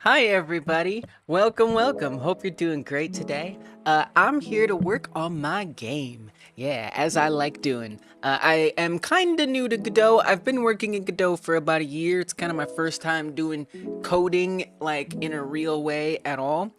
Hi everybody, welcome. Hope you're doing great today. I'm here to work on my game. Yeah, as I like doing. I am kinda new to Godot. I've been working in Godot for about a year. It's kind of my first time doing coding like in a real way at all.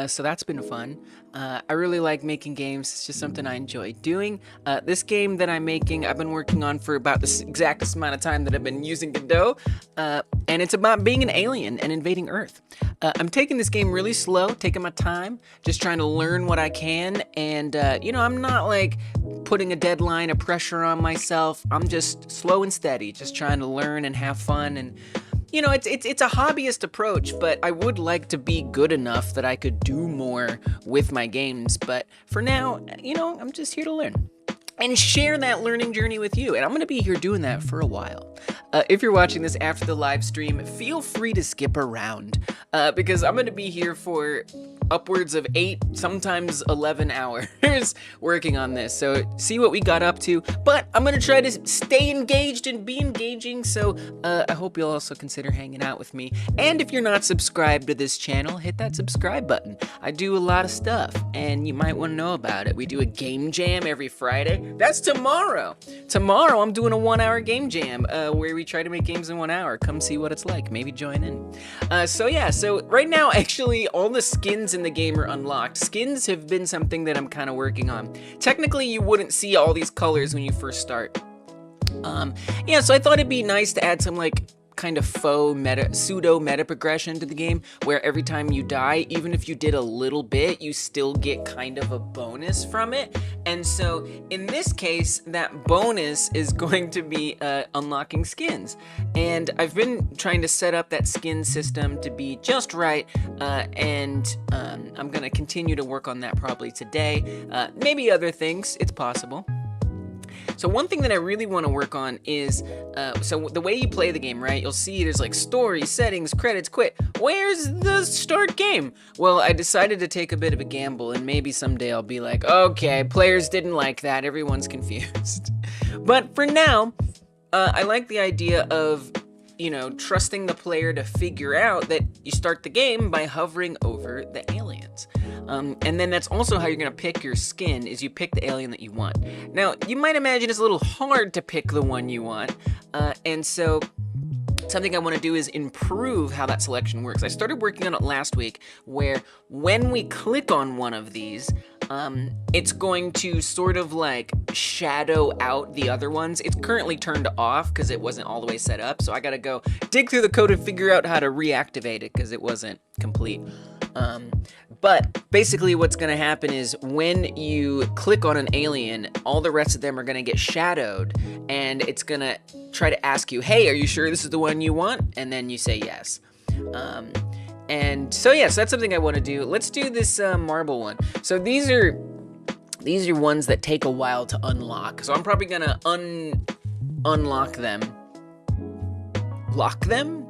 So that's been fun. I really like making games. It's just something I enjoy doing. This game that I'm making, I've been working on for about the exactest amount of time that I've been using Godot. And it's about being an alien and invading Earth. I'm taking this game really slow, taking my time, just trying to learn what I can. And, I'm not like putting a deadline, a pressure on myself. I'm just slow and steady, just trying to learn and have fun. And, it's a hobbyist approach, but I would like to be good enough that I could do more with my games. But for now, I'm just here to learn and share that learning journey with you. And I'm going to be here doing that for a while. If you're watching this after the live stream, feel free to skip around because I'm going to be here for upwards of 8, sometimes 11 hours working on this. So see what we got up to, but I'm going to try to stay engaged and be engaging. So I hope you'll also consider hanging out with me. And if you're not subscribed to this channel, hit that subscribe button. I do a lot of stuff and you might want to know about it. We do a game jam every Friday. That's tomorrow. Tomorrow I'm doing a 1-hour game jam where we try to make games in 1 hour. Come see what it's like. Maybe join in. So right now, actually, all the skins in the game are unlocked. Skins have been something that I'm kind of working on. Technically, you wouldn't see all these colors when you first start. So I thought it'd be nice to add some like kind of pseudo meta progression to the game where every time you die, even if you did a little bit, you still get kind of a bonus from it. And so in this case, that bonus is going to be unlocking skins. And I've been trying to set up that skin system to be just right. And I'm going to continue to work on that probably today. Maybe other things, it's possible. So one thing that I really want to work on is, so the way you play the game, right? You'll see there's like story, settings, credits, quit. Where's the start game? Well, I decided to take a bit of a gamble and maybe someday I'll be like, okay, players didn't like that. Everyone's confused. But for now, I like the idea of, trusting the player to figure out that you start the game by hovering over the aliens. And then that's also how you're going to pick your skin, is you pick the alien that you want. Now, you might imagine it's a little hard to pick the one you want, and so something I want to do is improve how that selection works. I started working on it last week, where when we click on one of these, it's going to sort of like shadow out the other ones. It's currently turned off because it wasn't all the way set up, so I gotta go dig through the code and figure out how to reactivate it because it wasn't complete. But basically what's going to happen is when you click on an alien, all the rest of them are going to get shadowed, and it's going to try to ask you, hey, are you sure this is the one you want? And then you say yes. So that's something I want to do. Let's do this marble one. So these are ones that take a while to unlock. So I'm probably going to unlock them. Lock them?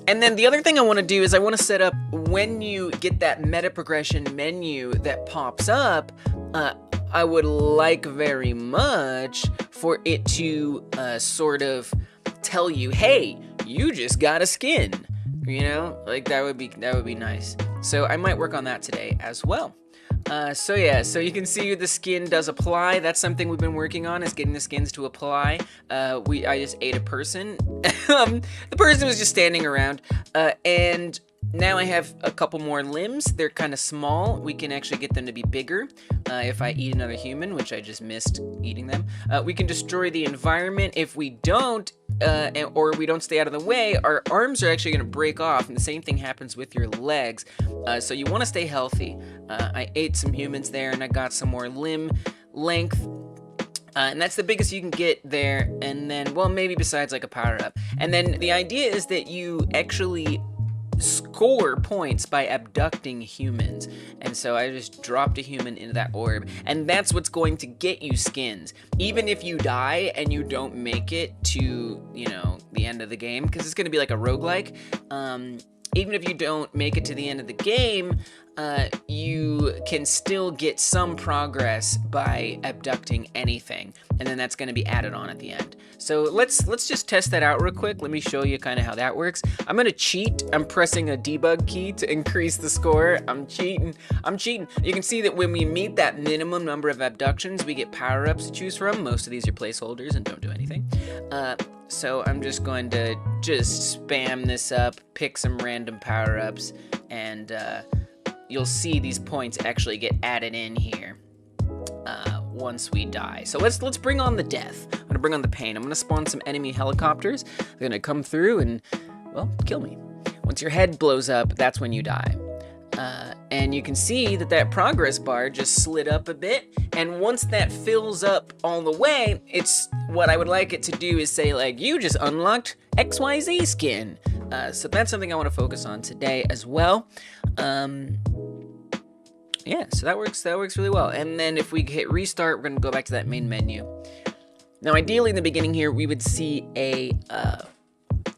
And then the other thing I want to do is I want to set up when you get that meta progression menu that pops up, I would like very much for it to sort of tell you, hey, you just got a skin, like that would be nice. So I might work on that today as well. So you can see the skin does apply. That's something we've been working on, is getting the skins to apply. I just ate a person. The person was just standing around, and now I have a couple more limbs. They're kind of small. We can actually get them to be bigger if I eat another human, which I just missed eating them. We can destroy the environment. If we don't, or we don't stay out of the way, our arms are actually going to break off, and the same thing happens with your legs. So you want to stay healthy. I ate some humans there, and I got some more limb length. And that's the biggest you can get there, and then, well, maybe besides like a power-up. And then the idea is that you actually score points by abducting humans. And so I just dropped a human into that orb, and that's what's going to get you skins. Even if you die and you don't make it to, the end of the game, because it's going to be like a roguelike. Even if you don't make it to the end of the game, you can still get some progress by abducting anything, and then that's going to be added on at the end. So let's just test that out real quick. Let me show you kind of how that works. I'm going to cheat. I'm pressing a debug key to increase the score. I'm cheating. You can see that when we meet that minimum number of abductions, we get power-ups to choose from. Most of these are placeholders and don't do anything. So I'm just going to spam this up, pick some random power-ups, and you'll see these points actually get added in here once we die. So let's bring on the death. I'm gonna bring on the pain. I'm gonna spawn some enemy helicopters. They're gonna come through and, well, kill me. Once your head blows up, that's when you die. And you can see that progress bar just slid up a bit. And once that fills up all the way, it's what I would like it to do is say, like, you just unlocked XYZ skin. So that's something I want to focus on today as well. Yeah, so that works really well. And then if we hit restart, we're gonna go back to that main menu. Now, ideally in the beginning here, we would see a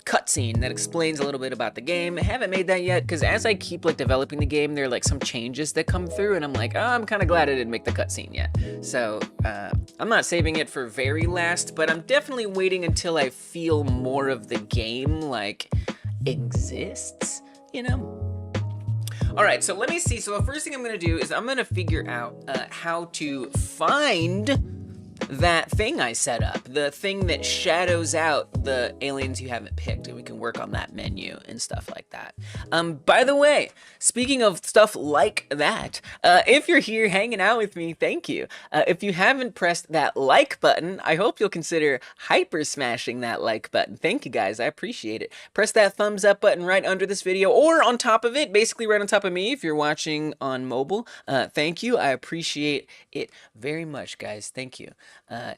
cutscene that explains a little bit about the game. I haven't made that yet, because as I keep like developing the game, there are like some changes that come through, and I'm like, oh, I'm kind of glad I didn't make the cutscene yet. So I'm not saving it for very last, but I'm definitely waiting until I feel more of the game like exists, you know? All right, so let me see. So the first thing I'm gonna do is I'm gonna figure out how to find that thing I set up, the thing that shadows out the aliens you haven't picked, and we can work on that menu and stuff like that. By the way, speaking of stuff like that, if you're here hanging out with me, thank you. If you haven't pressed that like button, I hope you'll consider hyper smashing that like button. Thank you guys, I appreciate it. Press that thumbs up button right under this video, or on top of it, basically right on top of me if you're watching on mobile. Thank you, I appreciate it very much, guys, thank you.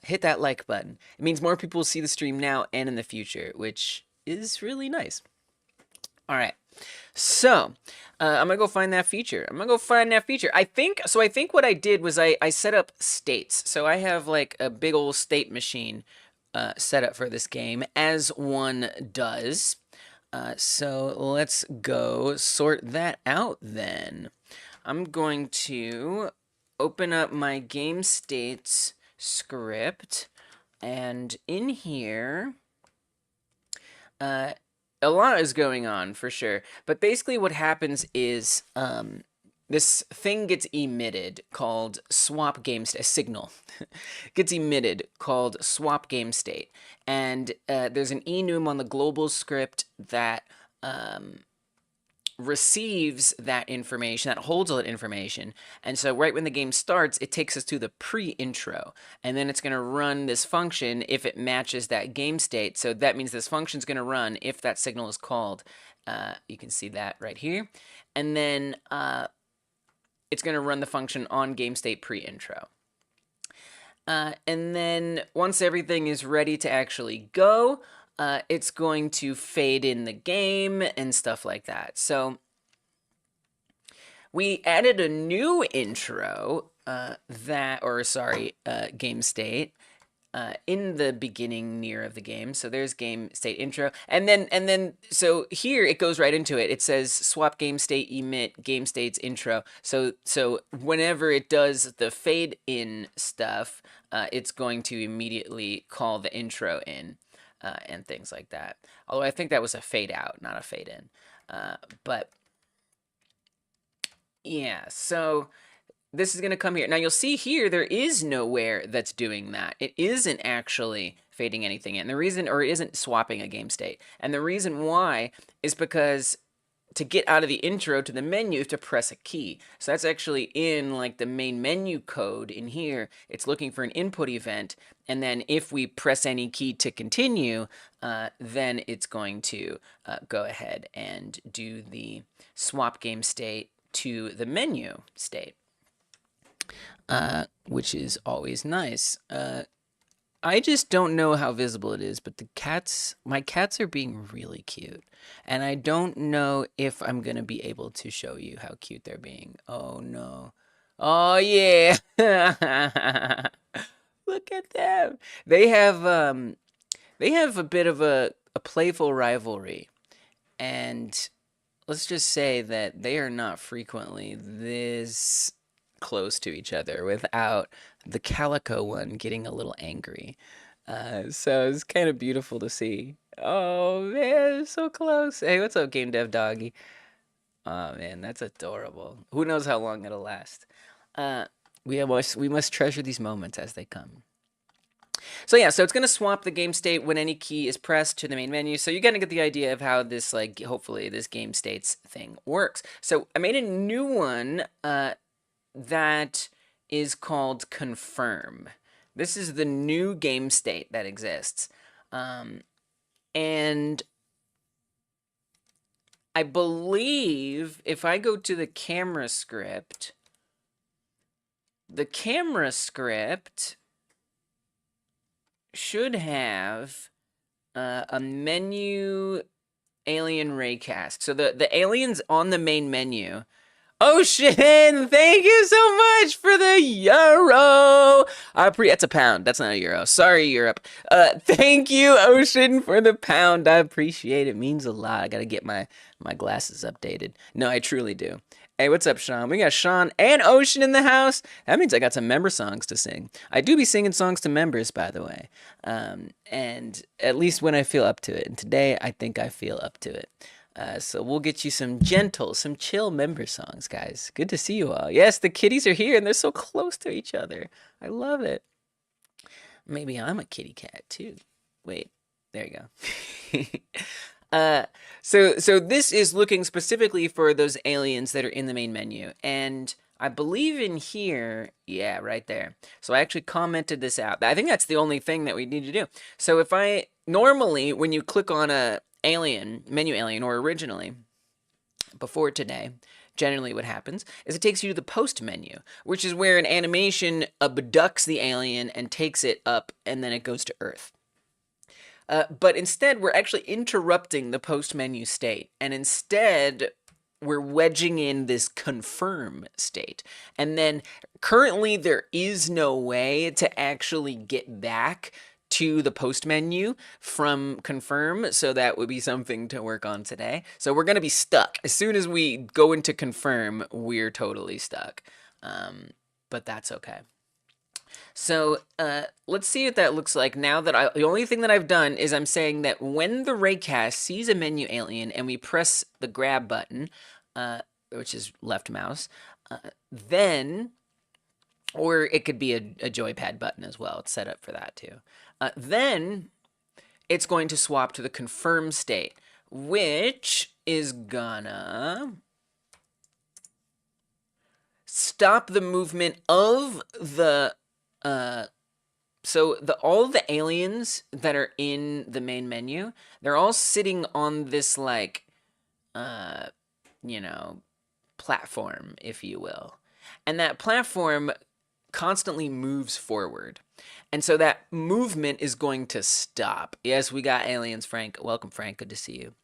Hit that like button. It means more people will see the stream now and in the future, which is really nice. All right, so I'm gonna go find that feature. I think what I did was I set up states. So I have like a big old state machine set up for this game, as one does. So let's go sort that out then. I'm going to open up my game states script, and in here a lot is going on for sure, but basically what happens is this thing gets emitted called swap game state, a signal gets emitted called swap game state, and there's an enum on the global script that receives that information, that holds all that information. And so right when the game starts, it takes us to the pre-intro, and then it's going to run this function if it matches that game state. So that means this function is going to run if that signal is called. You can see that right here. And then it's going to run the function on game state pre-intro. And then once everything is ready to actually go, it's going to fade in the game and stuff like that. So we added a new intro game state in the beginning near of the game. So there's game state intro, and then so here it goes right into it. It says swap game state emit game states intro. So whenever it does the fade in stuff, it's going to immediately call the intro in. And things like that. Although I think that was a fade out, not a fade in. But yeah, so this is going to come here. Now you'll see here, there is nowhere that's doing that. It isn't actually fading anything in. The reason, or it isn't swapping a game state. And the reason why is because to get out of the intro to the menu, you have to press a key. So that's actually in like the main menu code in here. It's looking for an input event, and then if we press any key to continue, then it's going to go ahead and do the swap game state to the menu state, which is always nice. I just don't know how visible it is, but my cats are being really cute. And I don't know if I'm going to be able to show you how cute they're being. Oh, no. Oh, yeah. Look at them. They have a bit of a playful rivalry. And let's just say that they are not frequently this close to each other without the calico one getting a little angry. So it's kind of beautiful to see. Oh man, it's so close. Hey, what's up, Game Dev Doggy? Oh man, that's adorable. Who knows how long it'll last? Uh, we must treasure these moments as they come. So yeah, so it's gonna swap the game state when any key is pressed to the main menu. So you're gonna get the idea of how this, like, hopefully this game states thing works. So I made a new one that is called confirm. This is the new game state that exists, and I believe if I go to the camera script, the camera script should have a menu alien raycast. So the aliens on the main menu. Ocean, thank you so much for the euro. That's a pound. That's not a euro. Sorry, Europe. Thank you, Ocean, for the pound. I appreciate it. It means a lot. I gotta get my glasses updated. No, I truly do. Hey, what's up, Sean? We got Sean and Ocean in the house. That means I got some member songs to sing. I do be singing songs to members, by the way. And at least when I feel up to it. And today, I think I feel up to it. So we'll get you some gentle, some chill member songs, guys. Good to see you all. Yes, the kitties are here and they're so close to each other. I love it. Maybe I'm a kitty cat too. Wait, there you go. So this is looking specifically for those aliens that are in the main menu. And I believe in here, yeah, right there. So I actually commented this out. I think that's the only thing that we need to do. So if normally when you click on a menu alien, or originally, before today, generally what happens is it takes you to the post menu, which is where an animation abducts the alien and takes it up, and then it goes to Earth. But instead, we're actually interrupting the post menu state, and instead, we're wedging in this confirm state. And then currently, there is no way to actually get back to the post menu from confirm, so that would be something to work on today. So we're going to be stuck. As soon as we go into confirm, we're totally stuck. But that's okay. So let's see what that looks like now that the only thing that I've done is I'm saying that when the raycast sees a menu alien and we press the grab button, which is left mouse, then, or it could be a joypad button as well. It's set up for that too. Then it's going to swap to the confirm state, which is gonna stop the movement of the all the aliens that are in the main menu, they're all sitting on this, like, platform, if you will. And that platform constantly moves forward. And so that movement is going to stop. Yes, we got aliens, Frank. Welcome, Frank. Good to see you.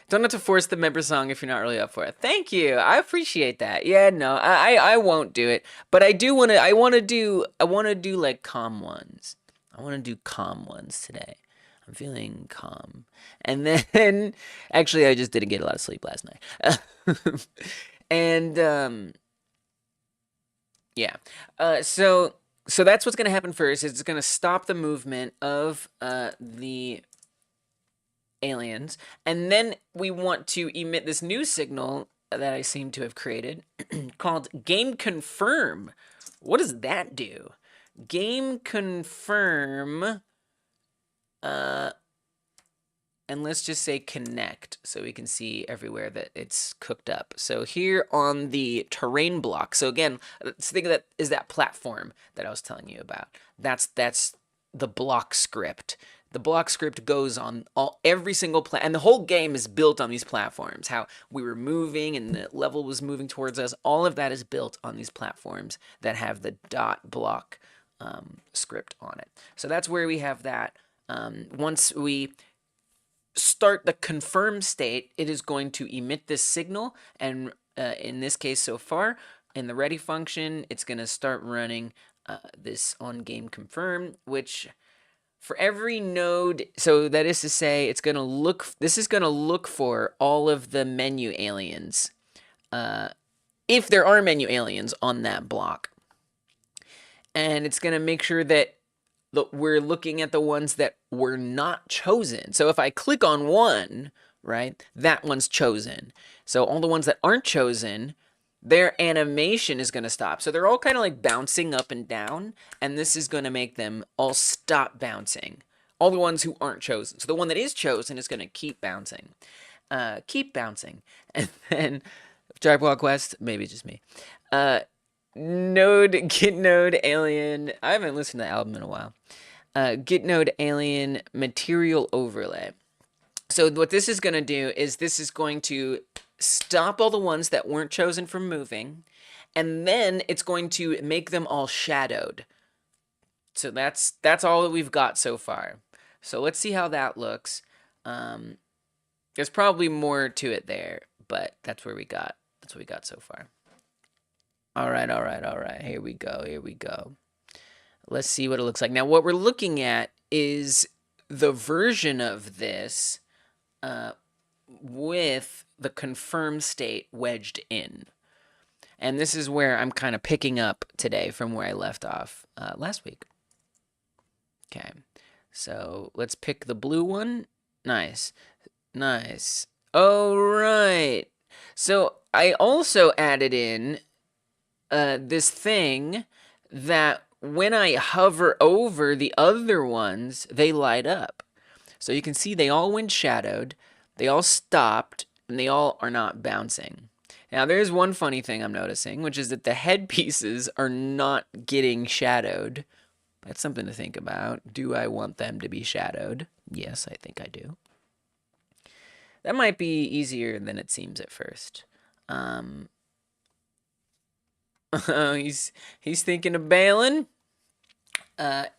Don't have to force the member song if you're not really up for it. Thank you. I appreciate that. Yeah, no, I won't do it. But I do want to. I want to do like calm ones. I want to do calm ones today. I'm feeling calm. And then, actually, I just didn't get a lot of sleep last night. And yeah. So that's what's going to happen first. Is it's going to stop the movement of the aliens, and then we want to emit this new signal that I seem to have created called game confirm. What does that do? Game confirm, and let's just say connect, so we can see everywhere that it's cooked up. So here on the terrain block, so again, let's think of that is that platform that I was telling you about. That's the block script. The block script goes on every single and the whole game is built on these platforms. How we were moving and the level was moving towards us. All of that is built on these platforms that have the dot block script on it. So that's where we have that. Once we start the confirm state, it is going to emit this signal, and in this case so far, in the ready function, it's going to start running this on game confirm, which for every node, so that is to say, it's gonna look. This is gonna look for all of the menu aliens, if there are menu aliens on that block, and it's gonna make sure that we're looking at the ones that were not chosen. So if I click on one, right, that one's chosen. So all the ones that aren't chosen, their animation is going to stop. So they're all kind of like bouncing up and down, and this is going to make them all stop bouncing. All the ones who aren't chosen. So the one that is chosen is going to keep bouncing. Keep bouncing. And then Tripod Quest, maybe it's just me. Git node alien. I haven't listened to the album in a while. Git node alien material overlay. So what this is going to do is this is going to stop all the ones that weren't chosen from moving, and then it's going to make them all shadowed. So that's all that we've got so far. So let's see how that looks. There's probably more to it there, but that's what we got so far. All right. Here we go. Let's see what it looks like. Now, what we're looking at is the version of this with the confirm state wedged in. And this is where I'm kind of picking up today from where I left off last week. Okay, so let's pick the blue one. Nice. All right. So I also added in this thing that when I hover over the other ones, they light up. So you can see they all went shadowed, they all stopped, and they all are not bouncing. Now there's one funny thing I'm noticing, which is that the headpieces are not getting shadowed. That's something to think about. Do I want them to be shadowed? Yes, I think I do. That might be easier than it seems at first. He's thinking of bailing.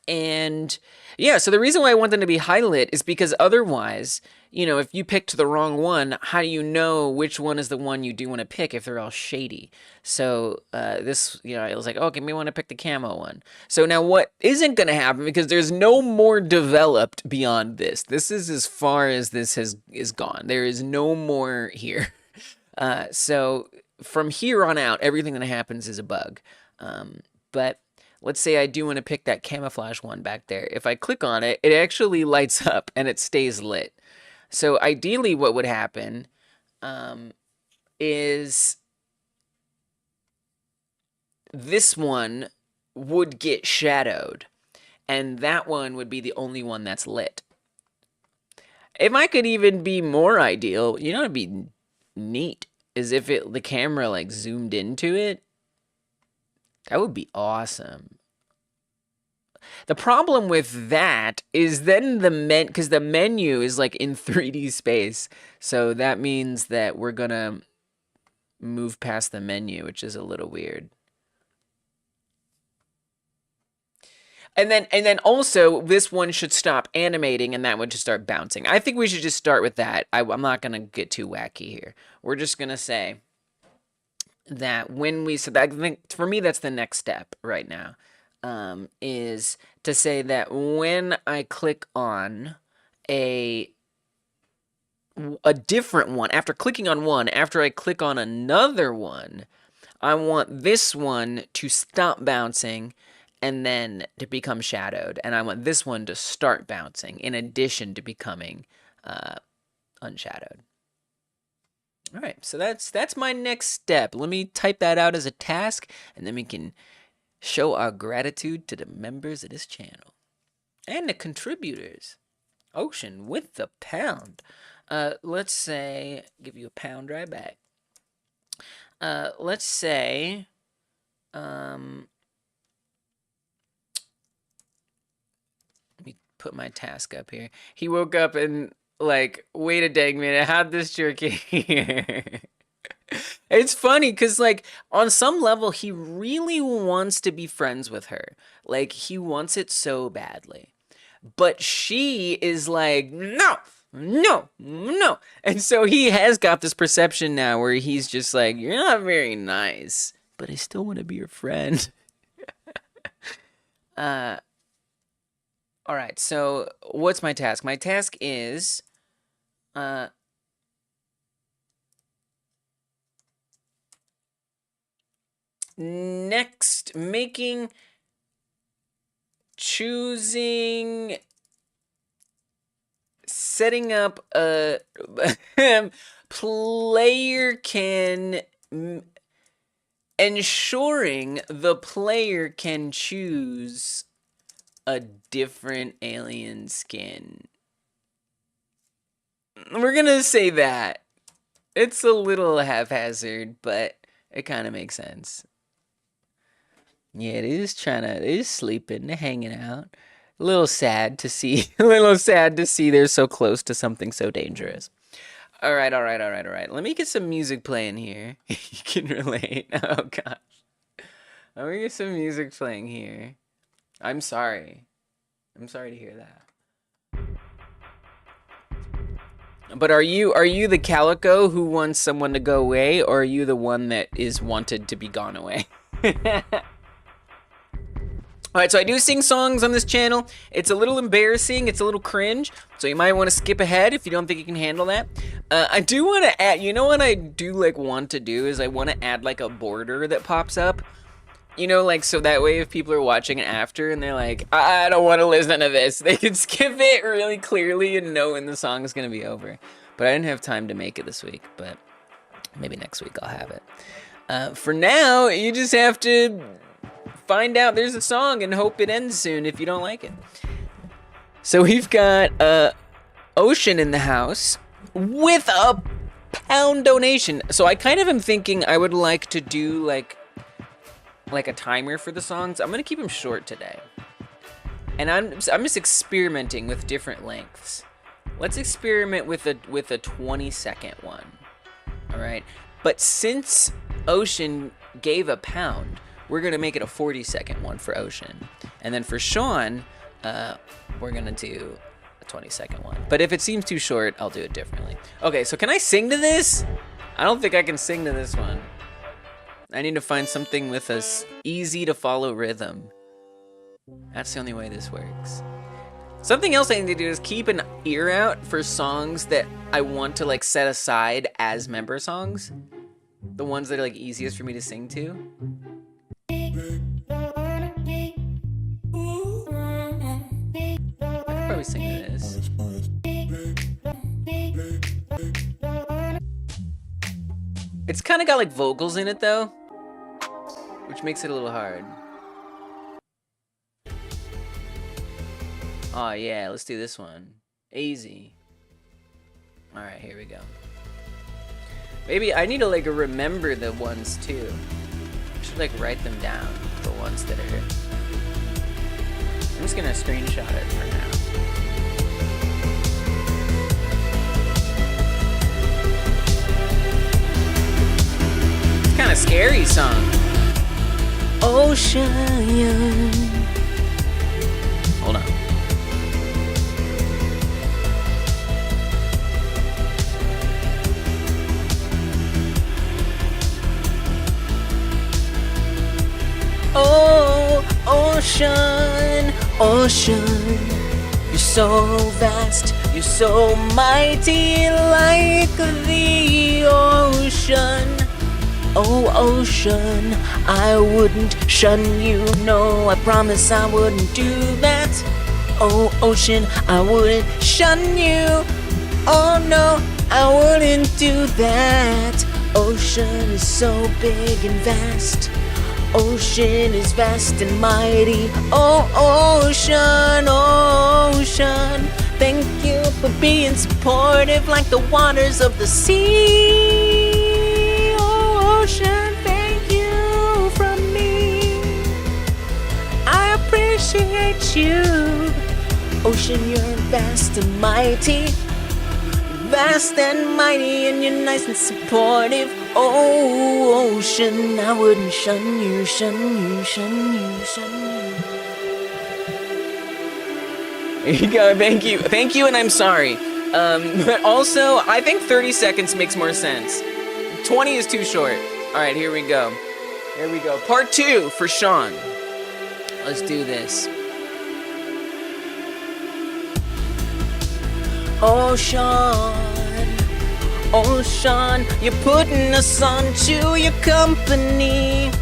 And yeah, so the reason why I want them to be highlit is because otherwise, you know, if you picked the wrong one, how do you know which one is the one you do want to pick if they're all shady? So this, you know, it was like, okay, we want to pick the camo one. So now what isn't going to happen, because there's no more developed beyond this. This is as far as this is gone. There is no more here. So from here on out, everything that happens is a bug. But let's say I do want to pick that camouflage one back there. If I click on it, it actually lights up and it stays lit. So ideally what would happen is this one would get shadowed, and that one would be the only one that's lit. If I could even be more ideal, you know, it'd be neat, is if the camera like zoomed into it. That would be awesome. The problem with that is then because the menu is like in 3D space. So that means that we're gonna move past the menu, which is a little weird. And then also this one should stop animating and that one should start bouncing. I think we should just start with that. I'm not gonna get too wacky here. We're just gonna say that when we, so that, I think for me that's the next step right now, is to say that when I click on a different one, after clicking on one, after I click on another one, I want this one to stop bouncing and then to become shadowed, and I want this one to start bouncing in addition to becoming unshadowed. All right, so that's my next step. Let me type that out as a task, and then we can show our gratitude to the members of this channel and the contributors. Ocean with the pound. Let's say, give you a pound right back. Let's say, let me put my task up here. He woke up and like, wait a dang minute, how'd this jerk get here? It's funny because, like, on some level, he really wants to be friends with her. Like, he wants it so badly. But she is like, no, no, no. And so he has got this perception now where he's just like, you're not very nice, but I still want to be your friend. All right, so what's my task? My task is next choosing, setting up a player can, ensuring the player can choose a different alien skin. We're gonna say that. It's a little haphazard, but it kind of makes sense. Yeah, it is sleeping, they're hanging out. A little sad to see, they're so close to something so dangerous. All right. Let me get some music playing here. You can relate. Oh, gosh. Let me get some music playing here. I'm sorry. I'm sorry to hear that. But are you the calico who wants someone to go away, or are you the one that is wanted to be gone away? Alright, so I do sing songs on this channel. It's a little embarrassing, it's a little cringe, so you might want to skip ahead if you don't think you can handle that. I do want to add, you know what I do want to do is I want to add like a border that pops up. You know, like, so that way if people are watching it after and they're like, I don't want to listen to this, they can skip it really clearly and know when the song is going to be over. But I didn't have time to make it this week, but maybe next week I'll have it. For now, you just have to find out there's a song and hope it ends soon if you don't like it. So we've got Ocean in the house with a £1 donation. So I kind of am thinking I would like to do like a timer for the songs. I'm gonna keep them short today, and I'm just experimenting with different lengths. Let's experiment with a 20-second one. All right, but since Ocean gave a £1, we're gonna make it a 40-second one for Ocean, and then for Sean, we're gonna do a 20-second one. But if it seems too short, I'll do it differently. Okay, so can I sing to this? I don't think I can sing to this one. I need to find something with a easy to follow rhythm. That's the only way this works. Something else I need to do is keep an ear out for songs that I want to like set aside as member songs. The ones that are like easiest for me to sing to. I could probably sing to this. It's kind of got like vocals in it though, which makes it a little hard. Oh yeah, let's do this one. Easy. All right, here we go. Maybe I need to like remember the ones too. I should like write them down, the ones that are. I'm just gonna screenshot it for now. Kind of scary song. Ocean. Hold on. Oh, ocean, ocean, you're so vast, you're so mighty, like the ocean. Oh, ocean, I wouldn't shun you, no, I promise I wouldn't do that. Oh, ocean, I wouldn't shun you, oh no, I wouldn't do that. Ocean is so big and vast, ocean is vast and mighty. Oh, ocean, ocean, thank you for being supportive like the waters of the sea. Ocean, thank you from me. I appreciate you. Ocean, you're vast and mighty. Vast and mighty, and you're nice and supportive. Oh, ocean, I wouldn't shun you, shun you, shun you, shun you. There you go, thank you, and I'm sorry. But also, I think 30 seconds makes more sense. 20 is too short. All right, here we go. Here we go. Part 2 for Sean. Let's do this. Oh, Sean. Oh, Sean, you're putting us on to your company.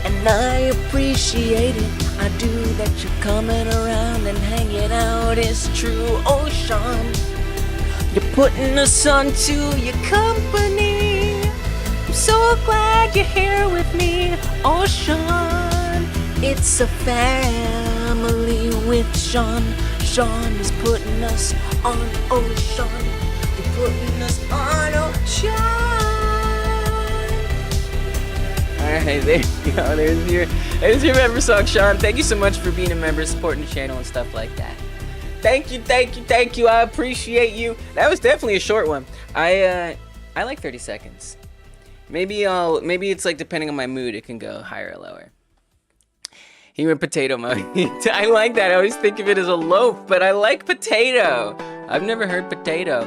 And I appreciate it. I do that you're coming around and hanging out. It's true. Oh, Sean, you're putting us on to your company. I'm so glad you're here with me. Oh, Sean, it's a family with Sean. Sean is putting us on. Oh, Sean, you're putting us on. Oh, Sean. Alright, there you go. There's your member song, Sean. Thank you so much for being a member, supporting the channel and stuff like that. Thank you. I appreciate you. That was definitely a short one. I like 30 seconds. Maybe it's like depending on my mood, it can go higher or lower. He went potato mode. I like that. I always think of it as a loaf, but I like potato. I've never heard potato.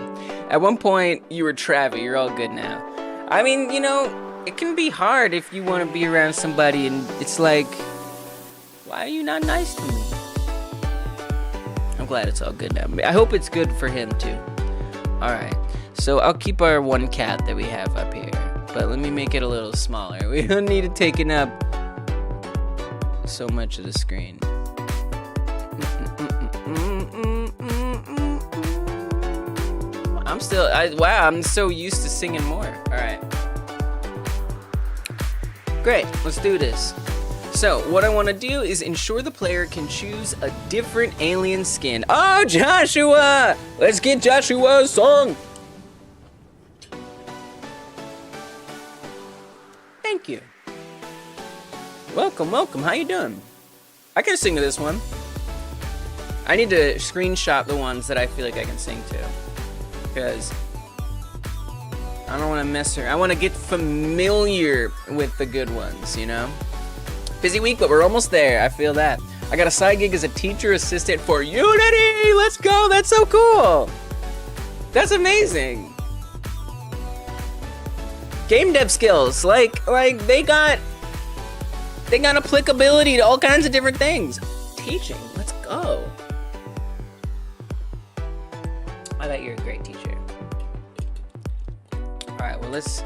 At one point, you were Travi. You're all good now. I mean, you know, it can be hard if you want to be around somebody and it's like, why are you not nice to me? I'm glad it's all good now. I hope it's good for him too. Alright, so I'll keep our one cat that we have up here, but let me make it a little smaller. We don't need it taking up so much of the screen. Wow, I'm so used to singing more. Alright. Great, let's do this. So, what I want to do is ensure the player can choose a different alien skin. Oh, Joshua! Let's get Joshua a song! Thank you. Welcome. How you doing? I can sing to this one. I need to screenshot the ones that I feel like I can sing to. Because I don't want to mess her. I want to get familiar with the good ones, you know? Busy week, but we're almost there. I feel that. I got a side gig as a teacher assistant for Unity. Let's go. That's so cool. That's amazing. Game dev skills. Like they got applicability to all kinds of different things. Teaching. Let's go. I bet you're a great teacher. All right, well let's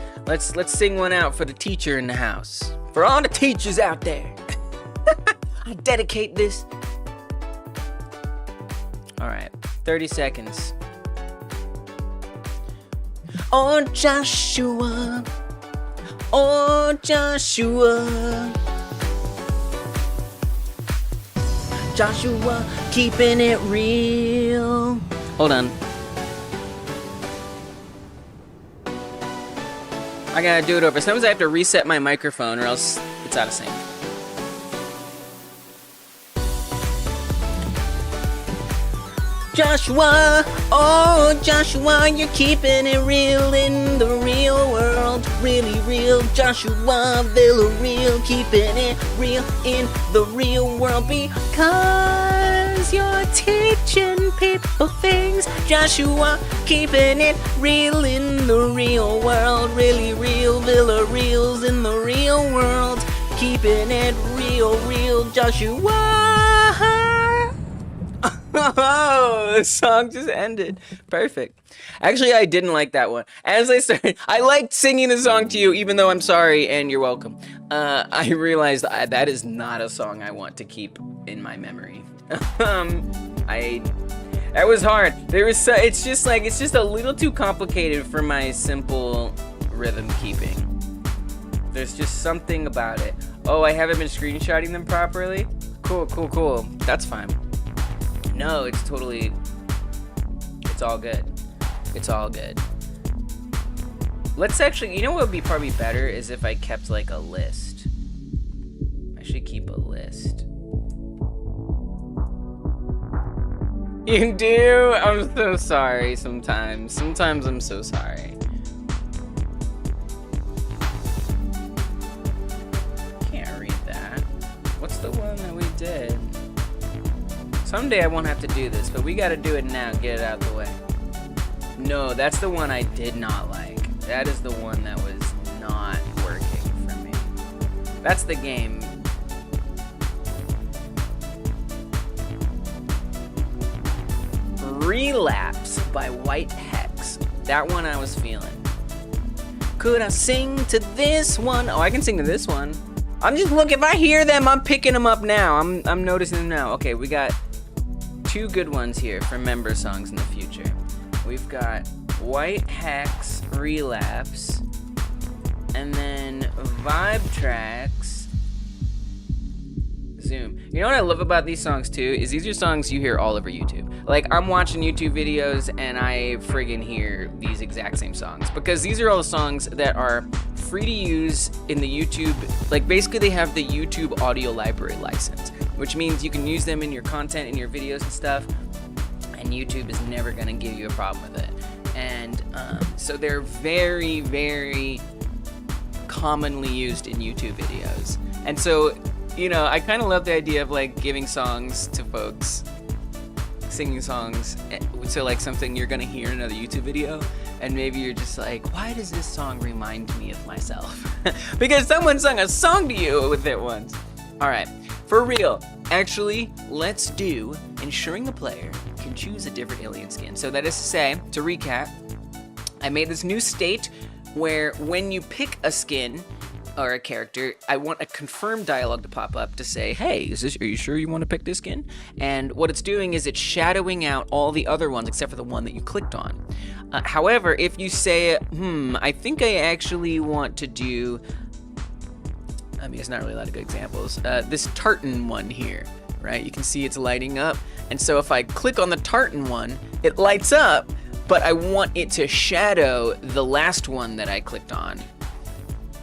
sing one out for the teacher in the house. For all the teachers out there. I dedicate this. All right, 30 seconds. Oh Joshua, oh Joshua, Joshua, keeping it real. Hold on. I gotta do it over. Sometimes I have to reset my microphone or else it's out of sync. Joshua, oh Joshua, you're keeping it real in the real world. Really real, Joshua Villarreal, keeping it real in the real world. Because you're teaching people things. Joshua, keeping it real in the real world. Really real, Villarreal's in the real world. Keeping it real, Joshua. Oh, the song just ended. Perfect. Actually, I didn't like that one. As I started, I liked singing the song to you, even though I'm sorry and you're welcome. I realized that is not a song I want to keep in my memory. That was hard. It's just a little too complicated for my simple rhythm keeping. There's just something about it. Oh, I haven't been screenshotting them properly? Cool. That's fine. No, it's all good. It's all good. Let's actually, you know what would be probably better is if I kept like a list. I should keep a list. You do? I'm so sorry sometimes. Sometimes I'm so sorry. Can't read that. What's the one that we did? Someday I won't have to do this, but we gotta do it now, get it out of the way. No, that's the one I did not like. That is the one that was not working for me. That's the game. Relapse. by White Hex. That one I was feeling. Could I sing to this one? Oh, I can sing to this one. I'm just looking, if I hear them, I'm picking them up now. I'm noticing them now. Okay, we got 2 good ones here for member songs in the future. We've got White Hex, Relapse, and then Vibe Tracks, Zoom. You know what I love about these songs too, is these are songs you hear all over YouTube. Like, I'm watching YouTube videos and I friggin' hear these exact same songs, because these are all the songs that are free to use in the YouTube, like basically they have the YouTube audio library license, which means you can use them in your content, in your videos and stuff, and YouTube is never gonna give you a problem with it. And so they're very, very commonly used in YouTube videos. And so, you know, I kind of love the idea of like giving songs to folks, singing songs to like something you're gonna hear in another YouTube video, and maybe you're just like, why does this song remind me of myself? Because someone sung a song to you with it once. All right, for real, actually, let's do ensuring the player can choose a different alien skin. So that is to say, to recap, I made this new state where when you pick a skin or a character, I want a confirmed dialogue to pop up to say, hey, are you sure you want to pick this skin? And what it's doing is it's shadowing out all the other ones except for the one that you clicked on. However, if you say, I think I actually want to do, I mean, it's not really a lot of good examples, this tartan one here, right? You can see it's lighting up. And so if I click on the tartan one, it lights up, but I want it to shadow the last one that I clicked on.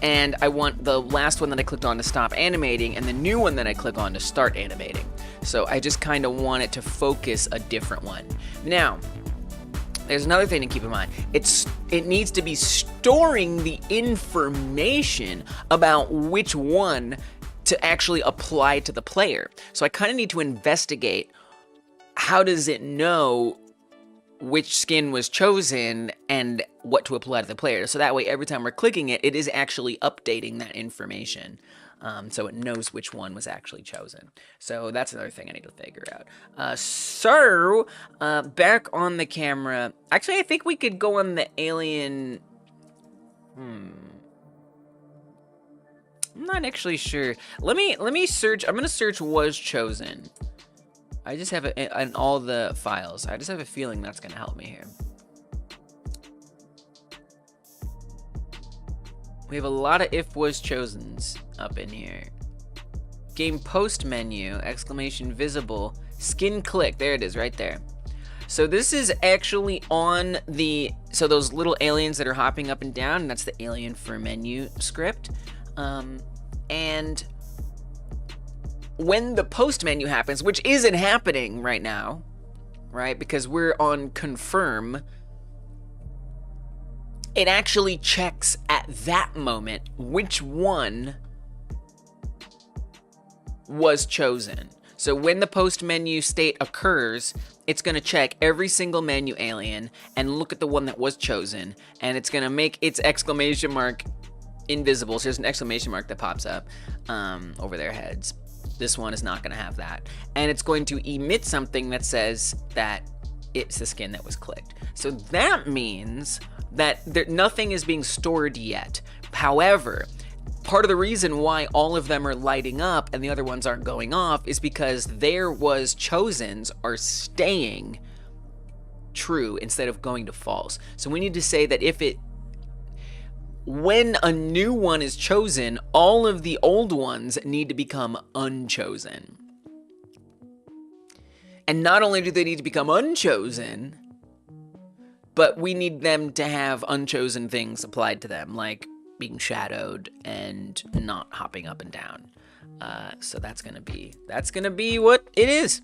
And I want the last one that I clicked on to stop animating and the new one that I click on to start animating. So I just kind of want it to focus a different one. Now, there's another thing to keep in mind. It needs to be storing the information about which one to actually apply to the player. So I kind of need to investigate, how does it know which skin was chosen and what to apply to the player. So that way, every time we're clicking it, it is actually updating that information. So it knows which one was actually chosen. So that's another thing I need to figure out. Back on the camera. Actually, I think we could go on the alien. I'm not actually sure. Let me search. I'm gonna search was chosen. I just have it in all the files. I just have a feeling that's gonna help me here. We have a lot of if was chosens up in here. Game post menu, exclamation visible, skin click. There it is right there. So this is actually on the, so those little aliens that are hopping up and down, that's the alien for menu script. And when the post menu happens, which isn't happening right now, right? Because we're on confirm, it actually checks at that moment which one was chosen. So when the post menu state occurs, it's going to check every single menu alien and look at the one that was chosen, and it's going to make its exclamation mark invisible. So there's an exclamation mark that pops up over their heads. This one is not going to have that. And it's going to emit something that says that it's the skin that was clicked. So that means that nothing is being stored yet. However, part of the reason why all of them are lighting up and the other ones aren't going off is because there was chosens are staying true instead of going to false. So we need to say that when a new one is chosen, all of the old ones need to become unchosen. And not only do they need to become unchosen, but we need them to have unchosen things applied to them, like being shadowed and not hopping up and down. So that's gonna be what it is.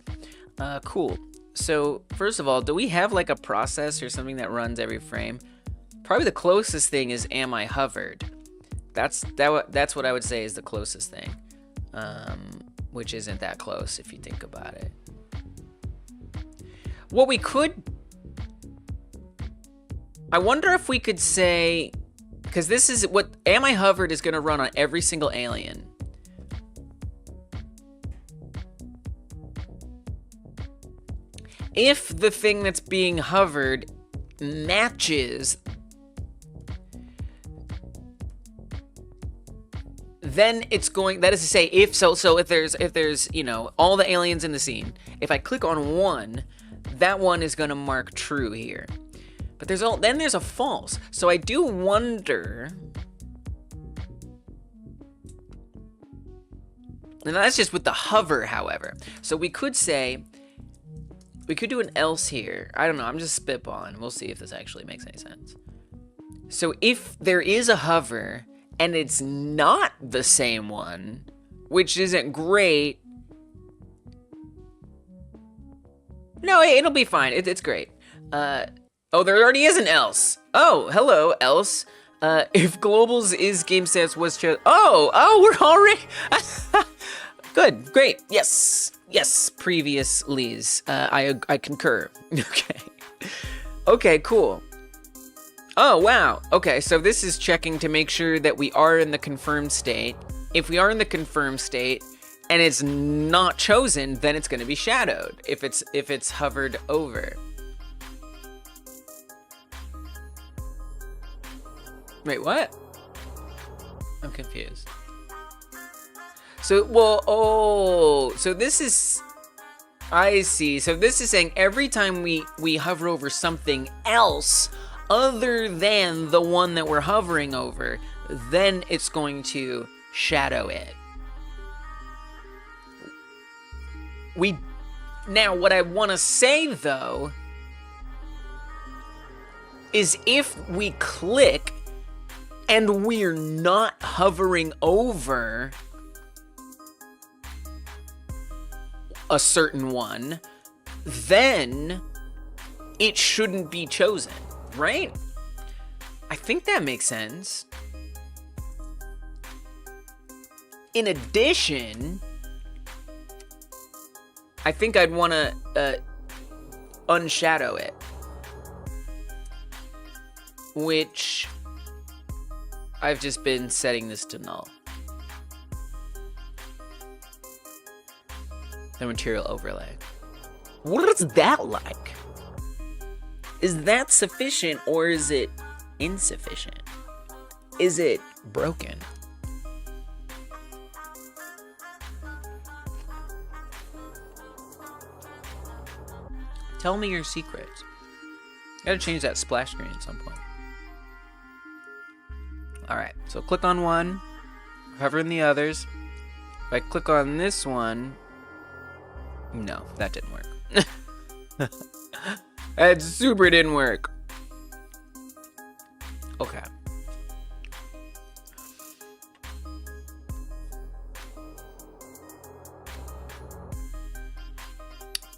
Cool. So first of all, do we have like a process or something that runs every frame? Probably the closest thing is am I hovered. That's what I would say is the closest thing, which isn't that close if you think about it. What we could, I wonder if we could say, because this is what am I hovered is going to run on every single alien. If the thing that's being hovered matches, then it's going, that is to say, if there's, you know, all the aliens in the scene, if I click on one, that one is going to mark true here. But then there's a false. So I do wonder, and that's just with the hover, however. So we could say, we could do an else here. I don't know, I'm just spitballing. We'll see if this actually makes any sense. So if there is a hover and it's not the same one, which isn't great. No, it'll be fine. It's great. Oh, there already is an else. Oh, hello, else. If globals is game stats was chosen. Oh, we're already. Good, great. Yes, previous-lys. I concur. Okay, cool. Oh, wow. Okay, so this is checking to make sure that we are in the confirmed state. If we are in the confirmed state and it's not chosen, then it's going to be shadowed if it's hovered over. Wait, what? I'm confused. So, well, so this is, I see. So this is saying every time we hover over something else other than the one that we're hovering over, then it's going to shadow it. Now, what I want to say, though, is if we click and we're not hovering over a certain one, then it shouldn't be chosen, right? I think that makes sense. In addition, I think I'd want to unshadow it, which I've just been setting this to null. The material overlay. What is that like? Is that sufficient or is it insufficient? Is it broken? Tell me your secrets. Gotta change that splash screen at some point. Alright, so click on one, hover in the others. If I click on this one, no, that didn't work. That super didn't work. Okay.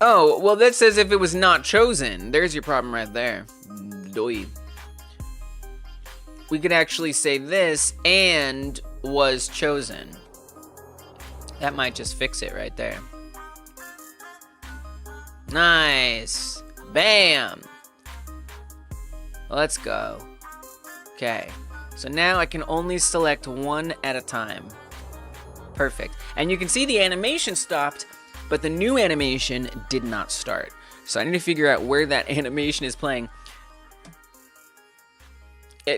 Oh, well that says if it was not chosen. There's your problem right there. Doi. We could actually say this and was chosen. That might just fix it right there. Nice. Bam. Let's go. Okay. So now I can only select one at a time. Perfect. And you can see the animation stopped, but the new animation did not start. So I need to figure out where that animation is playing.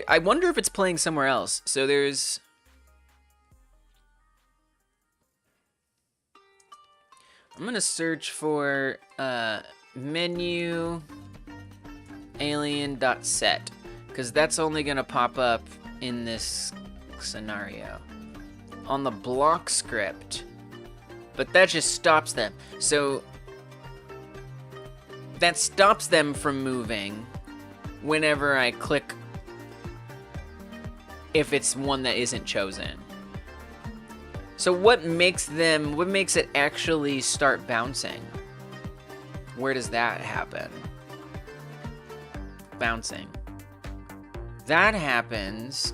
I wonder if it's playing somewhere else. So there's... I'm gonna search for menu alien.set, because that's only gonna pop up in this scenario on the block script, but that just stops them. So that stops them from moving whenever I click, if it's one that isn't chosen. So what makes it actually start bouncing? Where does that happen? Bouncing. That happens.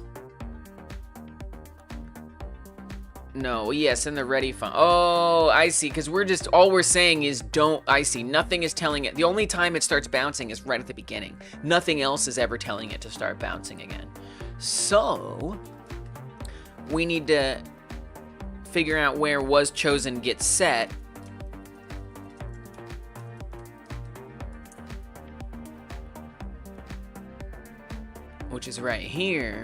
No, yes, in the ready font. Oh, I see, because all we're saying is don't, I see, nothing is telling it. The only time it starts bouncing is right at the beginning. Nothing else is ever telling it to start bouncing again. So, we need to figure out where was chosen gets set. which is right here,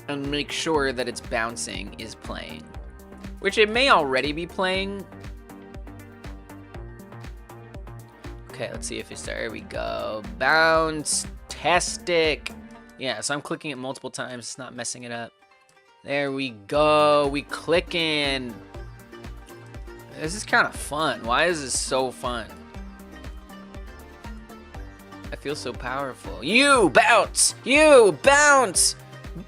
and make sure that it's bouncing is playing, which it may already be playing. Okay, let's see if it's there. There we go. Bounce-tastic. Yeah, so I'm clicking it multiple times. It's not messing it up. There we go. We clicking. This is kind of fun. Why is this so fun? I feel so powerful. You bounce! You bounce!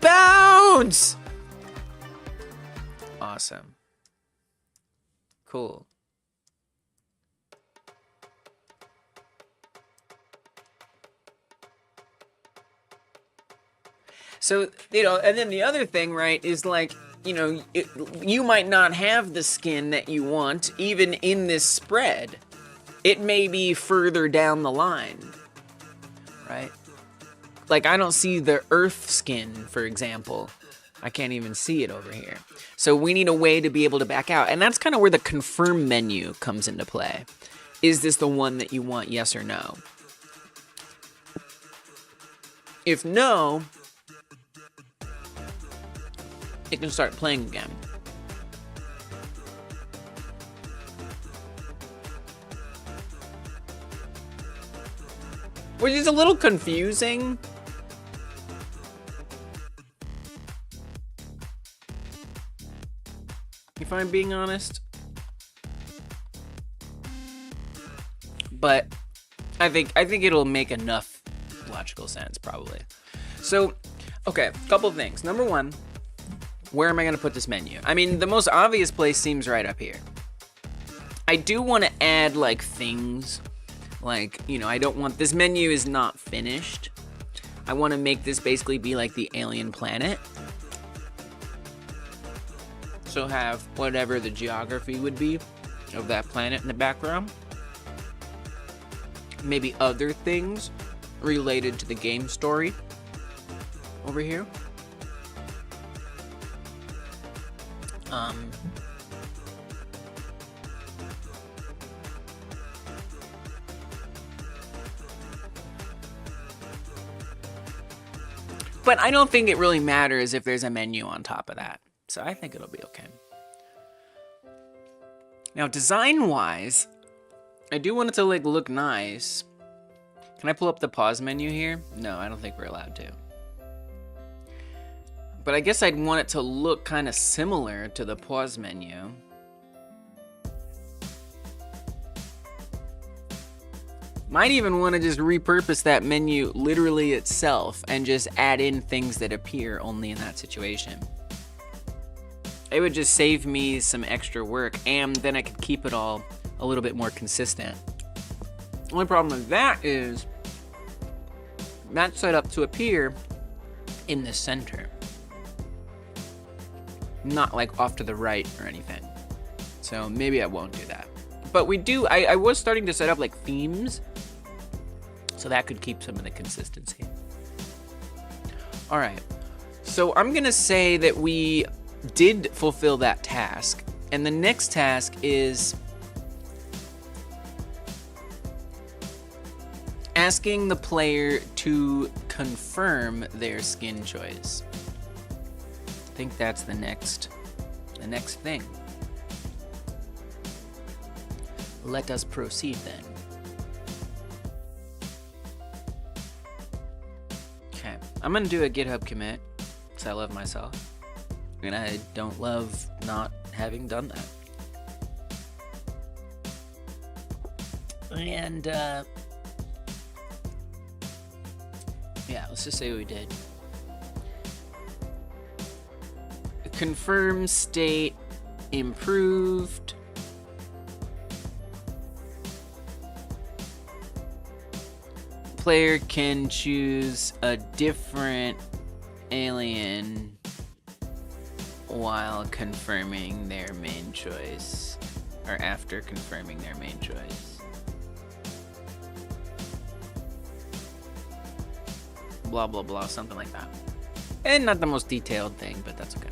Bounce! Awesome. Cool. So, you know, and then the other thing, right, is like, you know, you might not have the skin that you want even in this spread. It may be further down the line, right? Like, I don't see the earth skin, for example. I can't even see it over here. So we need a way to be able to back out. And that's kind of where the confirm menu comes into play. Is this the one that you want, yes or no? If no, it can start playing again. Which is a little confusing. If I'm being honest. But I think it'll make enough logical sense, probably. So, okay, a couple of things. Number one, where am I going to put this menu? I mean, the most obvious place seems right up here. I do want to add, like, things. Like, you know, I don't want... This menu is not finished. I want to make this basically be like the alien planet. So have whatever the geography would be of that planet in the background. Maybe other things related to the game story over here. But I don't think it really matters if there's a menu on top of that. So I think it'll be okay. Now, design-wise, I do want it to like look nice. Can I pull up the pause menu here? No, I don't think we're allowed to. But I guess I'd want it to look kind of similar to the pause menu. Might even want to just repurpose that menu literally itself and just add in things that appear only in that situation. It would just save me some extra work, and then I could keep it all a little bit more consistent. Only problem with that is that's set up to appear in the center. Not like off to the right or anything. So maybe I won't do that. But we do, I was starting to set up like themes. So that could keep some of the consistency. All right. So I'm going to say that we did fulfill that task. And the next task is asking the player to confirm their skin choice. I think that's the next thing. Let us proceed then. Okay, I'm gonna do a GitHub commit because I love myself. And I don't love not having done that. And, yeah, let's just say we did. Confirm state improved. Player can choose a different alien while confirming their main choice, or after confirming their main choice. Blah, blah, blah, something like that. And not the most detailed thing, but that's okay.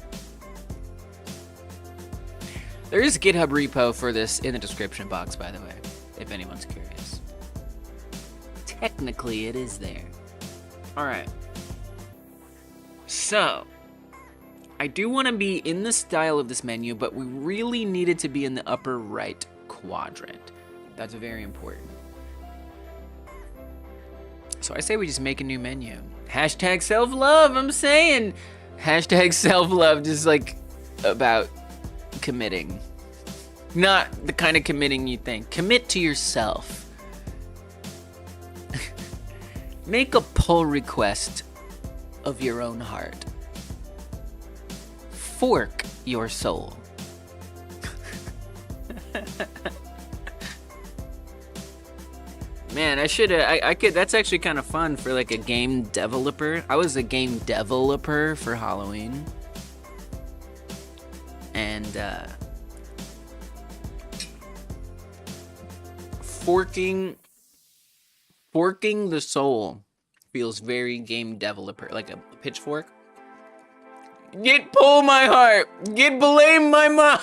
There is a GitHub repo for this in the description box, by the way, if anyone's curious. Technically, it is there. All right. So, I do want to be in the style of this menu, but we really need it to be in the upper right quadrant. That's very important. So I say we just make a new menu. Hashtag self-love, I'm saying. Hashtag self-love, just like about committing. Not the kind of committing you think. Commit to yourself. Make a pull request of your own heart. Fork your soul. Man, I could, that's actually kind of fun for like a game developer. I was a game developer for Halloween. And, forking the soul feels very game developer, like a pitchfork. Get pull my heart, get blame my mind.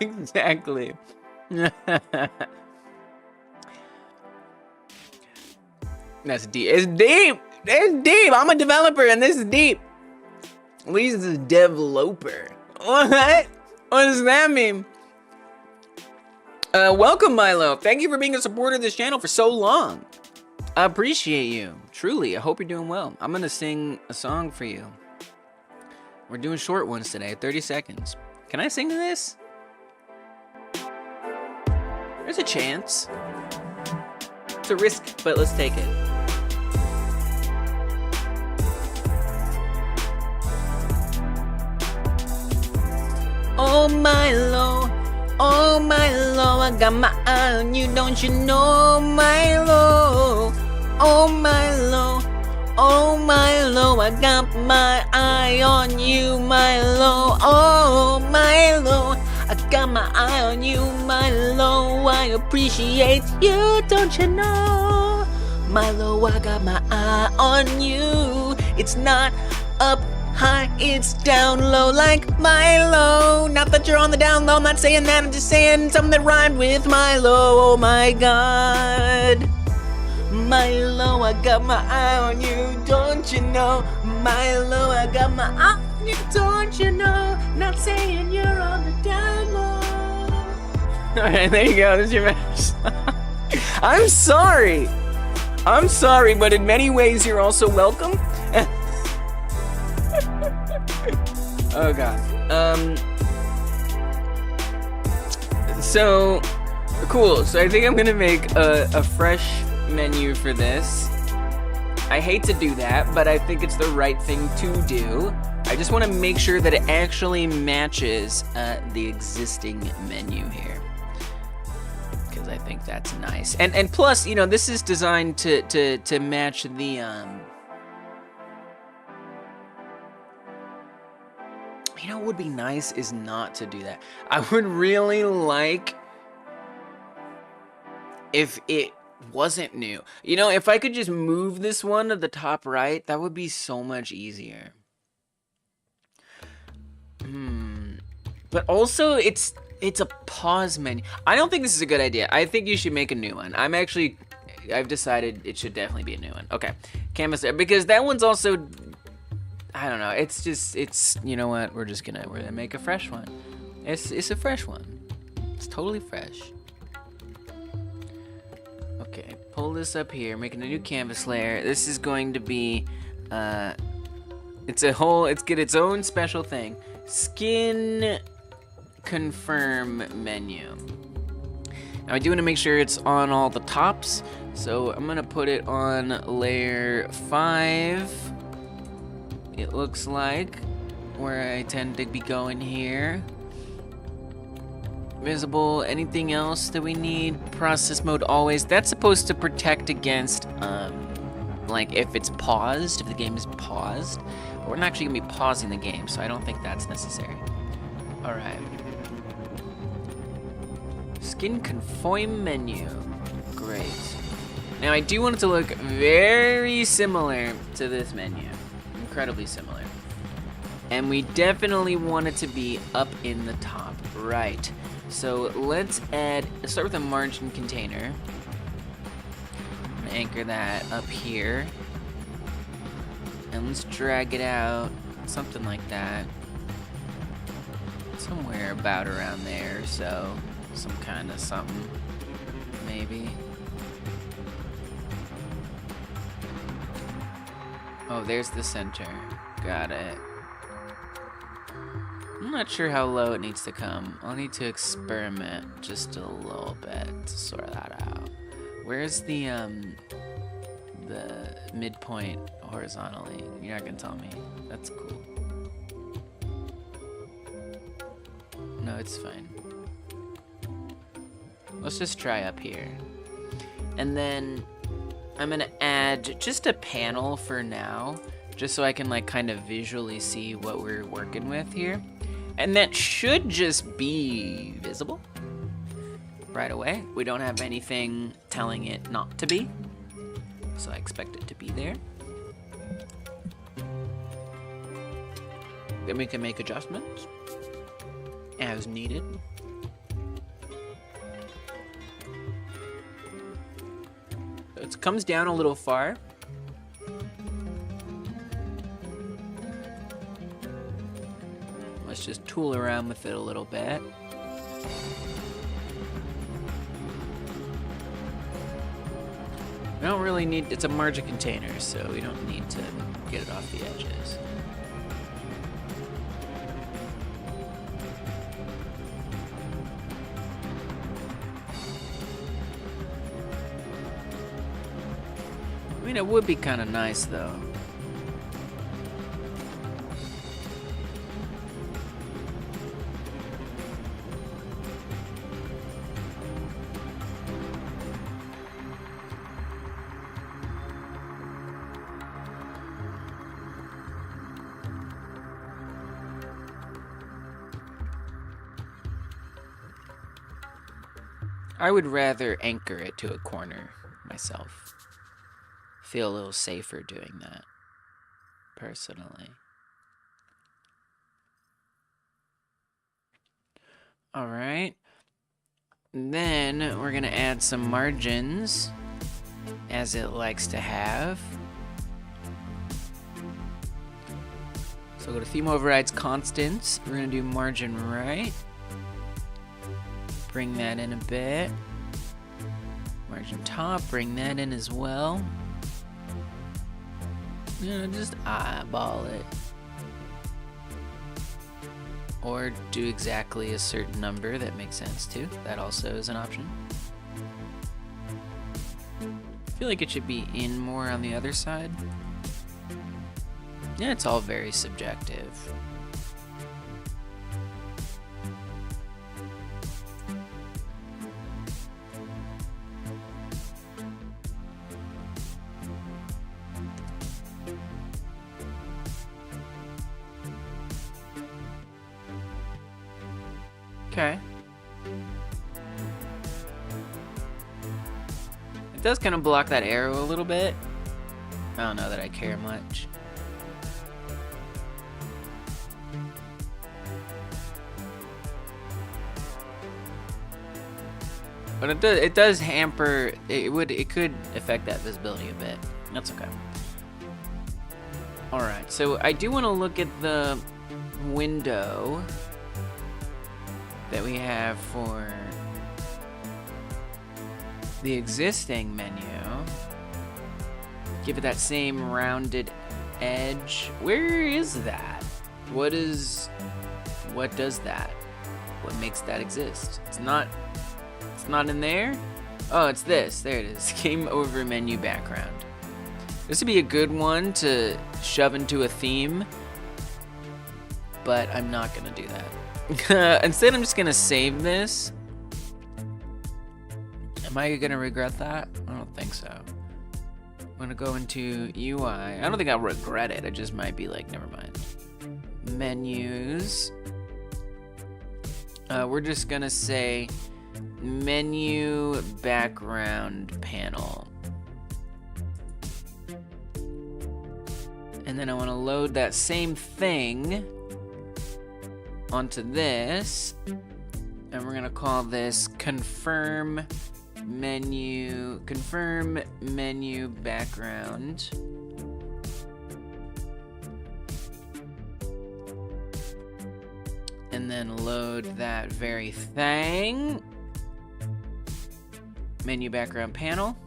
Exactly. That's deep. It's deep. It's deep. I'm a developer and this is deep. At least it's a developer. What? What does that mean? Welcome, Milo. Thank you for being a supporter of this channel for so long. I appreciate you. Truly, I hope you're doing well. I'm gonna sing a song for you. We're doing short ones today, 30 seconds. Can I sing to this? There's a chance. It's a risk, but let's take it. Oh Milo, I got my eye on you, don't you know, Milo? Oh Milo, I got my eye on you, Milo. Oh Milo, I got my eye on you, Milo. I appreciate you, don't you know? Milo, I got my eye on you. It's not up high, it's down low like Milo. Not that you're on the down low, I'm not saying that, I'm just saying something that rhymed with Milo. Oh my god. Milo, I got my eye on you, don't you know? Milo, I got my eye on you, don't you know? Not saying you're on the down low. Alright, there you go, there's your match. I'm sorry, but in many ways you're also welcome. Oh god. So cool. So I think I'm gonna make a fresh menu for this. I hate to do that, but I think it's the right thing to do. I just want to make sure that it actually matches the existing menu here, because I think that's nice. And plus, you know, this is designed to match the You know what would be nice is not to do that. I would really like if it wasn't new. You know, if I could just move this one to the top right, that would be so much easier. But also, it's a pause menu. I don't think this is a good idea. I think you should make a new one. I've decided it should definitely be a new one. Okay, canvas there, because that one's also, I don't know. It's just, you know what? We're gonna make a fresh one. It's a fresh one. It's totally fresh. Okay, pull this up here, making a new canvas layer. This is going to be, it's get its own special thing. Skin confirm menu. Now I do want to make sure it's on all the tops, so I'm gonna put it on layer 5. It looks like, where I tend to be going here. Visible, anything else that we need? Process mode always. That's supposed to protect against, like if it's paused, if the game is paused. But we're not actually gonna be pausing the game, so I don't think that's necessary. All right. Skin conform menu. Great. Now I do want it to look very similar to this menu. Incredibly similar. And we definitely want it to be up in the top right. So let's start with a margin container. I'm gonna anchor that up here. And let's drag it out, something like that. Somewhere about around there, so some kind of something, maybe. Oh, there's the center. Got it. I'm not sure how low it needs to come. I'll need to experiment just a little bit to sort that out. Where's the midpoint horizontally? You're not gonna tell me. That's cool. No, it's fine. Let's just try up here. And then I'm gonna add just a panel for now, just so I can like kind of visually see what we're working with here. And that should just be visible right away. We don't have anything telling it not to be, so I expect it to be there. Then we can make adjustments as needed. It comes down a little far. Let's just tool around with it a little bit. We don't really need, it's a margin container, so we don't need to get it off the edges. I mean, it would be kind of nice, though. I would rather anchor it to a corner myself. Feel a little safer doing that, personally. All right. Then we're gonna add some margins, as it likes to have. So go to theme overrides constants. We're gonna do margin right. Bring that in a bit. Margin top, bring that in as well. Just eyeball it. Or do exactly a certain number that makes sense too. That also is an option. I feel like it should be in more on the other side. Yeah, it's all very subjective. Okay. It does kind of block that arrow a little bit. I don't know that I care much. But it does hamper, it could affect that visibility a bit. That's okay. Alright, so I do want to look at the window that we have for the existing menu. Give it that same rounded edge. Where is that? What does that? What makes that exist? It's not in there? Oh, it's this. There it is. Game over menu background. This would be a good one to shove into a theme, but I'm not gonna do that. Instead, I'm just gonna save this. Am I gonna regret that? I don't think so. I'm gonna go into UI. I don't think I'll regret it. I just might be like, never mind. Menus. We're just gonna say menu background panel. And then I want to load that same thing onto this, and we're gonna call this confirm menu, confirm menu background. And then load that very thing. Menu background panel.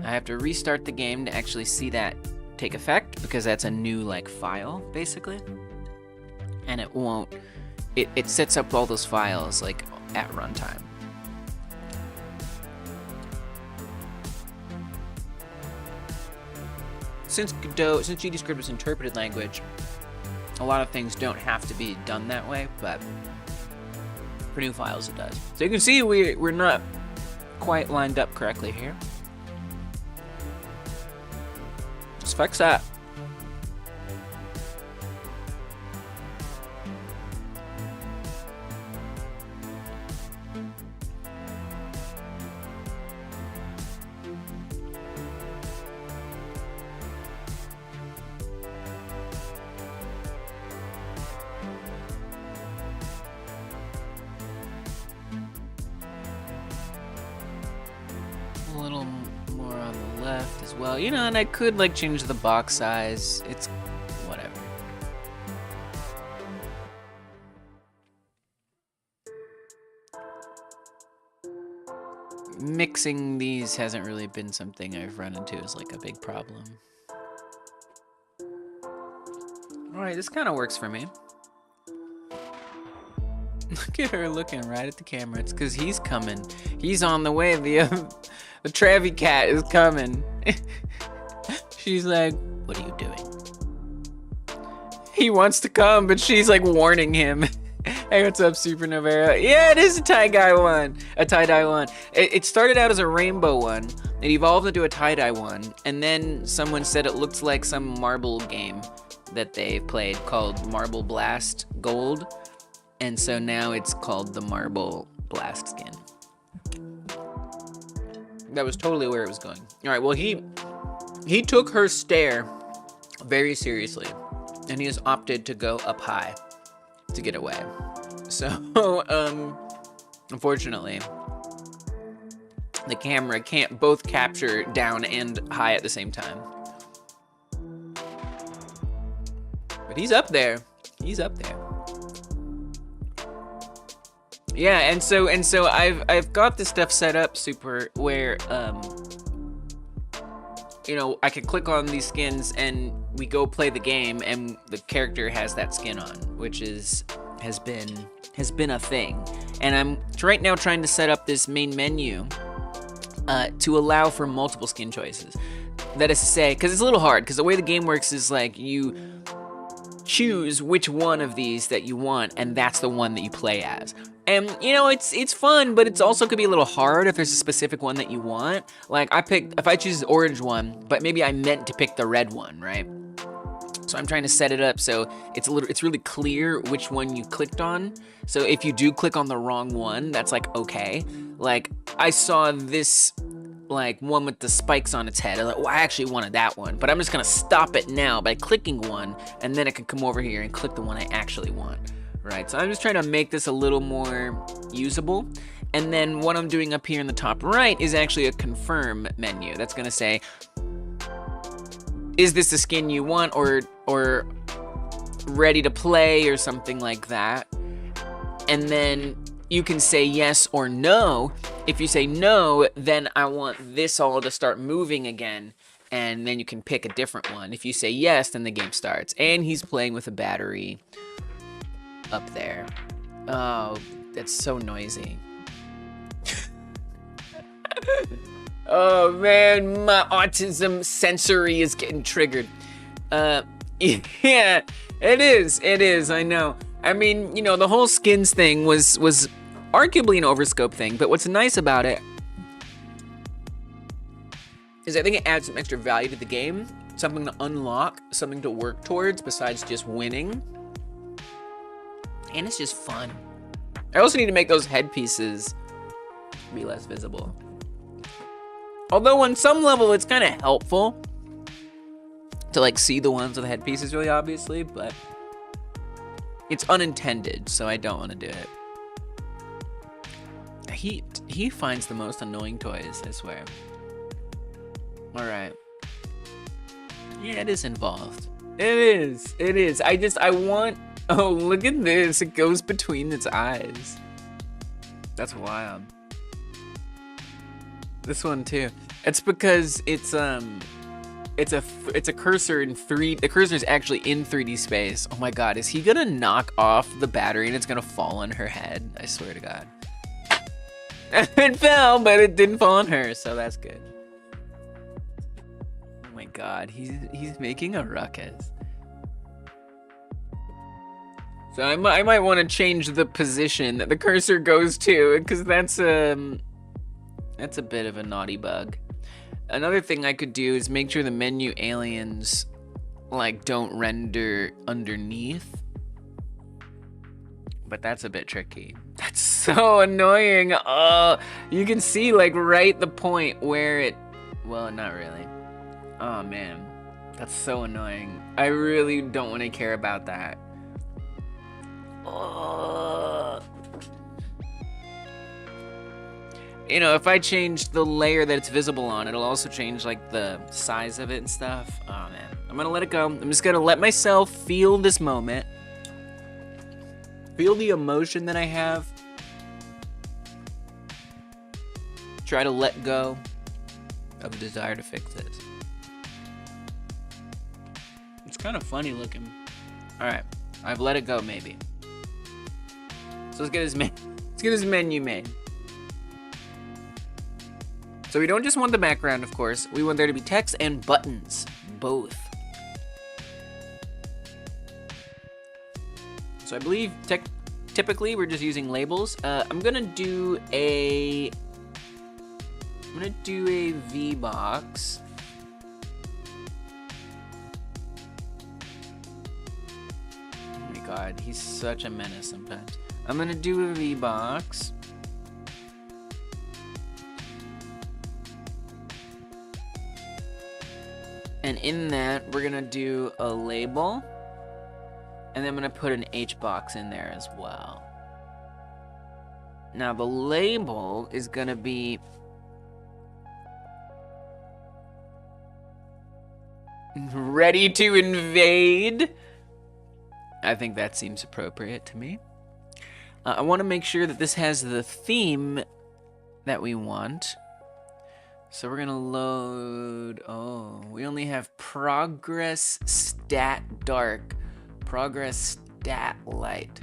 I have to restart the game to actually see that take effect, because that's a new like file basically. And it won't, it sets up all those files like at runtime. Since GDScript is interpreted language, a lot of things don't have to be done that way, but for new files it does. So you can see we're not quite lined up correctly here. Let's fix that. A little more on the left as well, you know, and I could like change the box size. It's whatever. Mixing these hasn't really been something I've run into as like a big problem. All right, this kind of works for me. Look at her looking right at the camera. It's because he's coming. He's on the way. The Travie cat is coming. She's like, what are you doing? He wants to come, but she's like warning him. Hey, what's up, Supernova? Yeah, it is a tie-dye one. A tie-dye one. It started out as a rainbow one. It evolved into a tie-dye one. And then someone said it looked like some marble game that they played called Marble Blast Gold. And so now it's called the Marble Blast skin. That was totally where it was going. All right, well, he took her stare very seriously, and he has opted to go up high to get away. So, unfortunately, the camera can't both capture down and high at the same time. But he's up there. He's up there. Yeah, and so I've got this stuff set up super where you know, I can click on these skins and we go play the game and the character has that skin on, which has been a thing. And I'm right now trying to set up this main menu to allow for multiple skin choices. That is to say, because it's a little hard, because the way the game works is like you choose which one of these that you want, and that's the one that you play as. And, you know, it's fun, but it's also could be a little hard if there's a specific one that you want. Like, if I choose the orange one, but maybe I meant to pick the red one, right? So I'm trying to set it up so it's really clear which one you clicked on. So if you do click on the wrong one, that's like, okay. Like, I saw this, like, one with the spikes on its head. I'm like, well, I actually wanted that one, but I'm just gonna stop it now by clicking one, and then I can come over here and click the one I actually want. Right, so I'm just trying to make this a little more usable. And then what I'm doing up here in the top right is actually a confirm menu. That's gonna say, is this the skin you want, or ready to play, or something like that. And then you can say yes or no. If you say no, then I want this all to start moving again, and then you can pick a different one. If you say yes, then the game starts. And he's playing with a battery up there. Oh, that's so noisy. Oh man, my autism sensory is getting triggered. Yeah, it is, I know. I mean, you know, the whole skins thing was arguably an overscope thing, but what's nice about it is I think it adds some extra value to the game, something to unlock, something to work towards besides just winning. And it's just fun. I also need to make those headpieces be less visible. Although on some level it's kind of helpful to like see the ones with the headpieces really obviously, but it's unintended, so I don't want to do it. he finds the most annoying toys, I swear. All right. Yeah, it is involved. It is. I want, oh, look at this. It goes between its eyes. That's wild. This one too. It's because it's a cursor in the cursor is actually in 3D space. Oh my god, is he gonna knock off the battery and it's gonna fall on her head? I swear to god. It fell, but it didn't fall on her, so that's good. Oh my god, he's making a ruckus. So I might want to change the position that the cursor goes to, because that's a bit of a naughty bug. Another thing I could do is make sure the menu aliens like don't render underneath. But that's a bit tricky. That's so annoying. Oh, you can see like right the point where it, well, not really. Oh man, that's so annoying. I really don't want to care about that. Oh. You know, if I change the layer that it's visible on, it'll also change like the size of it and stuff. Oh man, I'm gonna let it go. I'm just gonna let myself feel this moment. Feel the emotion that I have. Try to let go of a desire to fix this. It's kind of funny looking. All right, I've let it go maybe. So let's get his menu made. So we don't just want the background, of course. We want there to be text and buttons, both. So I believe typically we're just using labels. I'm gonna do a V box. Oh my god, he's such a menace sometimes. I'm gonna do a V box. And in that, we're gonna do a label. And then I'm gonna put an H box in there as well. Now the label is gonna be ready to invade. I think that seems appropriate to me. I wanna make sure that this has the theme that we want. So we're gonna load, oh, we only have progress stat dark, progress stat light.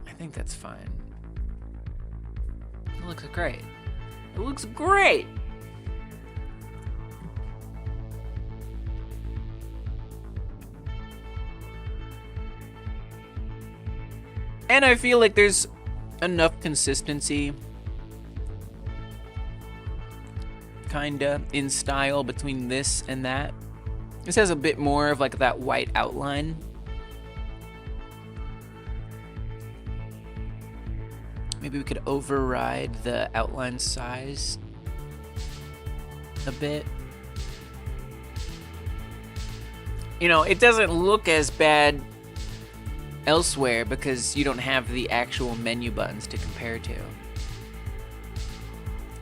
I think that's fine. It looks great. It looks great! And I feel like there's enough consistency kinda in style between this and that. This has a bit more of like that white outline. Maybe we could override the outline size a bit. You know, it doesn't look as bad elsewhere because you don't have the actual menu buttons to compare to.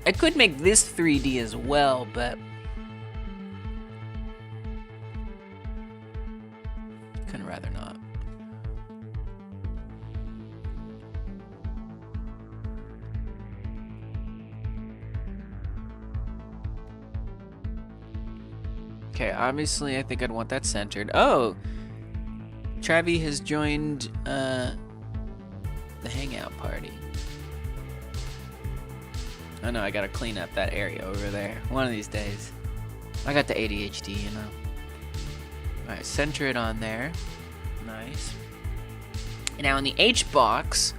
I could make this 3D as well, but I'd rather not. Okay, obviously I think I'd want that centered. Oh! Travi has joined the hangout party. Oh no, I gotta clean up that area over there. One of these days. I got the ADHD, you know. Alright, center it on there. Nice. Now in the H box,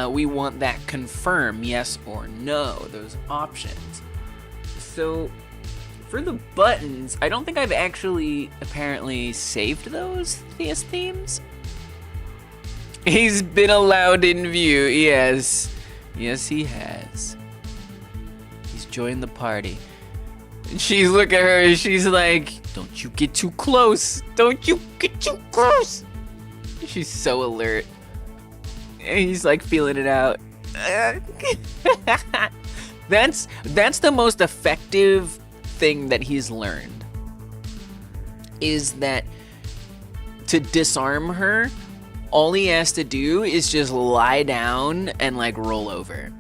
we want that confirm yes or no, those options. So for the buttons, I don't think I've actually apparently saved those themes. He's been allowed in view, yes. Yes, he has. Join the party. And she's look at her and she's like, don't you get too close. Don't you get too close. She's so alert. And he's like feeling it out. That's the most effective thing that he's learned, is that to disarm her, all he has to do is just lie down and like roll over.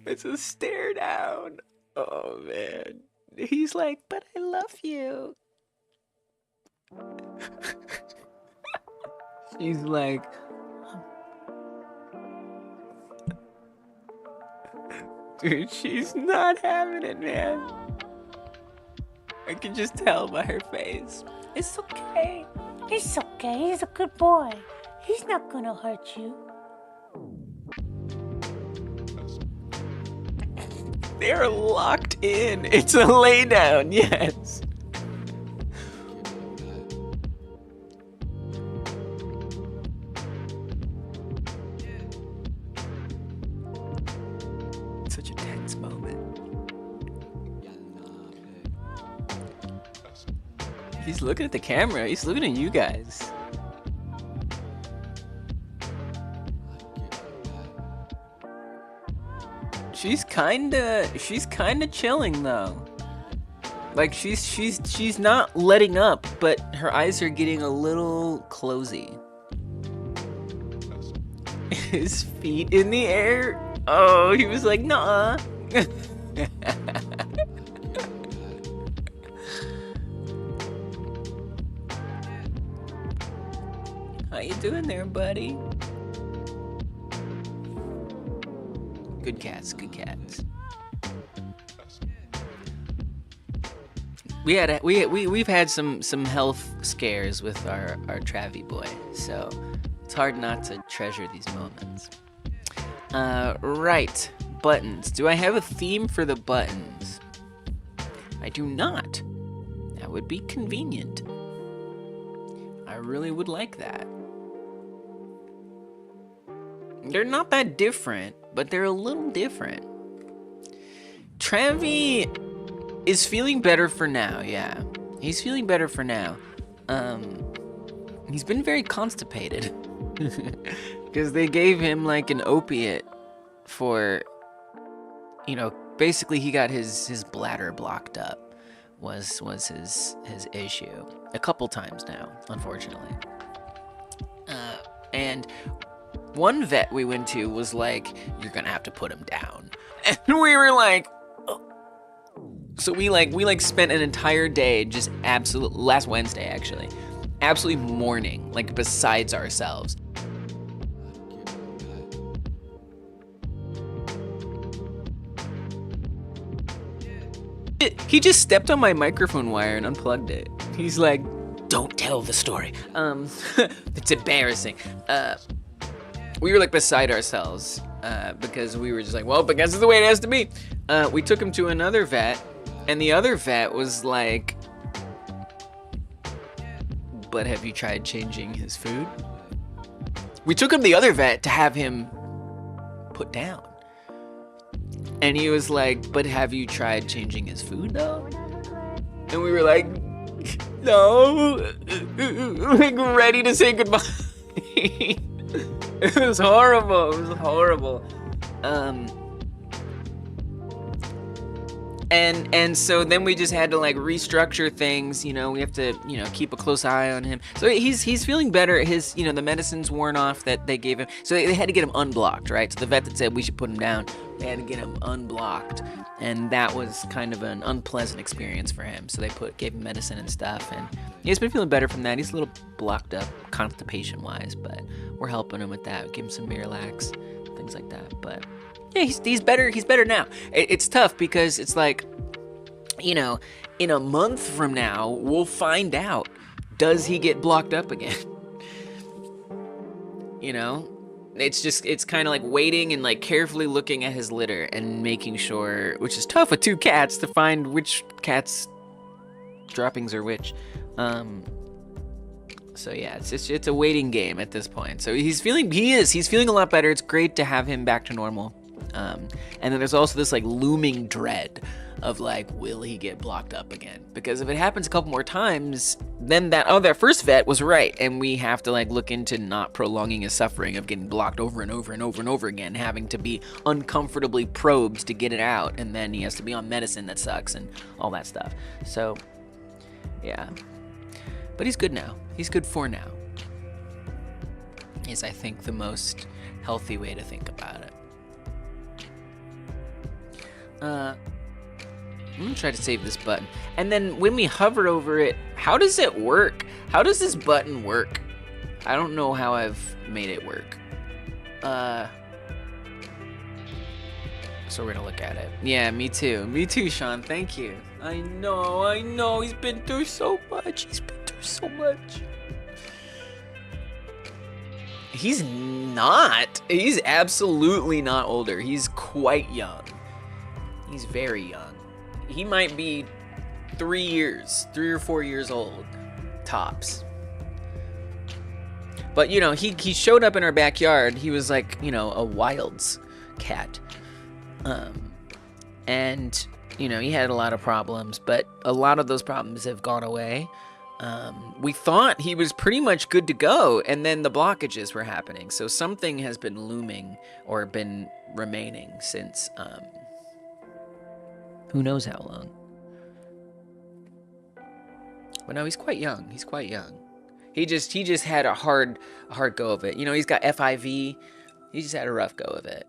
It's a stare down. Oh man. He's like, but I love you. She's like, dude, she's not having it, man. I can just tell by her face. It's okay. It's okay. He's a good boy. He's not gonna hurt you. They're locked in. It's a lay down, yes. Such a tense moment. He's looking at the camera. He's looking at you guys. She's kinda chilling though. Like she's not letting up, but her eyes are getting a little closey. His feet in the air. Oh, he was like, nah. How you doing there, buddy? Good cats, good cats. We've had some health scares with our Travie boy, so it's hard not to treasure these moments. Right, buttons. Do I have a theme for the buttons? I do not. That would be convenient. I really would like that. They're not that different, but they're a little different. Travie is feeling better for now, yeah. He's feeling better for now. He's been very constipated. Because they gave him like an opiate for, you know, basically he got his bladder blocked up was his issue. A couple times now, unfortunately. And one vet we went to was like, you're gonna have to put him down. And we were like, oh. So we spent an entire day just last Wednesday actually, absolutely mourning, like besides ourselves. He just stepped on my microphone wire and unplugged it. He's like, don't tell the story. It's embarrassing. We were like beside ourselves because we were just like, well, but guess it's the way it has to be. We took him to another vet, and the other vet was like, but have you tried changing his food? We took him to the other vet to have him put down. And he was like, but have you tried changing his food though? And we were like, no. Like ready to say goodbye. It was horrible. It was horrible. And so then we just had to like restructure things, you know, we have to, you know, keep a close eye on him. So he's feeling better. His, you know, the medicine's worn off that they gave him. So they had to get him unblocked, right? So the vet that said we should put him down, they had to get him unblocked. And that was kind of an unpleasant experience for him. So they gave him medicine and stuff, and he's been feeling better from that. He's a little blocked up constipation wise, but we're helping him with that. We give him some Miralax, things like that. But yeah, he's better. He's better now. It's tough because it's like, you know, in a month from now, we'll find out, does he get blocked up again? You know? It's kind of like waiting and like carefully looking at his litter and making sure, which is tough with two cats, to find which cat's droppings are which. So yeah, it's a waiting game at this point. So he's feeling a lot better. It's great to have him back to normal. And then there's also this like looming dread of like, will he get blocked up again? Because if it happens a couple more times, then that first vet was right, and we have to like look into not prolonging his suffering of getting blocked over and over and over and over again, having to be uncomfortably probed to get it out, and then he has to be on medicine that sucks and all that stuff. So yeah, but he's good now. He's good for now, is I think the most healthy way to think about it. I'm gonna try to save this button. And then when we hover over it, how does it work? How does this button work? I don't know how I've made it work. So we're gonna look at it. Yeah, me too. Me too, Sean. Thank you. I know. He's been through so much. He's absolutely not older. He's quite young. He's very young. He might be 3 or 4 years old, tops. But, you know, he showed up in our backyard. He was like, you know, a Wilds cat. And, you know, he had a lot of problems, but a lot of those problems have gone away. We thought he was pretty much good to go, and then the blockages were happening. So something has been looming or been remaining since, who knows how long. But no, he's quite young. He just had a hard go of it. You know, he's got FIV. He just had a rough go of it.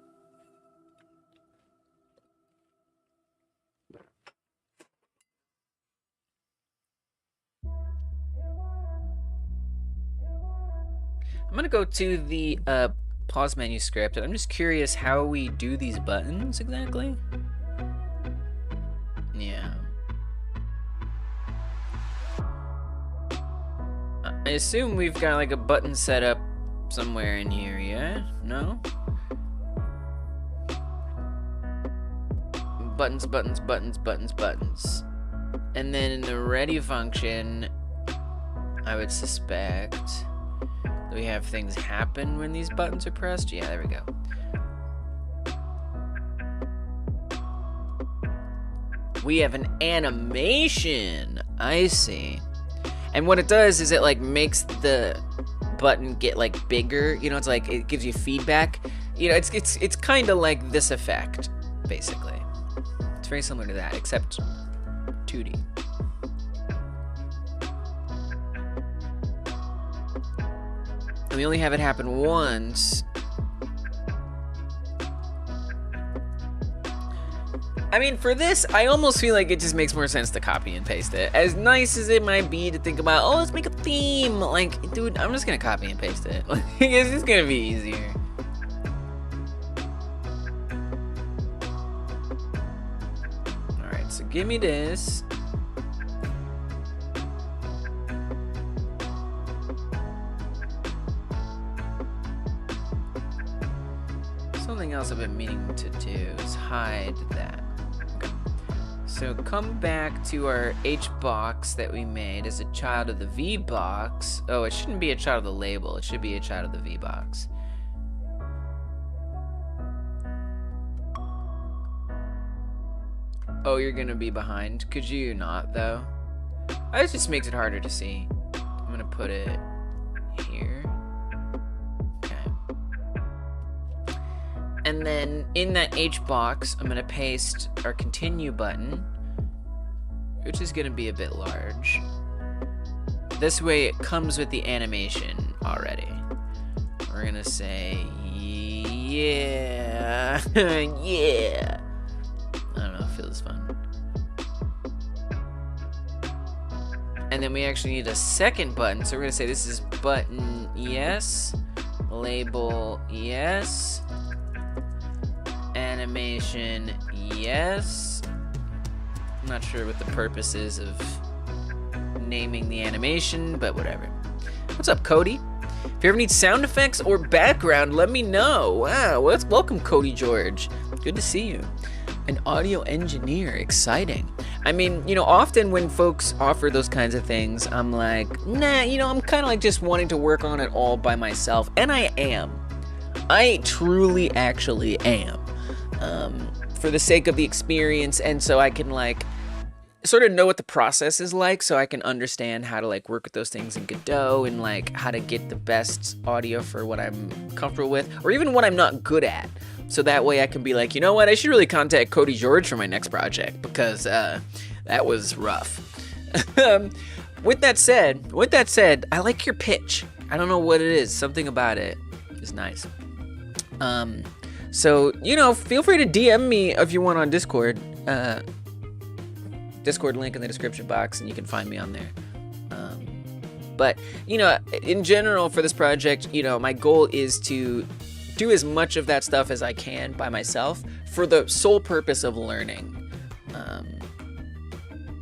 I'm gonna go to the pause menu script, and I'm just curious how we do these buttons exactly. Yeah. I assume we've got like a button set up somewhere in here, yeah? No? Buttons. And then in the ready function, I would suspect, do we have things happen when these buttons are pressed? Yeah, there we go. We have an animation. I see. And what it does is it like makes the button get like bigger. You know, it's like it gives you feedback. You know, it's kind of like this effect, basically. It's very similar to that, except 2D. And we only have it happen once. I mean, for this, I almost feel like it just makes more sense to copy and paste it. As nice as it might be to think about, oh, let's make a theme. Like, dude, I'm just gonna copy and paste it. Like, it's just gonna be easier. Alright, so give me this. Something else I've been meaning to do is hide that. So come back to our H box that we made as a child of the V box. Oh, it shouldn't be a child of the label. It should be a child of the V box. Oh, you're gonna be behind. Could you not, though? It just makes it harder to see. I'm gonna put it here. And then in that H box, I'm gonna paste our continue button, which is gonna be a bit large. This way it comes with the animation already. We're gonna say, yeah, yeah. I don't know, it feels fun. And then we actually need a second button, so we're gonna say this is button yes, label yes, animation yes. I'm not sure what the purpose is of naming the animation, but whatever. What's up, Cody? If you ever need sound effects or background, let me know. Wow, welcome, Cody George. Good to see you. An audio engineer, exciting. I mean, you know, often when folks offer those kinds of things, I'm like, nah, you know, I'm kind of like just wanting to work on it all by myself, and I am. I truly actually am. for the sake of the experience, and so I can like sort of know what the process is like, so I can understand how to like work with those things in Godot and like how to get the best audio for what I'm comfortable with, or even what I'm not good at. So that way I can be like, you know what, I should really contact Cody George for my next project, because that was rough. With that said, I like your pitch. I don't know what it is. Something about it is nice. So, you know, feel free to DM me if you want on Discord. Discord link in the description box, and you can find me on there. But, you know, in general for this project, you know, my goal is to do as much of that stuff as I can by myself for the sole purpose of learning.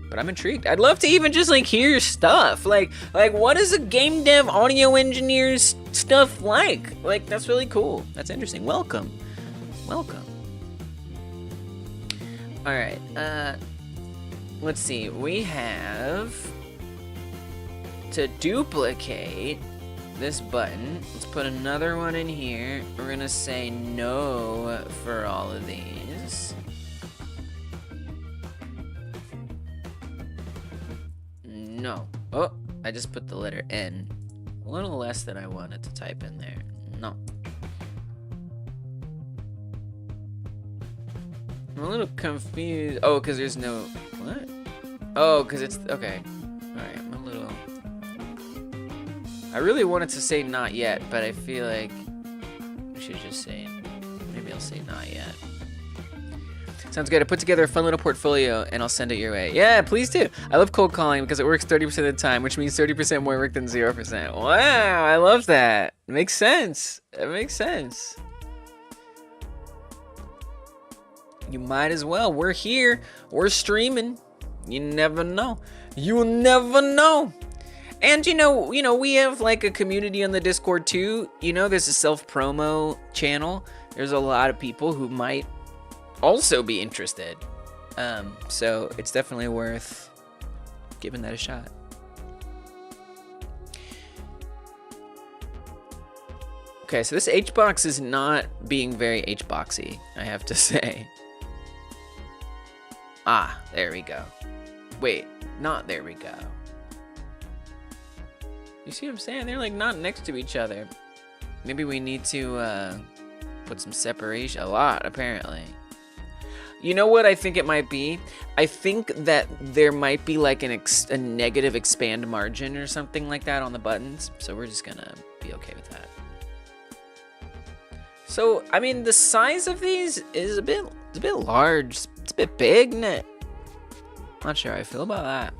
But I'm intrigued. I'd love to even just like hear your stuff. Like what is a game dev audio engineer's stuff like? Like, that's really cool. That's interesting. Welcome. All right. Let's see. We have to duplicate this button. Let's put another one in here. We're gonna say no for all of these. No. Oh, I just put the letter N. A little less than I wanted to type in there. No. I'm a little confused. Oh, because there's no... What? Oh, because it's... Okay. Alright, I'm a little... I really wanted to say not yet, but I feel like we should just say... Maybe I'll say not yet. Sounds good. I put together a fun little portfolio, and I'll send it your way. Yeah, please do. I love cold calling because it works 30% of the time, which means 30% more work than 0%. Wow, I love that. It makes sense. It makes sense. You might as well. We're here. We're streaming. You never know. You'll never know. And you know, we have like a community on the Discord too. You know, there's a self-promo channel. There's a lot of people who might also be interested. So it's definitely worth giving that a shot. Okay, so this H-box is not being very H-boxy, I have to say. Ah, there we go. Wait, not there we go. You see what I'm saying? They're like not next to each other. Maybe we need to put some separation. A lot, apparently. You know what I think it might be? I think that there might be like a negative expand margin or something like that on the buttons. So we're just gonna be okay with that. So, I mean, the size of these is a bit large. It's a bit big, isn't it? Not sure how I feel about that.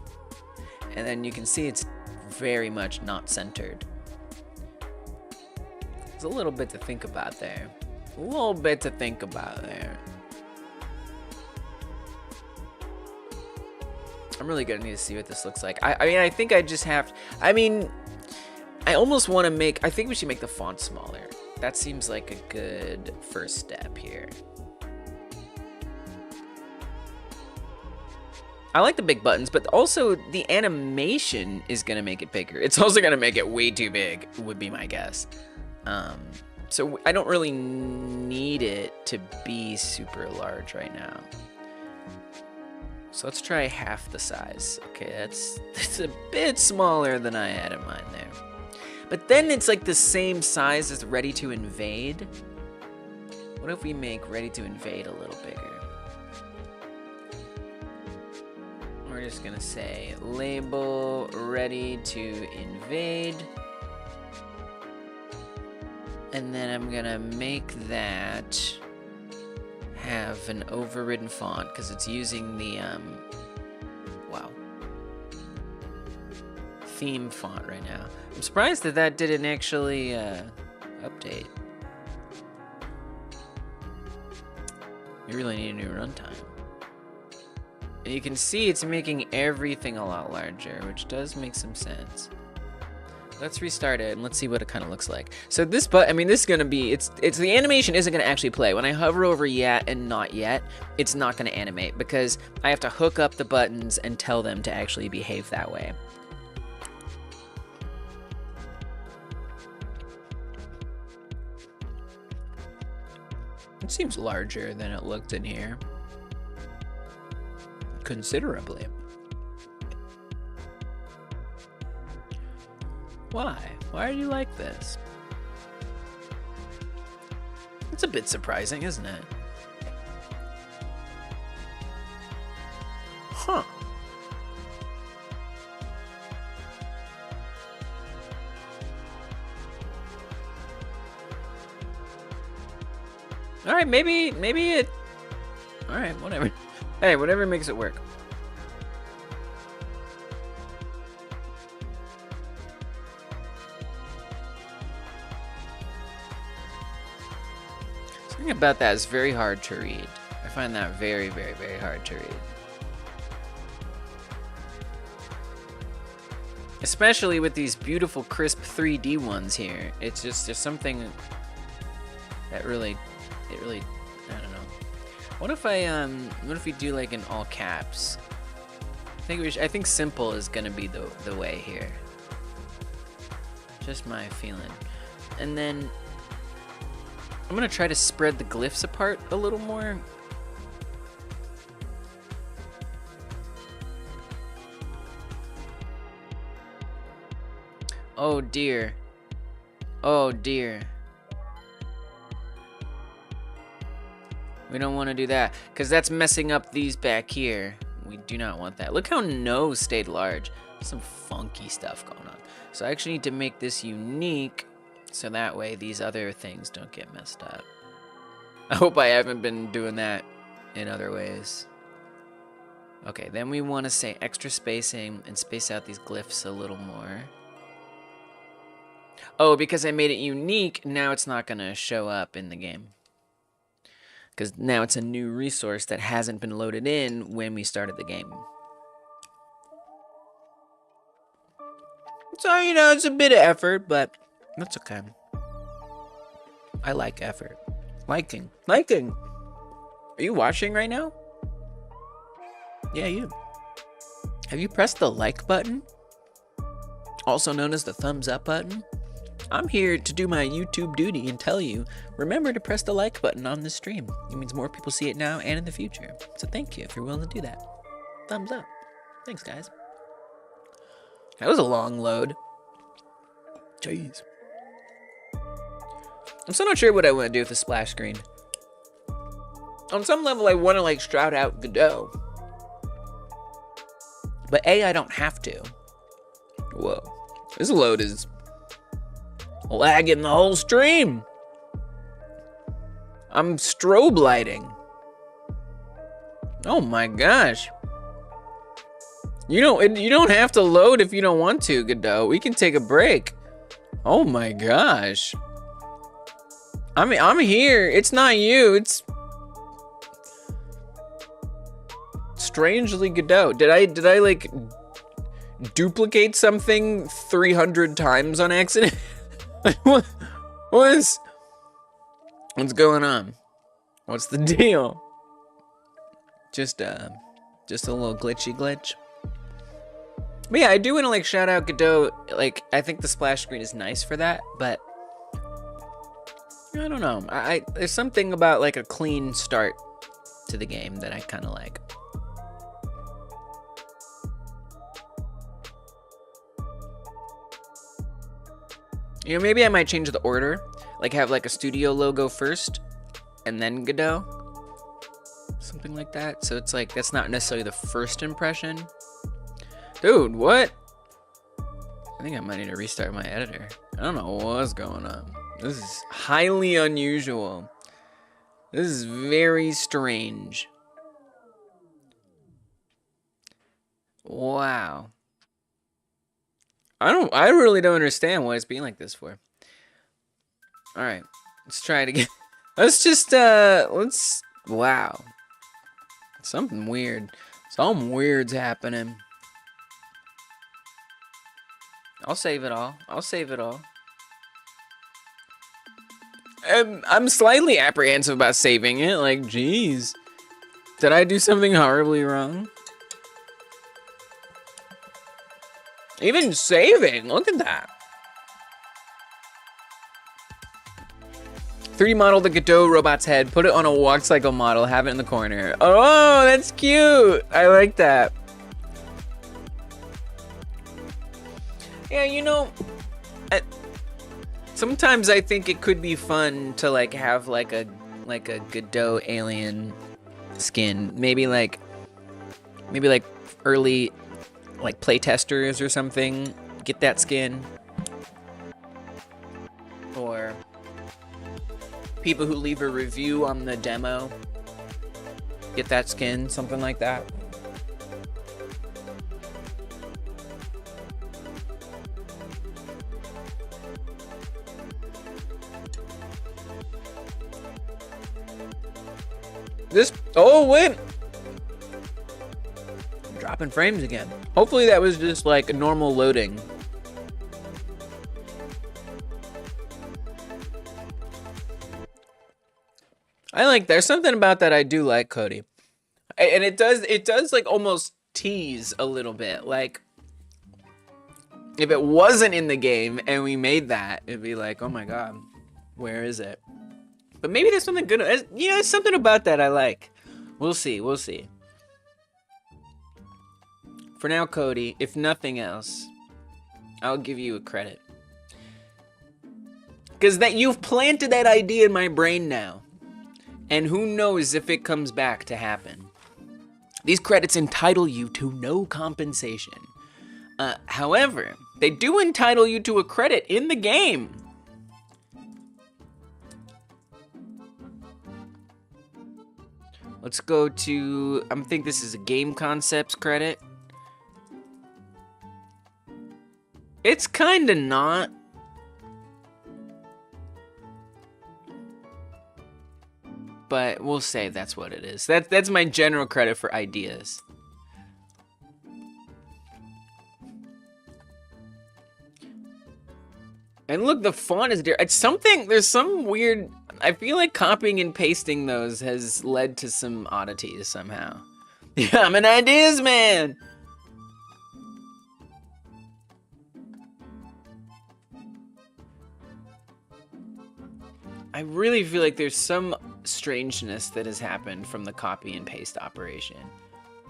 And then you can see it's very much not centered. There's a little bit to think about there. I'm really gonna need to see what this looks like. I mean, I think I just have... I mean, I almost want to make... I think we should make the font smaller. That seems like a good first step here. I like the big buttons, but also the animation is gonna make it bigger. It's also gonna make it way too big, would be my guess. So I don't really need it to be super large right now. So let's try half the size. Okay, that's a bit smaller than I had in mind there. But then it's like the same size as Ready to Invade. What if we make Ready to Invade a little bigger? We're just gonna say label Ready to Invade. And then I'm gonna make that have an overridden font because it's using the wow, theme font right now. I'm surprised that that didn't actually update. You really need a new runtime. And you can see it's making everything a lot larger, which does make some sense. Let's restart it and let's see what it kind of looks like. So this, but I mean, this is gonna be, it's the animation isn't gonna actually play. When I hover over yet and not yet, it's not gonna animate because I have to hook up the buttons and tell them to actually behave that way. It seems larger than it looked in here. Considerably. Why? Why do you like this? It's a bit surprising, isn't it? Huh. All right, maybe it. All right, whatever. Hey, whatever makes it work. Something about that is very hard to read. I find that very, very, very hard to read. Especially with these beautiful, crisp 3D ones here. It's just, there's something that really, I don't know. What if what if we do like in all caps? I think simple is gonna be the way here. Just my feeling. And then I'm gonna try to spread the glyphs apart a little more. Oh dear. Oh dear. We don't want to do that, because that's messing up these back here. We do not want that. Look how no stayed large. Some funky stuff going on. So I actually need to make this unique, so that way these other things don't get messed up. I hope I haven't been doing that in other ways. Okay, then we want to say extra spacing and space out these glyphs a little more. Oh, because I made it unique, now it's not going to show up in the game. Because now it's a new resource that hasn't been loaded in when we started the game. So, you know, it's a bit of effort, but that's okay. I like effort. Liking. Are you watching right now? Yeah, you. Have you pressed the like button? Also known as the thumbs up button? I'm here to do my YouTube duty and tell you, remember to press the like button on this stream. It means more people see it now and in the future. So thank you if you're willing to do that. Thumbs up. Thanks, guys. That was a long load. Jeez. I'm still not sure what I want to do with the splash screen. On some level, I want to like stroud out Godot. But A, I don't have to. Whoa. This load is lagging the whole stream. I'm strobe lighting. Oh my gosh. You don't have to load if you don't want to, Godot. We can take a break. Oh my gosh. I mean, I'm here. It's not you. It's strangely Godot. Did I like duplicate something 300 times on accident? What's going on? What's the deal? Just a little glitch. But yeah, I do want to like shout out Godot. Like, I think the splash screen is nice for that, but I don't know. There's something about like a clean start to the game that I kind of like. You know, maybe I might change the order. Like have like a studio logo first and then Godot. Something like that. So it's like, that's not necessarily the first impression. Dude, what? I think I might need to restart my editor. I don't know what's going on. This is highly unusual. This is very strange. Wow. I really don't understand why it's being like this for. All right, let's try it again. Wow. Something weird. Something weird's happening. I'll save it all. I'm slightly apprehensive about saving it. Like, geez. Did I do something horribly wrong? Even saving, look at that. 3D model the Godot robot's head, put it on a walk cycle model, have it in the corner. Oh, that's cute. I like that. Yeah, you know, sometimes I think it could be fun to like have like a Godot alien skin. Maybe like early like playtesters or something get that skin. Or people who leave a review on the demo get that skin, something like that. Oh wait, I'm dropping frames again. Hopefully that was just like a normal loading. There's something about that I do like, Cody. And it does like almost tease a little bit. Like if it wasn't in the game and we made that, it'd be like, oh my God, where is it? But maybe there's something good. You know, there's something about that I like. We'll see. We'll see. For now, Cody, if nothing else, I'll give you a credit. Because that you've planted that idea in my brain now. And who knows if it comes back to happen. These credits entitle you to no compensation. However, they do entitle you to a credit in the game. Let's go to, I think this is a game concepts credit. It's kinda not. But we'll say that's what it is. That's my general credit for ideas. And look, the font is different. It's something, there's some weird, I feel like copying and pasting those has led to some oddities somehow. Yeah, I'm an ideas man. I really feel like there's some strangeness that has happened from the copy and paste operation,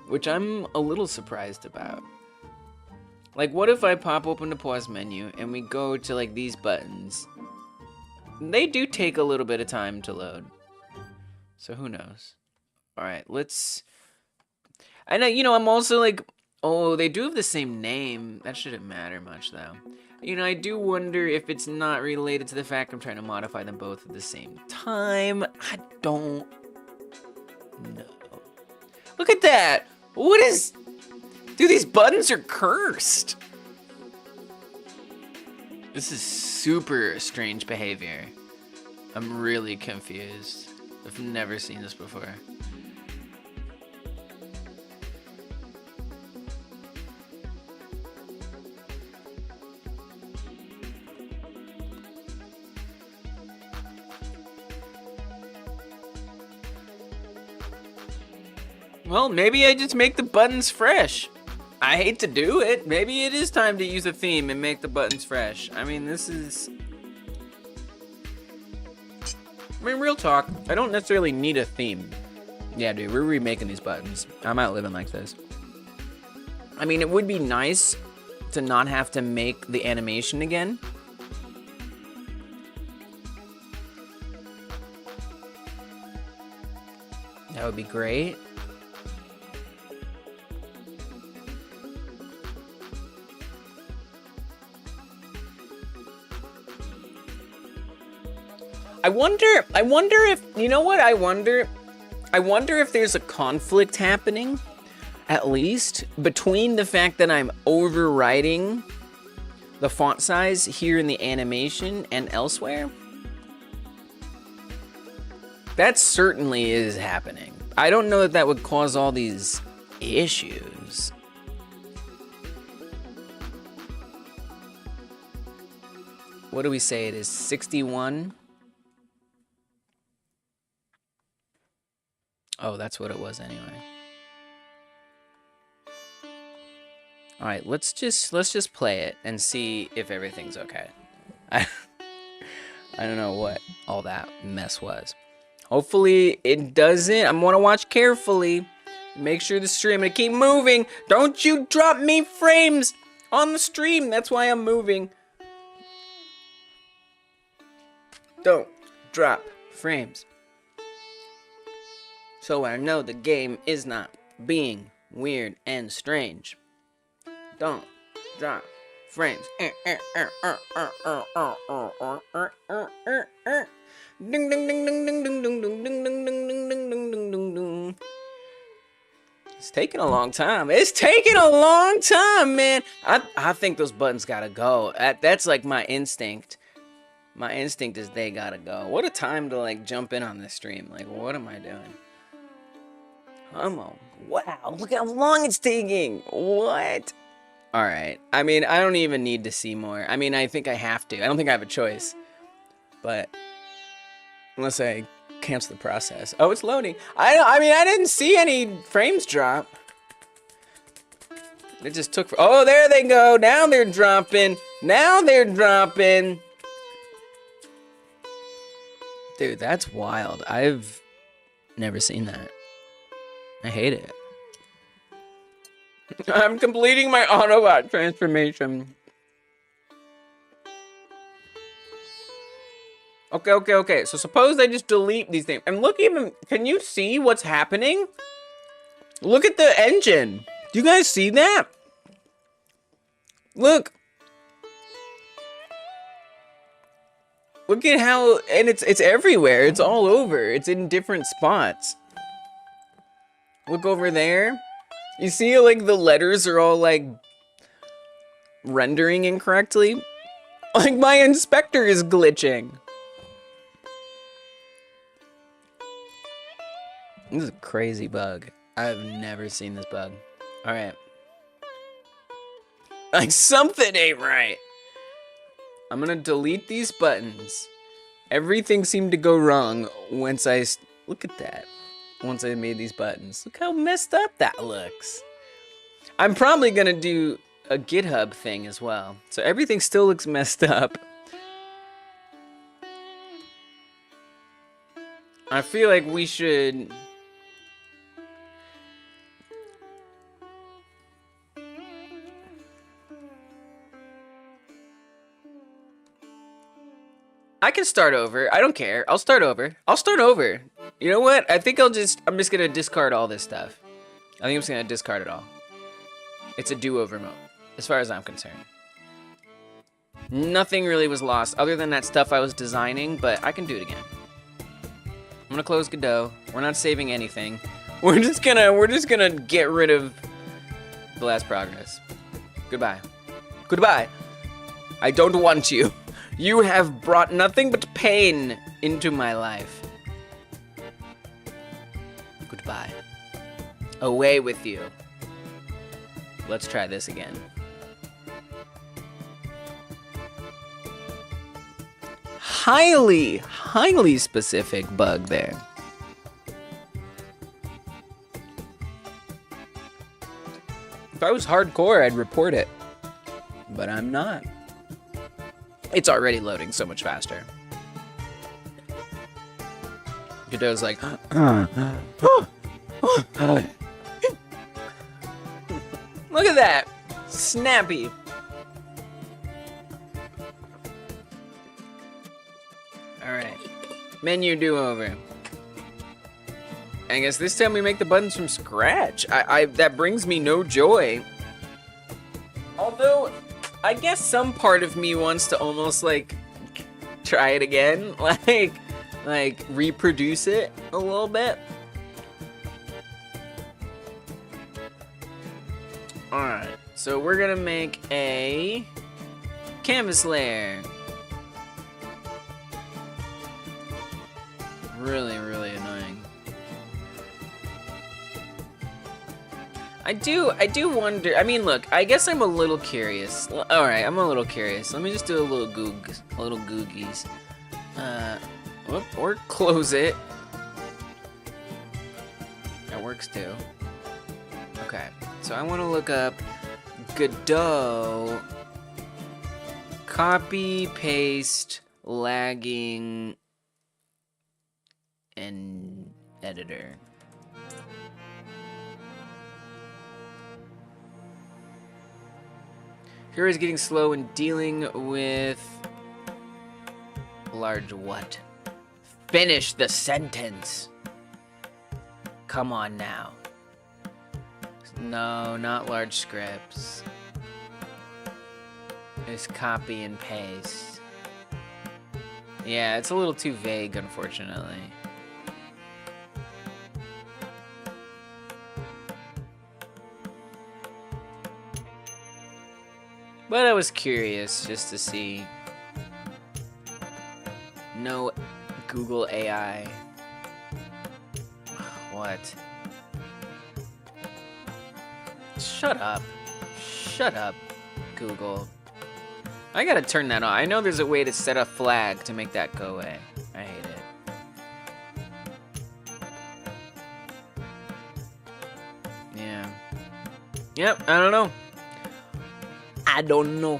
which I'm a little surprised about. Like, what if I pop open the pause menu and we go to like these buttons? They do take a little bit of time to load, so who knows? All right, let's. I know, you know, I'm also like, oh, they do have the same name. That shouldn't matter much though. You know, I do wonder if it's not related to the fact I'm trying to modify them both at the same time. I don't know. Look at that. What is... Dude, these buttons are cursed. This is super strange behavior. I'm really confused. I've never seen this before. Well, maybe I just make the buttons fresh. I hate to do it. Maybe it is time to use a theme and make the buttons fresh. I mean, this is... I mean, real talk, I don't necessarily need a theme. Yeah, dude, we're remaking these buttons. I'm out living like this. I mean, it would be nice to not have to make the animation again. That would be great. I wonder if, you know what, I wonder if there's a conflict happening, at least, between the fact that I'm overwriting the font size here in the animation and elsewhere. That certainly is happening. I don't know that that would cause all these issues. What do we say it is, 61? Oh, that's what it was anyway. All right, let's just play it and see if everything's okay. I don't know what all that mess was. Hopefully it doesn't. I want to watch carefully. Make sure the stream, I'm gonna keep moving. Don't you drop me frames on the stream. That's why I'm moving. Don't drop frames. So I know the game is not being weird and strange. Don't drop frames. Ding ding ding ding ding ding ding ding ding ding ding ding ding ding ding ding. It's taking a long time. It's taking a long time, man. I think those buttons gotta go. That's like my instinct. My instinct is they gotta go. What a time to like jump in on this stream. Like, what am I doing? Come on. Wow, look how long it's taking. What? All right. I mean, I don't even need to see more. I mean, I think I have to. I don't think I have a choice. But unless I cancel the process. Oh, it's loading. I mean, I didn't see any frames drop. It just took. Oh, there they go. Now they're dropping. Now they're dropping. Dude, that's wild. I've never seen that. I hate it. I'm completing my Autobot transformation. Okay. So suppose I just delete these things. And look even, can you see what's happening? Look at the engine. Do you guys see that? Look. Look at how, and it's everywhere. It's all over. It's in different spots. Look over there. You see, like, the letters are all, like, rendering incorrectly? Like, my inspector is glitching. This is a crazy bug. I've never seen this bug. Alright. Like, something ain't right. I'm gonna delete these buttons. Everything seemed to go wrong once I... Look at that. Once I made these buttons. Look how messed up that looks. I'm probably gonna do a GitHub thing as well. So everything still looks messed up. I feel like we should... I can start over. I don't care. I'll start over. You know what? I think I'm just gonna discard all this stuff. I think I'm just gonna discard it all. It's a do-over mode, as far as I'm concerned. Nothing really was lost, other than that stuff I was designing, but I can do it again. I'm gonna close Godot. We're not saving anything. We're just gonna get rid of the last progress. Goodbye. Goodbye. I don't want you. You have brought nothing but pain into my life. Goodbye. Away with you. Let's try this again. Highly specific bug there. If I was hardcore, I'd report it. But I'm not. It's already loading so much faster. Godot's like, look at that, snappy. All right, menu do-over. I guess this time we make the buttons from scratch. That brings me no joy. Although, I guess some part of me wants to almost like try it again, like reproduce it a little bit. All right, so we're gonna make a canvas layer. Really annoying. I do wonder. I mean, look. I guess I'm a little curious. All right, I'm a little curious. Let me just do a little googies. Whoop, or close it. That works too. Okay, so I want to look up Godot. Copy, paste, lagging and editor. Here is getting slow in dealing with large what? Finish the sentence. Come on now. No, not large scripts. It's copy and paste. Yeah, it's a little too vague, unfortunately. But I was curious just to see. No Google AI. What? Shut up. Shut up, Google. I gotta turn that on. I know there's a way to set a flag to make that go away. I hate it. Yeah. Yep, I don't know. I don't know.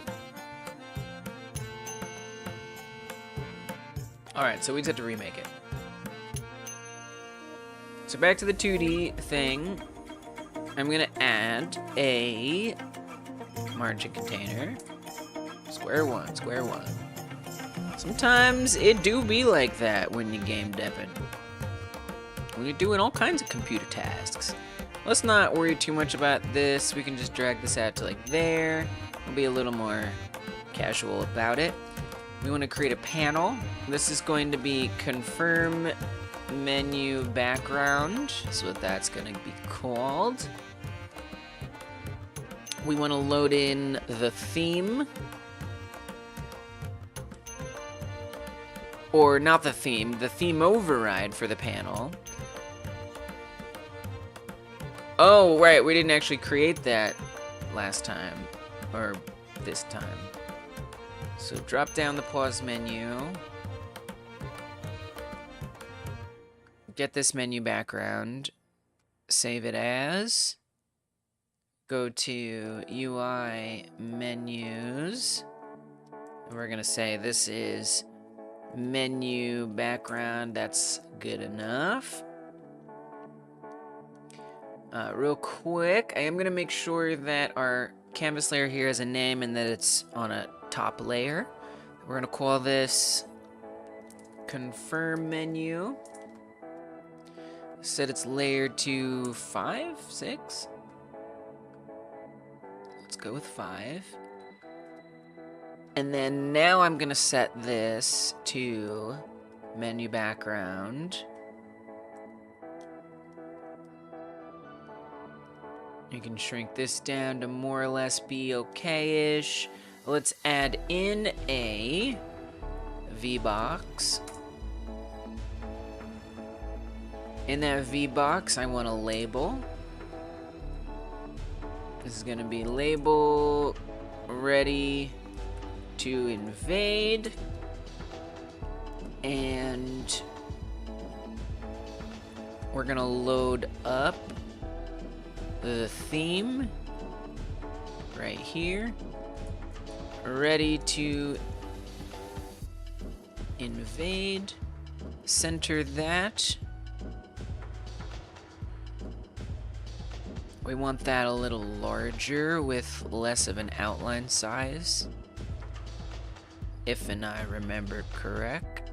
Alright, so we just have to remake it. So back to the 2D thing. I'm gonna add a margin container. Square one, square one. Sometimes it do be like that when you game devin. When you're doing all kinds of computer tasks. Let's not worry too much about this. We can just drag this out to like there. We'll be a little more casual about it. We want to create a panel. This is going to be confirm menu background. That's what that's going to be called. We want to load in the theme. Or not the theme override for the panel. Oh, right, we didn't actually create that last time. Or this time. So drop down the pause menu. Get this menu background. Save it as. Go to UI menus. And we're going to say this is menu background. That's good enough. Real quick, I am going to make sure that our canvas layer here has a name and that it's on a top layer. We're going to call this confirm menu. Set its layer to 5, 6. Let's go with 5. And then now I'm going to set this to menu background. You can shrink this down to more or less be okay-ish. Let's add in a VBox. In that VBox, I want a label. This is going to be label ready to invade. And we're going to load up the theme right here. Ready to invade. Center that. We want that a little larger with less of an outline size. If and I remember correct.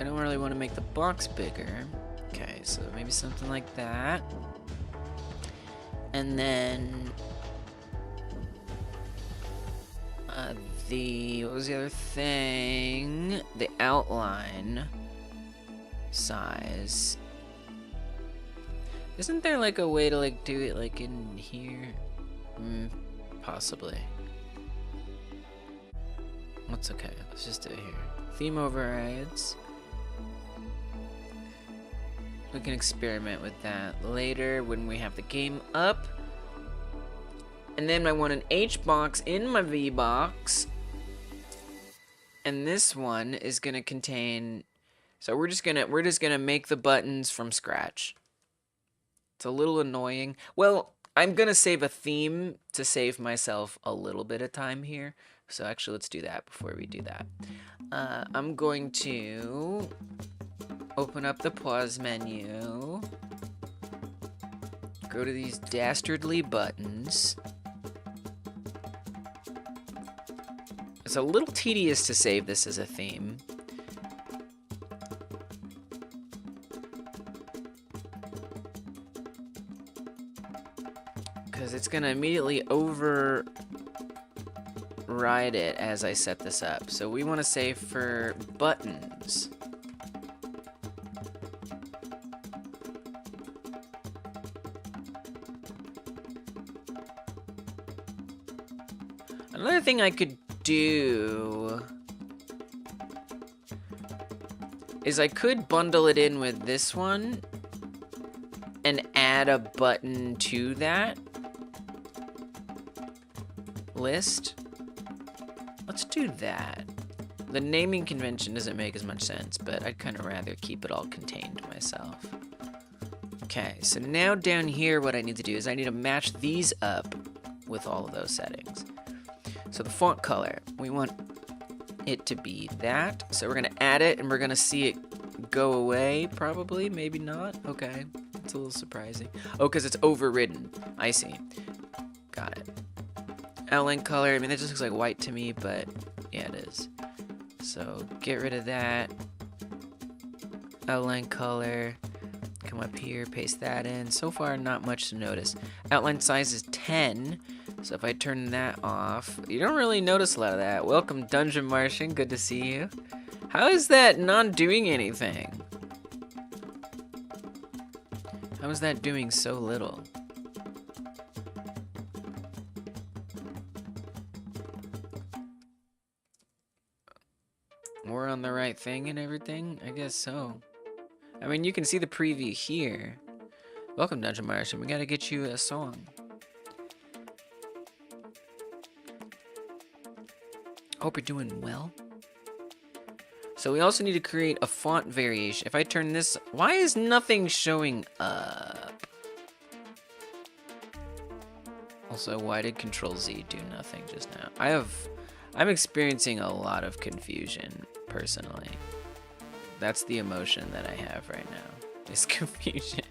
I don't really want to make the box bigger. Okay, so maybe something like that. And then what was the other thing? The outline size. Isn't there like a way to like do it like in here? Possibly. That's okay. Let's just do it here. Theme overrides. We can experiment with that later when we have the game up. And then I want an H box in my V box. And this one is gonna contain, so we're just gonna make the buttons from scratch. It's a little annoying. Well, I'm gonna save a theme to save myself a little bit of time here. So actually, let's do that before we do that. I'm going to open up the pause menu. Go to these dastardly buttons. It's a little tedious to save this as a theme. Because it's going to immediately override it as I set this up. So we want to save for buttons. Another thing I could do is I could bundle it in with this one and add a button to that list. Let's do that. The naming convention doesn't make as much sense, but I'd kind of rather keep it all contained myself. Okay, so now down here what I need to do is I need to match these up with all of those settings. So the font color, we want it to be that. So we're gonna add it and we're gonna see it go away, probably, maybe not. Okay, it's a little surprising. Oh, because it's overridden. I see. Got it. Outline color, I mean, that just looks like white to me, but yeah, it is. So get rid of that. Outline color. Come up here, paste that in. So far, not much to notice. Outline size is 10. So if I turn that off, you don't really notice a lot of that. Welcome, Dungeon Martian. Good to see you. How is that not doing anything? How is that doing so little? We're on the right thing and everything? I guess so. I mean, you can see the preview here. Welcome, Dungeon Martian. We gotta get you a song. Hope you're doing well. So we also need to create a font variation. If I turn this, why is nothing showing up? Also, why did Control Z do nothing just now? I'm experiencing a lot of confusion, personally. That's the emotion that I have right now, is confusion.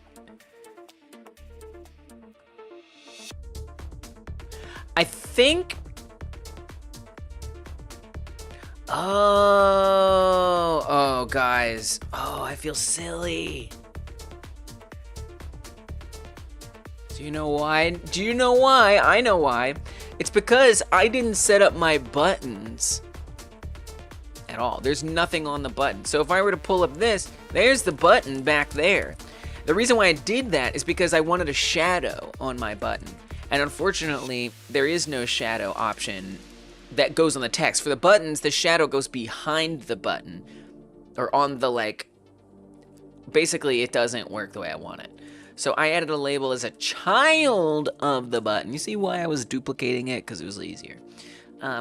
I think... Oh, guys. Oh, I feel silly. Do you know why? Do you know why? I know why. It's because I didn't set up my buttons at all. There's nothing on the button. So if I were to pull up this, there's the button back there. The reason why I did that is because I wanted a shadow on my button. And unfortunately, there is no shadow option that goes on the text. For the buttons, the shadow goes behind the button. Or on the, like... Basically, it doesn't work the way I want it. So I added a label as a child of the button. You see why I was duplicating it? Because it was easier.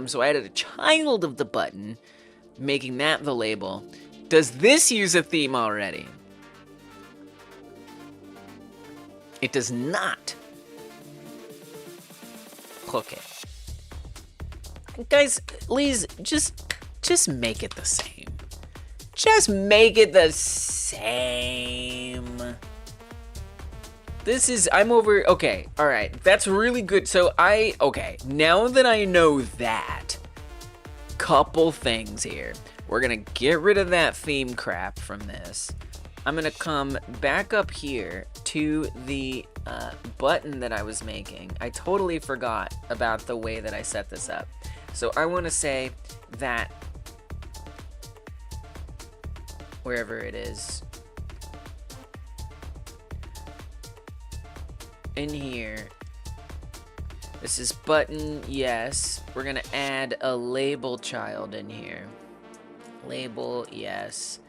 So I added a child of the button, making that the label. Does this use a theme already? It does not. Okay. Guys, please, just make it the same. Just make it the same. This is, I'm over, okay, all right, that's really good. So okay, now that I know that, couple things here. We're gonna get rid of that theme crap from this. I'm gonna come back up here to the button that I was making. I totally forgot about the way that I set this up. So I wanna say that, wherever it is, in here, this is button, yes. We're gonna add a label child in here. Label, yes.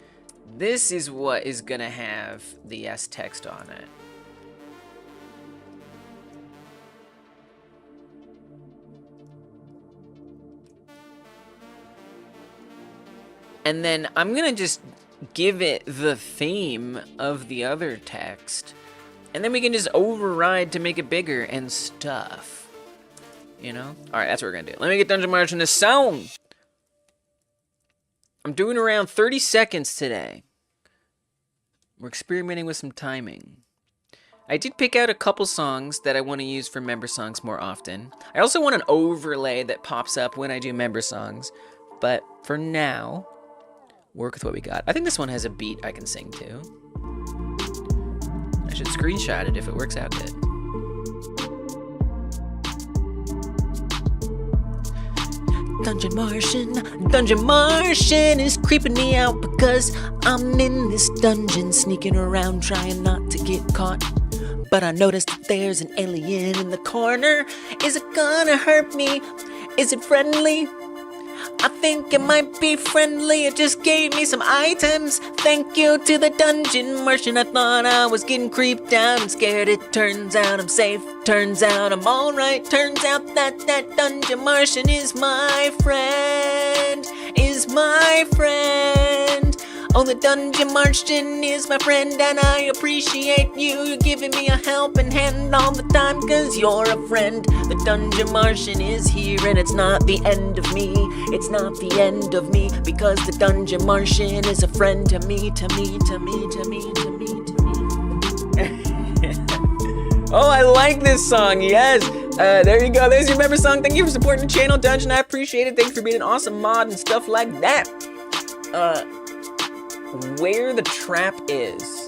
This is what is gonna have the yes text on it. And then I'm gonna just give it the theme of the other text. And then we can just override to make it bigger and stuff. You know? Alright, that's what we're gonna do. Let me get Dungeon Martian to sound! I'm doing around 30 seconds today. We're experimenting with some timing. I did pick out a couple songs that I want to use for member songs more often. I also want an overlay that pops up when I do member songs. But for now, work with what we got. I think this one has a beat I can sing to. I should screenshot it if it works out good. Dungeon Martian is creeping me out because I'm in this dungeon sneaking around trying not to get caught. But I noticed that there's an alien in the corner. Is it gonna hurt me? Is it friendly? I think it might be friendly. It just gave me some items. Thank you to the Dungeon Martian. I thought I was getting creeped out and scared. It turns out I'm safe. Turns out I'm alright. Turns out that Dungeon Martian is my friend. Is my friend. Oh, the Dungeon Martian is my friend, and I appreciate you giving me a helping hand all the time, cause you're a friend. The Dungeon Martian is here, and it's not the end of me. It's not the end of me, because the Dungeon Martian is a friend to me, to me, to me, to me, to me, to me. Oh, I like this song, yes! There you go, there's your member song. Thank you for supporting the channel, Dungeon, I appreciate it. Thanks for being an awesome mod and stuff like that. Where the Trap Is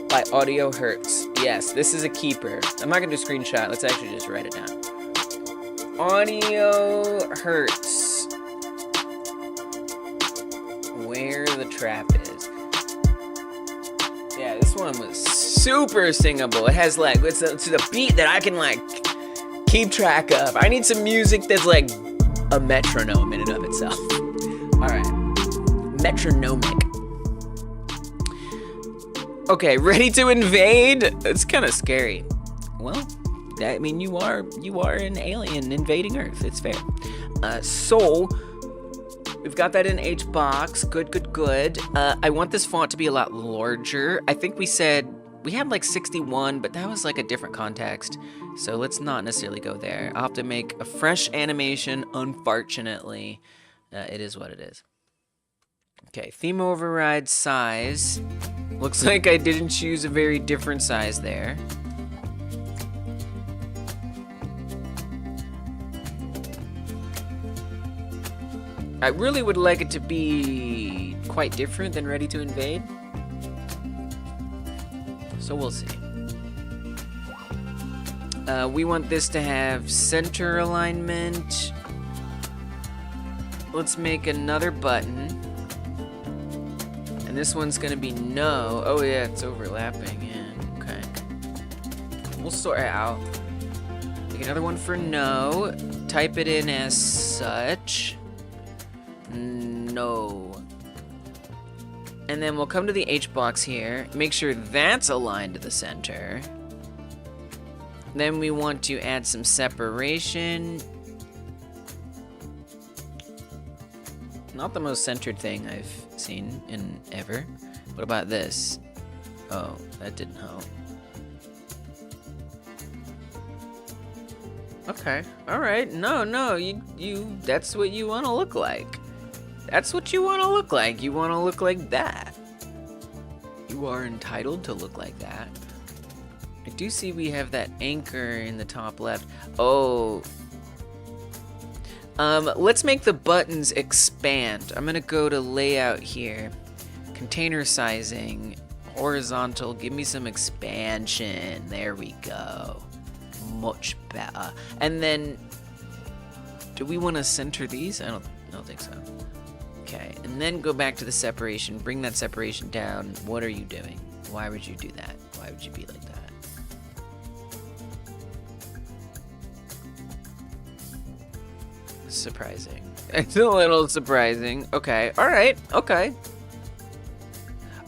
by Audio Hurts. Yes, this is a keeper. I'm not gonna do a screenshot, let's actually just write it down. Audio Hurts. Where the Trap Is. Yeah, this one was super singable. It has like, it's a beat that I can like keep track of. I need some music that's like a metronome in and of itself. Alright. Metronomic. Okay, ready to invade? It's kind of scary. Well, I mean, you are an alien invading Earth. It's fair. So we've got that in HBox. Good, good, good. I want this font to be a lot larger. I think we said we had like 61, but that was like a different context. So let's not necessarily go there. I'll have to make a fresh animation, unfortunately. It is what it is. Okay, theme override size. Looks like I didn't choose a very different size there. I really would like it to be quite different than Ready to Invade. So we'll see. We want this to have center alignment. Let's make another button. And this one's gonna be no. Oh yeah, it's overlapping, yeah, okay. We'll sort it out. Make another one for no. Type it in as such. No. And then we'll come to the H box here. Make sure that's aligned to the center. Then we want to add some separation. Not the most centered thing I've seen in ever. What about this? Oh, that didn't help. Okay, alright. No, you that's what you wanna look like. That's what you wanna look like. You wanna look like that. You are entitled to look like that. I do see we have that anchor in the top left. Oh. Let's make the buttons expand. I'm gonna go to layout here. Container sizing, horizontal, give me some expansion. There we go. Much better. And then, do we want to center these? I don't think so. Okay, and then go back to the separation. Bring that separation down. What are you doing? Why would you do that? Why would you be like that? Surprising. It's a little surprising. Okay, alright, okay.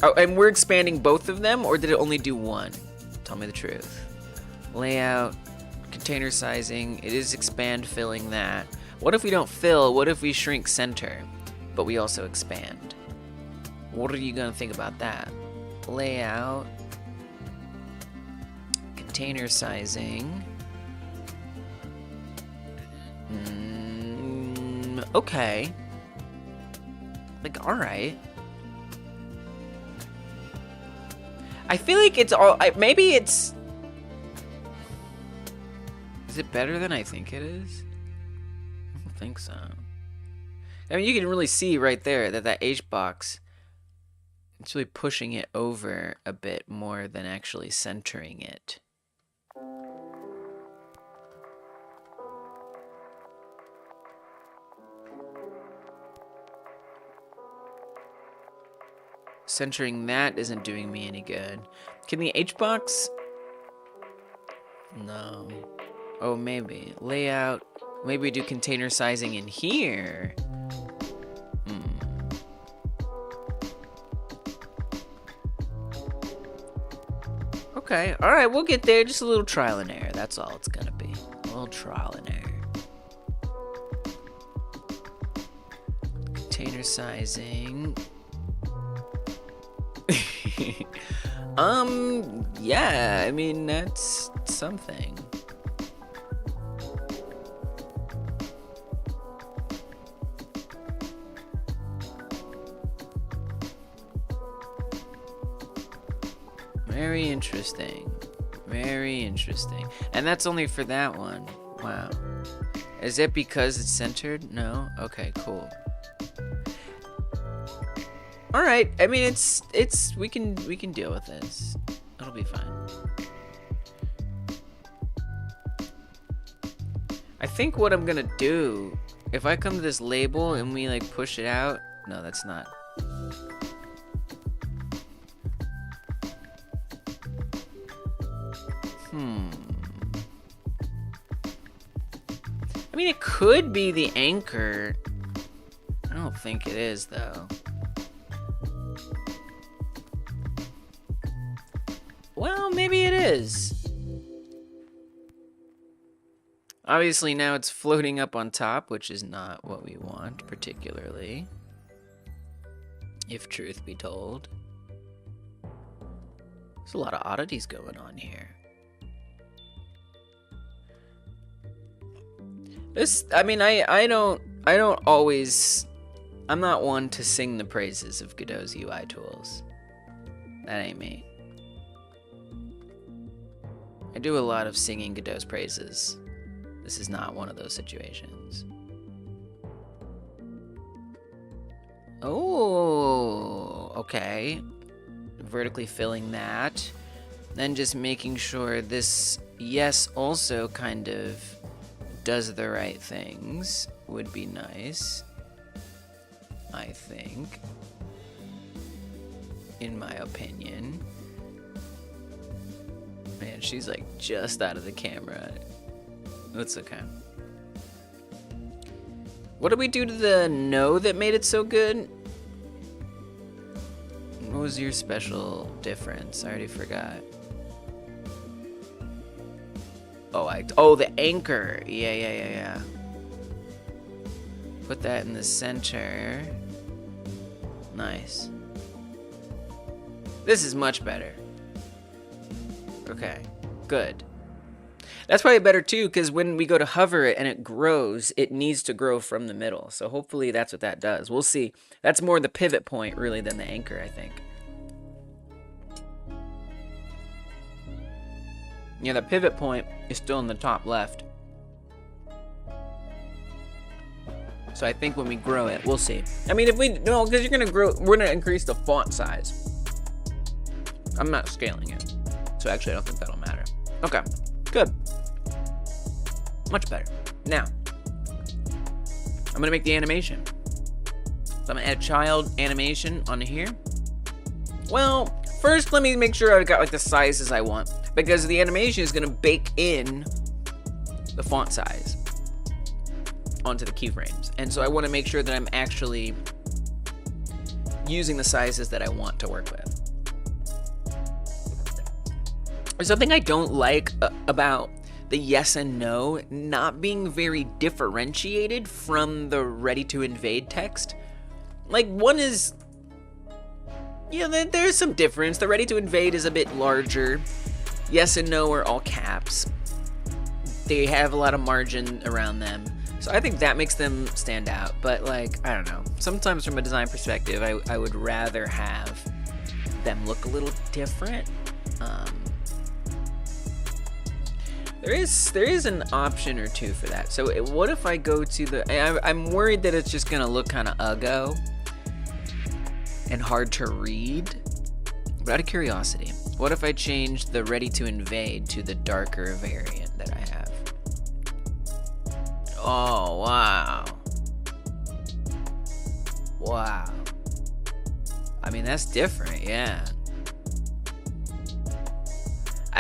Oh, and we're expanding both of them, or did it only do one? Tell me the truth. Layout, container sizing, it is expand filling that. What if we don't fill? What if we shrink center, but we also expand? What are you gonna think about that? Layout. container sizing. Okay. Like, alright. I feel like it's all... maybe it's... Is it better than I think it is? I don't think so. I mean, you can really see right there that that H-box, it's really pushing it over a bit more than actually centering it. Centering that isn't doing me any good. Can the H-box... No. Oh, maybe. Layout. Maybe we do container sizing in here. Okay, alright, we'll get there. Just a little trial and error. That's all it's gonna be. A little trial and error. Container sizing. Yeah, I mean, that's something. Very interesting. Very interesting. And that's only for that one. Wow. Is it because it's centered? No? Okay, cool. All right. I mean, we can deal with this. It'll be fine. I think what I'm gonna do, if I come to this label and we like push it out, no, that's not. I mean, it could be the anchor. I don't think it is, though. Well, maybe it is. Obviously, now it's floating up on top, which is not what we want, particularly. If truth be told. There's a lot of oddities going on here. This, I mean, I don't always, I'm not one to sing the praises of Godot's UI tools. That ain't me. I do a lot of singing Godot's praises. This is not one of those situations. Oh, okay. Vertically filling that. Then just making sure this, yes, also kind of does the right things would be nice, I think, in my opinion. Man, she's like just out of the camera. That's okay. What did we do to the no that made it so good? What was your special difference? I already forgot. Oh, the anchor. Yeah. Put that in the center. Nice. This is much better. Okay, good. That's probably better too, because when we go to hover it and it grows, it needs to grow from the middle. So hopefully that's what that does. We'll see. That's more the pivot point really than the anchor, I think. Yeah, the pivot point is still in the top left. So I think when we grow it, we'll see. I mean, if we, no, because you're gonna grow, we're gonna increase the font size. I'm not scaling it. So actually, I don't think that'll matter. Okay, good. Much better. Now, I'm gonna make the animation. So I'm gonna add child animation on here. Well, first let me make sure I've got like the sizes I want, because the animation is gonna bake in the font size onto the keyframes. And so I wanna make sure that I'm actually using the sizes that I want to work with. There's something I don't like about the yes and no not being very differentiated from the ready to invade text. Like, one is, you know, there's some difference. The ready to invade is a bit larger yes and no are all caps. They have a lot of margin around them. So I think that makes them stand out. But like, I don't know. Sometimes from a design perspective, I would rather have them look a little different. There is an option or two for that. So what if I go to the... I'm worried that it's just going to look kind of uggo and hard to read. But out of curiosity, what if I change the Ready to Invade to the darker variant that I have? Oh, wow. Wow. I mean, that's different, yeah.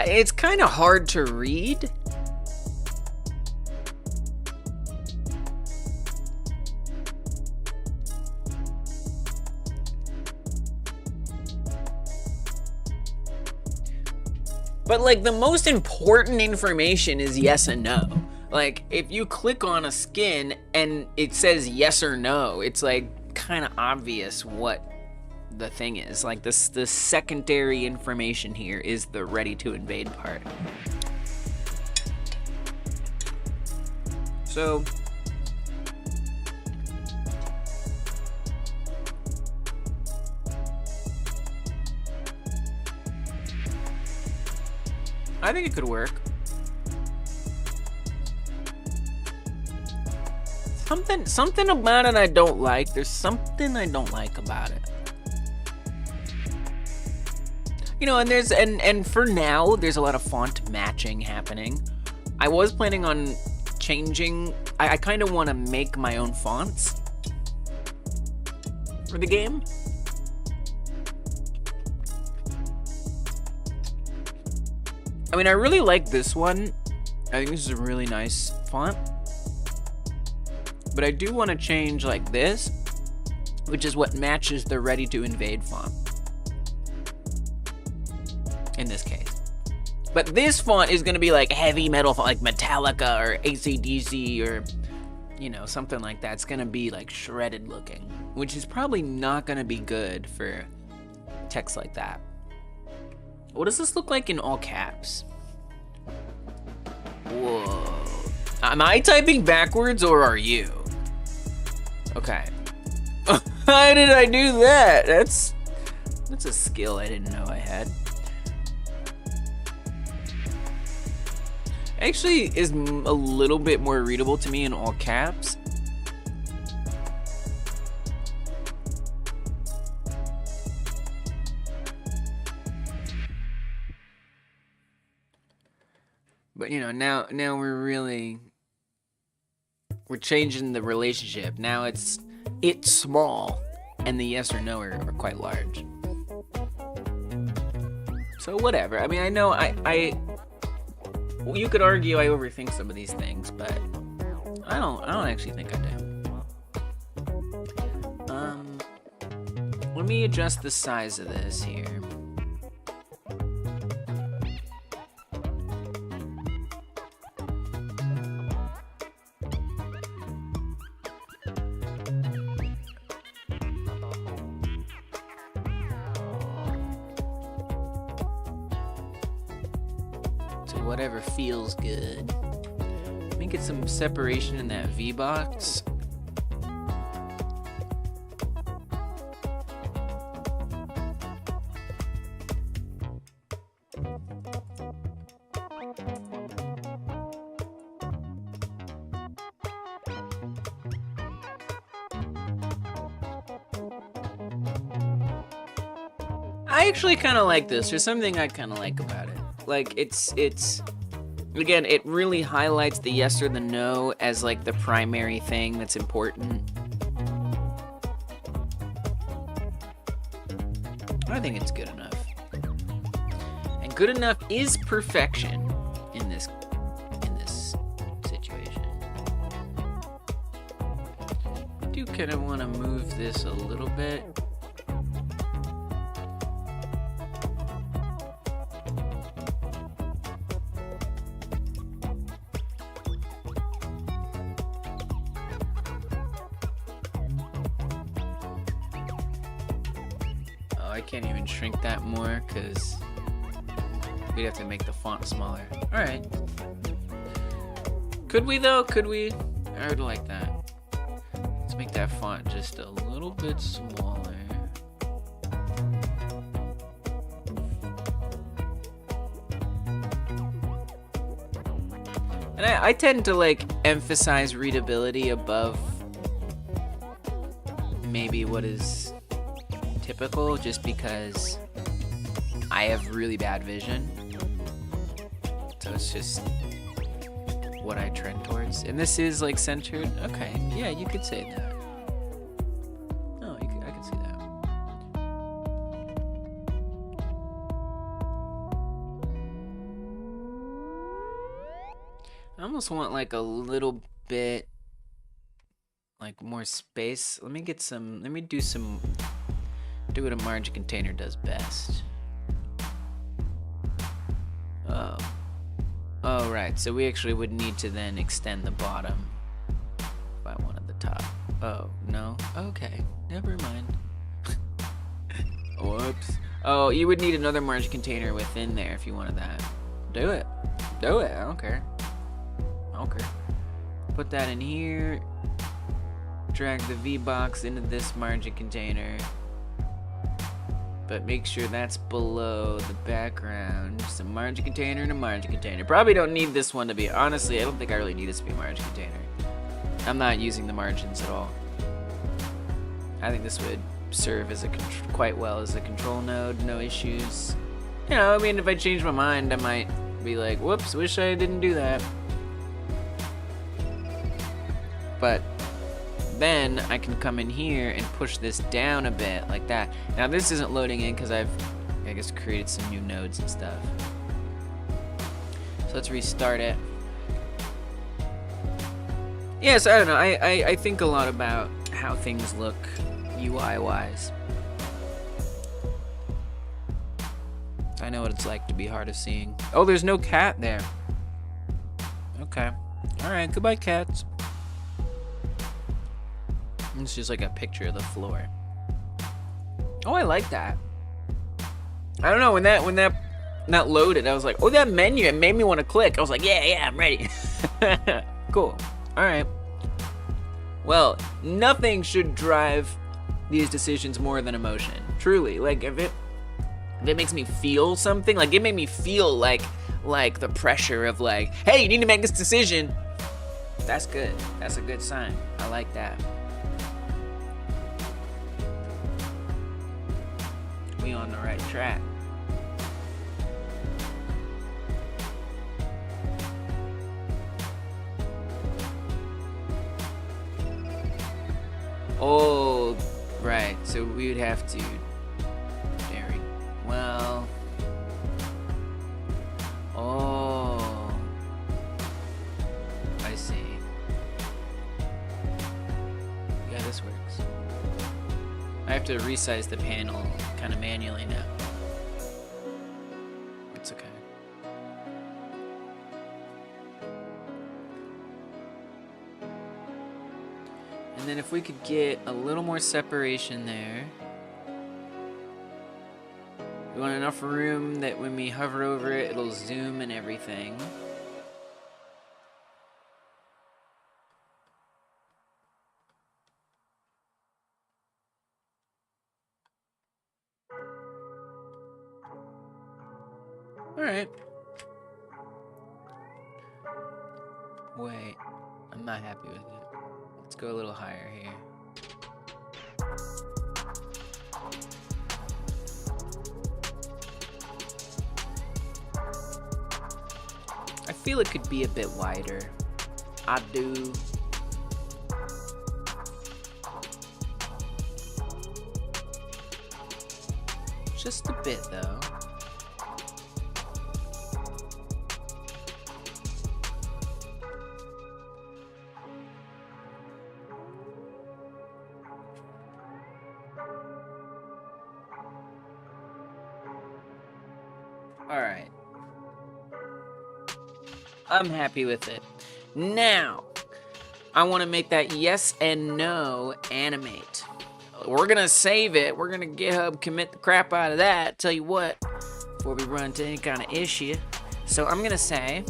It's kind of hard to read. But like the most important information is yes and no. Like if you click on a skin and it says yes or no, it's like kind of obvious what the thing is. Like the secondary information here is the Ready to Invade part. So I think it could work. Something about it I don't like. There's something I don't like about it. You know, and for now, there's a lot of font matching happening. I was planning on changing. I kind of want to make my own fonts for the game. I mean, I really like this one. I think this is a really nice font. But I do want to change like this, which is what matches the Ready to Invade font. In this case. But this font is going to be like heavy metal font, like Metallica or AC/DC or, you know, something like that. It's going to be like shredded looking, which is probably not going to be good for text like that. What does this look like in all caps? Whoa. Am I typing backwards or are you? Okay. How did I do that? That's a skill I didn't know I had. Actually is a little bit more readable to me in all caps. But you know, now we're changing the relationship. Now it's small and the yes or no are quite large. So whatever. I mean, I know you could argue I overthink some of these things, but I don't actually think I do. Let me adjust the size of this here. Whatever feels good. Let me get some separation in that V-box. I actually kind of like this. There's something I kind of like about it. Like it's again, it really highlights the yes or the no as like the primary thing that's important. I think it's good enough. And good enough is perfection in this situation. I do kind of want to move this a little bit. I can't even shrink that more because We'd have to make the font smaller. Alright. Could we though? Could we? I would like that. Let's make that font just a little bit smaller. And I tend to like emphasize readability above maybe what is typical, just because I have really bad vision. So it's just what I trend towards. And this is like centered. Okay, yeah, you could say that. No, I can see that. I almost want like a little bit like more space. Let me do what a margin container does best. Oh, right. So we actually would need to then extend the bottom if I wanted the top. Oh, no? Okay. Never mind. Whoops. Oh, you would need another margin container within there if you wanted that. Do it. Do it. I don't care. Okay. Put that in here. Drag the V-box into this margin container. But make sure that's below the background. Just a margin container and a margin container. Probably don't need this one to be, honestly, I don't think I really need this to be a margin container. I'm not using the margins at all. I think this would serve as quite well as a control node, no issues. You know, I mean, if I change my mind, I might be like, whoops, wish I didn't do that. But then I can come in here and push this down a bit like that. Now this isn't loading in because I've, I guess, created some new nodes and stuff. So let's restart it. Yes, I don't know. I think a lot about how things look UI wise. I know what it's like to be hard of seeing. Oh, there's no cat there. Okay. Alright, goodbye cats. It's just like a picture of the floor. Oh, I like that. I don't know, when that loaded, I was like, oh, that menu, it made me want to click. I was like, yeah, I'm ready. Cool. All right. Well, nothing should drive these decisions more than emotion. Truly, like if it makes me feel something, like it made me feel like the pressure of like, hey, you need to make this decision. That's good. That's a good sign. I like that. We on the right track. Oh, right. So we would have to. Very well. Oh, I see. Yeah, this works. I have to resize the panel kind of manually now. It's okay. And then if we could get a little more separation there. We want enough room that when we hover over it, it'll zoom and everything. Alright. Wait, I'm not happy with it. Let's go a little higher here. I feel it could be a bit wider. I do. Just a bit though. Alright. I'm happy with it. Now, I want to make that yes and no animate. We're going to save it. We're going to GitHub commit the crap out of that. Tell you what, before we run into any kind of issue. So I'm gonna say,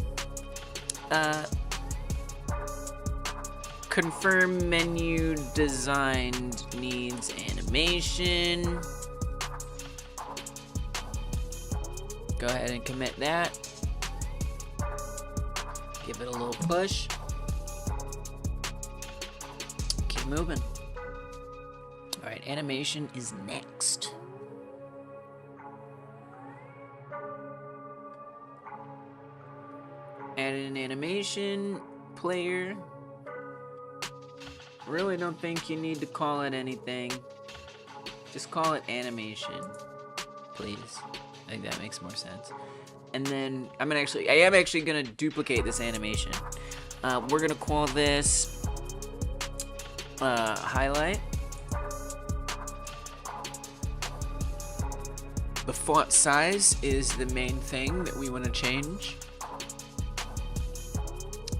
confirm menu designed needs animation. Go ahead and commit that. Give it a little push. Keep moving. All right, animation is next. Add an animation player. Really don't think you need to call it anything. Just call it animation, please. I think that makes more sense. And then I am actually gonna duplicate this animation. We're gonna call this highlight. The font size is the main thing that we want to change.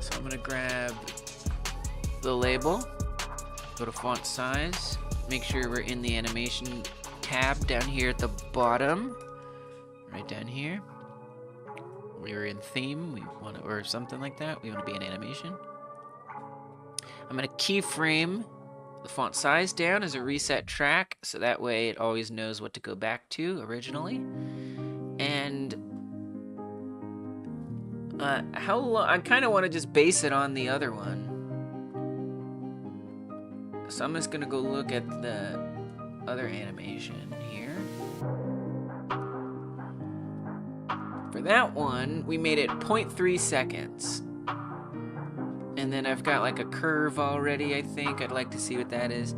So I'm gonna grab the label, go to font size, make sure we're in the animation tab down here at the bottom, right down here. We were in theme, we want to, or something like that. We want to be in animation. I'm gonna keyframe the font size down as a reset track, so that way it always knows what to go back to originally. And how long? I kind of want to just base it on the other one. So I'm just gonna go look at the other animation here. For that one, we made it 0.3 seconds. And then I've got like a curve already, I think. I'd like to see what that is.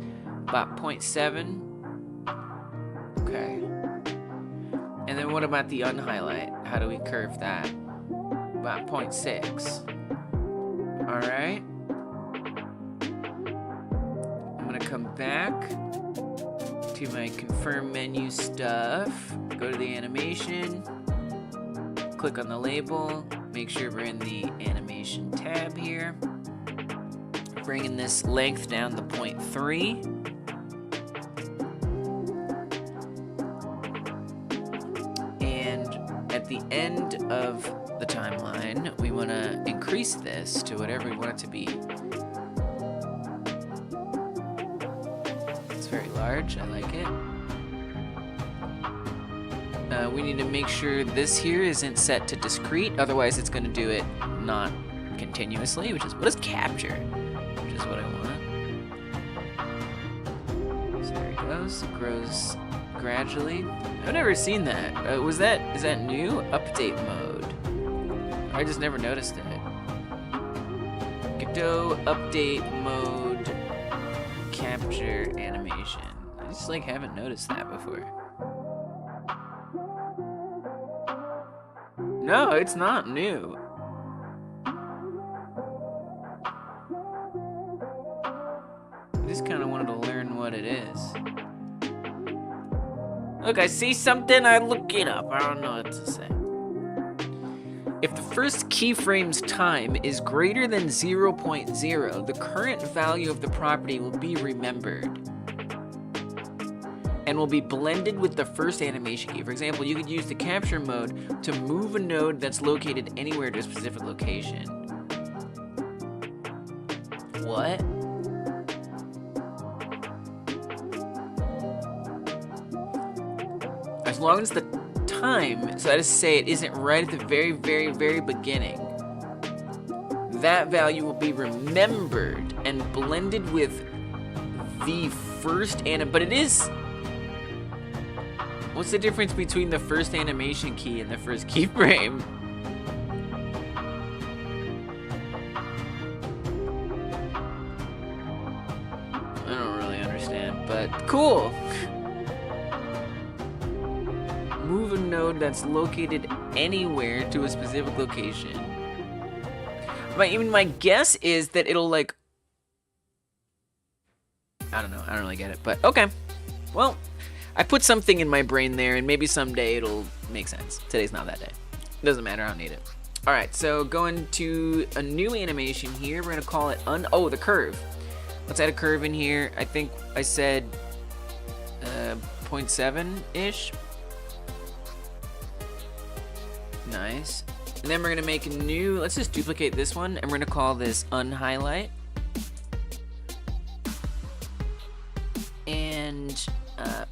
About 0.7. Okay. And then what about the unhighlight? How do we curve that? About 0.6. Alright. I'm gonna come back to my confirm menu stuff. Go to the animation. Click on the label. Make sure we're in the animation tab here. Bringing this length down to 0.3. And at the end of the timeline, we want to increase this to whatever we want it to be. It's very large, I like it. We need to make sure this here isn't set to discrete, otherwise it's going to do it not continuously, which is, what is capture? Which is what I want. So there it goes. It grows gradually. I've never seen that. Is that new? Update mode. I just never noticed it. Godot update mode capture animation. I just like haven't noticed that before. No, it's not new. I just kind of wanted to learn what it is. Look, I see something, I look it up. I don't know what to say. If the first keyframe's time is greater than 0.0, the current value of the property will be remembered and will be blended with the first animation key. For example, you could use the capture mode to move a node that's located anywhere to a specific location. What? As long as the time, so that is to say it isn't right at the very, very, very beginning, that value will be remembered and blended with the first but it is... What's the difference between the first animation key and the first keyframe? I don't really understand, but cool. Move a node that's located anywhere to a specific location. My guess is that it'll like... I don't know, I don't really get it, but okay. Well, I put something in my brain there, and maybe someday it'll make sense. Today's not that day. It doesn't matter, I don't need it. Alright, so going to a new animation here. We're gonna call it oh, the curve. Let's add a curve in here. I think I said 0.7-ish. Nice. And then we're gonna make a new, let's just duplicate this one, and we're gonna call this unhighlight. And I'm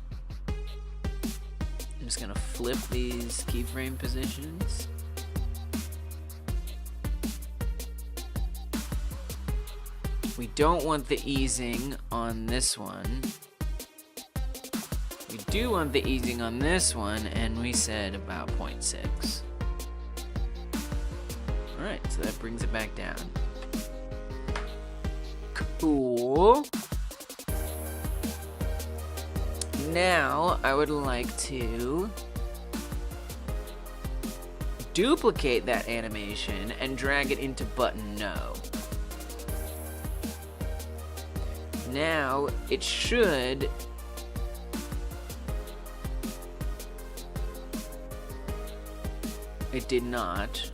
just gonna flip these keyframe positions. We don't want the easing on this one. We do want the easing on this one, and we said about 0.6. Alright, so that brings it back down. Cool. Now, I would like to duplicate that animation and drag it into button no. Now, it should it did not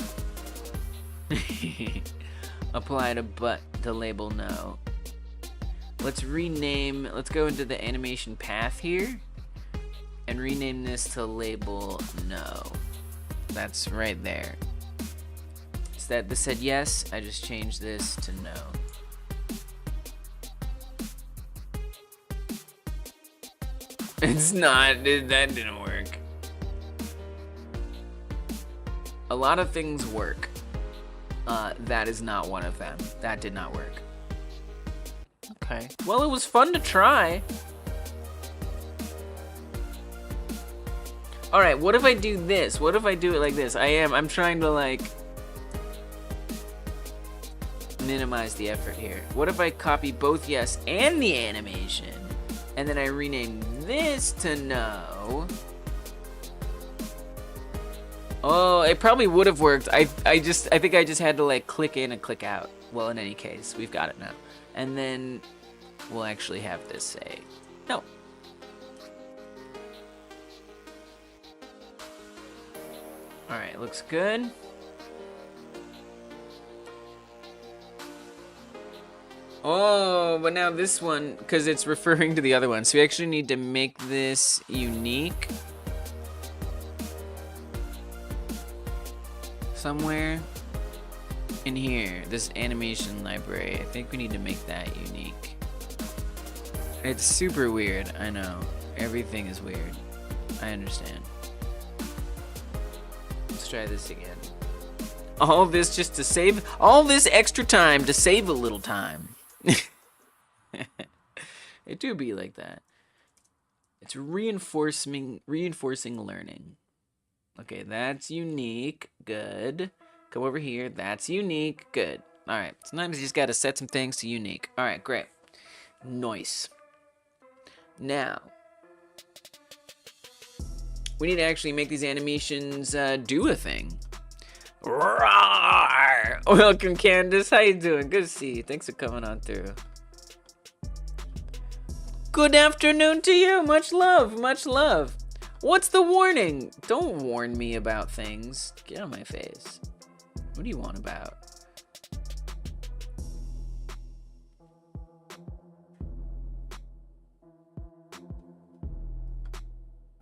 apply to label no. Let's rename, let's go into the animation path here and rename this to label no. That's right there. Instead, this said yes, I just changed this to no. It's not, that didn't work. A lot of things work. That is not one of them. That did not work. Okay. Well, it was fun to try. All right, what if I do this? What if I do it like this? I'm trying to like minimize the effort here. What if I copy both yes and the animation, and then I rename this to no? Oh, it probably would have worked. I think I just had to like click in and click out. Well, in any case, we've got it now. And then we'll actually have this say no. All right, looks good. Oh, but now this one, because it's referring to the other one, so we actually need to make this unique somewhere in here. This animation library, I think we need to make that unique. It's super weird, I know. Everything is weird. I understand. Let's try this again. All this just to save, all this extra time to save a little time. It do be like that. It's reinforcing learning. Okay, that's unique. Good. Come over here. That's unique. Good. All right. Sometimes you just got to set some things to unique. All right, great. Nice. Now, we need to actually make these animations do a thing. Roar! Welcome, Candace. How you doing? Good to see you. Thanks for coming on through. Good afternoon to you. Much love. Much love. What's the warning? Don't warn me about things. Get on my face. What do you want about?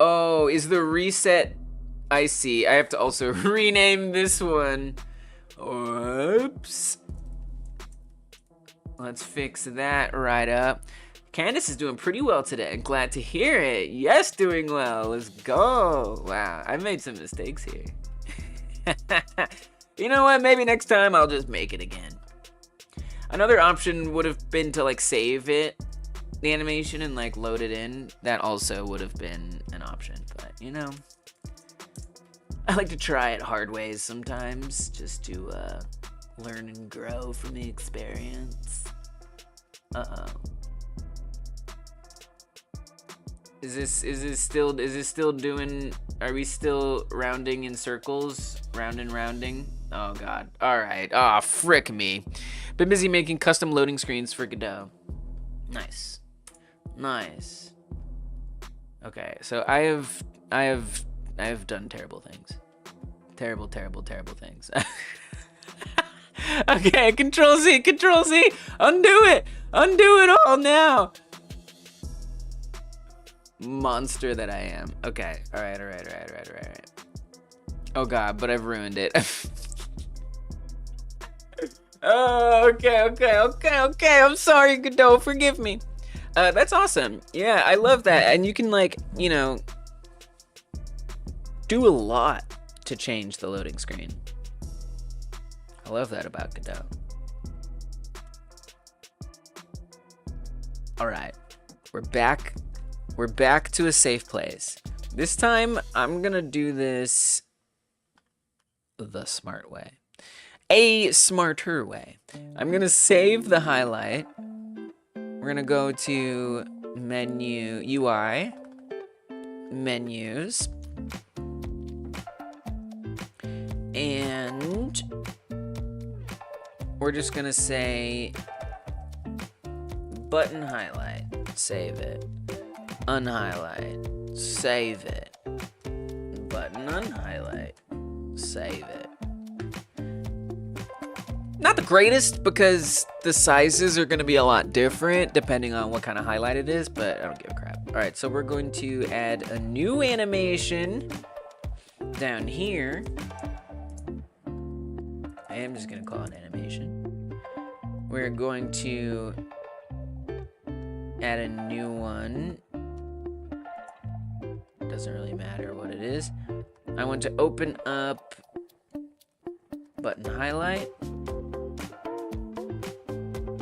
Oh, is the reset... I see. I have to also rename this one. Oops. Let's fix that right up. Candace is doing pretty well today. Glad to hear it. Yes, doing well. Let's go. Wow, I made some mistakes here. You know what? Maybe next time I'll just make it again. Another option would have been to like save it, the animation, and like load it in. That also would have been an option, but you know, I like to try it hard ways sometimes, just to learn and grow from the experience. Uh-oh. Is this still doing, are we still rounding in circles? Rounding? Oh god. Alright. Ah, frick me. Been busy making custom loading screens for Godot. Nice. Nice. Okay, so I have done terrible things. Terrible things. Okay, Control Z, undo it all now. Monster that I am. Okay, all right. Oh god, but I've ruined it. Oh, okay. I'm sorry, Godot. Forgive me. That's awesome. Yeah, I love that. And you can, like, you know, do a lot to change the loading screen. I love that about Godot. All right, we're back. We're back to a safe place. This time, I'm gonna do this the smart way. A smarter way. I'm gonna save the highlight. We're gonna go to menu, UI, menus, and we're just gonna say button highlight, save it, unhighlight, save it, button unhighlight, save it. Not the greatest, because the sizes are going to be a lot different depending on what kind of highlight it is, but I don't give a crap. All right, so we're going to add a new animation down here. I am just going to call it animation. We're going to add a new one. Doesn't really matter what it is. I want to open up button highlight.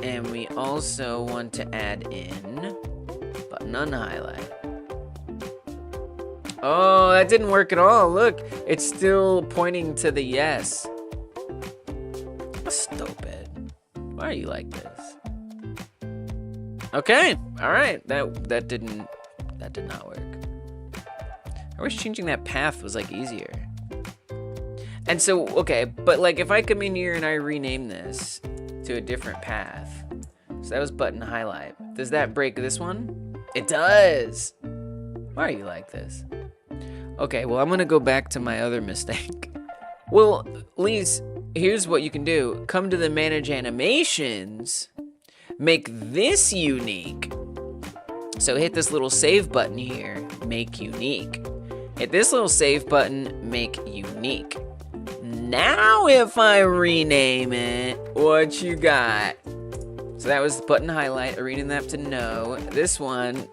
And we also want to add in button unhighlight. Oh, that didn't work at all. Look, it's still pointing to the yes. Stupid. Why are you like this? Okay, all right. That did not work. I wish changing that path was like easier. And so, okay, but like if I come in here and I rename this to a different path. So that was button highlight. Does that break this one? It does. Why are you like this? Okay, well, I'm gonna go back to my other mistake. Well, Lise, here's what you can do. Come to the manage animations, make this unique. So hit this little save button here, make unique. Hit this little save button, make unique. Now if I rename it, what you got? So that was button highlight, I renamed that to no. This one,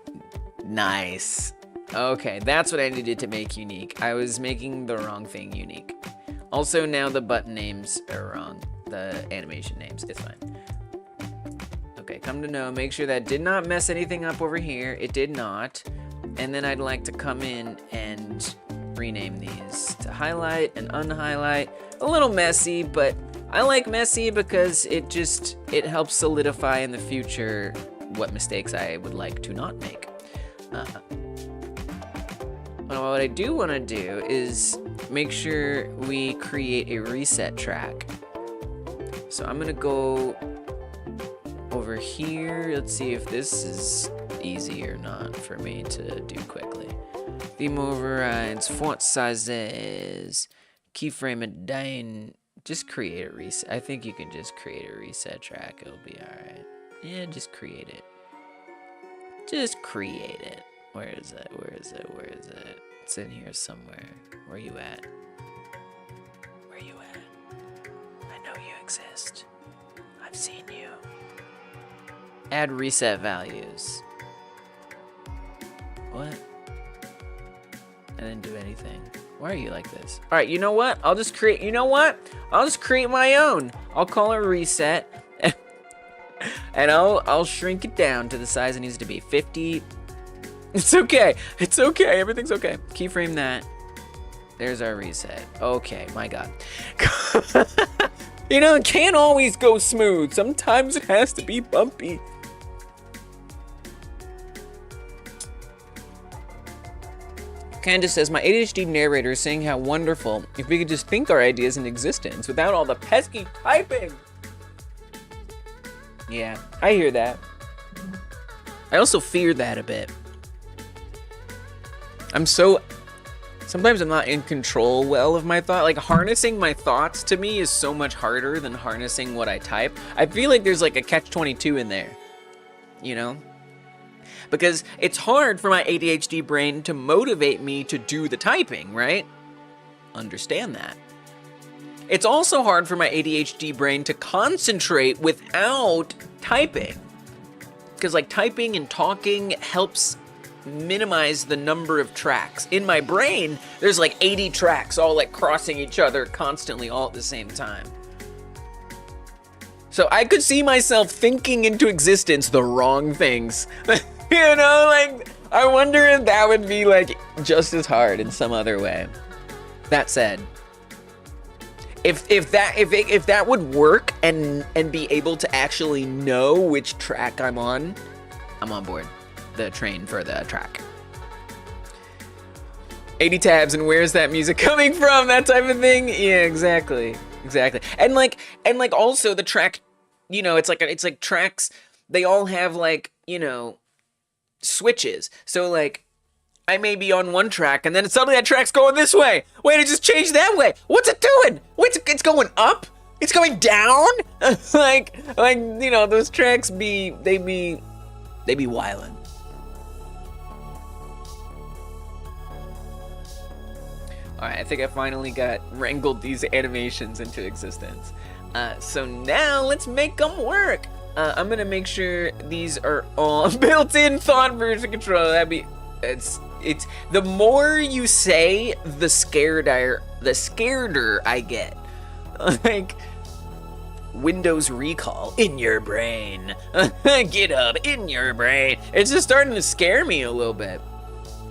nice. Okay, that's what I needed to make unique. I was making the wrong thing unique. Also now the button names are wrong, the animation names, it's fine. Okay, come to no, make sure that did not mess anything up over here. It did not. And then I'd like to come in and rename these to highlight and unhighlight. A little messy, but I like messy because it helps solidify in the future what mistakes I would like to not make. What I do want to do is make sure we create a reset track. So I'm gonna go over here. Let's see if this is easy or not for me to do quickly. Theme overrides, font sizes, keyframe and dyne. Just create a reset. I think you can just create a reset track. It'll be alright. Yeah, just create it. Just create it. Where is it? Where is it? Where is it? It's in here somewhere. Where you at? Where you at? I know you exist. I've seen you. Add reset values. What? I didn't do anything. Why are you like this? All right, you know what? I'll just create, you know what? I'll just create my own. I'll call it reset. And I'll shrink it down to the size it needs to be. 50. It's okay. It's okay. Everything's okay. Keyframe that. There's our reset. Okay, my God. You know, it can't always go smooth. Sometimes it has to be bumpy. Candace says, my ADHD narrator is saying how wonderful if we could just think our ideas in existence without all the pesky typing. Yeah, I hear that. I also fear that a bit. Sometimes I'm not in control well of my thought. Like, harnessing my thoughts to me is so much harder than harnessing what I type. I feel like there's like a catch-22 in there, you know? Because it's hard for my ADHD brain to motivate me to do the typing, right? understand that. It's also hard for my ADHD brain to concentrate without typing. Because like typing and talking helps minimize the number of tracks. In my brain, there's like 80 tracks all like crossing each other constantly all at the same time. So I could see myself thinking into existence the wrong things. You know, like, I wonder if that would be like just as hard in some other way. That said, if that would work and be able to actually know which track I'm on board the train for the track. 80 tabs and where's that music coming from? That type of thing. Yeah, exactly. And like also the track, you know, it's like tracks. They all have like, you know, switches. So like, I may be on one track and then suddenly that track's going this way. Wait, it just changed that way. What's it doing? Wait, it's going up? It's going down? like, you know, those tracks they be wildin'. Alright, I think I finally got wrangled these animations into existence. So now let's make them work. I'm gonna make sure these are all built-in thought version control. It's the more you say, the scareder I get. Like Windows recall in your brain. GitHub in your brain. It's just starting to scare me a little bit.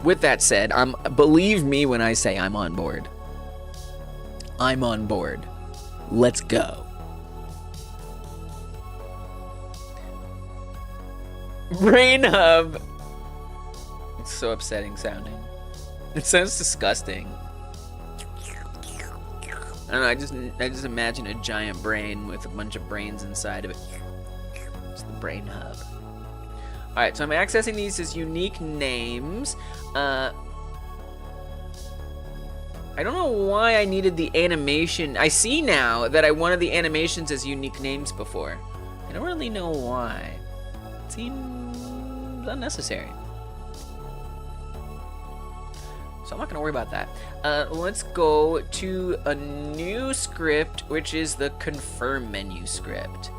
With that said, believe me when I say I'm on board. I'm on board. Let's go. Brain hub. It's so upsetting sounding. It sounds disgusting. I don't know, I just imagine a giant brain with a bunch of brains inside of it. It's the brain hub. Alright, so I'm accessing these as unique names. I don't know why I needed the animation. I see now that I wanted the animations as unique names before. I don't really know why. It seems unnecessary. So I'm not gonna worry about that. Let's go to a new script, which is the confirm menu script.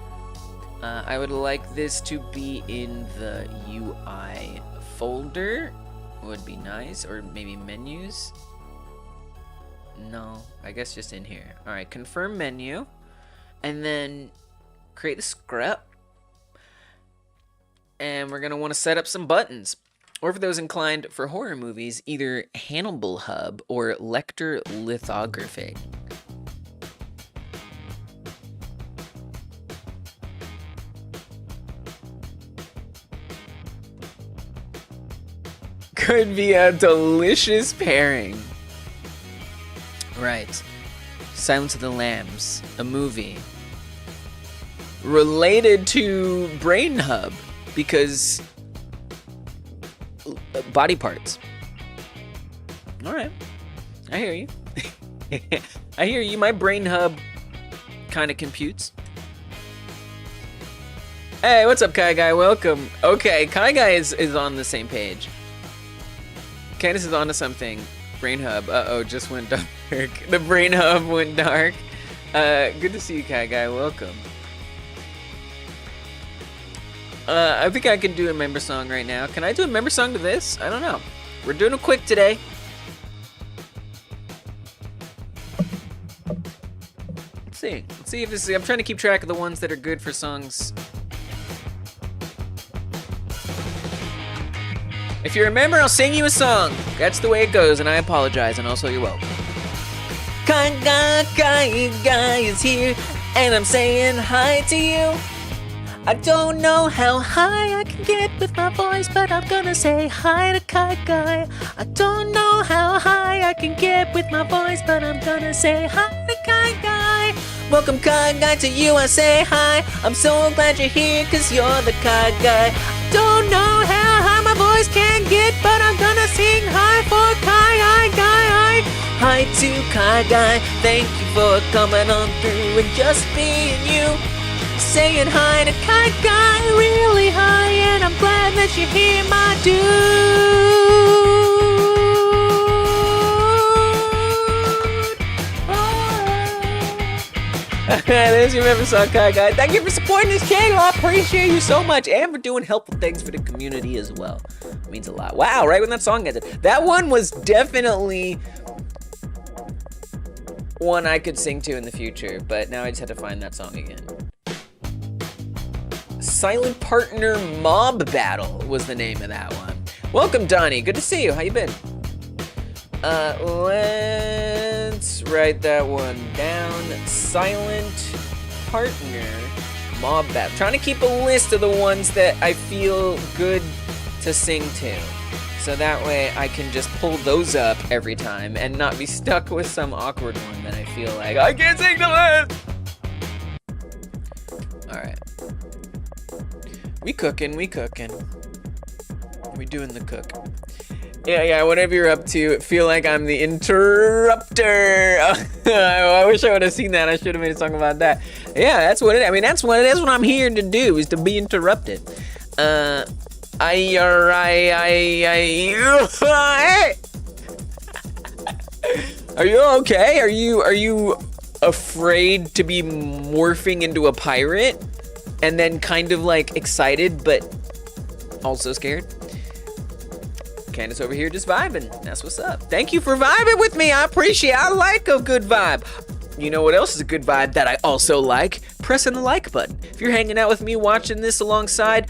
I would like this to be in the UI folder. Would be nice, or maybe menus. No, I guess just in here. All right, confirm menu, and then create the script. And we're gonna want to set up some buttons. Or for those inclined for horror movies, either Hannibal Hub or Lecter Lithography. Could be a delicious pairing. Right. Silence of the Lambs, a movie related to Brain Hub because body parts. All right. I hear you. I hear you. My Brain Hub kind of computes. Hey, what's up, Kai Guy? Welcome. Okay, Kai Guy is on the same page. Candace is onto something. Brain Hub. Uh-oh, just went dark. The Brain Hub went dark. Good to see you, Kai Guy. Welcome. I think I can do a member song right now. Can I do a member song to this? I don't know. We're doing it quick today. Let's see. Let's see if this is... I'm trying to keep track of the ones that are good for songs. If you remember, I'll sing you a song. That's the way it goes, and I apologize, and also you're welcome. Kai Guy is here, and I'm saying hi to you. I don't know how high I can get with my voice, but I'm gonna say hi to Kai Guy. I don't know how high I can get with my voice, but I'm gonna say hi to Kai Guy. Welcome, Kai Guy, to you I say hi. I'm so glad you're here, cause you're the Kai Guy. Don't know how high my voice can get, but I'm gonna sing hi for Kai Guy. Hi to Kai Guy, thank you for coming on through and just being you. Saying hi to Kai Guy really high, and I'm glad that you're here, my dude. There's your member song card, guys. Thank you for supporting this channel. I appreciate you so much, and for doing helpful things for the community as well. It means a lot. Wow, right when that song ended. That one was definitely one I could sing to in the future, but now I just had to find that song again. Silent Partner Mob Battle was the name of that one. Welcome, Donnie. Good to see you. How you been? Let's write that one down. Silent Partner Mob Battle. Trying to keep a list of the ones that I feel good to sing to. So that way I can just pull those up every time and not be stuck with some awkward one that I feel like I can't sing the list. Alright. We cooking. We doing the cook. Yeah, whatever you're up to, feel like I'm the interrupter. I wish I would have seen that. I should have made a song about that. Yeah, that's what it, I mean, that's what it is. What I'm here to do is to be interrupted. Are you okay? Are you afraid to be morphing into a pirate? And then kind of like excited, but also scared? Candace over here just vibing. That's what's up. Thank you for vibing with me. I appreciate it. I like a good vibe. You know what else is a good vibe that I also like? Pressing the like button. If you're hanging out with me watching this alongside,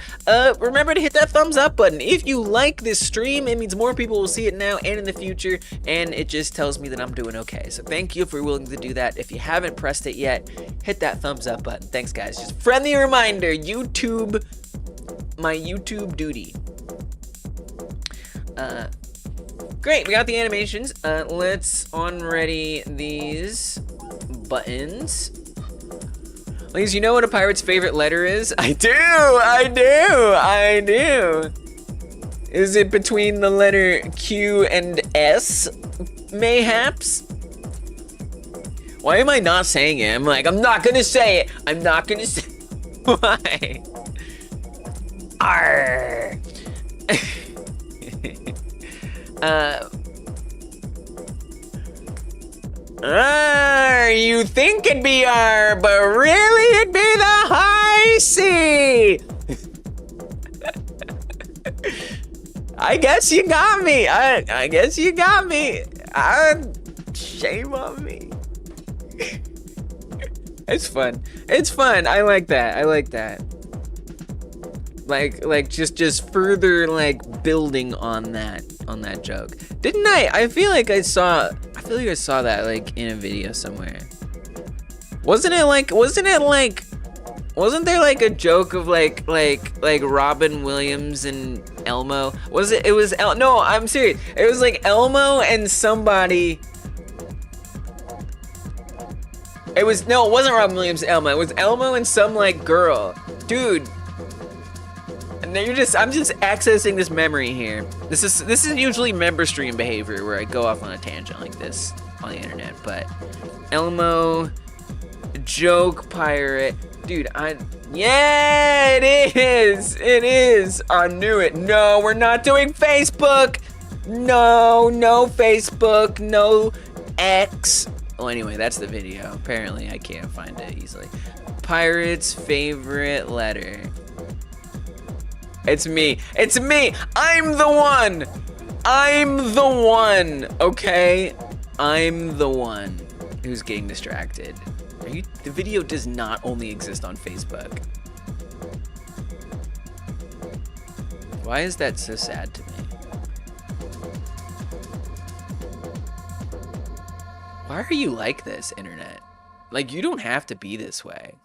remember to hit that thumbs up button. If you like this stream, it means more people will see it now and in the future, and it just tells me that I'm doing okay. So thank you for willing to do that. If you haven't pressed it yet, hit that thumbs up button. Thanks, guys. Just friendly reminder, YouTube, my YouTube duty. Great, we got the animations. Let's on-ready these buttons. Ladies, you know what a pirate's favorite letter is? I do! Is it between the letter Q and S, mayhaps? Why am I not saying it? I'm like, I'm not gonna say it. I'm not gonna say it. Why? Arr. You think it'd be R, but really it'd be the high C. I guess you got me. I guess you got me. Shame on me. It's fun. It's fun. I like that. I like that. Like just further like building on that joke. Didn't I? I feel like I saw that like in a video somewhere. Wasn't there like a joke of like Robin Williams and Elmo? No, I'm serious. It was like Elmo and somebody. It wasn't Robin Williams and Elmo. It was Elmo and some like girl. Dude. And I'm just accessing this memory here. This is usually member stream behavior where I go off on a tangent like this on the internet, but Elmo joke pirate. Dude, yeah, it is. I knew it. No, we're not doing Facebook. No Facebook, no X. Well, anyway, that's the video. Apparently, I can't find it easily. Pirate's favorite letter. It's me. I'm the one, okay? I'm the one who's getting distracted. The video does not only exist on Facebook. Why is that so sad to me? Why are you like this, internet? Like, you don't have to be this way.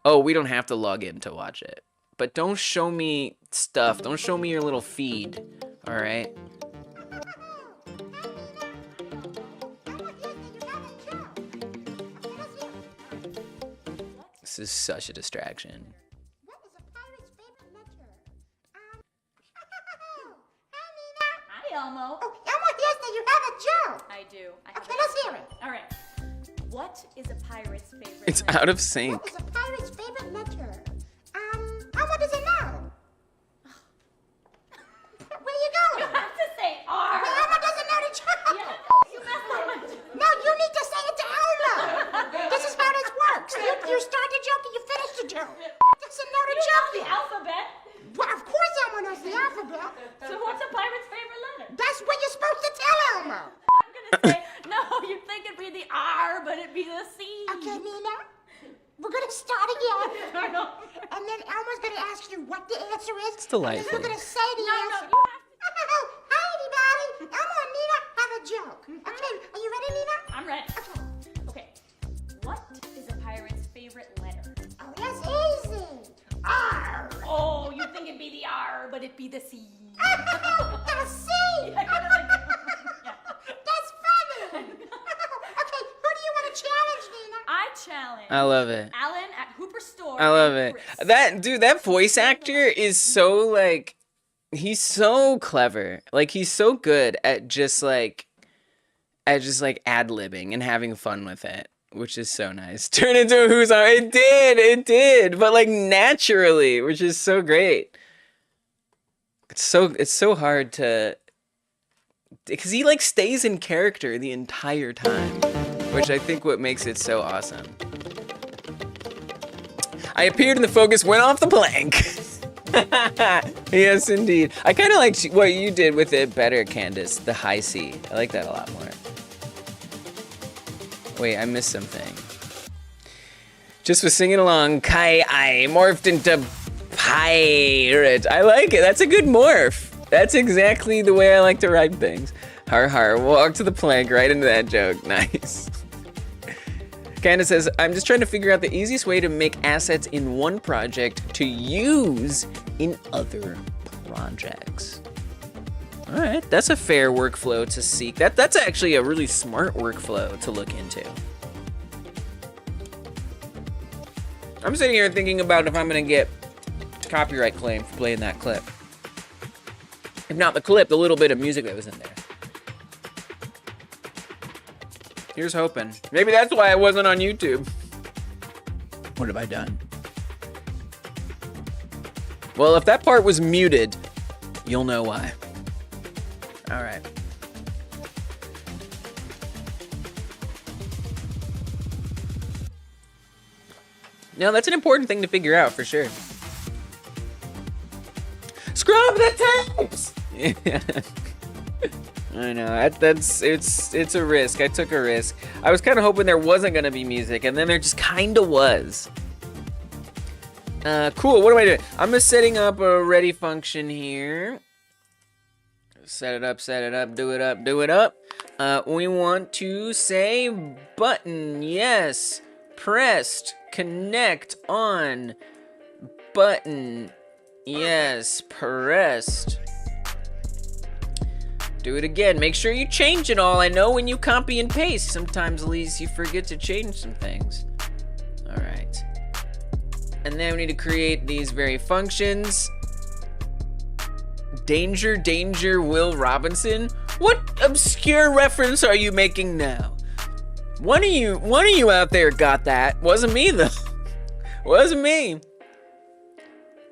Oh, we don't have to log in to watch it. But don't show me stuff. Don't show me your little feed. All right? This is such a distraction. What is a pirate's favorite letter? Hi, Elmo. Oh, Elmo, yes, that you have a joke. I do. Okay, let's hear it. All right. What is a pirate's favorite It's letter? out of sync. What is a pirate's favorite letter? Elmo doesn't know. Where are you going? You have to say R. Well, Elmo doesn't know the joke. Yeah, you messed up my joke. No, you need to say it to Elmo. This is how this works. Belle. So what's a pirate's favorite letter? That's what you're supposed to tell Elmo. I'm gonna say, no, you'd think it'd be the R, but it'd be the C. Okay, Nina. We're gonna start again. And then Elmo's gonna ask you what the answer is. It's delightful. And then you're gonna say the answer. you have to. Hi, everybody. Elmo and Nina have a joke. Okay, are you ready, Nina? I'm ready. Okay. Okay. What is a pirate's favorite letter? Oh, that's easy. R. Oh, you'd think it'd be the R, but it'd be the C. Oh, the C. That's funny. Okay, who do you want to challenge, Nina? I challenge I love it. Alan at Hooper Store. I love and it. Chris. That voice actor is so like, he's so clever. Like he's so good at just like ad-libbing and having fun with it, which is so nice. Turn into a who's on. It did, but like naturally, which is so great. It's so hard to, because he like stays in character the entire time, which I think what makes it so awesome. I appeared in the focus, went off the plank. Yes, indeed. I kind of liked what you did with it better, Candace. The high C. I like that a lot more. Wait, I missed something. Just was singing along. Kai I morphed into pirate. I like it. That's a good morph. That's exactly the way I like to write things. Har har. Walk to the plank. Right into that joke. Nice. Candace says, I'm just trying to figure out the easiest way to make assets in one project to use in other projects. All right, that's a fair workflow to seek. That's actually a really smart workflow to look into. I'm sitting here thinking about if I'm gonna get copyright claim for playing that clip. If not the clip, the little bit of music that was in there. Here's hoping. Maybe that's why I wasn't on YouTube. What have I done? Well, if that part was muted, you'll know why. All right. No, that's an important thing to figure out for sure. Scrub the tapes! I know, it's a risk. I took a risk. I was kind of hoping there wasn't gonna be music, and then there just kind of was. Cool, what am I doing? I'm just setting up a ready function here. Set it up, do it up. We want to say button, yes. Pressed, connect, on. Button, yes, pressed. Do it again. Make sure you change it all. I know when you copy and paste, sometimes at least you forget to change some things. All right. And then we need to create these very functions. Danger, danger, Will Robinson. What obscure reference are you making now? One of you out there got that. Wasn't me though. Wasn't me.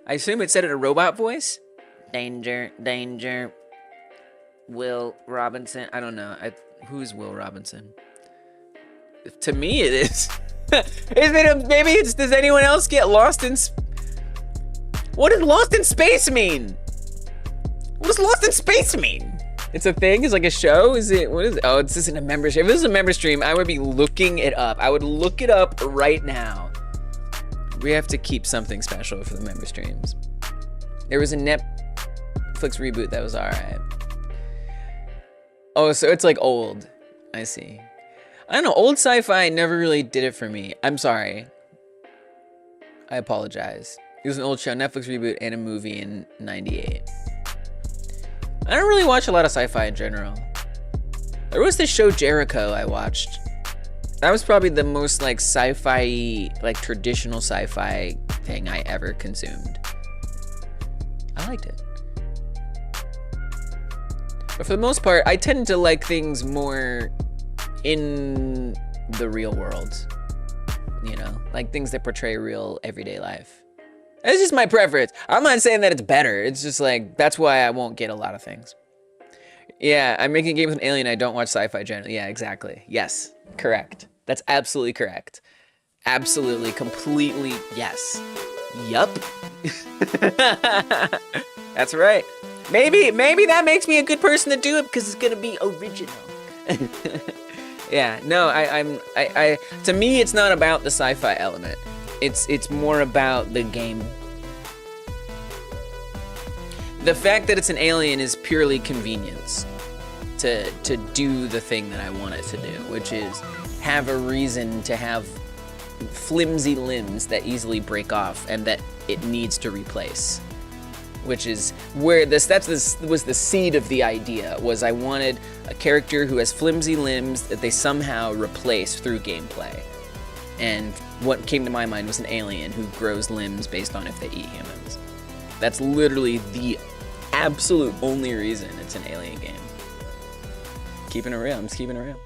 I assume it said it in a robot voice. Danger, danger. Will Robinson. I don't know. Who's Will Robinson? To me, it is. Maybe it's. Does anyone else get lost in? What does lost in space mean? What does lost in space mean? It's a thing. It's like a show. Is it? What is it? Oh, it's just in a membership. If this is a member stream, I would be looking it up. I would look it up right now. We have to keep something special for the member streams. There was a Netflix reboot that was alright. Oh, so it's like old. I see. I don't know, old sci-fi never really did it for me. I'm sorry. I apologize. It was an old show, Netflix reboot and a movie in '98. I don't really watch a lot of sci-fi in general. There was this show Jericho I watched. That was probably the most like sci-fi, like traditional sci-fi thing I ever consumed. I liked it. But for the most part, I tend to like things more in the real world. You know, like things that portray real everyday life. It's just my preference. I'm not saying that it's better. It's just like, that's why I won't get a lot of things. Yeah, I'm making games with an alien. I don't watch sci-fi generally. Yeah, exactly. Yes, correct. That's absolutely correct. Absolutely, completely, yes. Yup. That's right. Maybe that makes me a good person to do it because it's gonna be original. Yeah, no, I to me it's not about the sci-fi element. It's more about the game. The fact that it's an alien is purely convenience to do the thing that I want it to do, which is have a reason to have flimsy limbs that easily break off and that it needs to replace. Which is where was the seed of the idea, was I wanted a character who has flimsy limbs that they somehow replace through gameplay. And what came to my mind was an alien who grows limbs based on if they eat humans. That's literally the absolute only reason it's an alien game. Keeping it real, I'm just keeping it real.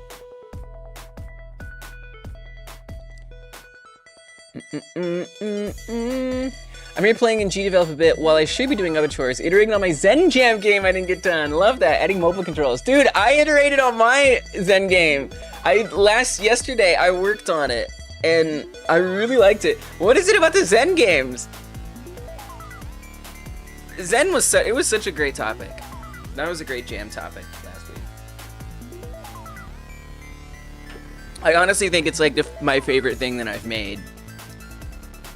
I'm here playing in GDevelop a bit while I should be doing other chores, iterating on my Zen Jam game I didn't get done. Love that, adding mobile controls. Dude, I iterated on my Zen game. Yesterday I worked on it and I really liked it. What is it about the Zen games? Zen was it was such a great topic. That was a great jam topic last week. I honestly think it's like my favorite thing that I've made.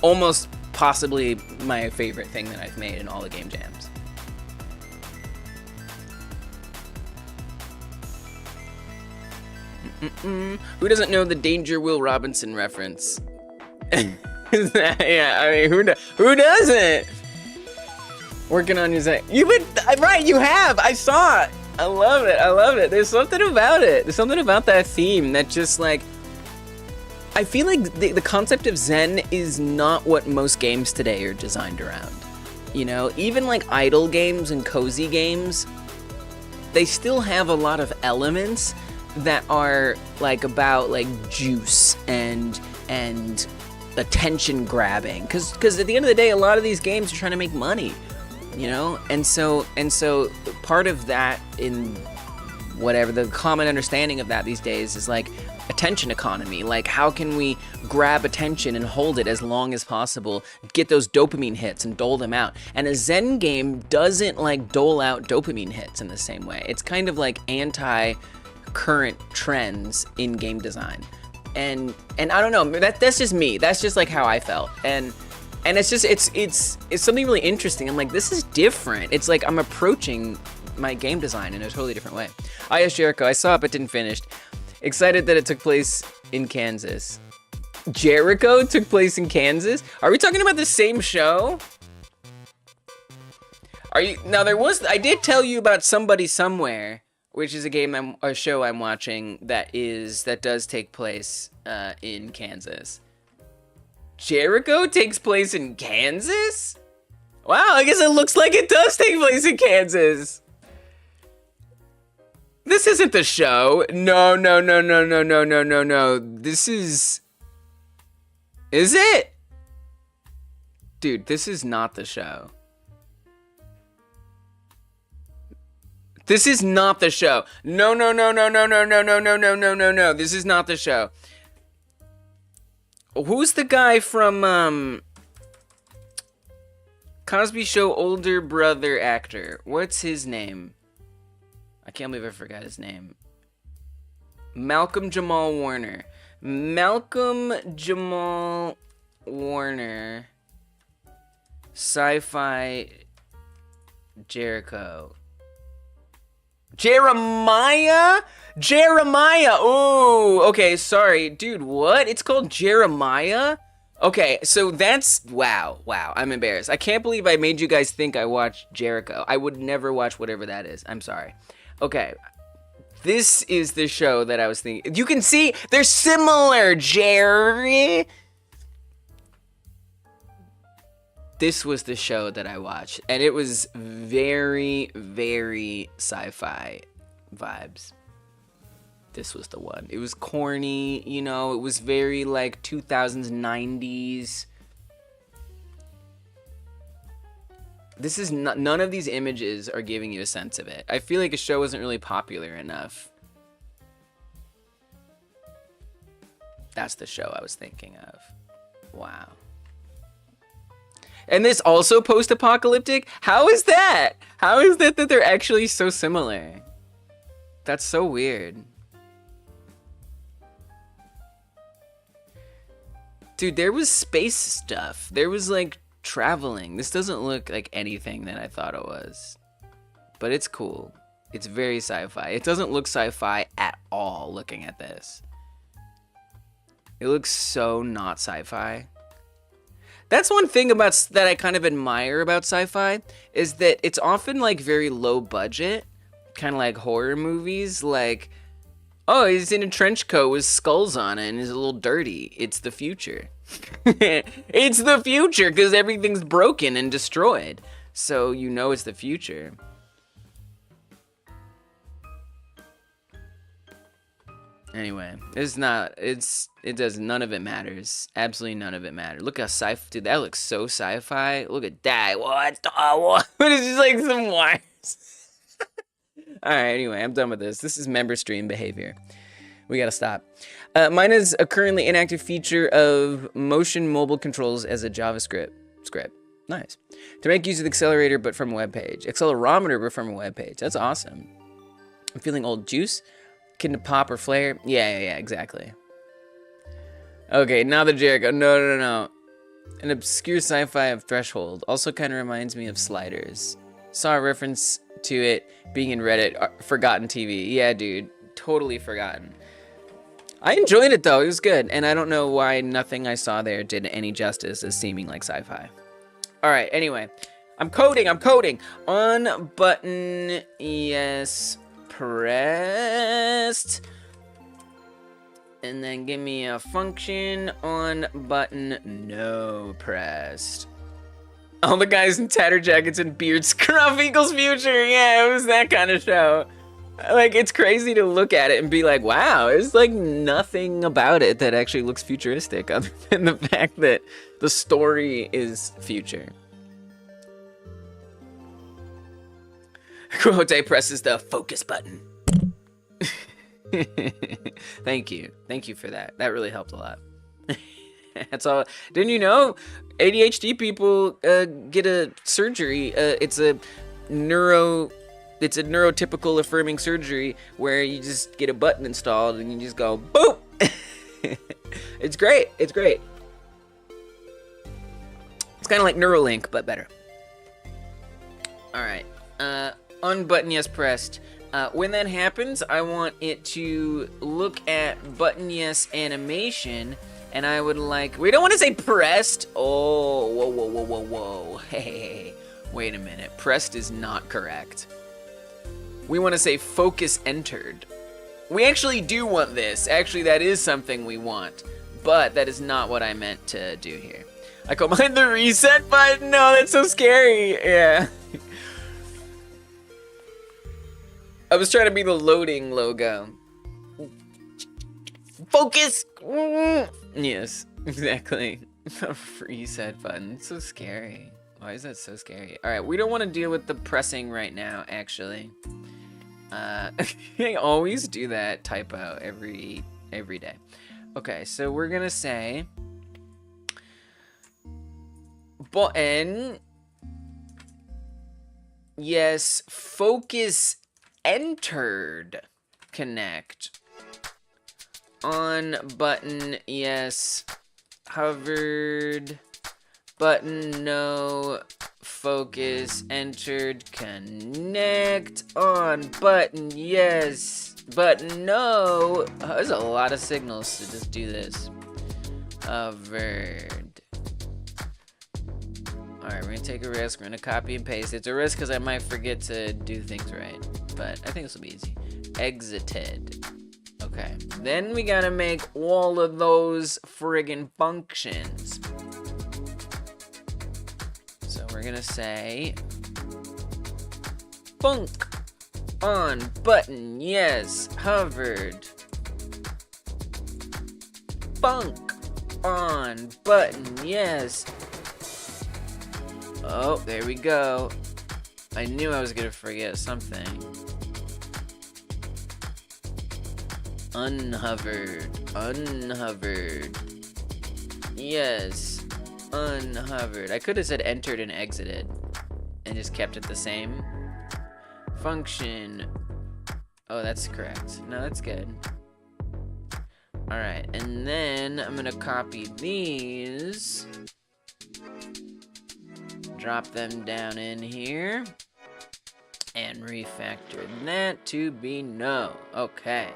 Almost possibly my favorite thing that I've made in all the game jams. Who doesn't know the Danger Will Robinson reference? Yeah, I mean, who doesn't? Working on your site. You've been right. You have. I saw it. I love it. I love it. There's something about it. There's something about that theme that just like. I feel like the concept of Zen is not what most games today are designed around. You know, even like idle games and cozy games, they still have a lot of elements that are like about like juice and attention grabbing. Cause at the end of the day, a lot of these games are trying to make money, you know? And so part of that, in whatever the common understanding of that these days, is like attention economy. Like, how can we grab attention and hold it as long as possible, get those dopamine hits and dole them out? And a Zen game doesn't like dole out dopamine hits in the same way. It's kind of like anti-current trends in game design. And I don't know, that's just me. That's just like how I felt. And it's just it's something really interesting. I'm like, this is different. It's like I'm approaching my game design in a totally different way. Yes, Jericho, I saw it but didn't finish. Excited that it took place in Kansas. Jericho took place in Kansas? Are we talking about the same show? Now I did tell you about Somebody Somewhere, which is a show I'm watching that does take place in Kansas. Jericho takes place in Kansas? Wow, I guess it looks like it does take place in Kansas. This isn't the show. No. This is... Is it? Dude, this is not the show. This is not the show. No. This is not the show. Who's the guy from, Cosby Show older brother actor? What's his name? I can't believe I forgot his name. Malcolm Jamal Warner. Sci-fi Jericho. Jeremiah? Ooh, okay, sorry. Dude, what? It's called Jeremiah? Okay, so that's... Wow, I'm embarrassed. I can't believe I made you guys think I watched Jericho. I would never watch whatever that is. I'm sorry. Okay, this is the show that I was thinking. You can see they're similar, Jerry. This was the show that I watched, and it was very, very sci-fi vibes. This was the one. It was corny, you know, it was very like 2000s, 90s. This is not, none of these images are giving you a sense of it. I feel like a show wasn't really popular enough. That's the show I was thinking of. Wow. And this also post-apocalyptic? How is that? How is that they're actually so similar? That's so weird. Dude, there was space stuff. There was like traveling. This doesn't look like anything that I thought it was. But it's cool. It's very sci-fi. It doesn't look sci-fi at all looking at this. It looks so not sci-fi. That's one thing about that I kind of admire about sci-fi is that it's often like very low budget, kind of like horror movies. Like, oh, he's in a trench coat with skulls on it and he's a little dirty. It's the future. It's the future because everything's broken and destroyed. So you know it's the future. Anyway, it's not, it does, none of it matters. Absolutely none of it matters. Look how sci-fi, dude, that looks so sci-fi. Look at that. What? It's just like some wires. Alright, anyway, I'm done with this. This is member stream behavior. We gotta stop. Mine is a currently inactive feature of motion mobile controls as a JavaScript script. Nice. To make use of the accelerator, but from a web page. Accelerometer, but from a web page. That's awesome. I'm feeling old juice. Akin to pop or flare. Yeah, exactly. Okay, now the Jericho. No. An obscure sci-fi of Threshold. Also kind of reminds me of Sliders. Saw a reference to it being in Reddit. Forgotten TV. Yeah, dude. Totally forgotten. I enjoyed it, though. It was good. And I don't know why nothing I saw there did any justice as seeming like sci-fi. Alright, anyway. I'm coding. On button, yes, pressed. And then give me a function. On button, no pressed. All the guys in tatter jackets and beards. Scruff equals future. Yeah, it was that kind of show. Like, it's crazy to look at it and be like, wow, there's like nothing about it that actually looks futuristic other than the fact that the story is future. Quote presses the focus button. Thank you for that. That really helped a lot. That's all. Didn't you know ADHD people get a surgery? It's a neurotypical affirming surgery where you just get a button installed and you just go boop. It's great. It's kind of like Neuralink but better. All right. On button yes pressed. When that happens, I want it to look at button yes animation, and I would like, we don't want to say pressed. Oh, whoa. Hey, wait a minute. Pressed is not correct. We want to say focus entered. We actually do want this. Actually, that is something we want, but that is not what I meant to do here. I call mine the reset button. No, that's so scary. Yeah. I was trying to be the loading logo. Focus! Yes, exactly. The reset button. It's so scary. Why is that so scary? Alright, we don't want to deal with the pressing right now, actually. I always do that typo every day. Okay, so we're gonna say button. Yes, focus entered. Connect. On button, yes. Hovered. Button, no. Focus entered. Connect. On button, yes. Button, no. Oh, there's a lot of signals to just do this. Hovered. Alright, we're gonna take a risk. We're gonna copy and paste. It's a risk because I might forget to do things right. But I think this will be easy. Exited. Okay. Then we gotta make all of those friggin' functions. So we're gonna say funk on button, yes, hovered. Funk on button, yes. Oh, there we go. I knew I was gonna forget something. Unhovered. Yes. unhovered. I could have said entered and exited and just kept it the same. Function. Oh, that's correct. No, that's good. Alright, and then I'm gonna copy these. Drop them down in here. And refactor that to be no. Okay.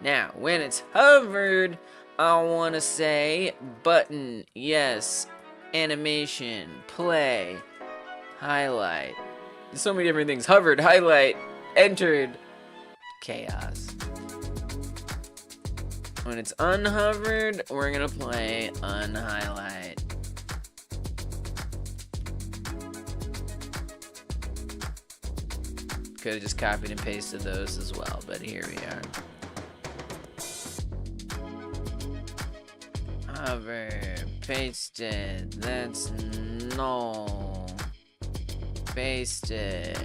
Now, when it's hovered, I want to say button, yes, animation, play, highlight. There's so many different things. Hovered, highlight, entered, chaos. When it's unhovered, we're gonna play unhighlight. Could have just copied and pasted those as well, but here we are. Hover, paste it, that's no. Paste it.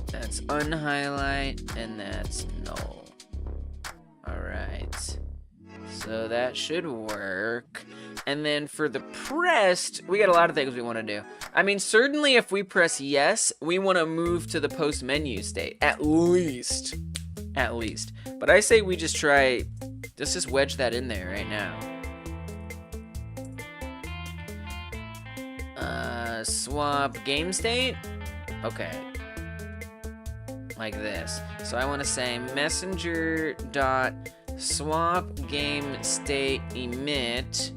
That's unhighlight, and that's no. Alright. So that should work. And then for the pressed, we got a lot of things we want to do. I mean, certainly if we press yes, we want to move to the post menu state. At least. At least. But I say we just try, let's just wedge that in there right now. Swap game state? Okay. Like this. So I want to say messenger dot swap game state emit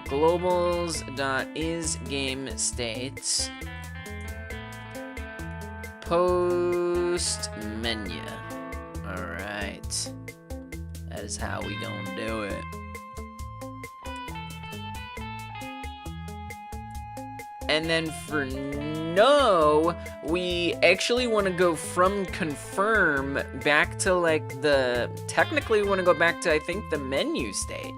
globals dot is game states post menu. All right, that is how we gonna do it. And then for no, we actually want to go from confirm back to like the, technically we want to go back to, I think, the menu state.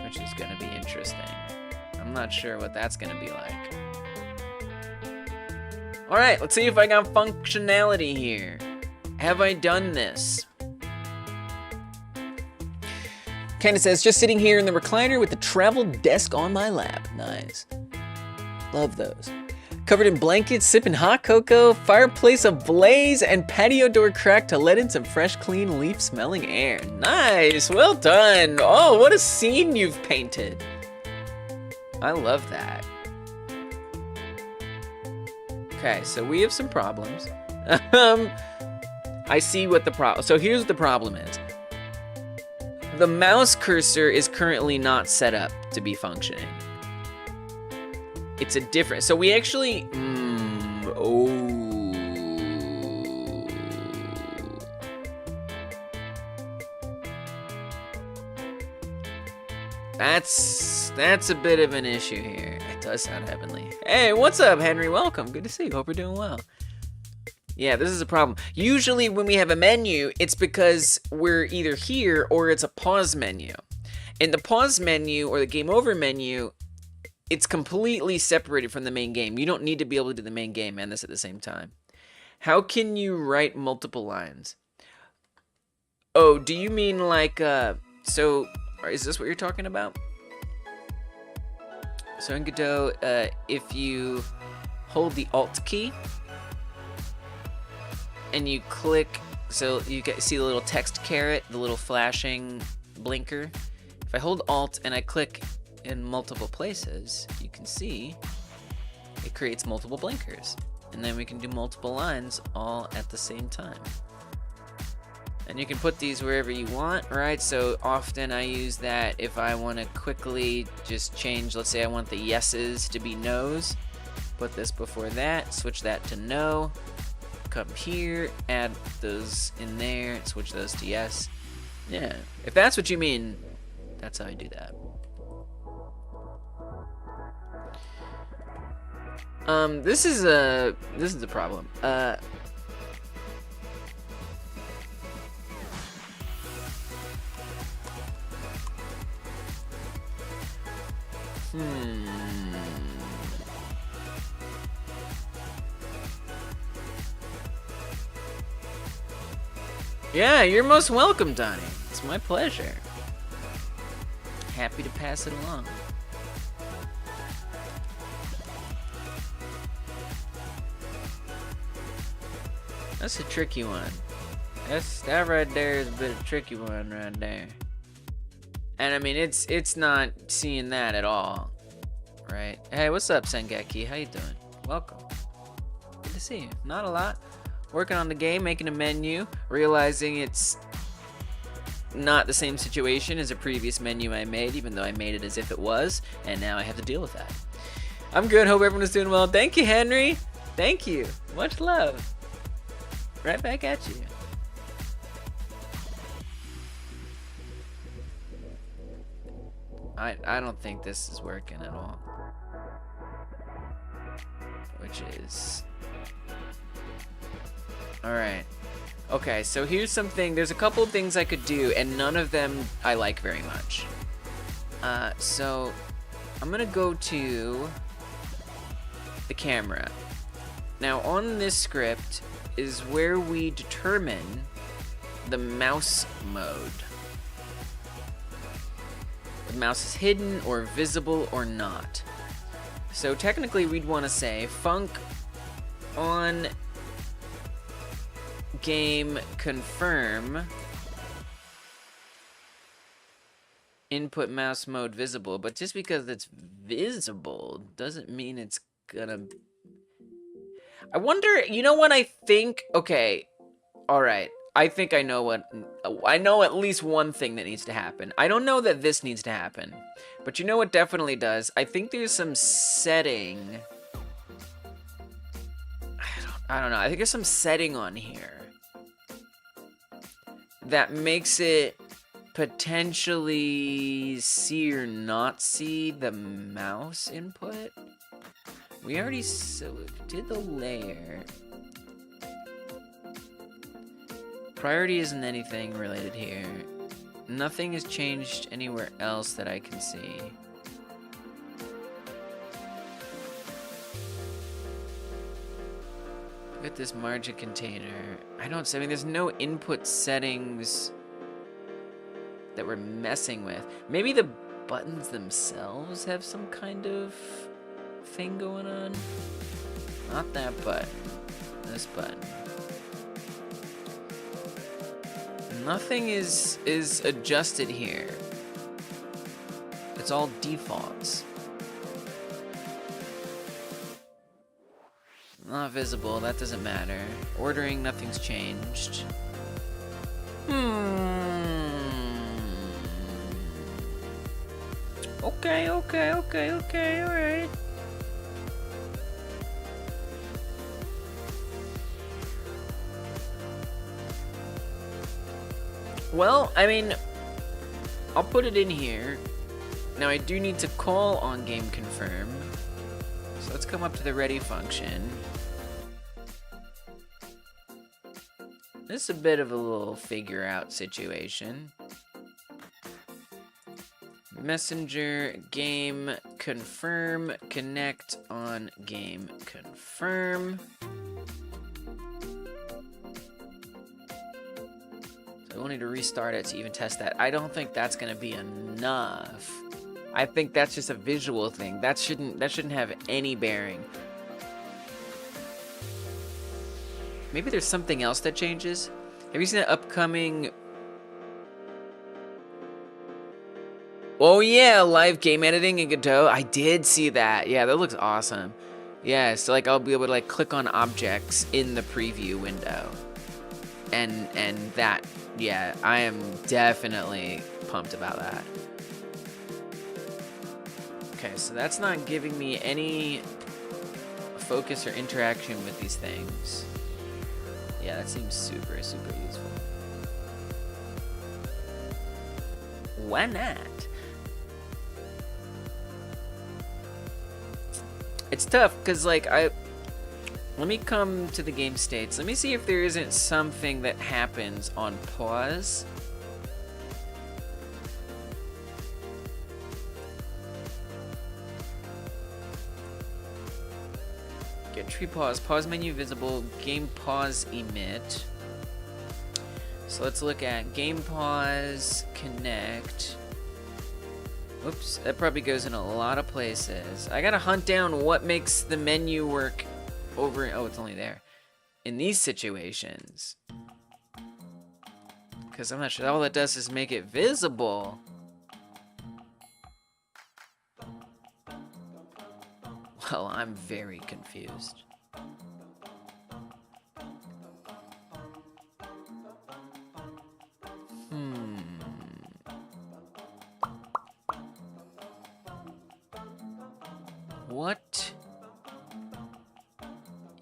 Which is going to be interesting. I'm not sure what that's going to be like. All right, let's see if I got functionality here. Have I done this? Kinda says, just sitting here in the recliner with the travel desk on my lap. Nice. Love those. Covered in blankets, sipping hot cocoa, fireplace ablaze, and patio door cracked to let in some fresh, clean, leaf-smelling air. Nice, well done. Oh, what a scene you've painted. I love that. Okay, so we have some problems. I see what the problem, so here's what the problem is. The mouse cursor is currently not set up to be functioning. It's a different, so we actually, That's a bit of an issue here. It does sound heavenly. Hey, what's up, Henry? Welcome, good to see you, hope you're doing well. Yeah, this is a problem. Usually when we have a menu, it's because we're either here or it's a pause menu. In the pause menu or the game over menu, it's completely separated from the main game. You don't need to be able to do the main game and this at the same time. How can you write multiple lines? Oh, do you mean like, so, is this what you're talking about? So in Godot, if you hold the Alt key, and you click, so you see the little text caret, the little flashing blinker. If I hold Alt and I click in multiple places, you can see it creates multiple blinkers. And then we can do multiple lines all at the same time. And you can put these wherever you want, right? So often I use that if I want to quickly just change, let's say I want the yeses to be nos. Put this before that, switch that to no. Come here, add those in there, switch those to yes. Yeah, if that's what you mean, that's how I do that. This is a problem. Yeah, you're most welcome, Donnie. It's It's my pleasure. Happy to pass it along. That's a tricky one. That right there is a bit of a tricky one right there. And I mean, it's not seeing that at all, right? Hey, what's up, Sengeki? How you doing? Welcome. Good to see you. Not a lot. Working on the game, making a menu, realizing it's not the same situation as a previous menu I made, even though I made it as if it was, and now I have to deal with that. I'm good. Hope everyone is doing well. Thank you, Henry. Thank you. Much love. Right back at you. I don't think this is working at all. Which is... Alright. Okay, so here's something. There's a couple of things I could do, and none of them I like very much. So I'm gonna go to the camera. Now on this script is where we determine the mouse mode. The mouse is hidden or visible or not. So technically we'd want to say func on game confirm input mouse mode visible, but just because it's visible doesn't mean it's gonna... I wonder, you know what I think? Okay, alright. I think I know what... I know at least one thing that needs to happen. I don't know that this needs to happen. But you know what definitely does? I think there's some setting... I don't know. I think there's some setting on here that makes it potentially see or not see the mouse input. We already did the layer. Priority isn't anything related here. Nothing has changed anywhere else that I can see. Look at this margin container. I mean, there's no input settings that we're messing with. Maybe the buttons themselves have some kind of thing going on. Not that button. This button. Nothing is adjusted here. It's all defaults. Not visible, that doesn't matter. Ordering, nothing's changed. Okay, alright. Well, I mean, I'll put it in here. Now I do need to call on game confirm. So let's come up to the ready function. This is a bit of a little figure out situation. Messenger game confirm connect on game confirm. So we'll need to restart it to even test that. I don't think that's gonna be enough. I think that's just a visual thing. That shouldn't have any bearing. Maybe there's something else that changes. Have you seen the upcoming... Oh yeah, live game editing in Godot. I did see that. Yeah, that looks awesome. Yeah, so like I'll be able to like click on objects in the preview window. And that, yeah, I am definitely pumped about that. Okay, so that's not giving me any focus or interaction with these things. Yeah, that seems super useful. Why not? It's tough, because, like, let me come to the game states. Let me see if there isn't something that happens on pause. Get tree pause, pause menu visible, game pause emit. So let's look at game pause, connect. Oops, that probably goes in a lot of places. I gotta hunt down what makes the menu work over. Oh, it's only there. In these situations. Because I'm not sure. All it does is make it visible. Well, I'm very confused. What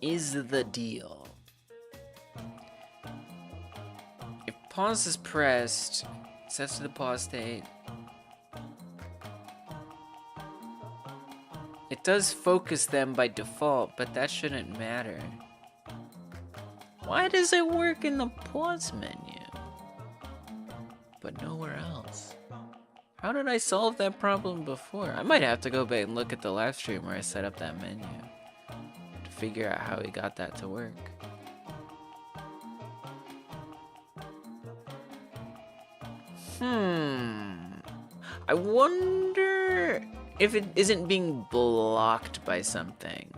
is the deal? If pause is pressed, sets to the pause state. It does focus them by default, but that shouldn't matter. Why does it work in the pause menu, but nowhere else? How did I solve that problem before? I might have to go back and look at the live stream where I set up that menu to figure out how we got that to work. I wonder if it isn't being blocked by something.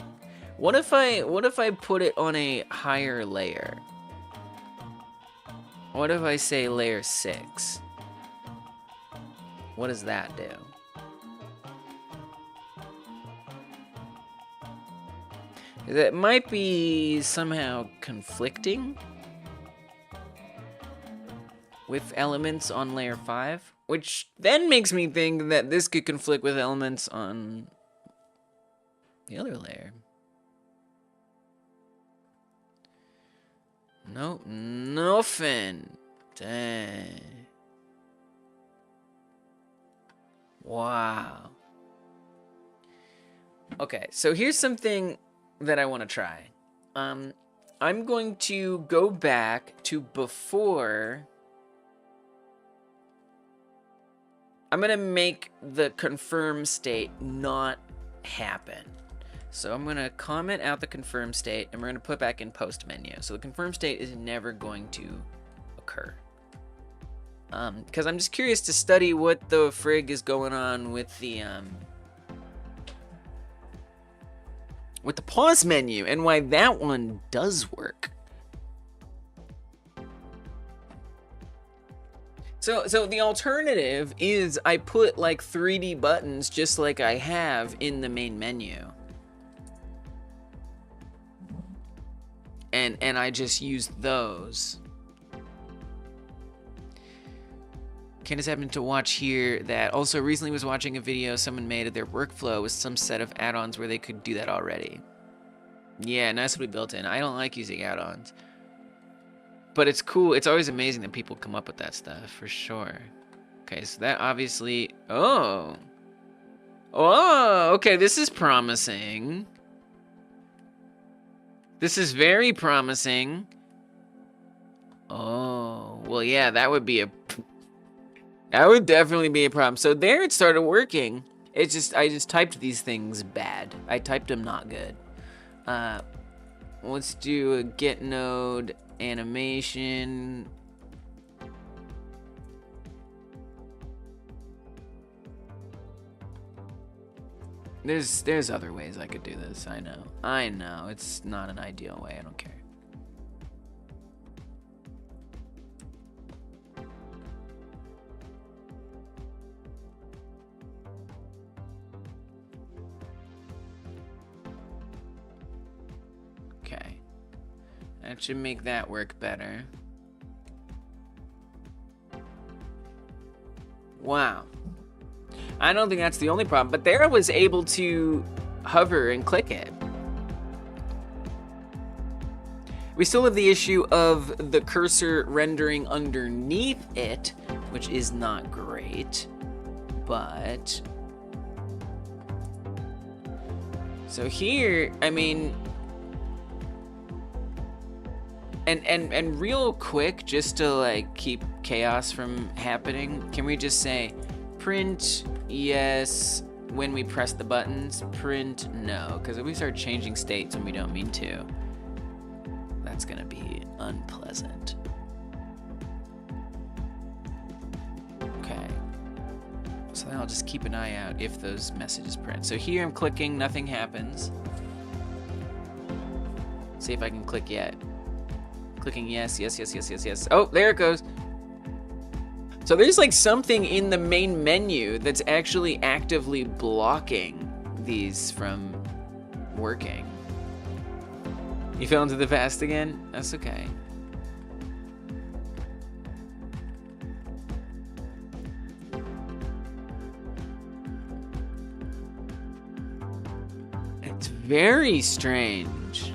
What if I put it on a higher layer? What if I say layer 6? What does that do? That might be somehow conflicting with elements on layer 5, which then makes me think that this could conflict with elements on the other layer. Nope, nothing. Dang. Wow. Okay, so here's something that I want to try. I'm going to go back to before. I'm going to make the confirm state not happen. So I'm going to comment out the confirm state, and we're going to put back in post menu. So the confirm state is never going to occur. Because I'm just curious to study what the frig is going on with the pause menu and why that one does work. So the alternative is I put like 3D buttons just like I have in the main menu. And I just use those. Candace happened to watch here that also recently was watching a video someone made of their workflow with some set of add-ons where they could do that already. Yeah, nicely built in. I don't like using add-ons. But it's cool. It's always amazing that people come up with that stuff, for sure. Okay, so that obviously... Oh! Oh, okay, this is promising. This is very promising. Oh, well, yeah, that would be a... That would definitely be a problem. So there it started working. It's just, I just typed these things bad. I typed them not good. Let's do a get node animation. There's other ways I could do this. I know. It's not an ideal way. I don't care. Okay. That should make that work better. Wow. I don't think that's the only problem, but there I was able to hover and click it. We still have the issue of the cursor rendering underneath it, which is not great, but... So here, I mean... And real quick, just to like keep chaos from happening, can we just say print yes when we press the buttons, print no? Because if we start changing states when we don't mean to, that's gonna be unpleasant. So then I'll just keep an eye out if those messages print. So here I'm clicking, nothing happens. See if I can click yet. Clicking yes, yes, yes, yes, yes, yes. Oh, there it goes. So there's like something in the main menu that's actually actively blocking these from working. You fell into the past again? That's okay. It's very strange.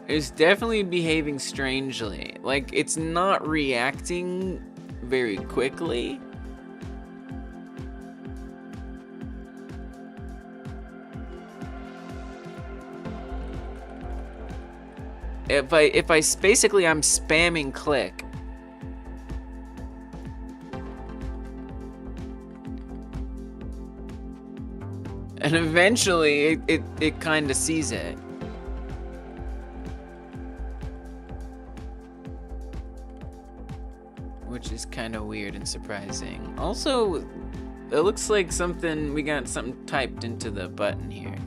It's definitely behaving strangely. Like, it's not reacting very quickly. If I basically I'm spamming click. And eventually it kind of sees it. Which is kind of weird and surprising. Also, it looks like we got something typed into the button here.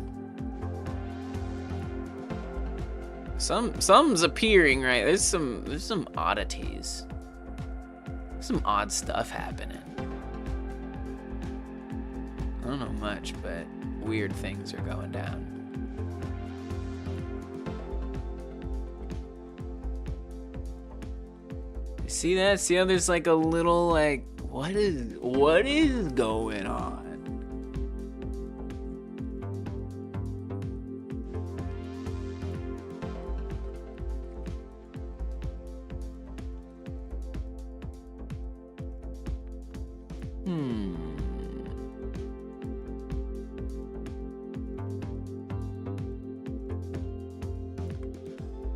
Something's appearing, right? There's some oddities. Some odd stuff happening. I don't know much, but weird things are going down. You see that? See how there's like a little like what is going on?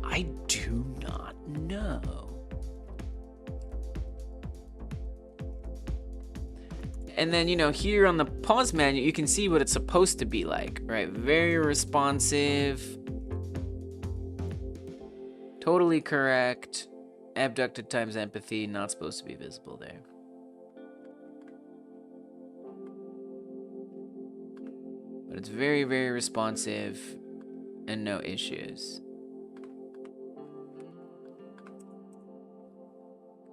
I do not know. And then, you know, here on the pause menu, you can see what it's supposed to be like, right? Very responsive. Totally correct. Abducted times empathy, not supposed to be visible there. But it's very, very responsive and no issues.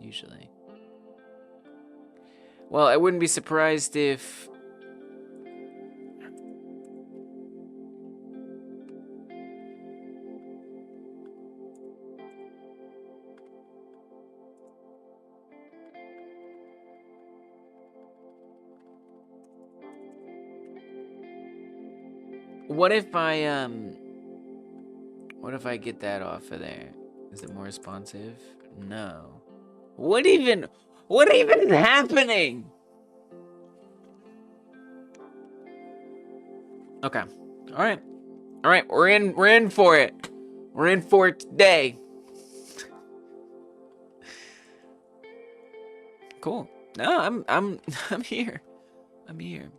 Usually. Well, I wouldn't be surprised if... What if I get that off of there? Is it more responsive? No. What even is happening? Okay. All right. We're in for it. We're in for it today. Cool. No, I'm here. I'm here.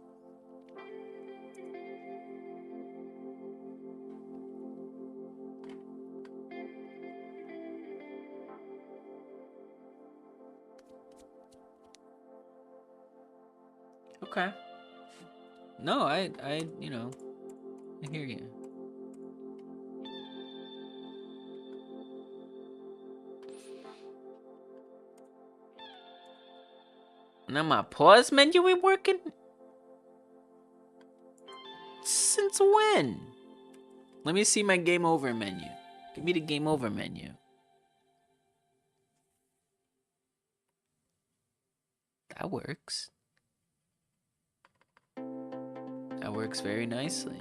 Okay. No, I you know, I hear you. Now my pause menu ain't working? Since when? Let me see my game over menu. Give me the game over menu. That works. That works very nicely.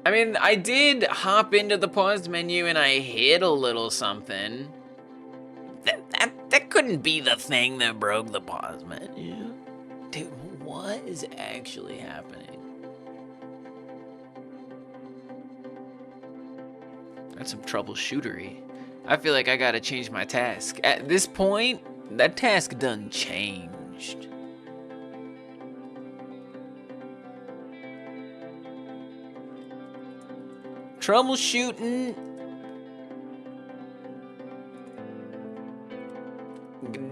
I mean, I did hop into the pause menu and I hit a little something. That couldn't be the thing that broke the pause menu. Dude, what is actually happening? That's some troubleshootery. I feel like I gotta change my task. At this point, that task done changed. Troubleshooting.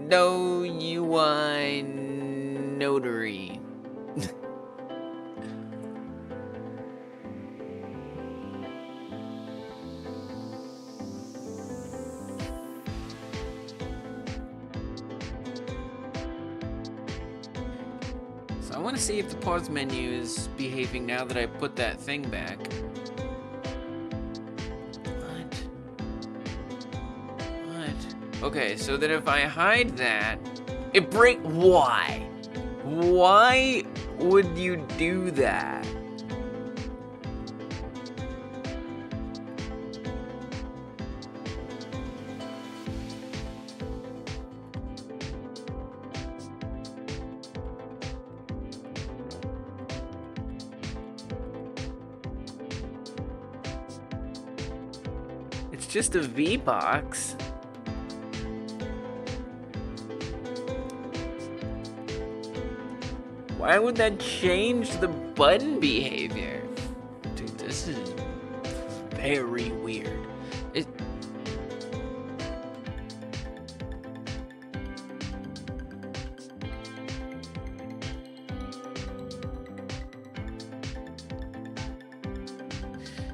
No UI notary. So I want to see if the pause menu is behaving now that I put that thing back. What? Okay, so that if I hide that, it break. Why? Why would you do that? It's just a V-box. Why would that change the button behavior? Dude, this is very weird.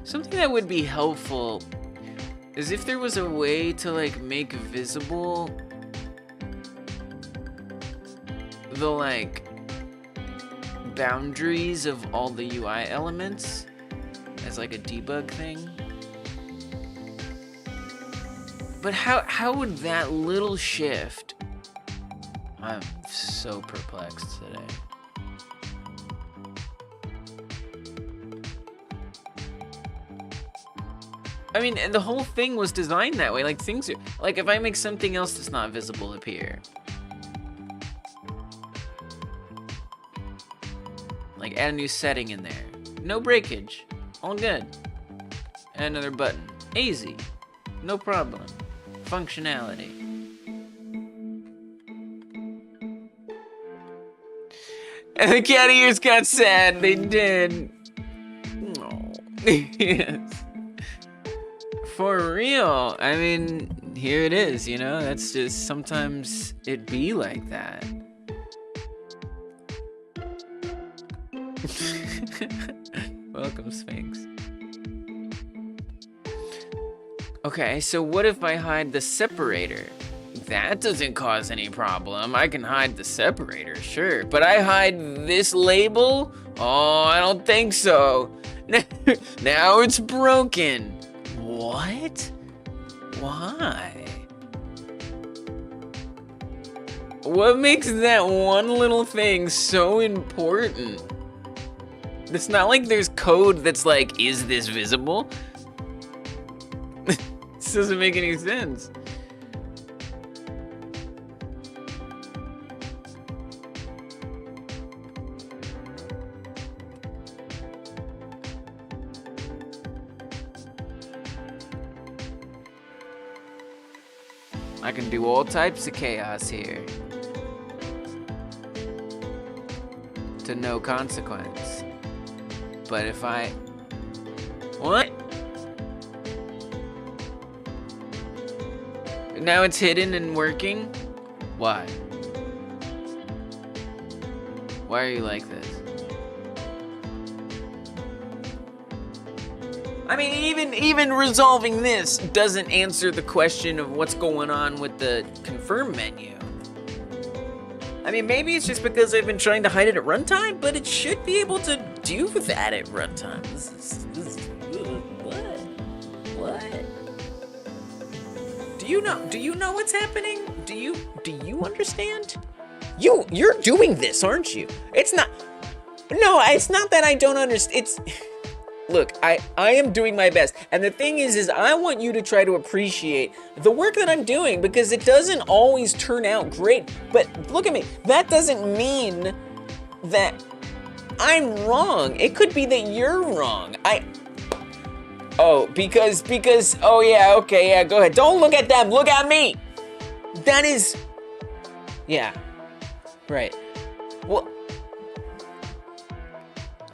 Something that would be helpful is if there was a way to like make visible the like boundaries of all the UI elements as like a debug thing. But how would that little shift? I'm so perplexed today. I mean, and the whole thing was designed that way. Like things are, like if I make something else that's not visible appear. Like add a new setting in there. No breakage. All good. Add another button. Easy. No problem. Functionality. And the cat ears got sad. They did. Oh. Yes. For real. I mean, here it is, you know? That's just, sometimes it be like that. Welcome, Sphinx. Okay, so what if I hide the separator? That doesn't cause any problem. I can hide the separator, sure. But I hide this label? Oh, I don't think so. Now it's broken. What? Why? What makes that one little thing so important? It's not like there's code that's like, is this visible? This doesn't make any sense. I can do all types of chaos here. To no consequence. But if I... What? Now it's hidden and working? Why? Why are you like this? I mean, even resolving this doesn't answer the question of what's going on with the confirm menu. I mean, maybe it's just because I've been trying to hide it at runtime, but it should be able to do that at runtime. This is what? Do you know what's happening? Do you understand? You're doing this, aren't you? It's not that I don't understand. It's look, I am doing my best. And the thing is I want you to try to appreciate the work that I'm doing because it doesn't always turn out great. But look at me. That doesn't mean that I'm wrong. It could be that you're wrong. Because, oh yeah, okay, yeah, go ahead. Don't look at them, look at me. That is, yeah, right. Well,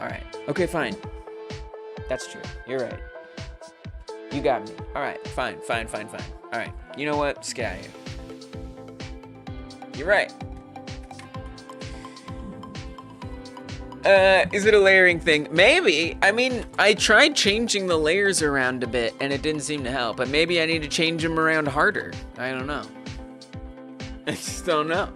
all right, okay, fine. That's true, you're right. You got me. All right, fine. All right, you know what? Just get out of here. You're right. Is it a layering thing? Maybe. I mean, I tried changing the layers around a bit and it didn't seem to help, but maybe I need to change them around harder. I don't know. I just don't know.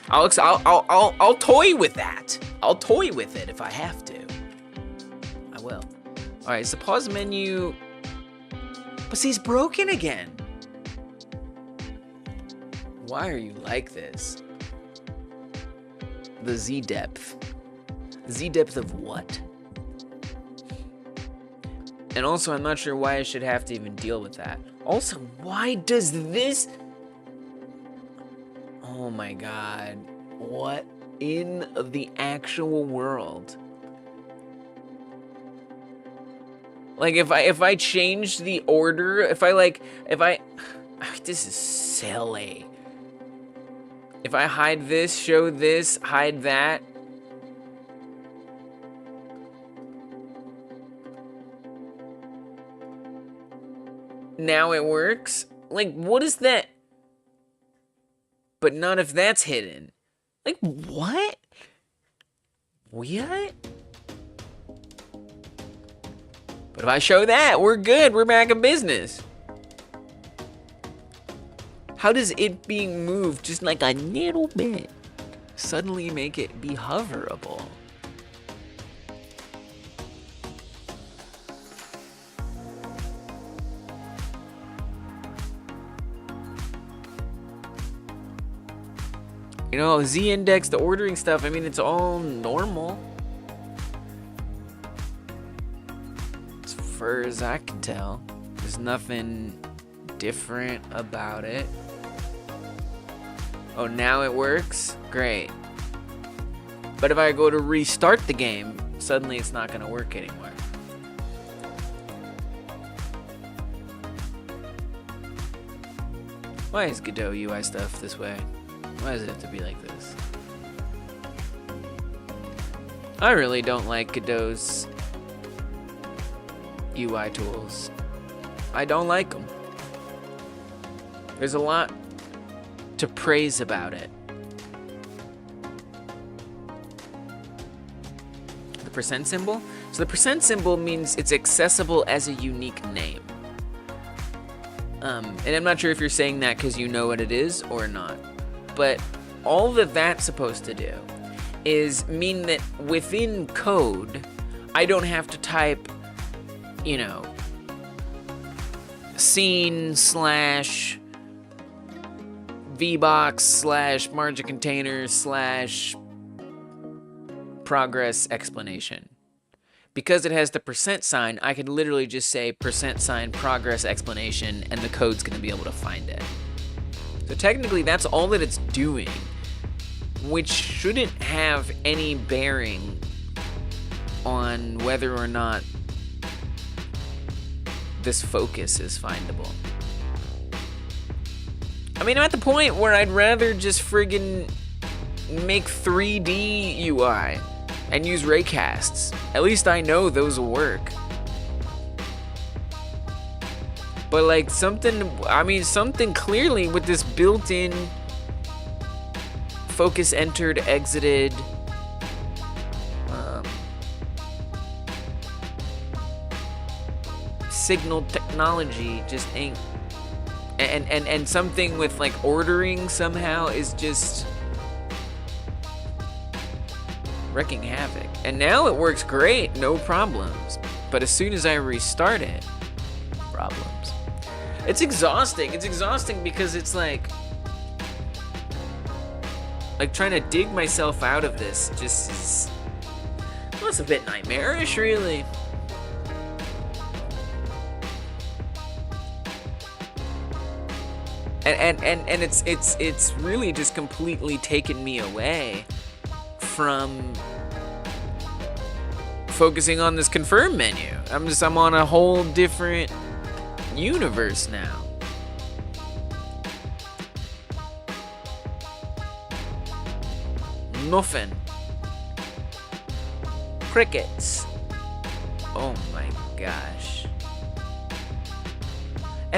I'll toy with that. I'll toy with it if I have to. I will. All right, it's the pause menu. But see, it's broken again. Why are you like this? The Z depth. Z depth of what? And also, I'm not sure why I should have to even deal with that. Also, why does this... Oh my god. What in the actual world? Like, if I change the order, if I... This is silly. If I hide this, show this, hide that. Now it works? Like, what is that? But not if that's hidden. Like, what? What? But if I show that, we're good. We're back in business. How does it being moved just like a little bit suddenly make it be hoverable? You know, Z-index, the ordering stuff, I mean, it's all normal. As far as I can tell, there's nothing different about it. Oh, now it works? Great. But if I go to restart the game, suddenly it's not going to work anymore. Why is Godot UI stuff this way? Why does it have to be like this? I really don't like Godot's UI tools. I don't like them. There's a lot to praise about it. The percent symbol? So the percent symbol means it's accessible as a unique name. And I'm not sure if you're saying that because you know what it is or not. But all that that's supposed to do is mean that within code, I don't have to type, you know, scene / VBox / margin container / progress explanation. Because it has the percent sign, I could literally just say % progress explanation and the code's gonna be able to find it. So technically that's all that it's doing, which shouldn't have any bearing on whether or not this focus is findable. I mean, I'm at the point where I'd rather just friggin' make 3D UI and use raycasts. At least I know those will work. But like something clearly with this built-in focus entered, exited, signal technology just ain't. And something with like ordering somehow is just wrecking havoc. And now it works great, no problems. But as soon as I restart it, problems. It's exhausting. It's exhausting because it's like trying to dig myself out of this just is, well, it's a bit nightmarish, really. And it's really just completely taken me away from focusing on this confirm menu. I'm on a whole different universe now. Nothing. Crickets. Oh my gosh.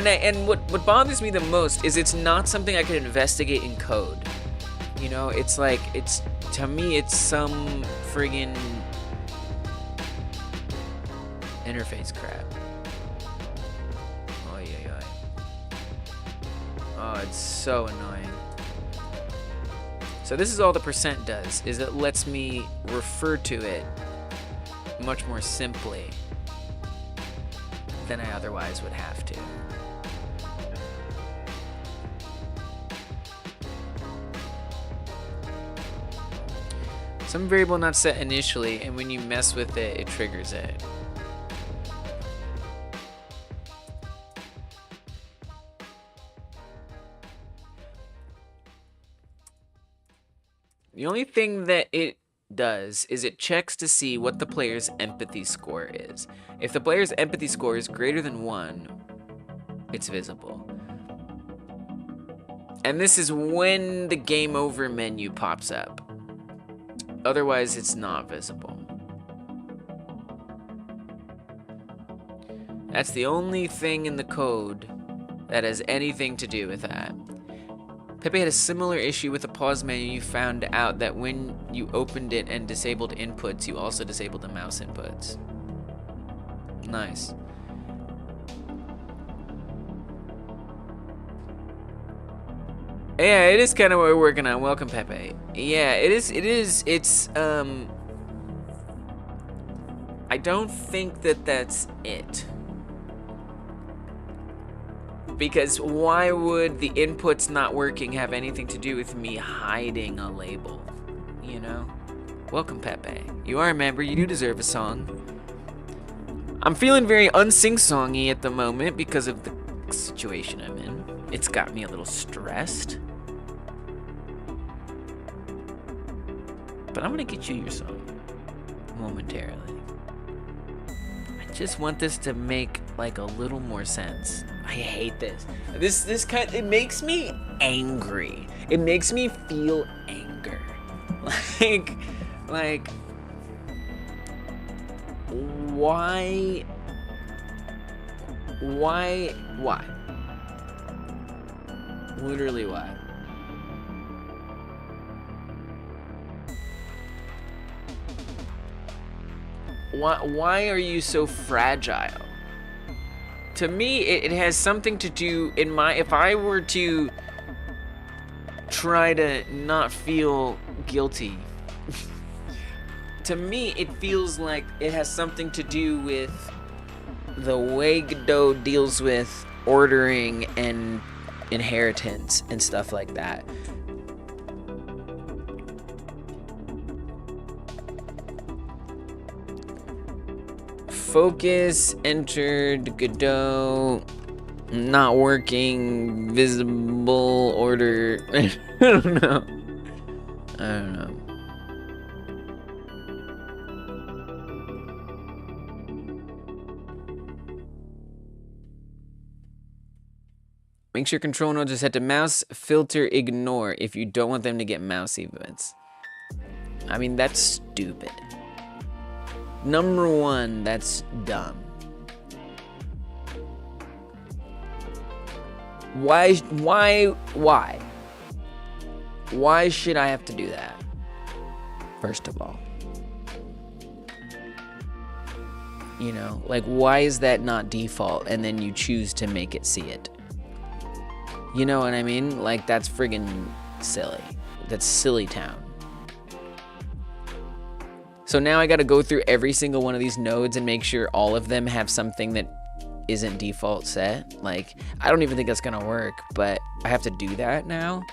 And what bothers me the most is it's not something I could investigate in code. You know, it's like, to me, it's some friggin' interface crap. Oy, oy, oy. Oh, it's so annoying. So this is all the percent does, is it lets me refer to it much more simply than I otherwise would have to. Some variable not set initially, and when you mess with it, it triggers it. The only thing that it does is it checks to see what the player's empathy score is. If the player's empathy score is greater than 1, it's visible. And this is when the game over menu pops up. Otherwise, it's not visible. That's the only thing in the code that has anything to do with that. Pepe had a similar issue with the pause menu. You found out that when you opened it and disabled inputs, you also disabled the mouse inputs. Nice. Yeah, it is kind of what we're working on. Welcome, Pepe. Yeah, it is. It's, I don't think that that's it. Because why would the inputs not working have anything to do with me hiding a label? You know? Welcome, Pepe. You are a member. You do deserve a song. I'm feeling very unsing-songy at the moment because of the situation I'm in. It's got me a little stressed. But I'm gonna get you your song momentarily. I just want this to make like a little more sense. I hate this. This kind, it makes me angry. It makes me feel anger. Like why? Literally why? Why are you so fragile? To me, it has something to do in my, if I were to try to not feel guilty, to me, it feels like it has something to do with the way Godot deals with ordering and inheritance and stuff like that. Focus entered Godot not working visible order. I don't know. Make sure control nodes are set to mouse filter ignore if you don't want them to get mouse events. I mean, that's stupid. Number one, that's dumb. Why should I have to do that? First of all. You know, like, why is that not default and then you choose to make it see it? You know what I mean? Like, that's friggin' silly. That's silly town. So now I gotta go through every single one of these nodes and make sure all of them have something that isn't default set. Like, I don't even think that's gonna work, but I have to do that now.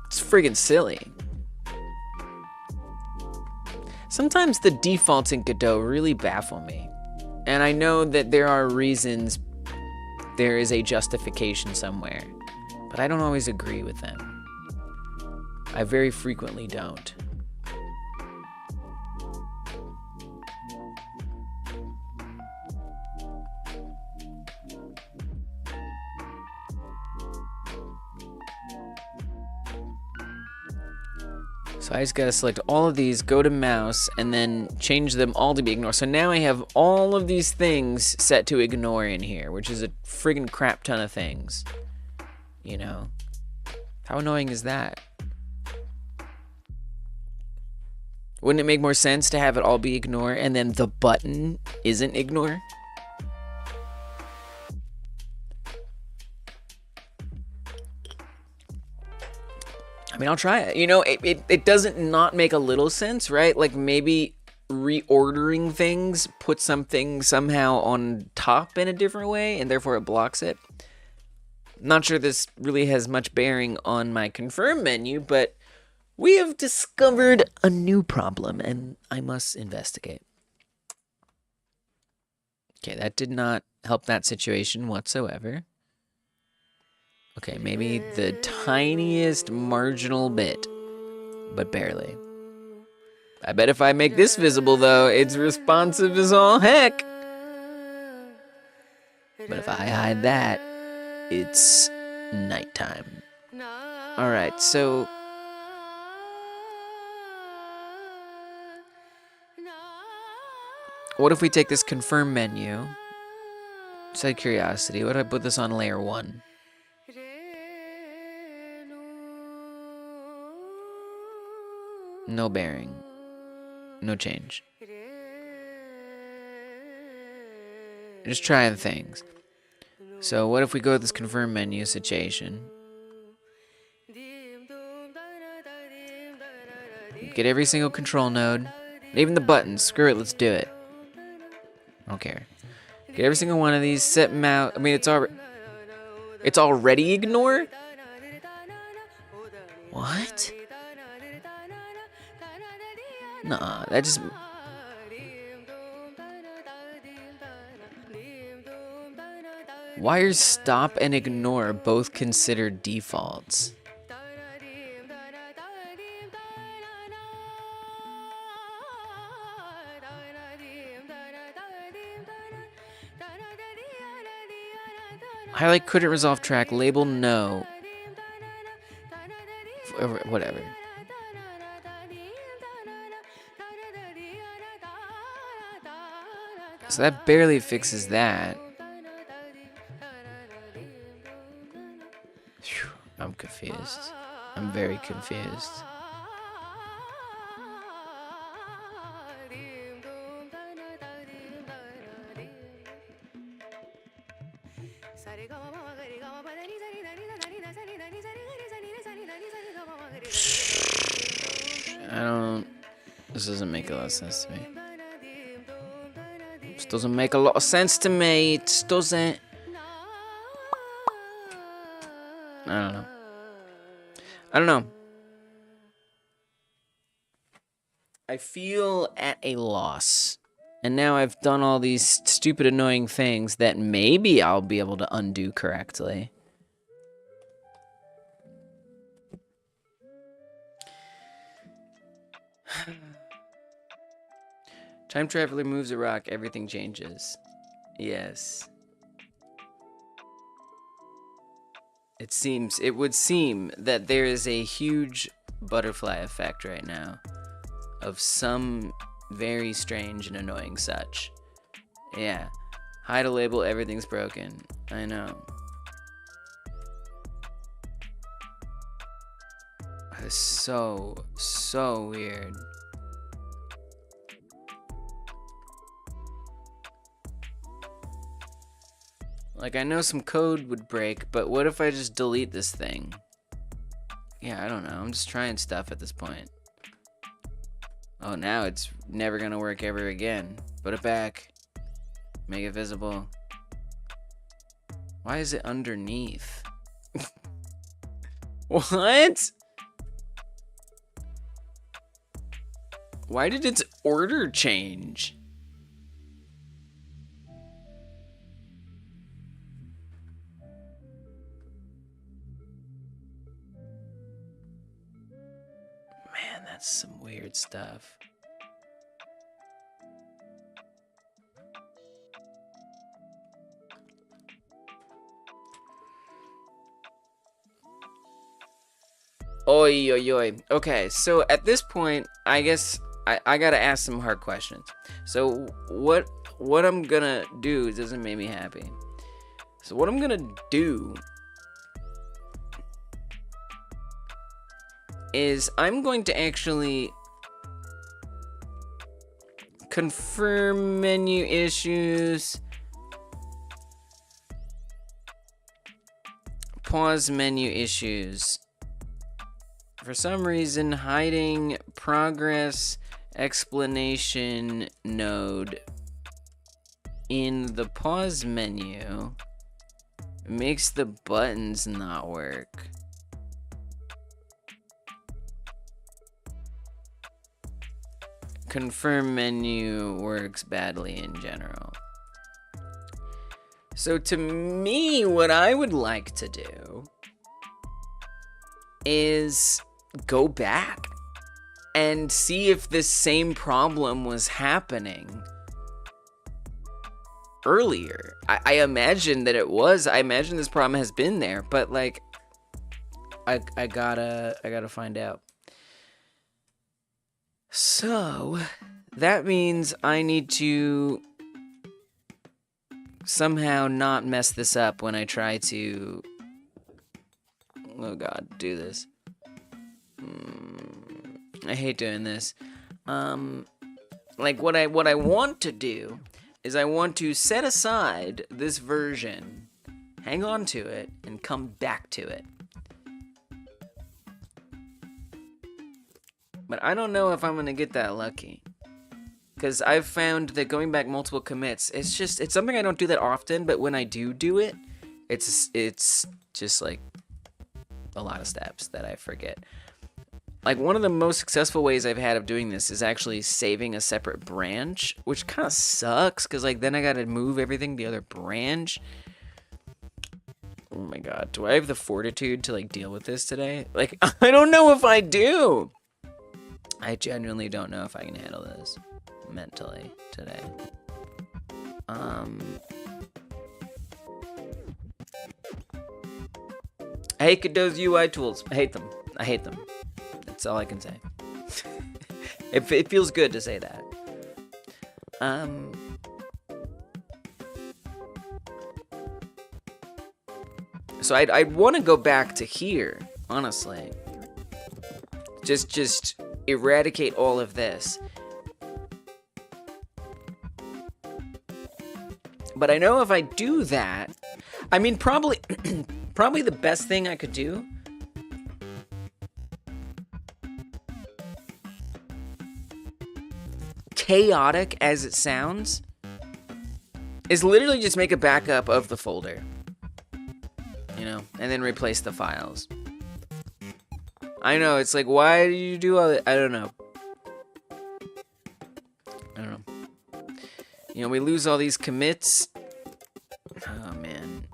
It's friggin' silly. Sometimes the defaults in Godot really baffle me. And I know that there are reasons, there is a justification somewhere, but I don't always agree with them. I very frequently don't. So I just gotta select all of these, go to mouse, and then change them all to be ignore. So now I have all of these things set to ignore in here, which is a friggin' crap ton of things. You know? How annoying is that? Wouldn't it make more sense to have it all be ignore and then the button isn't ignore? I mean, I'll try it. You know, it doesn't not make a little sense, right? Like maybe reordering things, put something somehow on top in a different way and therefore it blocks it. Not sure this really has much bearing on my confirm menu, but we have discovered a new problem, and I must investigate. Okay, that did not help that situation whatsoever. Okay, maybe the tiniest marginal bit, but barely. I bet if I make this visible, though, it's responsive as all heck. But if I hide that, it's nighttime. Alright, so what if we take this confirm menu? Just out of curiosity, what if I put this on layer 1? No bearing. No change. Just trying things. So what if we go to this confirm menu situation? Get every single control node. Even the buttons. Screw it, let's do it. I don't care. Get every single one of these, set mouse. I mean, it's already ignore? What? Nah, that just... Why are stop and ignore both considered defaults? Highlight couldn't resolve track, label no. Whatever. So that barely fixes that. Whew, I'm confused. I'm very confused. This doesn't make a lot of sense to me. This doesn't make a lot of sense to me. It doesn't. I don't know. I feel at a loss. And now I've done all these stupid, annoying things that maybe I'll be able to undo correctly. Time traveler moves a rock, everything changes. Yes. It would seem that there is a huge butterfly effect right now of some very strange and annoying such. Yeah. Hide a label, everything's broken. I know. That's so weird. Like, I know some code would break, but what if I just delete this thing? Yeah, I don't know. I'm just trying stuff at this point. Oh, now it's never gonna work ever again. Put it back. Make it visible. Why is it underneath? What? Why did its order change? Man, that's some weird stuff. Oi, oi, oi. Okay, so at this point, I guess I gotta ask some hard questions. So what I'm gonna do doesn't make me happy. So what I'm gonna do is I'm going to actually confirm menu issues, pause menu issues. For some reason, hiding progress explanation node in the pause menu makes the buttons not work. Confirm menu works badly in general. So to me, what I would like to do is go back and see if this same problem was happening earlier. I imagine that it was. I imagine this problem has been there, but like I gotta find out. So that means I need to somehow not mess this up when I try to, oh god, do this. I hate doing this. Like what I want to do is I want to set aside this version, hang on to it, and come back to it. But I don't know if I'm gonna get that lucky. Because I've found that going back multiple commits, it's something I don't do that often, but when I do it, it's just like a lot of steps that I forget. Like one of the most successful ways I've had of doing this is actually saving a separate branch, which kind of sucks because like then I gotta move everything to the other branch. Oh my god, do I have the fortitude to like deal with this today? Like I don't know if I do. I genuinely don't know if I can handle this mentally today. I hate Godot's UI tools. I hate them. I hate them. That's all I can say. It feels good to say that. So I'd want to go back to here, honestly. Just eradicate all of this. But I know if I do that, I mean, probably the best thing I could do chaotic as it sounds is literally just make a backup of the folder, you know, and then replace the files. I know, it's like, why do you do all that? I don't know. You know, we lose all these commits. Oh, man.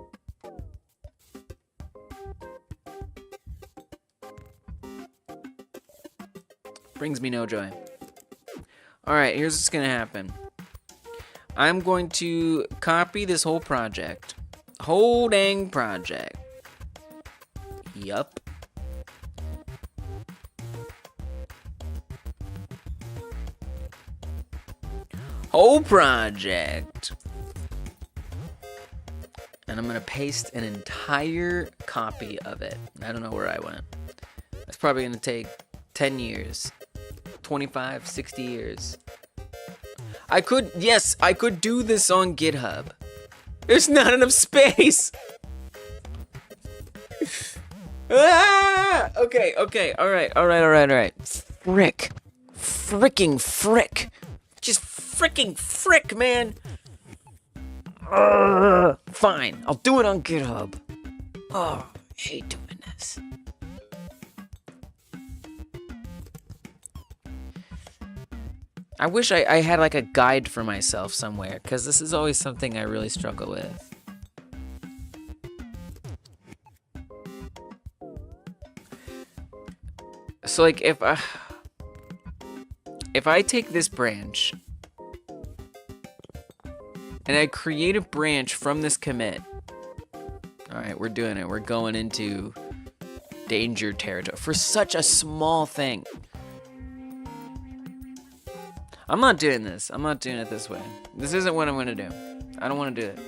Brings me no joy. Alright, here's what's gonna happen. I'm going to copy this whole project. Whole dang project. Yup. Whole project. And I'm gonna paste an entire copy of it. I don't know where I went. It's probably gonna take 10 years. 25, 60 years. I could do this on GitHub. There's not enough space. Ah! Okay, alright. Fricking frick. Just fricking frick, man. Fine, I'll do it on GitHub. Oh, I hate doing this. I wish I had like a guide for myself somewhere, because this is always something I really struggle with. So like if I take this branch and I create a branch from this commit. All right, we're doing it. We're going into danger territory for such a small thing. I'm not doing this. I'm not doing it this way. This isn't what I'm gonna do. I don't want to do it.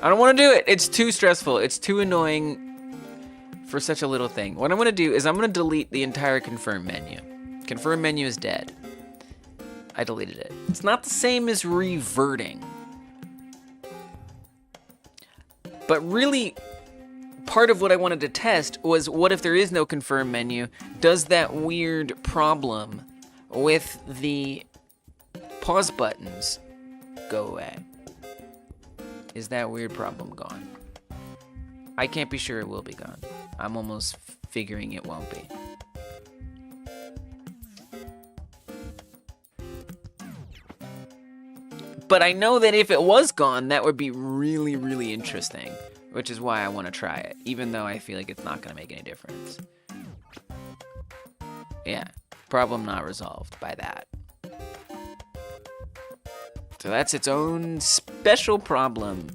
I don't want to do it. It's too stressful. It's too annoying for such a little thing. What I'm gonna do is I'm gonna delete the entire confirm menu. Confirm menu is dead. I deleted it. It's not the same as reverting. But really, part of what I wanted to test was what if there is no confirm menu? Does that weird problem with the pause buttons go away? Is that weird problem gone? I can't be sure it will be gone. I'm almost figuring it won't be. But I know that if it was gone, that would be really, really interesting, which is why I want to try it, even though I feel like it's not going to make any difference. Yeah, problem not resolved by that. So that's its own special problem.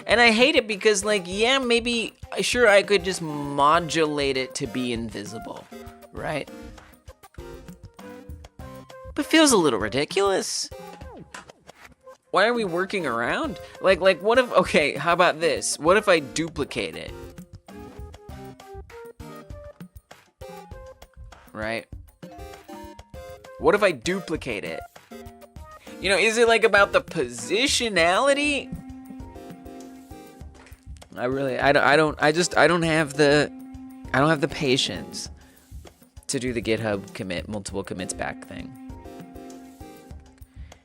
And I hate it because, like, yeah, maybe, sure, I could just modulate it to be invisible, right? But feels a little ridiculous. Why are we working around? Like, what if, okay, how about this? What if I duplicate it? Right? What if I duplicate it? You know, is it like about the positionality? I don't have the patience to do the GitHub commit, multiple commits back thing.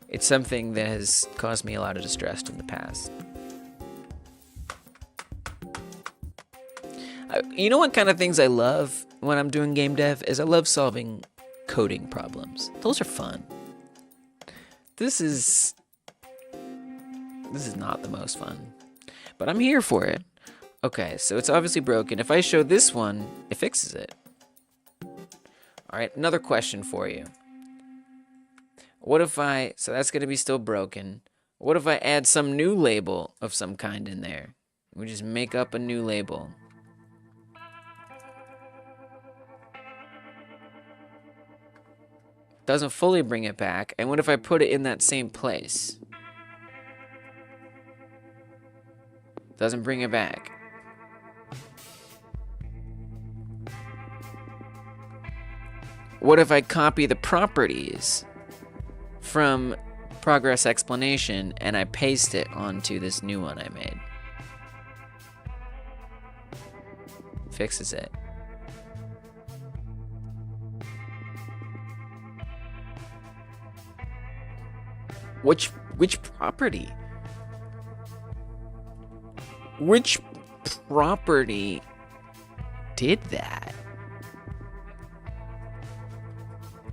It's something that has caused me a lot of distress in the past. You know what kind of things I love when I'm doing game dev is I love solving coding problems. Those are fun. This is not the most fun, but I'm here for it. Okay, so it's obviously broken. If I show this one, it fixes it. All right, another question for you. What if so that's gonna be still broken. What if I add some new label of some kind in there? We just make up a new label. Doesn't fully bring it back. And what if I put it in that same place? Doesn't bring it back. What if I copy the properties from progress explanation and I paste it onto this new one I made? Fixes it. Which property? Which property did that?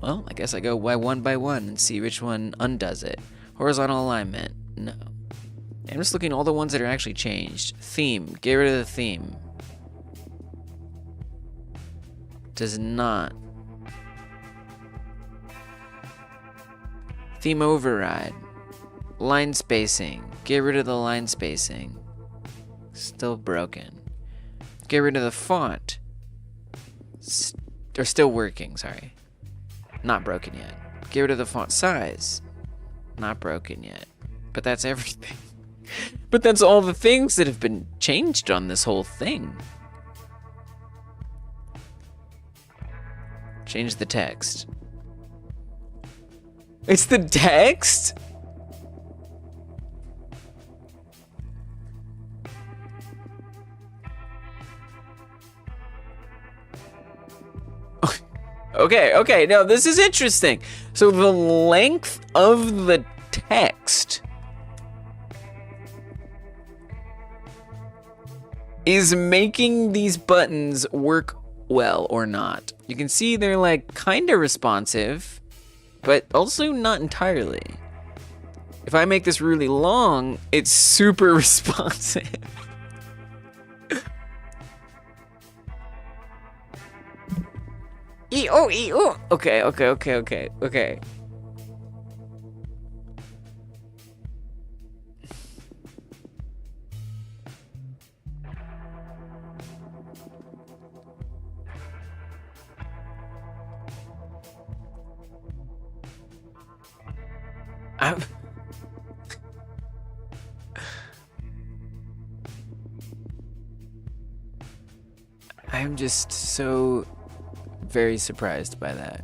Well, I guess I go by one and see which one undoes it. Horizontal alignment, no. I'm just looking at all the ones that are actually changed. Theme, get rid of the theme. Does not. Theme override. Line spacing, get rid of the line spacing. Still broken. Get rid of the font. They're still working, sorry. Not broken yet. Get rid of the font size. Not broken yet. But that's everything. But that's all the things that have been changed on this whole thing. Change the text. It's the text? Okay, now this is interesting. So the length of the text is making these buttons work well or not. You can see they're like kind of responsive, but also not entirely. If I make this really long, it's super responsive. E-oh. Okay. I'm just so very surprised by that.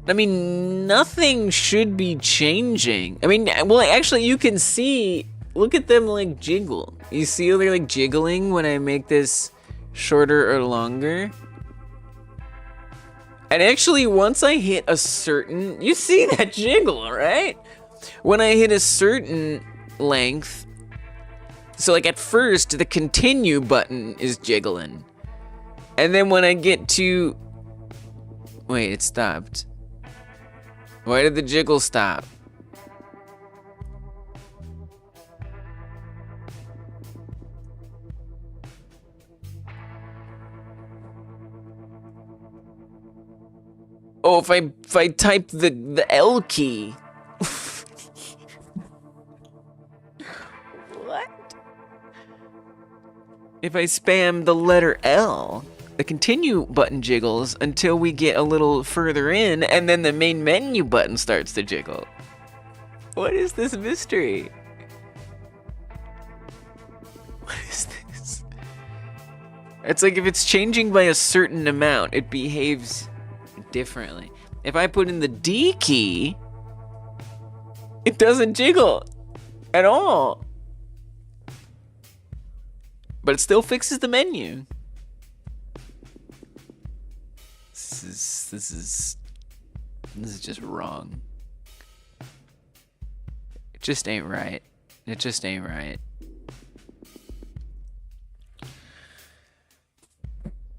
I mean, nothing should be changing. I mean, well, actually, you can see, look at them like jiggle. You see how they're like jiggling when I make this shorter or longer? And actually, once I hit a certain, you see that jiggle, right? When I hit a certain length, so like at first, the continue button is jiggling. And then when I get to, wait, it stopped. Why did the jiggle stop? Oh, if I type the L key. What? If I spam the letter L, the continue button jiggles until we get a little further in, and then the main menu button starts to jiggle. What is this mystery? What is this? It's like if it's changing by a certain amount, it behaves differently. If I put in the D key, it doesn't jiggle at all. But it still fixes the menu. This is just wrong. It just ain't right. It just ain't right.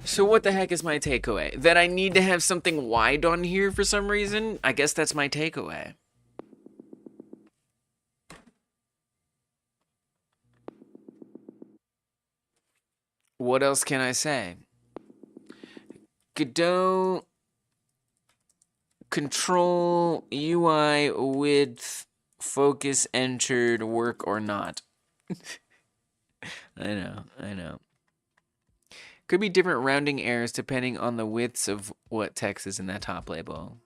So what the heck is my takeaway? That I need to have something wide on here for some reason? I guess that's my takeaway. What else can I say? Godot control UI width focus entered work or not. I know. Could be different rounding errors depending on the widths of what text is in that top label.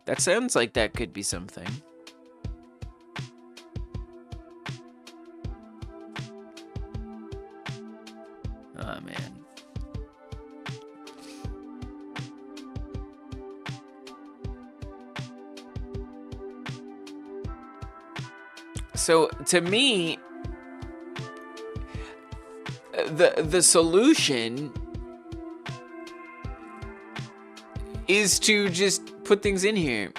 That sounds like that could be something. Oh man. So to me, the solution is to just put things in here.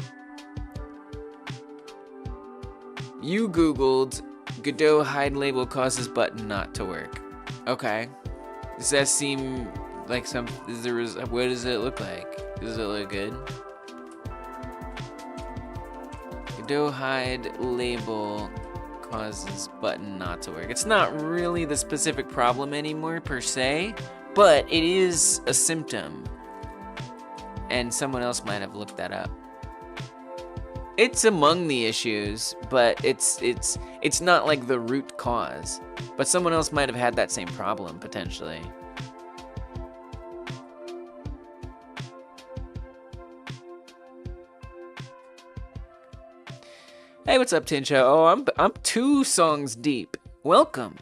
You Googled Godot hide label causes button not to work. Okay. Does that seem like some, what does it look like? Does it look good? Godot hide label causes button not to work. It's not really the specific problem anymore per se, but it is a symptom. And someone else might have looked that up. It's among the issues, but it's not like the root cause. But someone else might have had that same problem potentially. Hey, what's up, Tincho? Oh, I'm 2 songs deep. Welcome.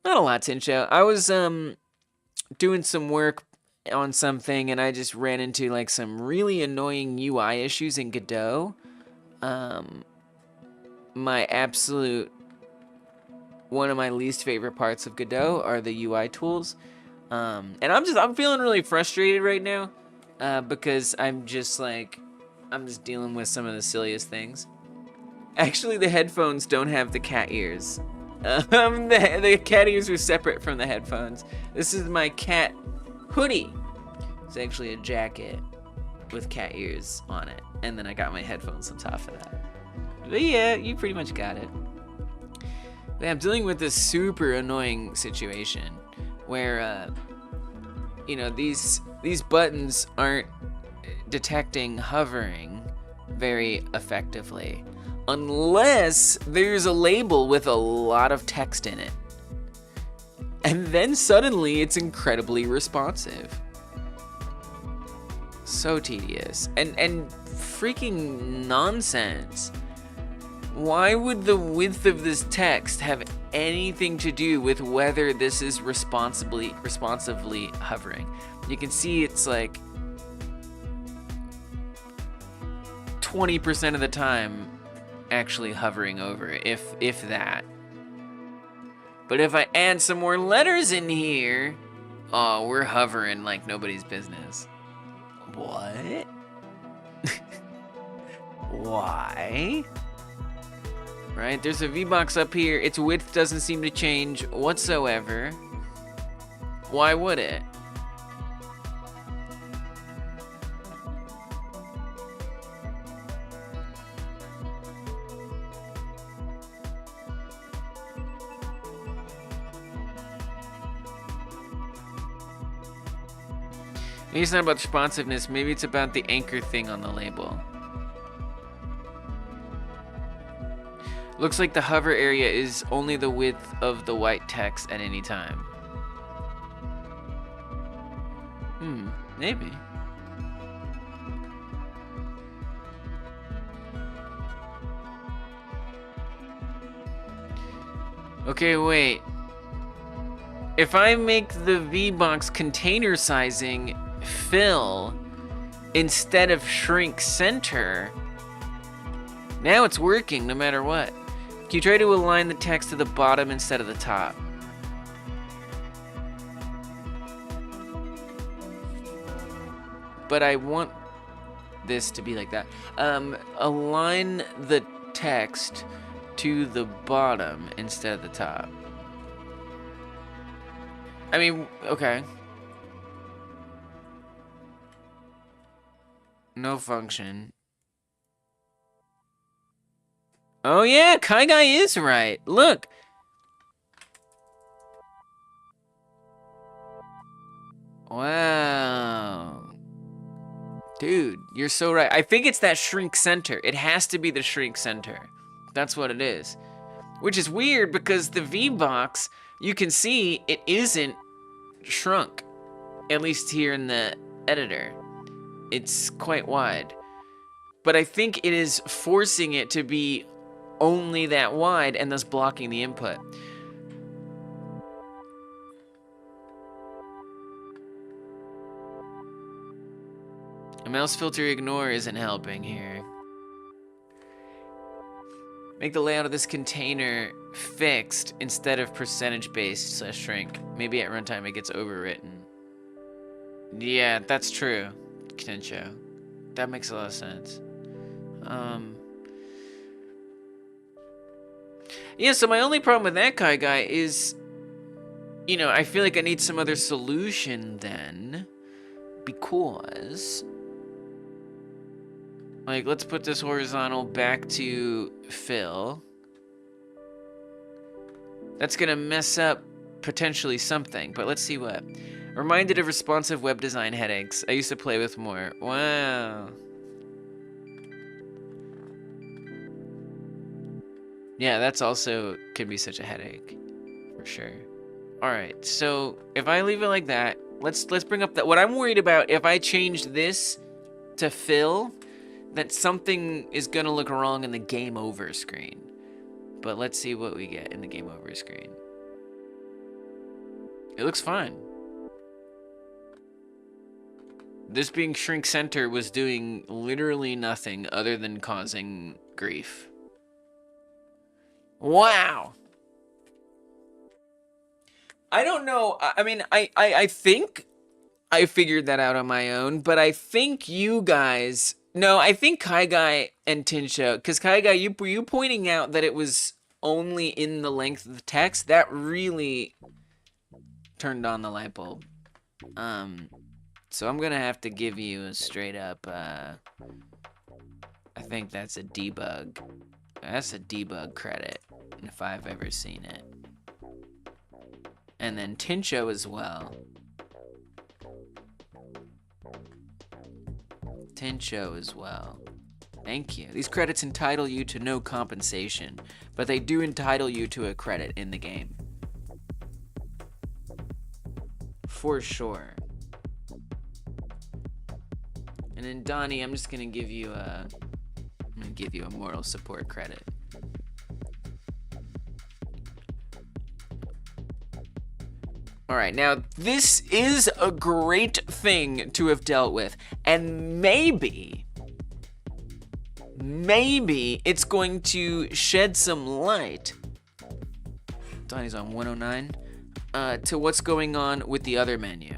Not a lot, Tincho. I was doing some work on something, and I just ran into like some really annoying UI issues in Godot. My absolute one of my least favorite parts of Godot are the UI tools, and I'm feeling really frustrated right now. Because I'm just dealing with some of the silliest things. Actually, the headphones don't have the cat ears. The cat ears are separate from the headphones. This is my cat hoodie. It's actually a jacket with cat ears on it. And then I got my headphones on top of that. But yeah, you pretty much got it. But I'm dealing with this super annoying situation where, you know, these buttons aren't detecting hovering very effectively unless there's a label with a lot of text in it. And then suddenly it's incredibly responsive. So tedious. And freaking nonsense. Why would the width of this text have anything to do with whether this is responsively hovering? You can see it's like 20% of the time actually hovering over, if that. But if I add some more letters in here, oh, we're hovering like nobody's business. What? Why? Right, there's a V-box up here. Its width doesn't seem to change whatsoever. Why would it? Maybe it's not about responsiveness, maybe it's about the anchor thing on the label. Looks like the hover area is only the width of the white text at any time. Maybe. Okay, wait. If I make the V-box container sizing fill instead of shrink center, now it's working no matter what. Can you try to align the text to the bottom instead of the top? But I want this to be like that. Align the text to the bottom instead of the top. I mean, okay. No function. Oh yeah, Kai Guy is right. Look. Wow. Dude, you're so right. I think it's that shrink center. It has to be the shrink center. That's what it is. Which is weird because the V-box, you can see it isn't shrunk. At least here in the editor. It's quite wide. But I think it is forcing it to be only that wide and thus blocking the input. A mouse filter ignore isn't helping here. Make the layout of this container fixed instead of percentage based / shrink. Maybe at runtime it gets overwritten. Yeah, that's true, Tencho. That makes a lot of sense. Yeah, so my only problem with that Kai Guy is, you know, I feel like I need some other solution then, because, like, let's put this horizontal back to fill. That's gonna mess up potentially something, but let's see what. Reminded of responsive web design headaches. I used to play with more. Wow. Yeah, that's also can be such a headache, for sure. All right, so if I leave it like that, let's bring up that. What I'm worried about, if I change this to fill, that something is gonna look wrong in the game over screen. But let's see what we get in the game over screen. It looks fine. This being shrink center was doing literally nothing other than causing grief. Wow. I don't know. I mean, I think I figured that out on my own, but I think you guys... No, I think Kai Guy and Tinsha, because Kai Guy, you pointing out that it was only in the length of the text, that really turned on the light bulb. So I'm gonna have to give you a straight up, I think that's a debug. That's a debug credit, if I've ever seen it. And then Tinsho as well. Tinsho as well. Thank you. These credits entitle you to no compensation, but they do entitle you to a credit in the game. For sure. And then Donnie, I'm just gonna give you a moral support credit. All right, now this is a great thing to have dealt with, and maybe it's going to shed some light. Donnie's on 109. To what's going on with the other menu,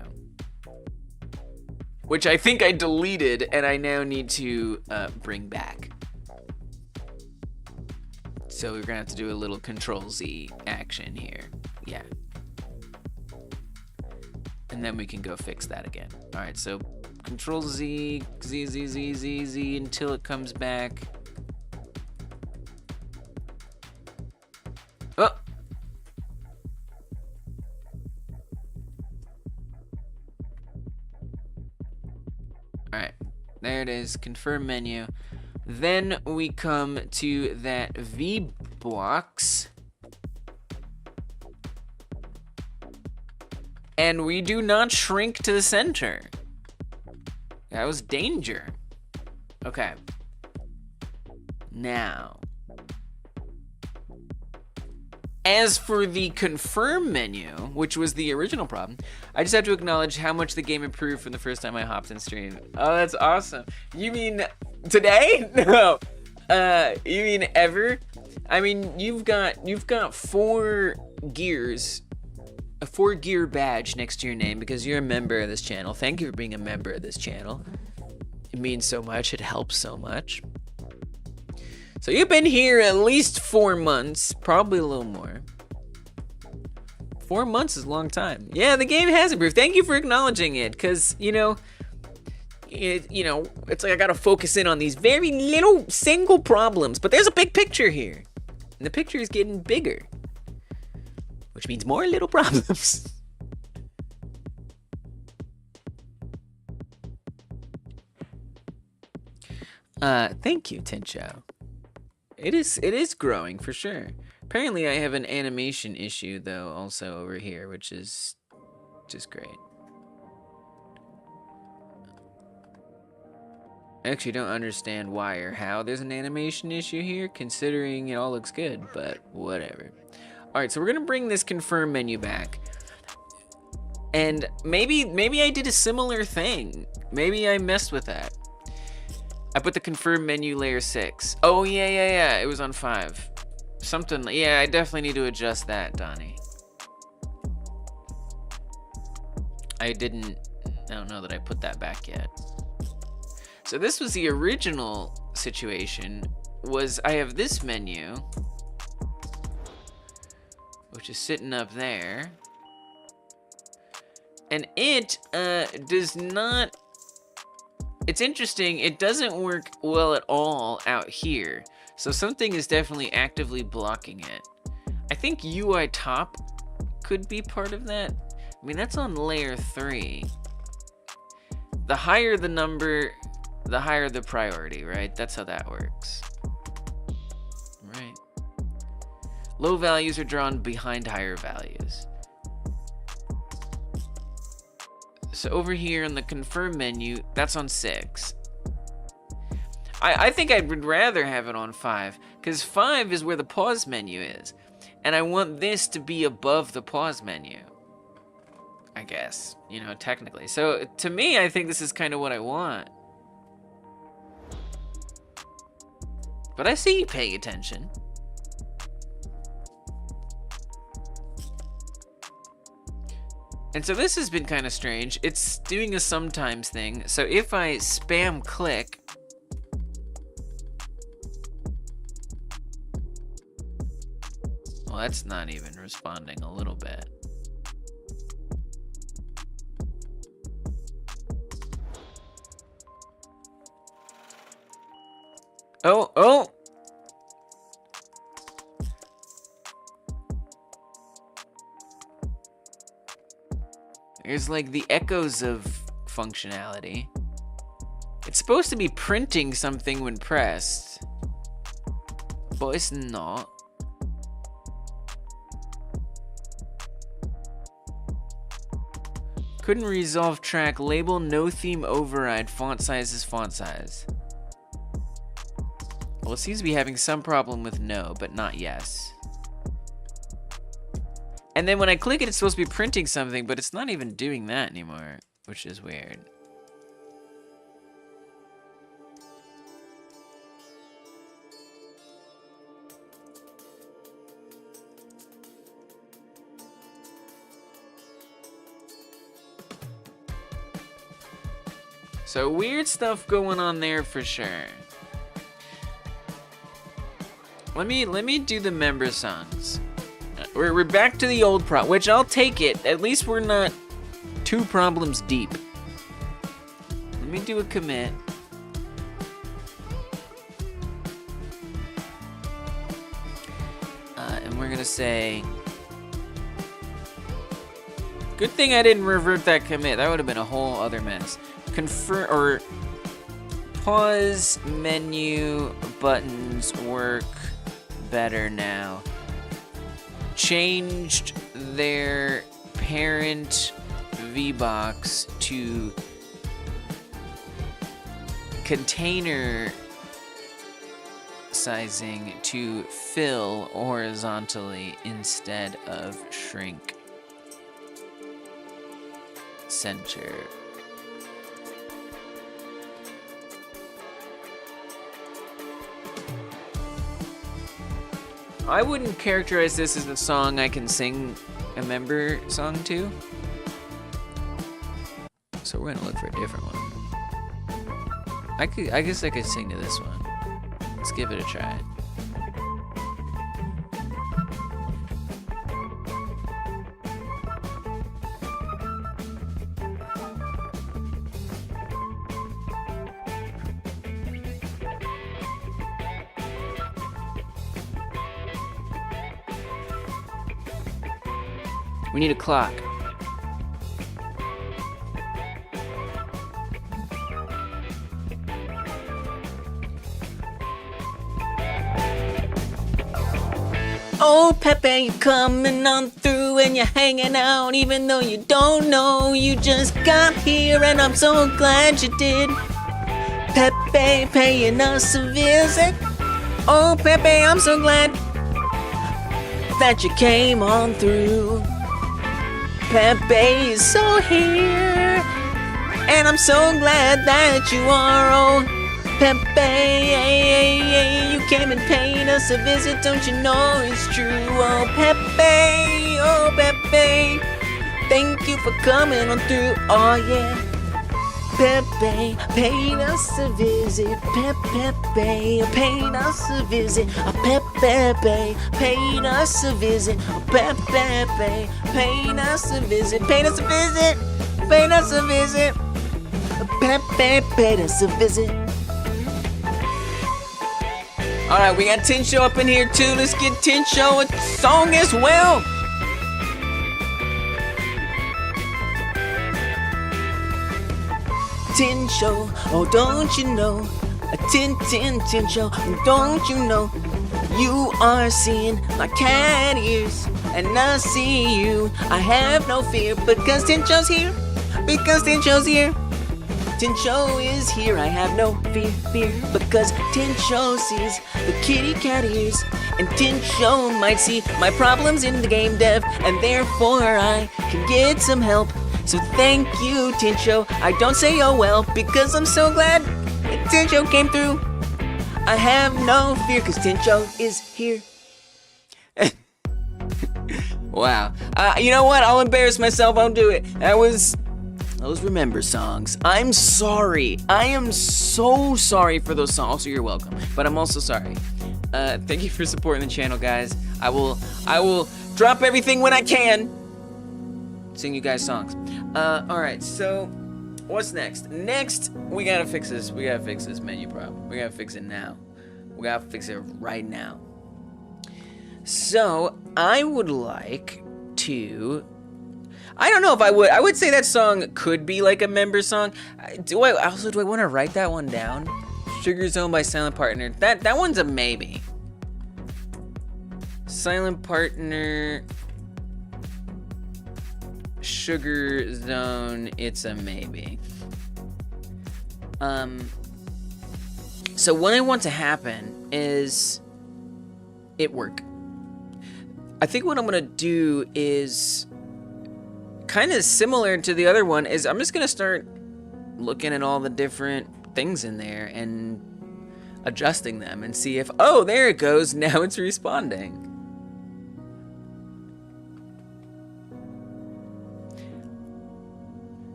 which I think I deleted and I now need to bring back. So we're gonna have to do a little Control-Z action here. Yeah. And then we can go fix that again. All right, so Control-Z, Z until it comes back. Oh! Alright, there it is, confirm menu. Then we come to that V box. And we do not shrink to the center. That was danger. Okay. Now, as for the confirm menu, which was the original problem, I just have to acknowledge how much the game improved from the first time I hopped in stream. Oh, that's awesome. You mean today? No. You mean ever? I mean, you've got 4 gears, a 4-gear badge next to your name because you're a member of this channel. Thank you for being a member of this channel. It means so much. It helps so much. So you've been here at least 4 months, probably a little more. 4 months is a long time. Yeah, the game has improved. Thank you for acknowledging it, because, it's like I gotta focus in on these very little single problems, but there's a big picture here. And the picture is getting bigger, which means more little problems. Thank you, Tincho. It is growing for sure. Apparently I have an animation issue though also over here, which is just great. I actually don't understand why or how there's an animation issue here, considering it all looks good, but whatever. Alright, so we're gonna bring this confirm menu back. And maybe I did a similar thing. Maybe I messed with that. I put the confirm menu layer 6. Oh, yeah. It was on 5. Something, yeah, I definitely need to adjust that, Donnie. I don't know that I put that back yet. So this was the original situation, was I have this menu, which is sitting up there. And it does not... It's interesting, it doesn't work well at all out here. So something is definitely actively blocking it. I think UI top could be part of that. I mean, that's on layer 3. The higher the number, the higher the priority, right? That's how that works. Right. Low values are drawn behind higher values. So over here in the confirm menu, that's on 6. I think I would rather have it on 5, because 5 is where the pause menu is. And I want this to be above the pause menu. I guess, technically. So to me, I think this is kind of what I want. But I see you paying attention. And so this has been kind of strange. It's doing a sometimes thing. So if I spam click, well, that's not even responding a little bit. Oh! There's like the echoes of functionality. It's supposed to be printing something when pressed, but it's not. Couldn't resolve track, label, no theme override, font size is font size. Well, it seems to be having some problem with no, but not yes. And then when I click it, it's supposed to be printing something, but it's not even doing that anymore, which is weird. So weird stuff going on there for sure. Let me do the member songs. We're back to the old problem, which I'll take it. At least we're not 2 problems deep. Let me do a commit. And we're gonna say, good thing I didn't revert that commit. That would have been a whole other mess. Confirm or pause menu buttons work better now. Changed their parent VBox to container sizing to fill horizontally instead of shrink center. I wouldn't characterize this as a song I can sing a member song to. So we're gonna look for a different one. I guess I could sing to this one. Let's give it a try. We need a clock. Oh, Pepe, you coming on through and you're hanging out even though you don't know you just got here and I'm so glad you did. Pepe paying us a visit. Oh, Pepe, I'm so glad that you came on through. Pepe is so here, and I'm so glad that you are. Oh, Pepe, you came and paid us a visit, don't you know it's true? Oh, Pepe, thank you for coming on through. Oh yeah, Pepe paid us a visit. Pepe paid us a visit. Pepe paid us a visit. Pepe paid us a visit. Paid us a visit. Paid us a visit. Pepe paid us a visit. All right, we got Tinshow up in here too. Let's get Tinshow a song as well. Tinshow, oh don't you know? A Tinshow, don't you know? You are seeing my cat ears, and I see you. I have no fear because Tinshow's here. Because Tinshow's here. Tinshow is here. I have no fear because Tinshow sees the kitty cat ears, and Tinshow might see my problems in the game dev, and therefore I can get some help. So thank you, Tinshow. I don't say oh well because I'm so glad that Tinshow came through. I have no fear because Tinshow is here. Wow. You know what? I'll embarrass myself. I'll do it. Those remember songs. I'm sorry. I am so sorry for those songs. Also, you're welcome. But I'm also sorry. Thank you for supporting the channel, guys. I will drop everything when I can. Sing you guys songs. Alright, so what's next? Next, we gotta fix this. We gotta fix this menu problem. We gotta fix it now. We gotta fix it right now. So, I would like to... I don't know if I would. I would say that song could be like a member song. Do I want to write that one down? Sugar Zone by Silent Partner. That one's a maybe. Silent Partner, Sugar Zone, it's a maybe. So what I want to happen is it work. I think what I'm gonna do is kind of similar to the other one, is I'm just gonna start looking at all the different things in there and adjusting them and see if, oh, there it goes, now it's responding.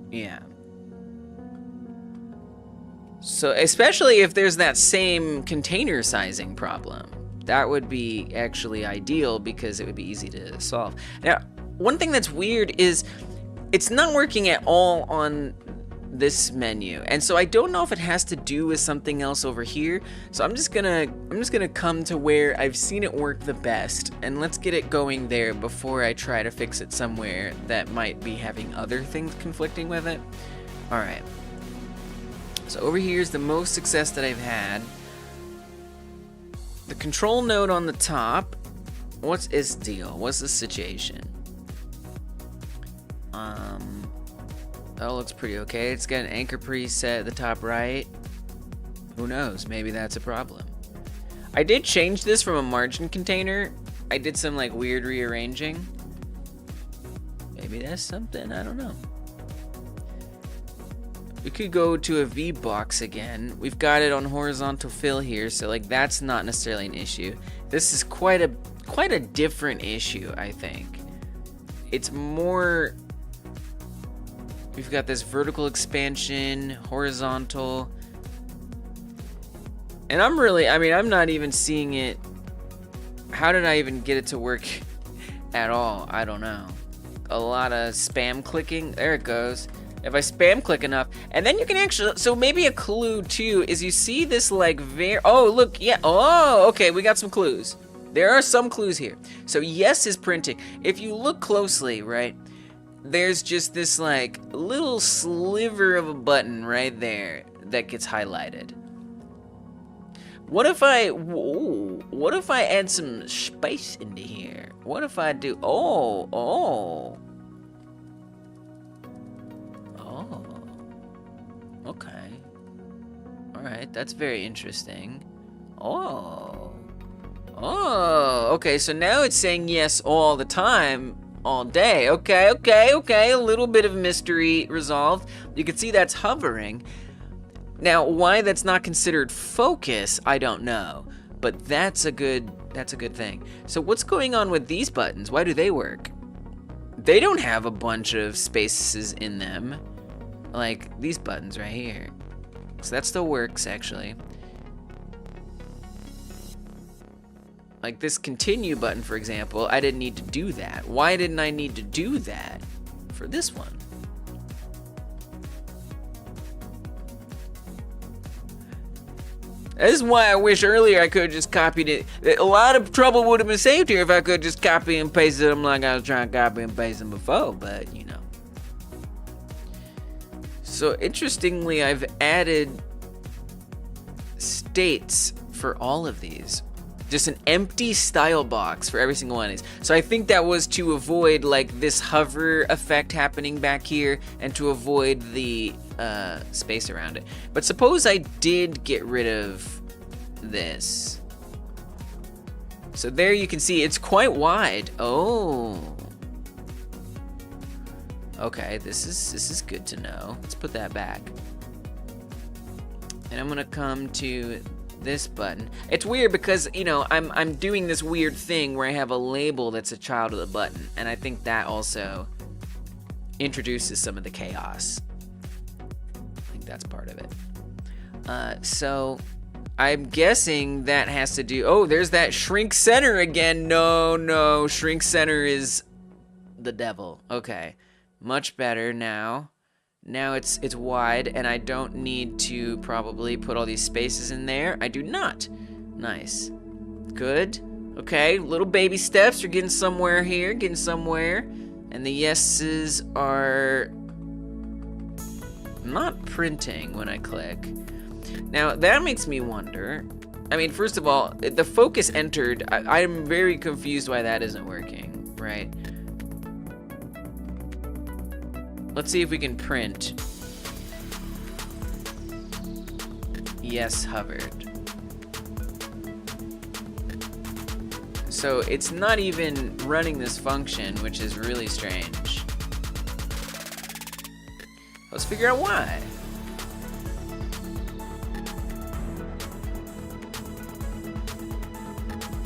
Yeah. So especially if there's that same container sizing problem, that would be actually ideal because it would be easy to solve. Now, one thing that's weird is it's not working at all on this menu, and so I don't know if it has to do with something else over here. So I'm just gonna come to where I've seen it work the best, and let's get it going there before I try to fix it somewhere that might be having other things conflicting with it. All right. So over here is the most success that I've had. The control node on the top. What's its deal? What's the situation? That looks pretty okay. It's got an anchor preset at the top right. Who knows? Maybe that's a problem. I did change this from a margin container. I did some like weird rearranging. Maybe that's something. I don't know. We could go to a V box again. We've got it on horizontal fill here, so like that's not necessarily an issue. This is quite a different issue, I think. It's more, we've got this vertical expansion, horizontal, and I'm not even seeing it. How did I even get it to work at all? I don't know. A lot of spam clicking. There it goes. If I spam click enough, and then you can actually, so maybe a clue too is you see this like oh look, yeah, oh okay, we got some clues. There are some clues here. So yes is printing. If you look closely, right, there's just this like little sliver of a button right there that gets highlighted. What if I add some space into here? What if I do, okay. Alright, that's very interesting. Okay, so now it's saying yes all the time, all day. Okay, a little bit of mystery resolved. You can see that's hovering. Now, why that's not considered focus, I don't know. But that's a good thing. So what's going on with these buttons? Why do they work? They don't have a bunch of spaces in them. Like these buttons right here. So that still works actually. Like this continue button, for example, I didn't need to do that. Why didn't I need to do that for this one? This is why I wish earlier I could have just copied it. A lot of trouble would have been saved here if I could just copy and paste them like I was trying to copy and paste them before, but you know. So interestingly, I've added states for all of these. Just an empty style box for every single one of these. So I think that was to avoid like this hover effect happening back here and to avoid the space around it. But suppose I did get rid of this. So there you can see it's quite wide. Oh. Okay, this is good to know. Let's put that back. And I'm gonna come to this button. It's weird because, you know, I'm doing this weird thing where I have a label that's a child of the button, and I think that also introduces some of the chaos. I think that's part of it. So I'm guessing that has to do, oh, there's that shrink center again. No, shrink center is the devil. Okay. Much better now. Now it's wide, and I don't need to probably put all these spaces in there. I do not. Nice. Good. Okay, little baby steps. You're getting somewhere here. Getting somewhere. And the yeses are not printing when I click. Now, that makes me wonder. I mean, first of all, the focus entered, I'm very confused why that isn't working, right? Let's see if we can print. Yes, hovered. So it's not even running this function, which is really strange. Let's figure out why.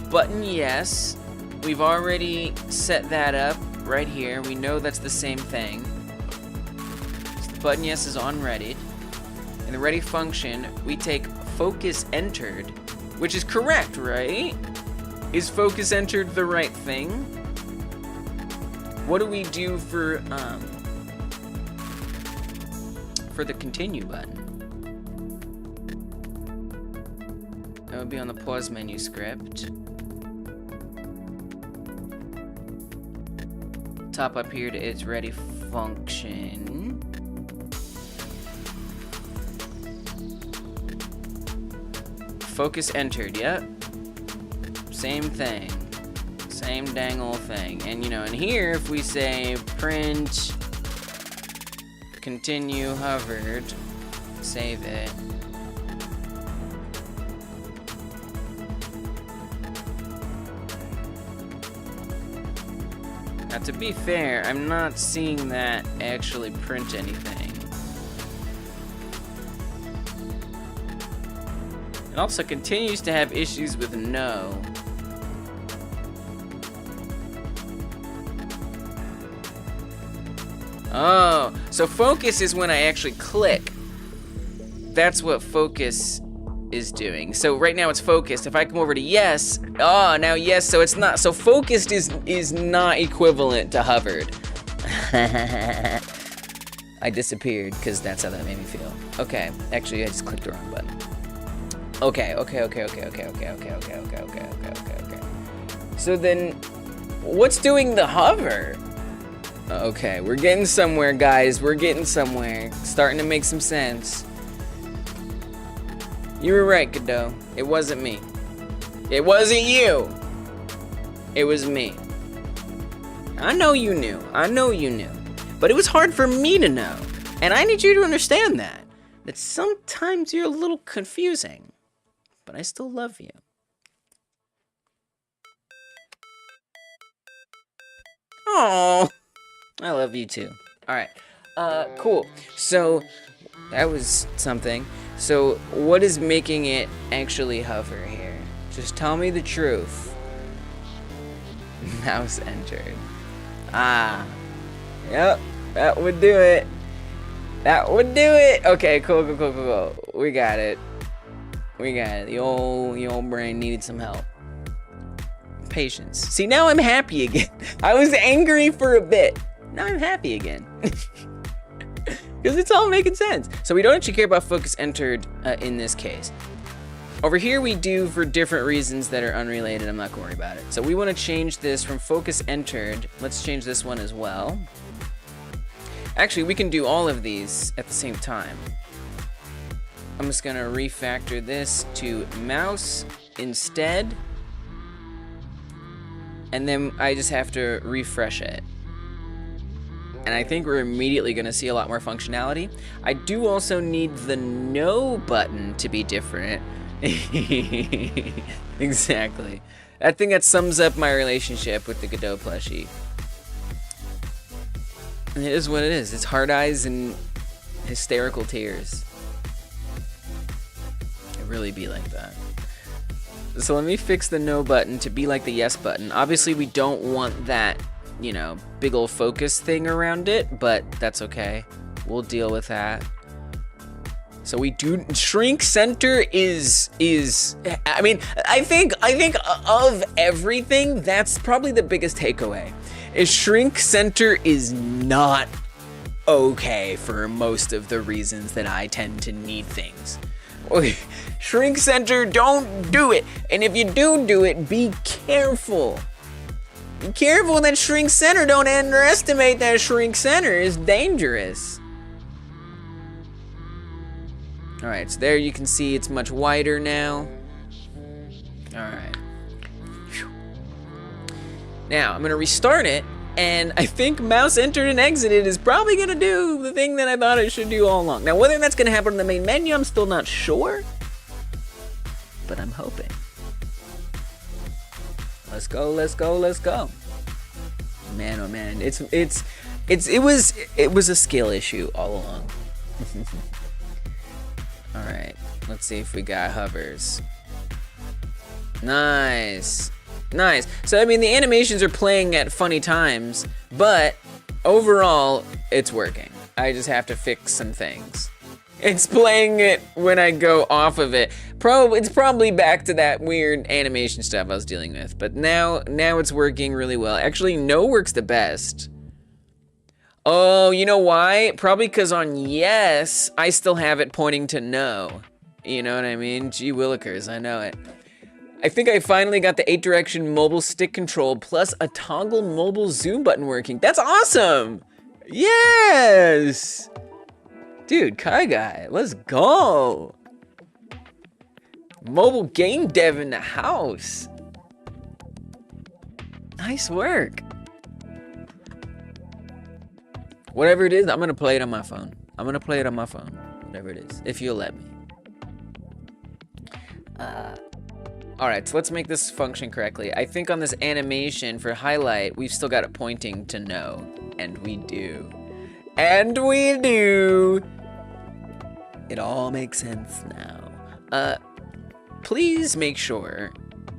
Button yes. We've already set that up right here. We know that's the same thing. So the button yes is on ready. In the ready function, we take focus entered, which is correct, right? Is focus entered the right thing? What do we do for the continue button? That would be on the pause menu script. Top up here to its ready function. Focus entered, yep. Same thing. Same dang old thing. And you know, in here, if we say print continue hovered, save it. Now, to be fair, I'm not seeing that actually print anything. It also continues to have issues with no. Oh, so focus is when I actually click. That's what focus is doing. So right now it's focused. If I come over to yes, oh, now yes, so it's not. So focused is not equivalent to hovered. I disappeared because that's how that made me feel. Okay, actually I just clicked the wrong button. Okay. So then, what's doing the hover? Okay, we're getting somewhere, guys. We're getting somewhere. Starting to make some sense. You were right, Godot. It wasn't me. It wasn't you. It was me. I know you knew. I know you knew. But it was hard for me to know. And I need you to understand that. That sometimes you're a little confusing. But I still love you. Oh, I love you too. All right, cool. So that was something. So what is making it actually hover here? Just tell me the truth. Mouse entered. Ah, yep, that would do it. That would do it. Okay, cool. We got it. The old brain needed some help. Patience. See, now I'm happy again. I was angry for a bit. Now I'm happy again. Because it's all making sense. So we don't actually care about focus entered in this case. Over here we do for different reasons that are unrelated. I'm not going to worry about it. So we want to change this from focus entered. Let's change this one as well. Actually, we can do all of these at the same time. I'm just going to refactor this to mouse instead. And then I just have to refresh it. And I think we're immediately going to see a lot more functionality. I do also need the no button to be different. Exactly. I think that sums up my relationship with the Godot plushie. And it is what it is. It's hard eyes and hysterical tears. It really be like that. So let me fix the no button to be like the yes button. Obviously we don't want that, you know, big old focus thing around it, but that's okay. We'll deal with that. So we do shrink center is I mean, I think of everything, that's probably the biggest takeaway. Is shrink center is not okay for most of the reasons that I tend to need things. Shrink center, don't do it. And if you do it, be careful. Be careful with that shrink center. Don't underestimate that shrink center. It's dangerous. Alright, so there you can see it's much wider now. Alright. Now, I'm gonna restart it, and I think mouse entered and exited is probably gonna do the thing that I thought it should do all along. Now, whether that's gonna happen in the main menu, I'm still not sure, but I'm hoping. Let's go, let's go, let's go. Man, oh man, it was a skill issue all along. All right, let's see if we got hovers. Nice, nice. So I mean, the animations are playing at funny times, but overall, it's working. I just have to fix some things. It's playing it when I go off of it. It's probably back to that weird animation stuff I was dealing with, but now it's working really well. Actually, no works the best. Oh, you know why? Probably because on yes, I still have it pointing to no. You know what I mean? Gee willikers, I know it. I think I finally got the 8-direction mobile stick control plus a toggle mobile zoom button working. That's awesome! Yes! Dude, Kai Guy, let's go! Mobile game dev in the house. Nice work. Whatever it is, I'm gonna play it on my phone. I'm gonna play it on my phone. Whatever it is, if you'll let me. Alright, so let's make this function correctly. I think on this animation for highlight, we've still got it pointing to no. And we do. And we do! It all makes sense now. Please make sure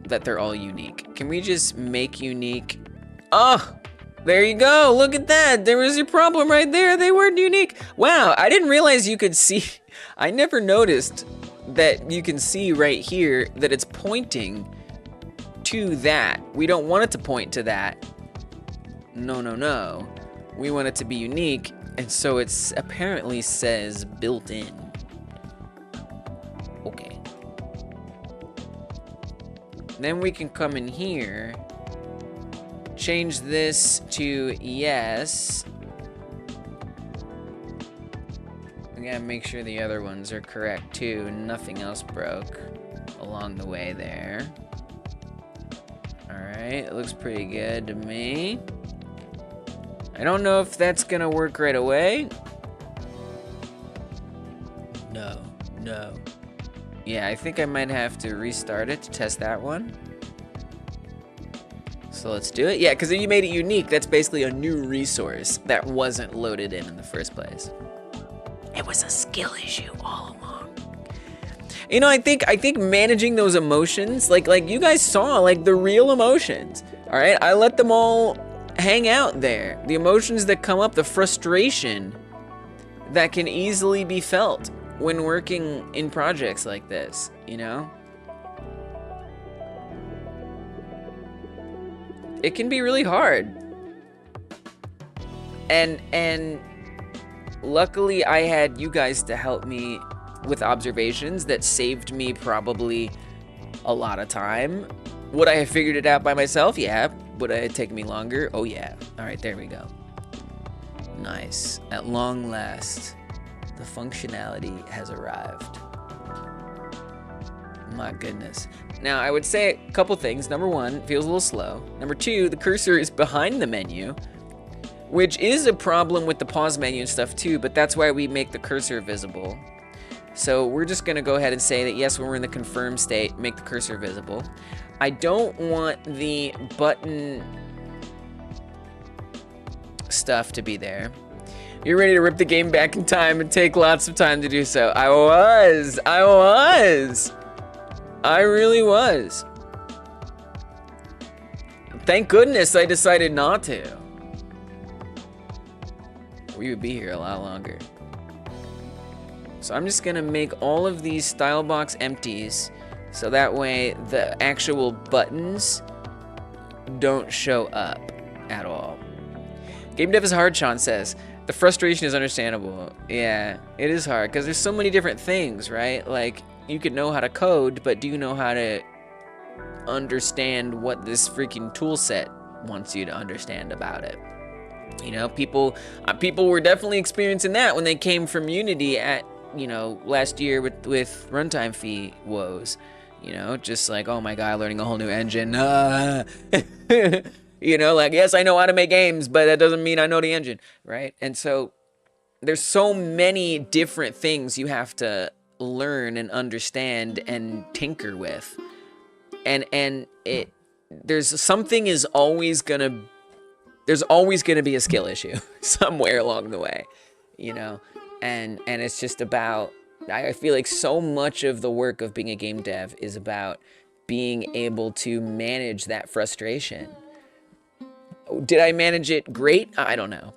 that they're all unique. Can we just make unique? Oh! There you go, look at that. There was your problem right there. They weren't unique. Wow, I didn't realize you could see. I never noticed that you can see right here that it's pointing to that. We don't want it to point to that. No, no, no. We want it to be unique, and so it's apparently says built in. Okay. Then we can come in here. Change this to yes. We gotta make sure the other ones are correct too. Nothing else broke along the way there. Alright, it looks pretty good to me. I don't know if that's gonna work right away. No, no. Yeah, I think I might have to restart it to test that one. So let's do it. Yeah, because you made it unique. That's basically a new resource that wasn't loaded in the first place. It was a skill issue all along. You know, I think managing those emotions, like you guys saw, like the real emotions. All right, I let them all hang out there. The emotions that come up, the frustration that can easily be felt when working in projects like this, you know? It can be really hard. And luckily I had you guys to help me with observations that saved me probably a lot of time. Would I have figured it out by myself? Yeah. Would it have taken me longer? Oh yeah. All right, there we go. Nice. At long last, the functionality has arrived. My goodness. Now, I would say a couple things. Number one, it feels a little slow. Number two, the cursor is behind the menu, which is a problem with the pause menu and stuff too, but that's why we make the cursor visible. So we're just gonna go ahead and say that yes, when we're in the confirm state, make the cursor visible. I don't want the button stuff to be there. You're ready to rip the game back in time and take lots of time to do so. I really was. Thank goodness I decided not to. We would be here a lot longer. So I'm just gonna make all of these style box empties so that way the actual buttons don't show up at all. Game dev is hard, Sean says. The frustration is understandable. Yeah, it is hard because there's so many different things, right? Like, you could know how to code, but do you know how to understand what this freaking tool set wants you to understand about it. You know, people were definitely experiencing that when they came from Unity at, you know, last year with runtime fee woes. You know, just like, oh my god, learning a whole new engine. You know, like, yes, I know how to make games, but that doesn't mean I know the engine, right? And so there's so many different things you have to learn and understand and tinker with. And there's always gonna be a skill issue somewhere along the way, you know? And it's just about, I feel like so much of the work of being a game dev is about being able to manage that frustration. Did I manage it great? I don't know.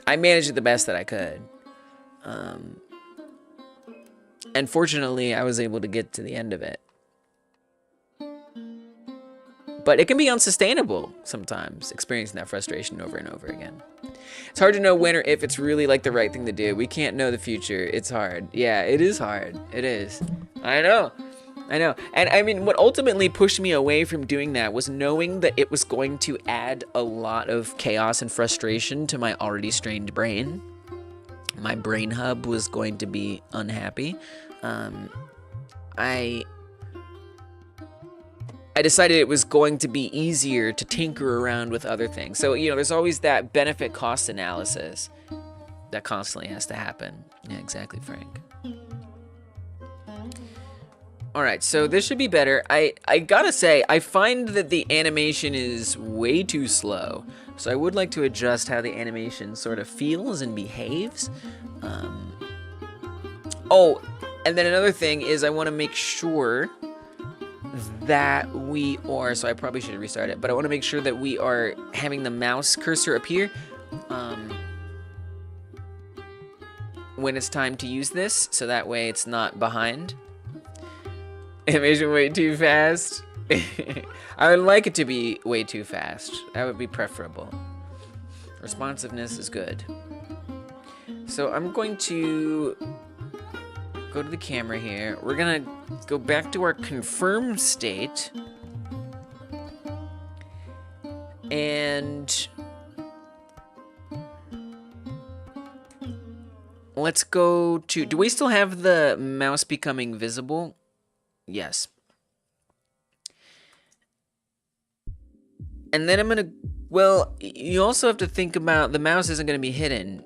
I managed it the best that I could. And fortunately, I was able to get to the end of it. But it can be unsustainable sometimes, experiencing that frustration over and over again. It's hard to know when or if it's really like the right thing to do. We can't know the future. It's hard. Yeah, it is hard. It is. I know. And I mean, what ultimately pushed me away from doing that was knowing that it was going to add a lot of chaos and frustration to my already strained brain. My brain hub was going to be unhappy. I decided it was going to be easier to tinker around with other things. So, you know, there's always that benefit cost analysis that constantly has to happen. Yeah, exactly, Frank. All right, so this should be better. I gotta say, I find that the animation is way too slow. So I would like to adjust how the animation sort of feels and behaves. Oh, and then another thing is I want to make sure that we are, so I probably should restart it, but I want to make sure that we are having the mouse cursor appear when it's time to use this, so that way it's not behind. Animation way too fast. I would like it to be way too fast. That would be preferable. Responsiveness is good. So I'm going to go to the camera here. We're gonna go back to our confirmed state. And let's go to, do we still have the mouse becoming visible? Yes. And then I'm gonna, well, you also have to think about the mouse isn't gonna be hidden.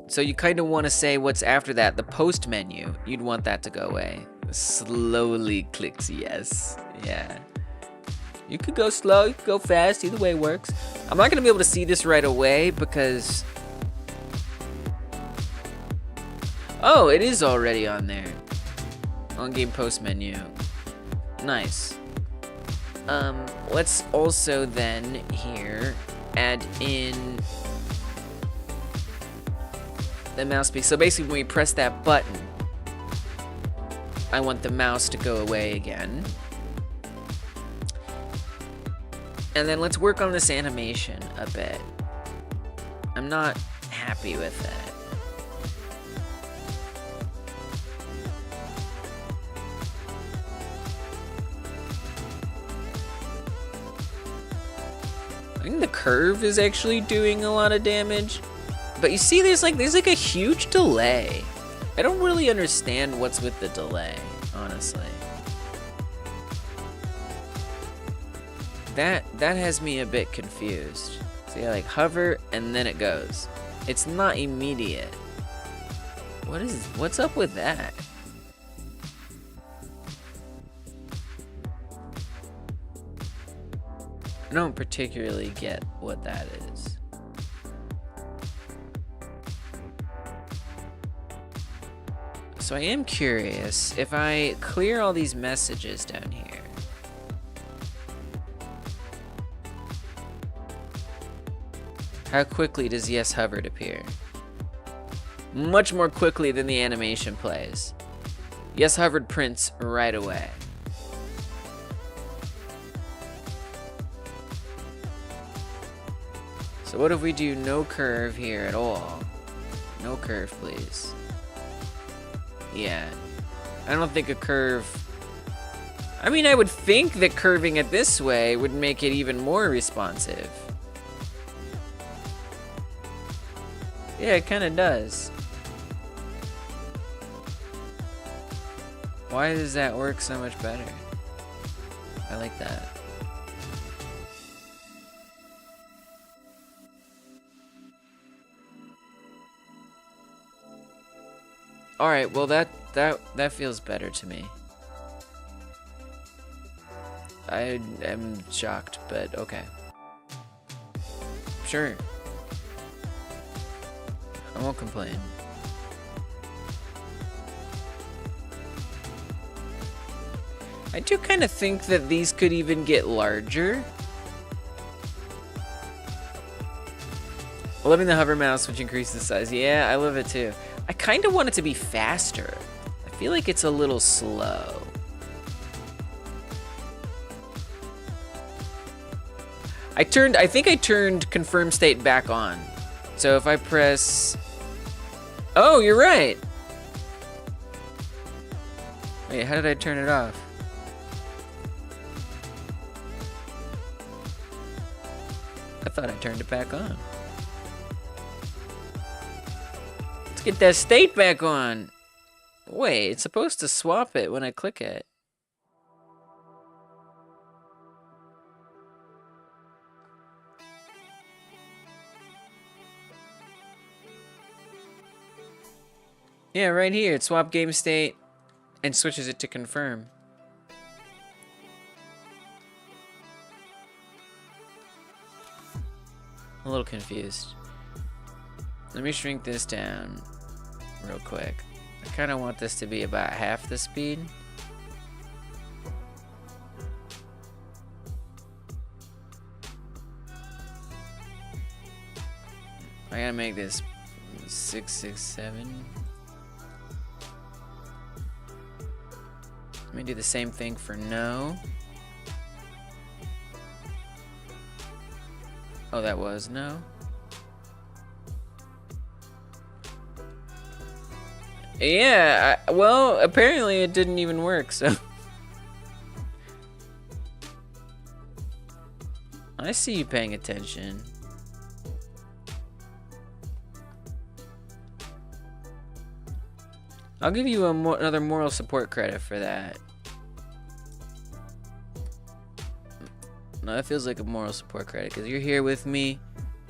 So you kind of want to say what's after that, the post menu. You'd want that to go away. Slowly clicks yes. Yeah. You could go slow, you could go fast, either way works. I'm not gonna be able to see this right away because, oh, it is already on there. On game post menu. Nice. Let's also then here add in the mouse speed. So basically when we press that button, I want the mouse to go away again. And then let's work on this animation a bit. I'm not happy with that. I think the curve is actually doing a lot of damage. But you see, there's like a huge delay. I don't really understand what's with the delay, honestly. That has me a bit confused. See, I like hover and then it goes. It's not immediate. What's up with that? I don't particularly get what that is. So I am curious, if I clear all these messages down here, how quickly does yes hovered appear? Much more quickly than the animation plays. Yes hovered prints right away. So what if we do no curve here at all? No curve, please. Yeah. I don't think a curve... I mean, I would think that curving it this way would make it even more responsive. Yeah, it kind of does. Why does that work so much better? I like that. All right, well that feels better to me. I am shocked, but okay. Sure. I won't complain. I do kind of think that these could even get larger. Loving the hover mouse, which increases the size. Yeah, I love it too. I kind of want it to be faster. I feel like it's a little slow. I think I turned confirm state back on. So if I press... Oh, you're right. Wait, how did I turn it off? I thought I turned it back on. Let's get that state back on. Wait, it's supposed to swap it when I click it. Yeah, right here. It swap game state and switches it to confirm. I'm a little confused. Let me shrink this down real quick. I kind of want this to be about half the speed. I gotta make this 667. Let me do the same thing for no. Oh, that was no. Yeah, well, apparently it didn't even work, so. I see you paying attention. I'll give you another moral support credit for that. No, that feels like a moral support credit because you're here with me.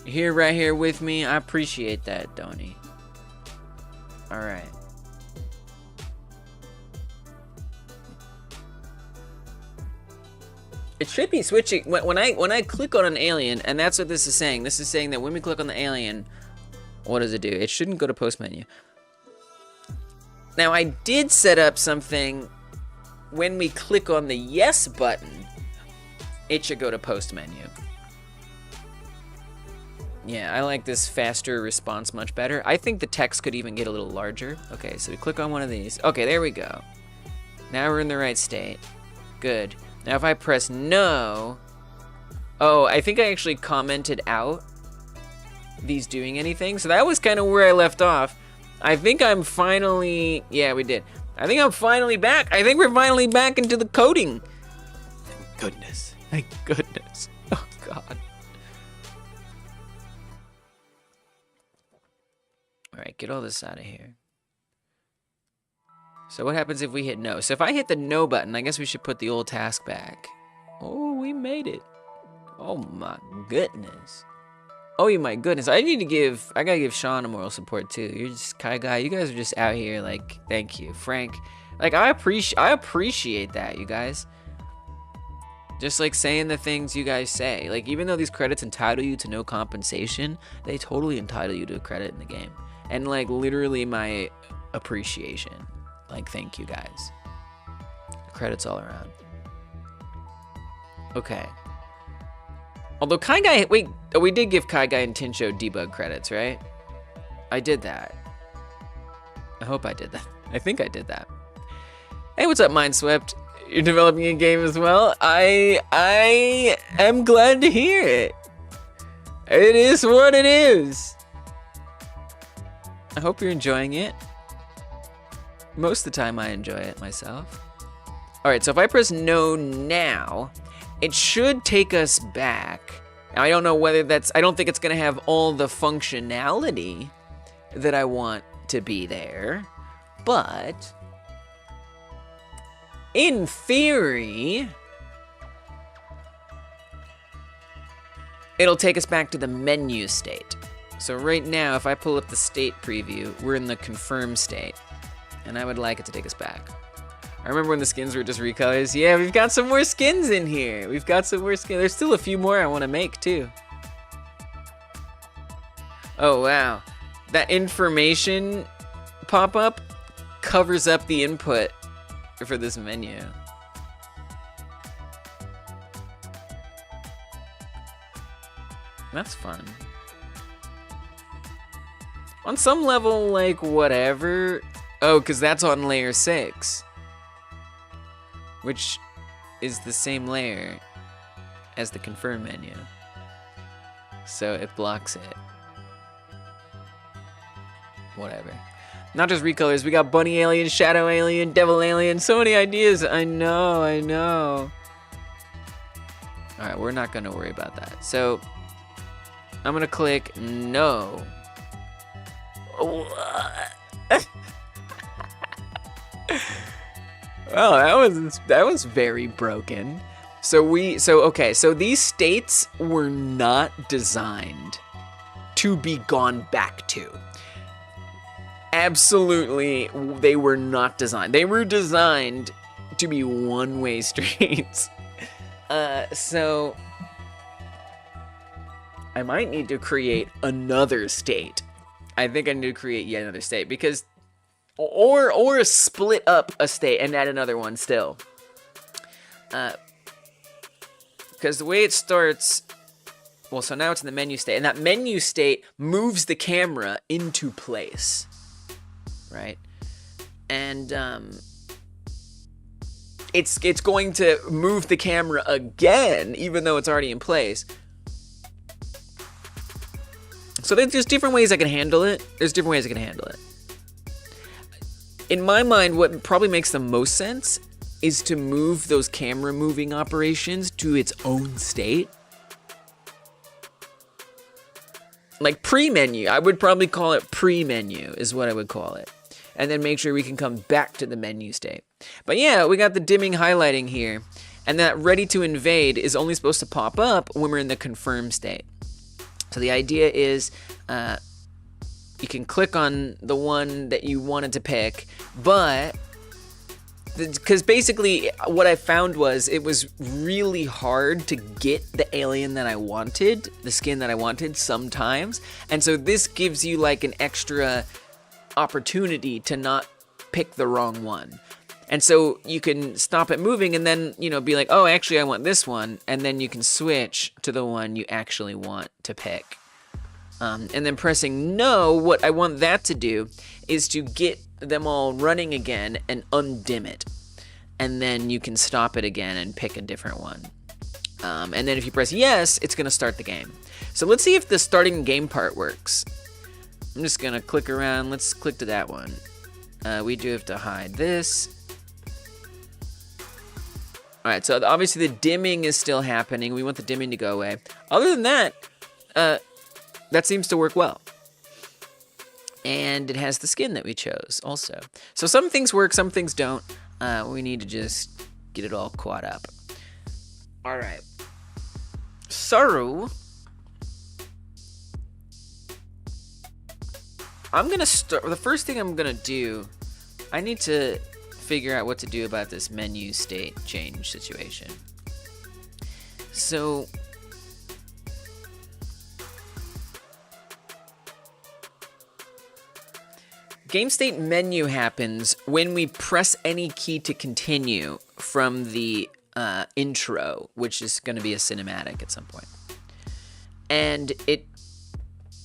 You're here right here with me. I appreciate that, Donnie. All right. It should be switching when I click on an alien, and that's what this is saying. This is saying that when we click on the alien, what does it do? It shouldn't go to post menu. Now I did set up something when we click on the yes button, it should go to post menu. Yeah, I like this faster response much better. I think the text could even get a little larger. Okay, so we click on one of these. Okay, there we go. Now we're in the right state. Good. Now if I press no, oh, I think I actually commented out these doing anything. So that was kind of where I left off. I think I'm finally, yeah, we did. I think I'm finally back. I think we're finally back into the coding. Thank goodness. Thank goodness. Oh, God. All right, get all this out of here. So what happens if we hit no? So if I hit the no button, I guess we should put the old task back. Oh, we made it. Oh, my goodness. Oh, my goodness. I gotta give Sean a moral support, too. You're just Kai Guy. You guys are just out here, like, thank you. Frank, like, I appreciate that, you guys. Just, like, saying the things you guys say. Like, even though these credits entitle you to no compensation, they totally entitle you to a credit in the game. And, like, literally my appreciation. Like, thank you, guys. Credits all around. Okay. Although Kai Guy, wait, we did give Kai Guy and Tincho debug credits, right? I did that. I hope I did that. I think I did that. Hey, what's up, Mindswept? You're developing a game as well? I am glad to hear it. It is what it is. I hope you're enjoying it. Most of the time I enjoy it myself. All right, so if I press no now, it should take us back. Now, I don't know whether that's, I don't think it's gonna have all the functionality that I want to be there, but in theory, it'll take us back to the menu state. So right now, if I pull up the state preview, we're in the confirm state, and I would like it to take us back. I remember when the skins were just recolors. Yeah, we've got some more skins in here. We've got some more skins. There's still a few more I want to make too. Oh wow, that information pop-up covers up the input for this menu. That's fun. On some level, like, whatever. Oh, because that's on layer 6. Which is the same layer as the confirm menu. So it blocks it. Whatever. Not just recolors, we got bunny alien, shadow alien, devil alien, so many ideas. I know. Alright, we're not gonna worry about that. So I'm gonna click no. Well, that was very broken. So these states were not designed to be gone back to. Absolutely, they were not designed. They were designed to be one-way streets. So I might need to create another state. I think I need to create yet another state because, or split up a state and add another one still. Because the way it starts, well, so now it's in the menu state, and that menu state moves the camera into place, right? And it's going to move the camera again, even though it's already in place. So there's different ways I can handle it. In my mind, what probably makes the most sense is to move those camera moving operations to its own state. Like pre-menu, I would probably call it pre-menu is what I would call it. And then make sure we can come back to the menu state. But yeah, we got the dimming highlighting here. And that ready to invade is only supposed to pop up when we're in the confirm state. So the idea is you can click on the one that you wanted to pick, but because basically what I found was it was really hard to get the alien that I wanted, the skin that I wanted sometimes. And so this gives you like an extra opportunity to not pick the wrong one. And so you can stop it moving and then, you know, be like, oh, actually I want this one. And then you can switch to the one you actually want to pick. And then pressing no, what I want that to do is to get them all running again and undim it. And then you can stop it again and pick a different one. And then if you press yes, it's going to start the game. So let's see if the starting game part works. I'm just going to click around. Let's click to that one. We do have to hide this. All right, so obviously the dimming is still happening. We want the dimming to go away. Other than that, that seems to work well. And it has the skin that we chose also. So some things work, some things don't. We need to just get it all caught up. All right. So I'm gonna start, the first thing I'm gonna do, I need to figure out what to do about this menu state change situation. So game state menu happens when we press any key to continue from the intro, which is going to be a cinematic at some point. And it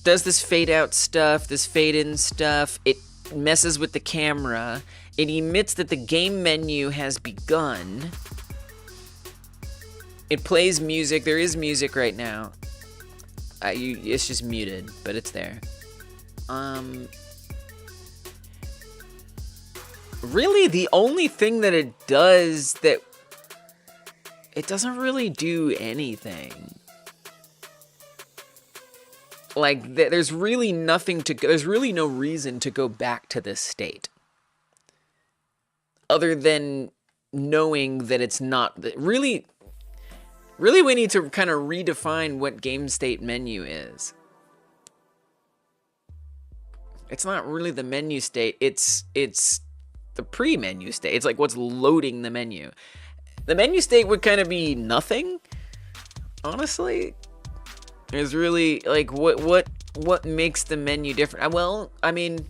does this fade out stuff, this fade in stuff. It messes with the camera. It emits that the game menu has begun. It plays music. There is music right now. It's just muted, but it's there. really the only thing that it does that it doesn't really do anything. Like, there's really nothing to, there's really no reason to go back to this state. Other than knowing that it's not, really we need to kind of redefine what game state menu is. It's not really the menu state, it's the pre-menu state. It's like what's loading the menu. The menu state would kind of be nothing, honestly. Is really like what makes the menu different? Well, I mean,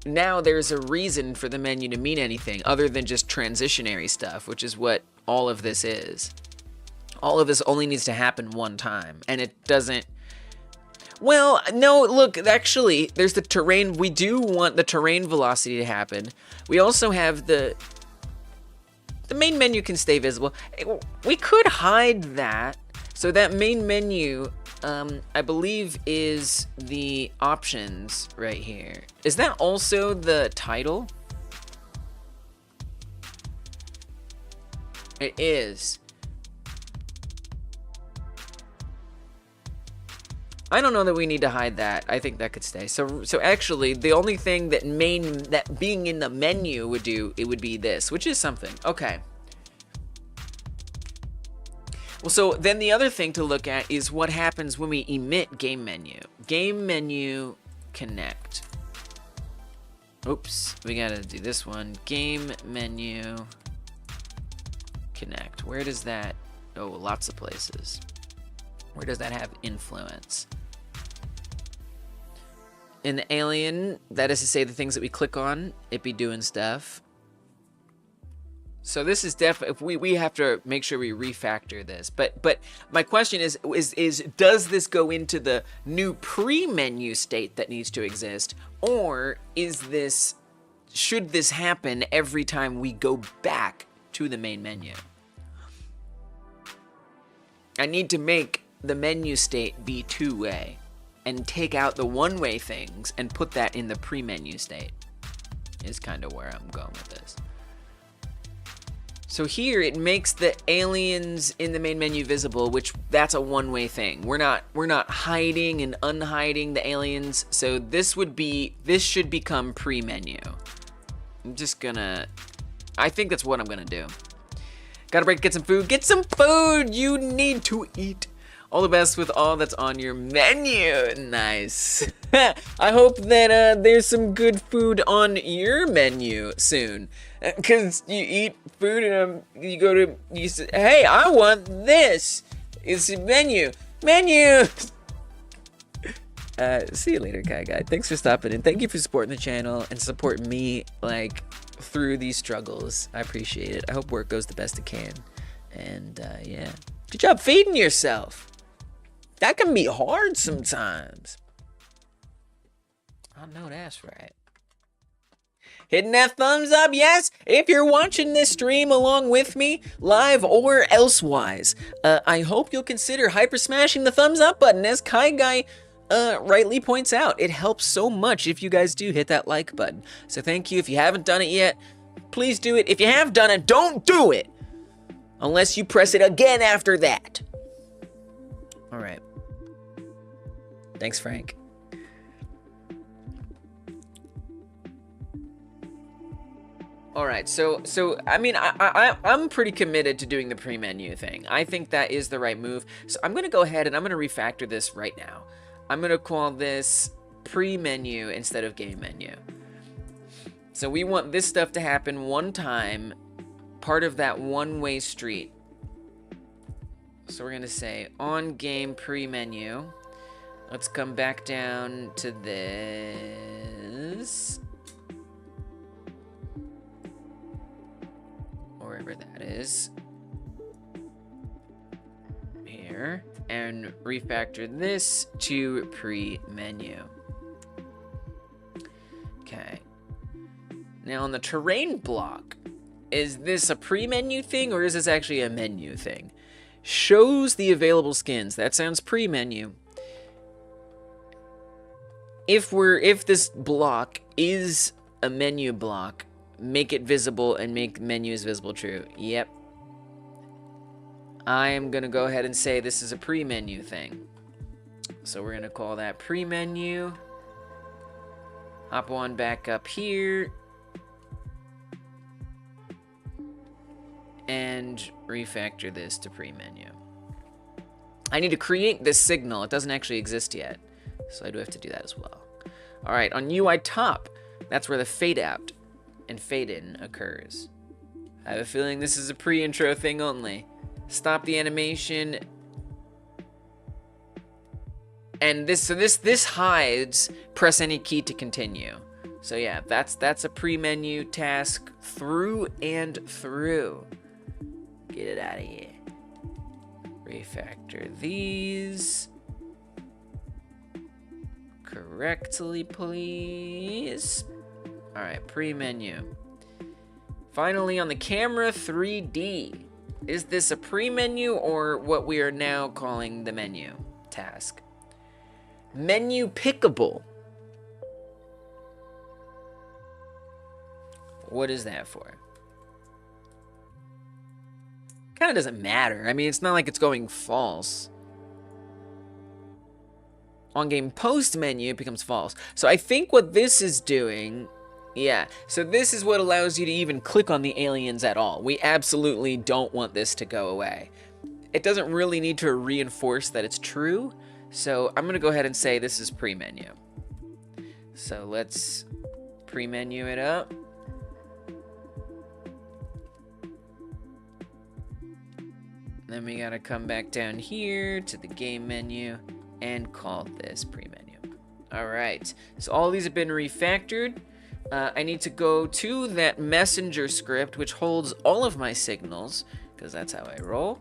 now there's a reason for the menu to mean anything other than just transitionary stuff, which is what all of this is. All of this only needs to happen one time, and it doesn't. Well, no, look, actually, there's the terrain. We do want the terrain velocity to happen. We also have the main menu can stay visible. We could hide that. So that main menu, I believe, is the options right here. Is that also the title? It is. I don't know that we need to hide that. I think that could stay. So actually, the only thing that being in the menu would do, it would be this, which is something. Okay. Well, so then the other thing to look at is what happens when we emit game menu. Game menu connect. Oops, we gotta do this one. Game menu connect. Where does that? Oh, lots of places. Where does that have influence? In the alien, that is to say the things that we click on, it be doing stuff. So this is definitely, we have to make sure we refactor this. But my question is does this go into the new pre-menu state that needs to exist? Or should this happen every time we go back to the main menu? I need to make the menu state be two-way and take out the one-way things and put that in the pre-menu state is kind of where I'm going with this. So here it makes the aliens in the main menu visible, which that's a one-way thing. We're not hiding and unhiding the aliens. So this should become pre-menu. I think that's what I'm gonna do. Gotta break, get some food. Get some food! You need to eat. All the best with all that's on your menu. Nice. I hope that there's some good food on your menu soon. Because you eat food and you say, hey, I want this. It's a menu. Menu! See you later, Kai Guy. Thanks for stopping in. Thank you for supporting the channel and supporting me, like, through these struggles. I appreciate it. I hope work goes the best it can. And, yeah. Good job feeding yourself. That can be hard sometimes. I know that's right. Hitting that thumbs up, yes, if you're watching this stream along with me, live or elsewise. I hope you'll consider hyper smashing the thumbs up button, as Kai Guy rightly points out. It helps so much if you guys do hit that like button. So thank you. If you haven't done it yet, please do it. If you have done it, don't do it unless you press it again after that. All right. Thanks, Frank. All right, so I mean, I'm pretty committed to doing the pre-menu thing. I think that is the right move. So I'm gonna go ahead and I'm gonna refactor this right now. I'm gonna call this pre-menu instead of game menu. So we want this stuff to happen one time, part of that one-way street. So we're gonna say on game pre-menu. Let's come back down to this. Wherever that is. Here. And refactor this to pre-menu. Okay. Now on the terrain block, is this a pre-menu thing or is this actually a menu thing? Shows the available skins. That sounds pre-menu. If this block is a menu block, make it visible, and make menus visible true. Yep. I am going to go ahead and say this is a pre-menu thing. So we're going to call that pre-menu. Hop on back up here. And refactor this to pre-menu. I need to create this signal. It doesn't actually exist yet. So I do have to do that as well. Alright, on UI top, that's where the fade out and fade in occurs. I have a feeling this is a pre-intro thing only. Stop the animation. And this hides press any key to continue. So yeah, that's a pre-menu task through and through. Get it out of here. Refactor these correctly, please. All right, pre-menu. Finally, on the camera 3D. Is this a pre-menu or what we are now calling the menu task? Menu pickable. What is that for? Kind of doesn't matter. I mean, it's not like it's going false. On game post menu, it becomes false. So I think what this is doing, yeah. So this is what allows you to even click on the aliens at all. We absolutely don't want this to go away. It doesn't really need to reinforce that it's true. So I'm going to go ahead and say this is pre-menu. So let's pre-menu it up. Then we gotta come back down here to the game menu and call this pre-menu. Alright, so all these have been refactored. I need to go to that messenger script, which holds all of my signals, because that's how I roll.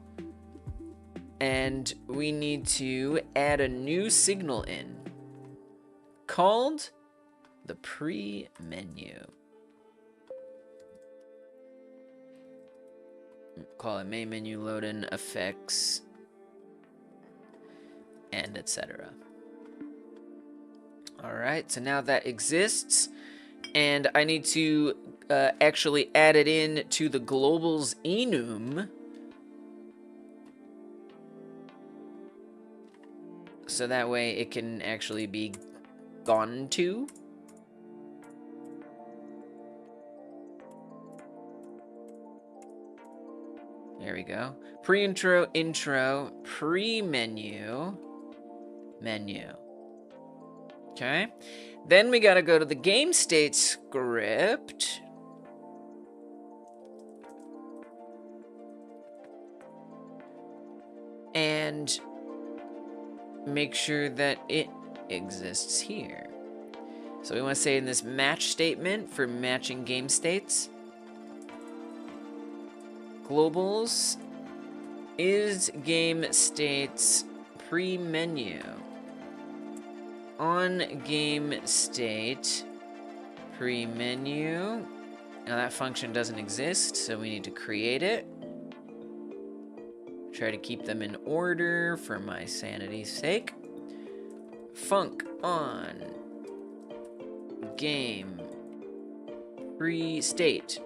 And we need to add a new signal in, called the pre-menu. Call it main menu, load in effects, and etc. Alright, so now that exists, and I need to actually add it in to the globals enum, so that way it can actually be gone to. There we go. Pre-intro, intro, pre-menu, menu. Okay. Then we gotta go to the game state script. And make sure that it exists here. So we want to say in this match statement for matching game states, globals is game states pre-menu on game state pre-menu. Now that function doesn't exist, so we need to create it. Try to keep them in order for my sanity's sake. Func on game pre-state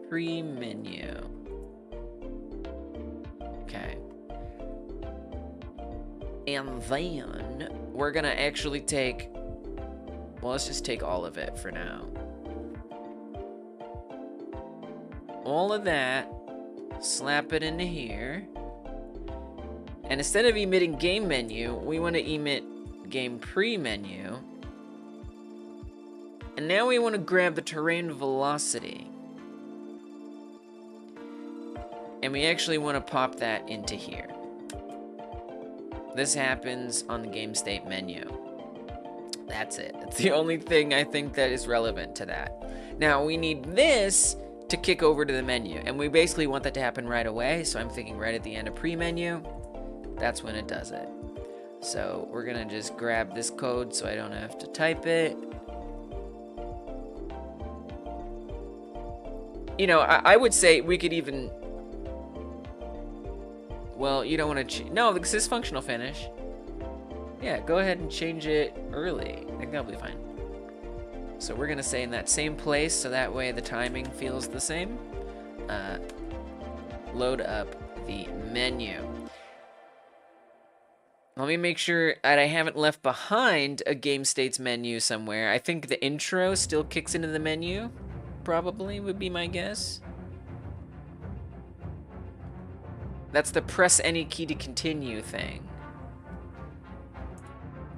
pre-menu. Okay. And then we're gonna actually take, well, let's just take all of it for now. All of that, slap it into here. And instead of emitting game menu, we want to emit game pre-menu. And now we want to grab the terrain velocity. And we actually want to pop that into here. This happens on the game state menu. That's it. That's the only thing I think that is relevant to that. Now we need this to kick over to the menu, and we basically want that to happen right away, so I'm thinking right at the end of pre-menu, that's when it does it. So we're gonna just grab this code so I don't have to type it. You know, I would say we could even, well, you don't want to, no, this is functional finish. Yeah, go ahead and change it early. I think that'll be fine. So we're gonna say in that same place, so that way the timing feels the same. Load up the menu. Let me make sure that I haven't left behind a game states menu somewhere. I think the intro still kicks into the menu, probably would be my guess. That's the press any key to continue thing.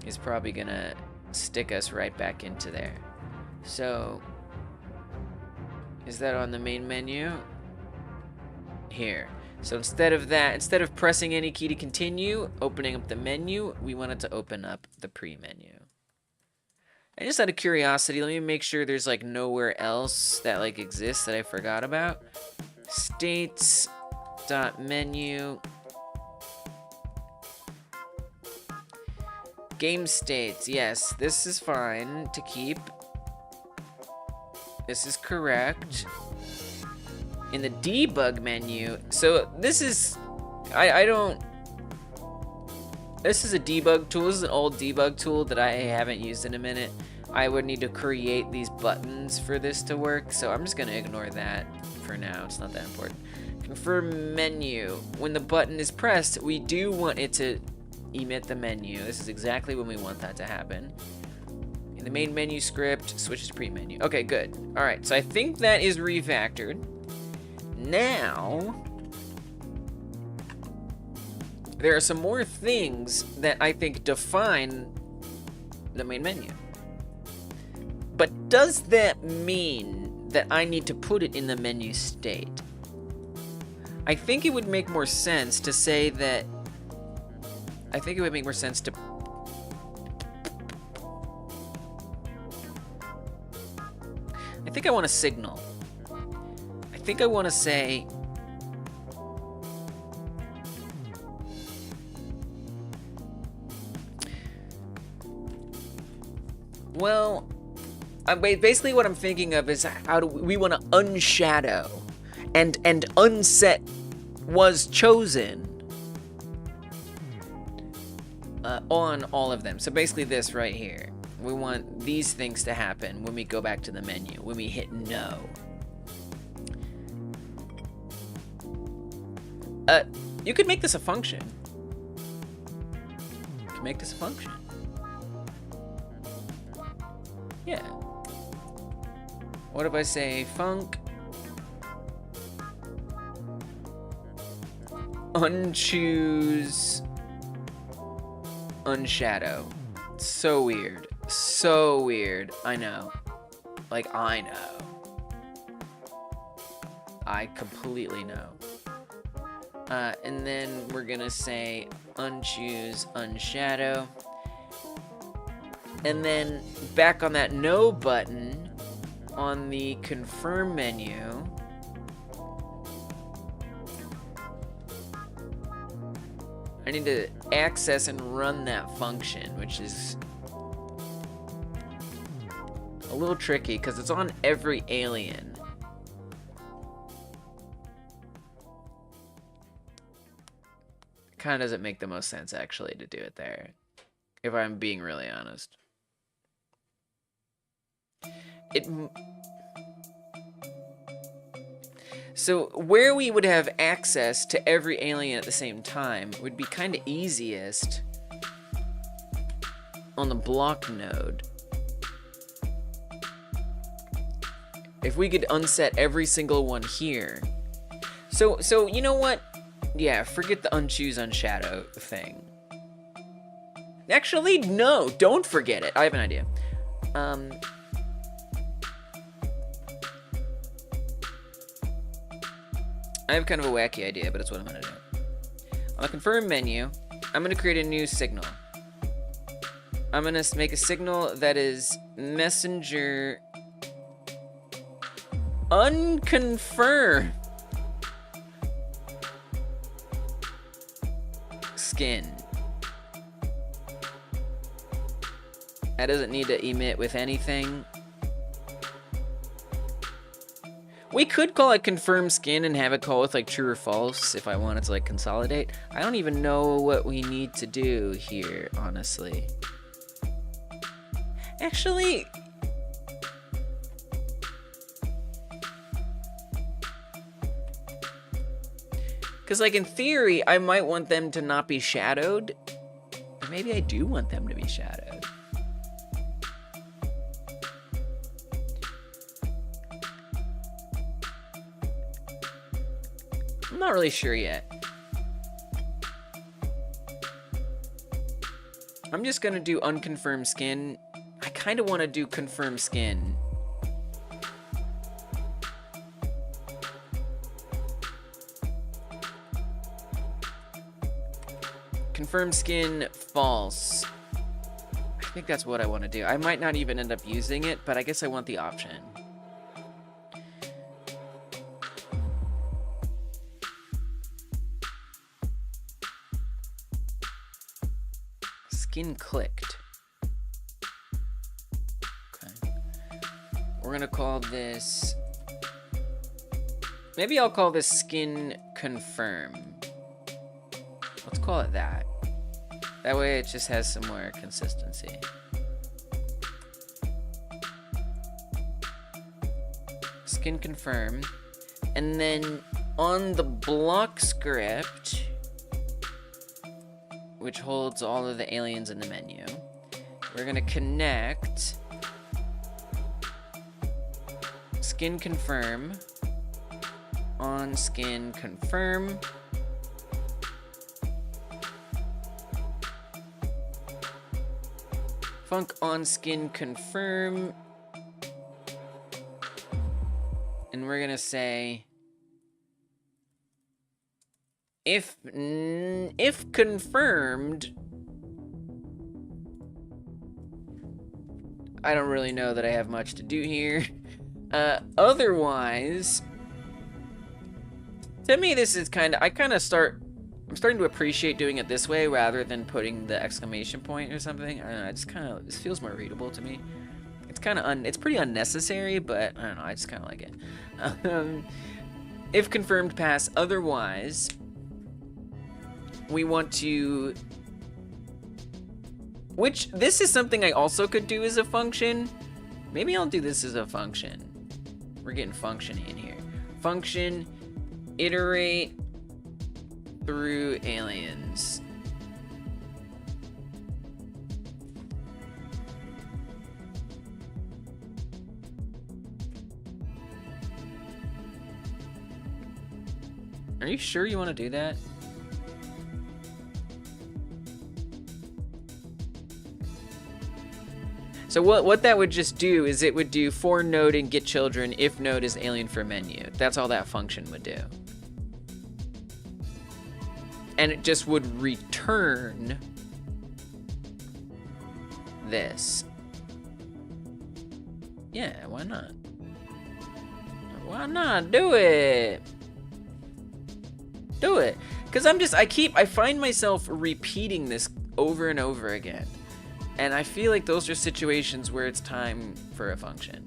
Is probably gonna stick us right back into there. So, is that on the main menu? Here. So instead of that, instead of pressing any key to continue, opening up the menu, we wanted to open up the pre-menu. And just out of curiosity, let me make sure there's like nowhere else that like exists that I forgot about. States.menu. Game states, yes, this is fine to keep. This is correct. In the debug menu, so this is, this is a debug tool. This is an old debug tool that I haven't used in a minute. I would need to create these buttons for this to work, so I'm just gonna ignore that for now. It's not that important. Confirm menu. When the button is pressed, we do want it to emit the menu. This is exactly when we want that to happen. In the main menu script, switch to pre-menu. Okay, good. All right, so I think that is refactored. Now, there are some more things that I think define the main menu. But does that mean that I need to put it in the menu state? I think it would make more sense to say that, I think it would make more sense to I think I want a signal. I think I want to say well, basically what I'm thinking of is how do we want to unshadow and unset was chosen on all of them. So basically this right here. We want these things to happen when we go back to the menu, when we hit no. You could make this a function. You can make this a function. Yeah. What if I say func unchoose unshadow? So weird. So weird. I know. Like, I know. I completely know. And then we're gonna say unchoose unshadow. And then back on that no button on the confirm menu, I need to access and run that function, which is a little tricky because it's on every alien. Kind of doesn't make the most sense actually to do it there, if I'm being really honest. So where we would have access to every alien at the same time would be kind of easiest on the block node. If we could unset every single one here. So you know what? Yeah, forget the unchoose unshadow thing. Actually, no, don't forget it. I have an idea. I have kind of a wacky idea, but it's what I'm gonna do. On the confirm menu, I'm gonna create a new signal. I'm gonna make a signal that is messenger unconfirmed skin. That doesn't need to emit with anything. We could call it confirm skin and have it call with like true or false if I wanted to like consolidate. I don't even know what we need to do here, honestly. Actually, Because, like, in theory, I might want them to not be shadowed. Or maybe I do want them to be shadowed. I'm not really sure yet. I'm just gonna do unconfirmed skin. I kind of want to do confirmed skin. Confirmed skin false. I think that's what I want to do. I might not even end up using it, but I guess I want the option. Skin clicked. Okay. We're gonna call this... Maybe I'll call this skin confirm. Let's call it that. That way it just has some more consistency. Skin confirm. And then on the block script, which holds all of the aliens in the menu, we're gonna connect skin confirm on skin confirm. Func on skin confirm. And we're gonna say if confirmed. I don't really know that I have much to do here. Otherwise, to me this is I'm starting to appreciate doing it this way rather than putting the exclamation point or something. I don't know, this feels more readable to me. It's it's pretty unnecessary, but I don't know, I just kind of like it. If confirmed, pass. Otherwise, we want to... Which, this is something I also could do as a function. Maybe I'll do this as a function. We're getting functiony in here. Function, iterate through aliens. Are you sure you want to do that? So what that would just do is it would do for node and get children if node is alien for menu. That's all that function would do. And it just would return this. Yeah, why not? Why not? Do it. Do it. Because I find myself repeating this over and over again. And I feel like those are situations where it's time for a function.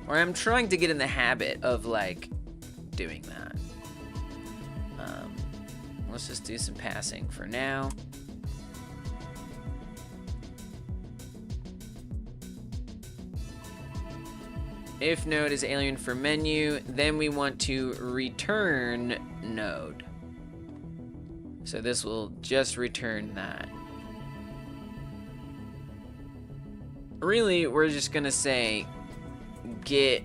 Or I'm trying to get in the habit of, like, doing that. Let's just do some passing for now. If node is alien for menu, then we want to return node. So this will just return that. Really, we're just gonna say get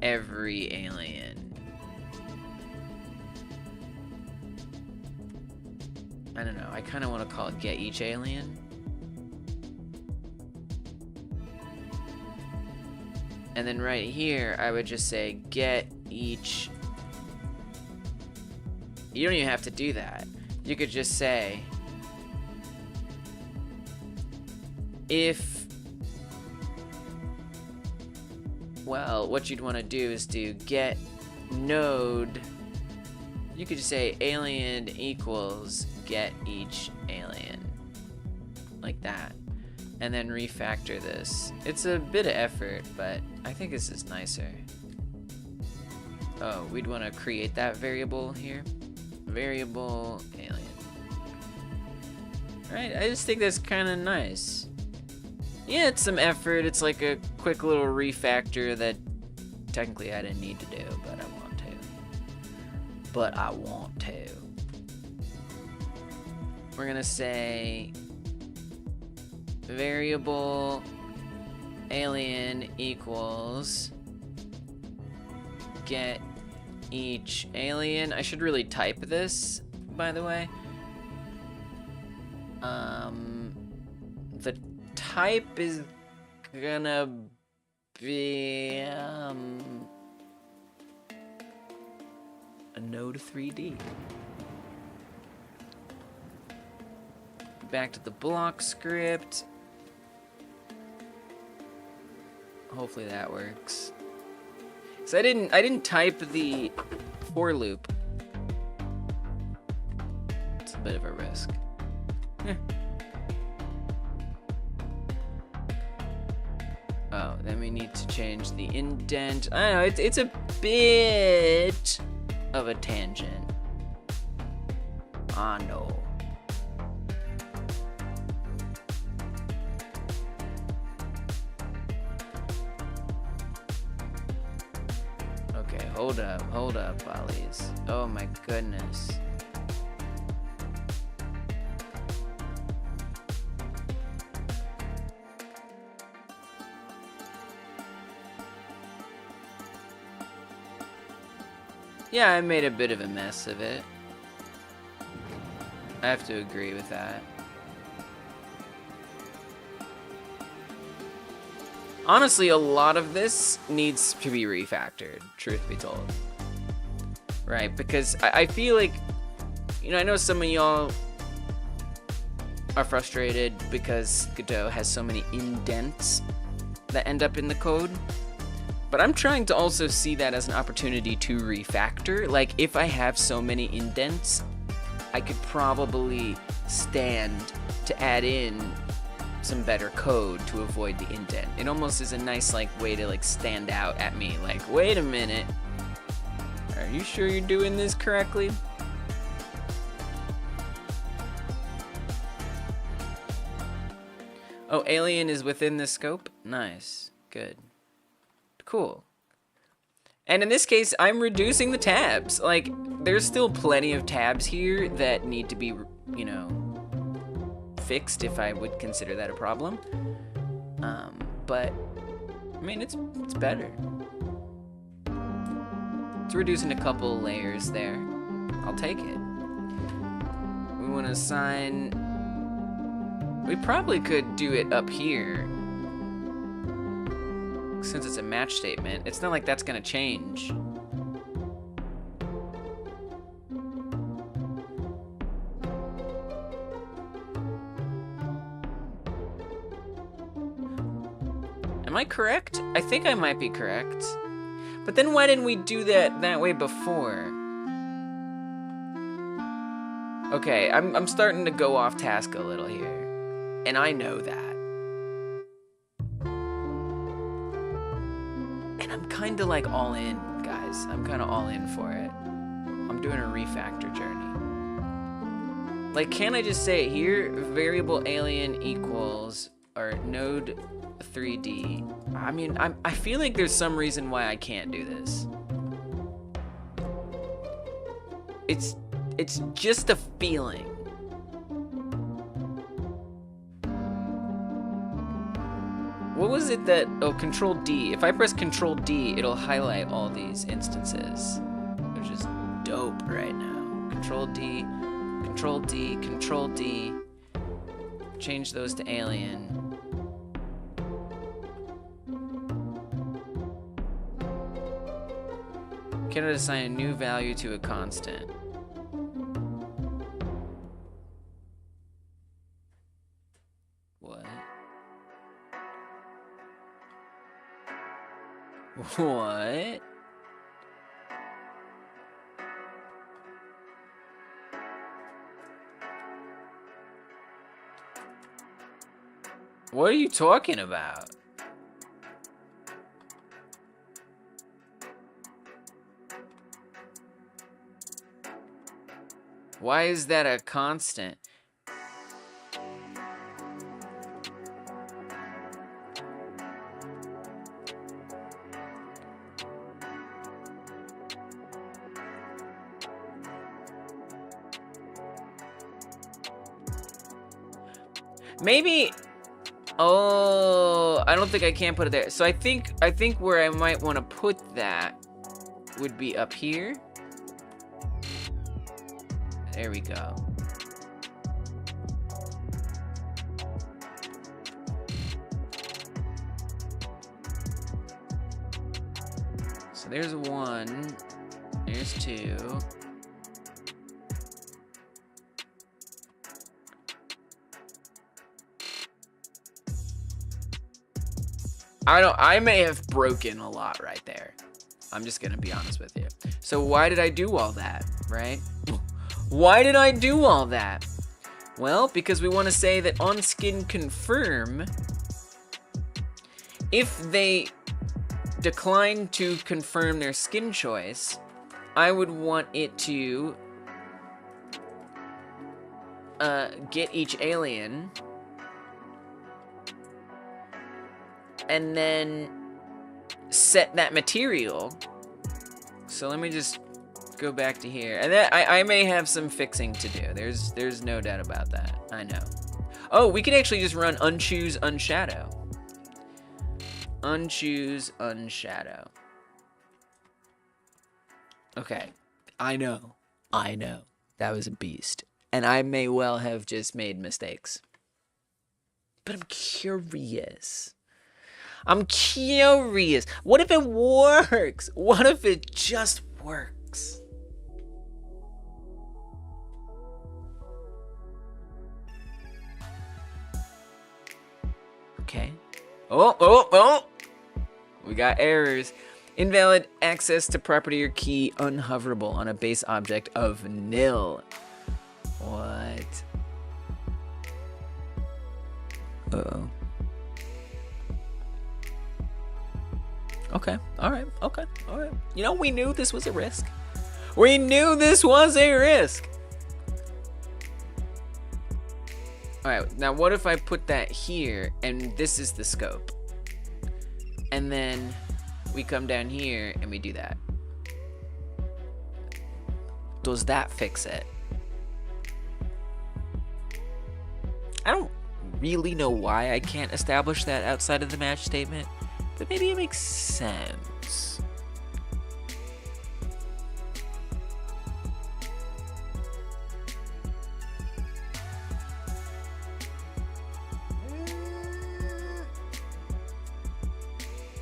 every alien. I don't know, I kind of want to call it get each alien. And then right here, I would just say get each... You don't even have to do that. You could just say if... Well, what you'd want to do is do get node... You could just say alien equals get each alien. Like that. And then refactor this. It's a bit of effort, but I think this is nicer. Oh, we'd want to create that variable here. Variable alien. Right, I just think that's kind of nice. Yeah, it's some effort. It's like a quick little refactor that technically I didn't need to do, but I want to. but I want to. We're gonna say variable alien equals get each alien. I should really type this, by the way. The type is gonna be a node 3D. Back to the block script. Hopefully that works. So I didn't type the for loop. It's a bit of a risk. Oh, then we need to change the indent. I don't know, it's a bit of a tangent. I know. Okay, hold up, Ollies. Oh my goodness. Yeah, I made a bit of a mess of it. I have to agree with that. Honestly, a lot of this needs to be refactored, truth be told. Right, because I feel like, you know, I know some of y'all are frustrated because Godot has so many indents that end up in the code. But I'm trying to also see that as an opportunity to refactor. Like, if I have so many indents, I could probably stand to add in some better code to avoid the indent. It almost is a nice like way to like stand out at me. Like, wait a minute, are you sure you're doing this correctly? Oh, alien is within the scope? Nice, good. Cool. And in this case, I'm reducing the tabs. Like, there's still plenty of tabs here that need to be, you know, fixed, if I would consider that a problem. But, I mean, it's better. It's reducing a couple layers there. I'll take it. We want to assign... We probably could do it up here. Since it's a match statement, it's not like that's gonna change. Am I correct? I think I might be correct. But then why didn't we do that way before? Okay, I'm starting to go off task a little here. And I know that. Kinda like all in, guys. I'm kinda all in for it. I'm doing a refactor journey. Like, can I just say it here? Variable alien equals, or node 3D. I mean, I feel like there's some reason why I can't do this. It's just a feeling. What was it that, oh, Control D. If I press Control D, it'll highlight all these instances. They're just dope right now. Control D, Control D, Control D. Change those to alien. Cannot assign a new value to a constant. What? What are you talking about? Why is that a constant? Maybe. Oh, I don't think I can put it there. So I think where I might want to put that would be up here. There we go. So there's 1. There's 2. I may have broken a lot right there. I'm just gonna be honest with you. So why did I do all that, right? Why did I do all that? Well, because we want to say that on skin confirm, if they decline to confirm their skin choice, I would want it to get each alien and then set that material. So let me just go back to here, and then I may have some fixing to do. There's no doubt about that. I know. Oh, we can actually just run unchoose unshadow. Unchoose unshadow. Okay, I know. That was a beast, and I may well have just made mistakes. But I'm curious. What if it works? What if it just works? Okay. Oh. We got errors. Invalid access to property or key unhoverable on a base object of nil. What? Uh-oh. Okay. All right. You know, we knew this was a risk. Alright, now what if I put that here, and this is the scope? And then we come down here and we do that. Does that fix it? I don't really know why I can't establish that outside of the match statement, but maybe it makes sense.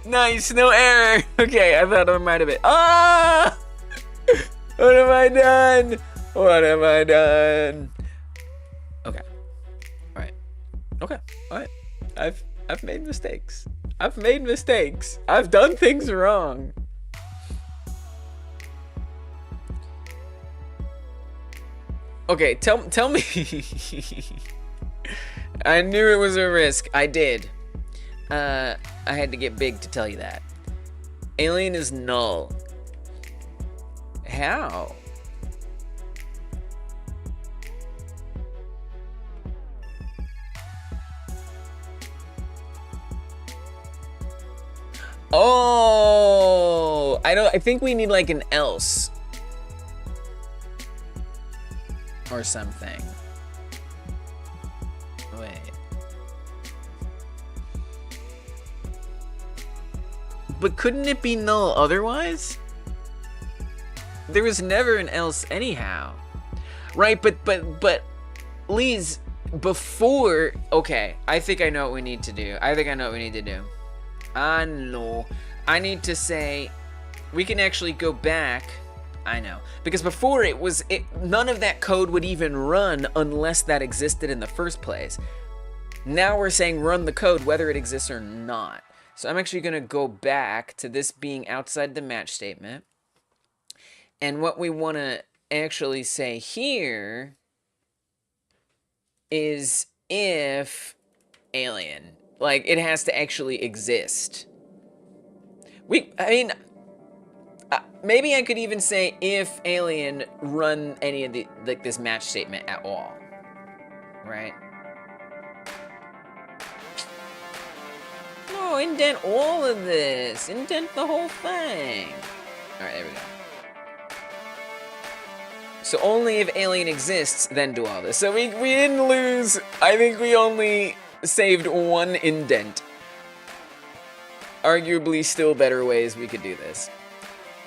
Nice, no error. Okay, I thought I might have been. Ah! What have I done? Okay. All right. I've made mistakes. I've done things wrong. Okay, tell me. I knew it was a risk. I did. I had to get big to tell you that. Alien is null. How? Oh, I think we need like an else or something. Wait. But couldn't it be null otherwise? There was never an else anyhow. Right, but Lee's before, okay, I think I know what we need to do. I know. I need to say, we can actually go back. I know. Because before none of that code would even run unless that existed in the first place. Now we're saying run the code whether it exists or not. So I'm actually going to go back to this being outside the match statement. And what we want to actually say here is if alien. Like, it has to actually exist. Maybe I could even say if alien run any of the, like, this match statement at all. Right? No, indent all of this. Indent the whole thing. Alright, there we go. So only if alien exists, then do all this. So we didn't lose. I think we only saved one indent. Arguably still better ways we could do this.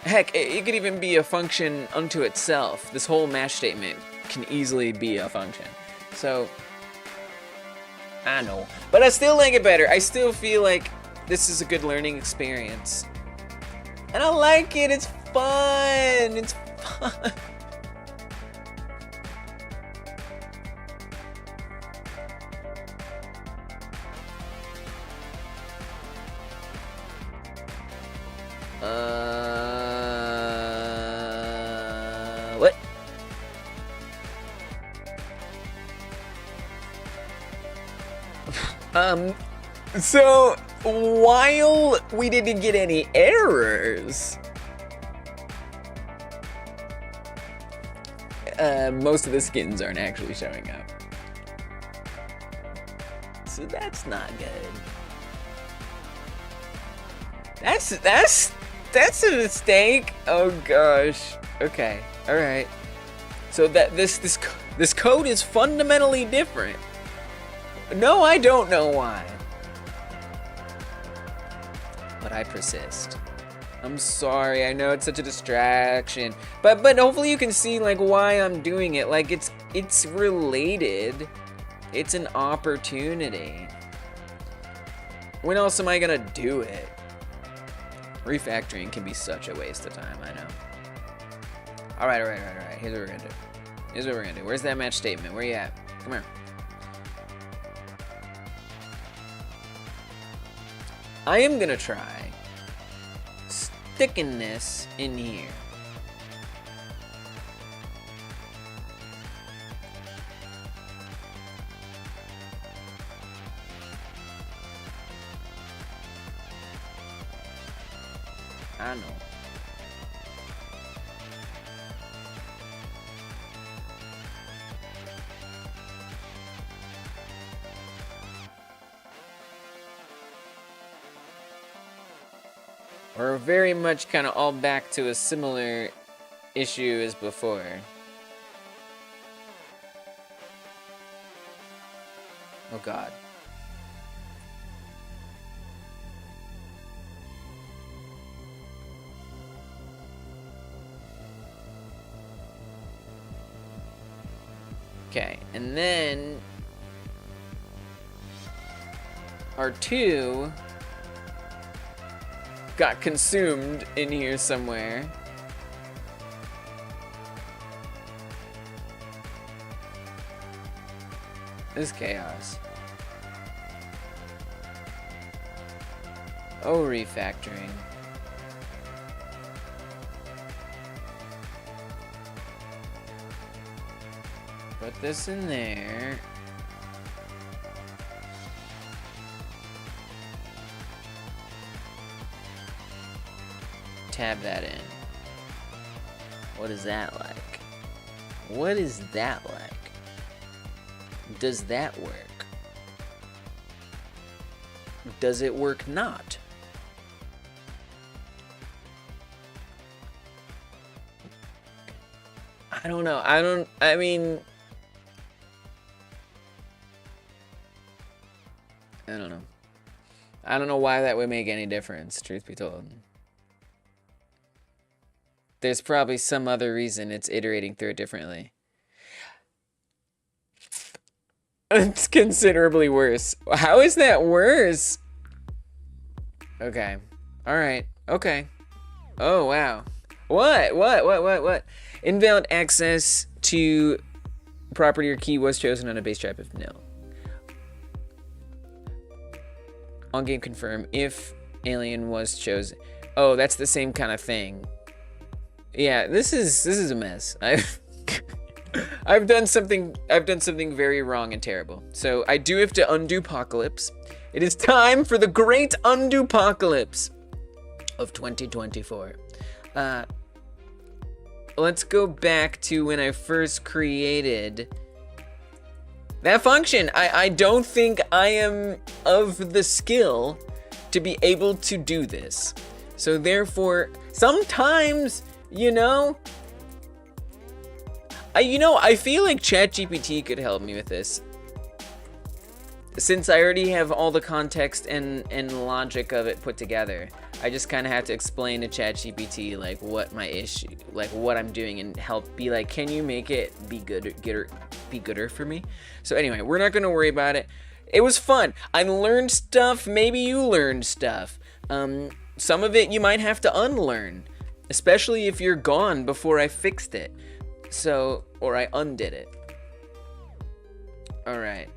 Heck, it could even be a function unto itself. This whole match statement can easily be a function. So, I know. But I still like it better. I still feel like this is a good learning experience. And I like it. It's fun. It's fun. What? So while we didn't get any errors, most of the skins aren't actually showing up. So that's not good. That's a mistake. Oh gosh. Okay. All right. So that this code is fundamentally different. No, I don't know why. But I persist. I'm sorry. I know it's such a distraction. But hopefully you can see like why I'm doing it. Like it's related. It's an opportunity. When else am I gonna do it? Refactoring can be such a waste of time, I know. All right. Here's what we're gonna do. Where's that match statement? Where you at? Come here. I am gonna try sticking this in here. I know. We're very much kind of all back to a similar issue as before. Oh God. Okay, and then R2 got consumed in here somewhere. This is chaos. Oh, refactoring. Put this in there. Tab that in. What is that like? What is that like? Does that work? Does it work not? I don't know. I mean, I don't know. I don't know why that would make any difference, truth be told. There's probably some other reason it's iterating through it differently. It's considerably worse. How is that worse? Okay. All right. Okay. Oh, wow. What? Invalid access to property or key was chosen on a base type of nil. On game confirm if alien was chosen. Oh, that's the same kind of thing. Yeah, this is a mess. I've done something very wrong and terrible. So I do have to undo apocalypse. It is time for the great undo apocalypse of 2024. Let's go back to when I first created that function. I don't think I am of the skill to be able to do this. So therefore, sometimes, you know, I feel like ChatGPT could help me with this. Since I already have all the context and logic of it put together, I just kind of have to explain to ChatGPT like what my issue, like what I'm doing, and help be like, can you make it be gooder for me? So anyway, we're not gonna worry about it. It was fun. I learned stuff. Maybe you learned stuff. Some of it you might have to unlearn, especially if you're gone before I fixed it. So, or I undid it. All right.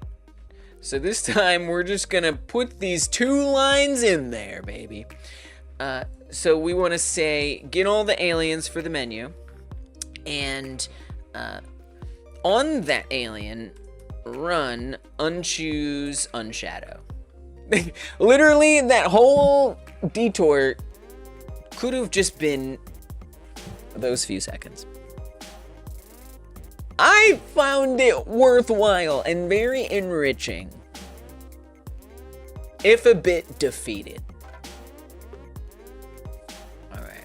So this time we're just gonna put these 2 lines in there, baby. So we want to say get all the aliens for the menu, and on that alien, run unchoose unshadow. Literally, that whole detour could have just been those few seconds. I found it worthwhile and very enriching, if a bit defeated. Alright,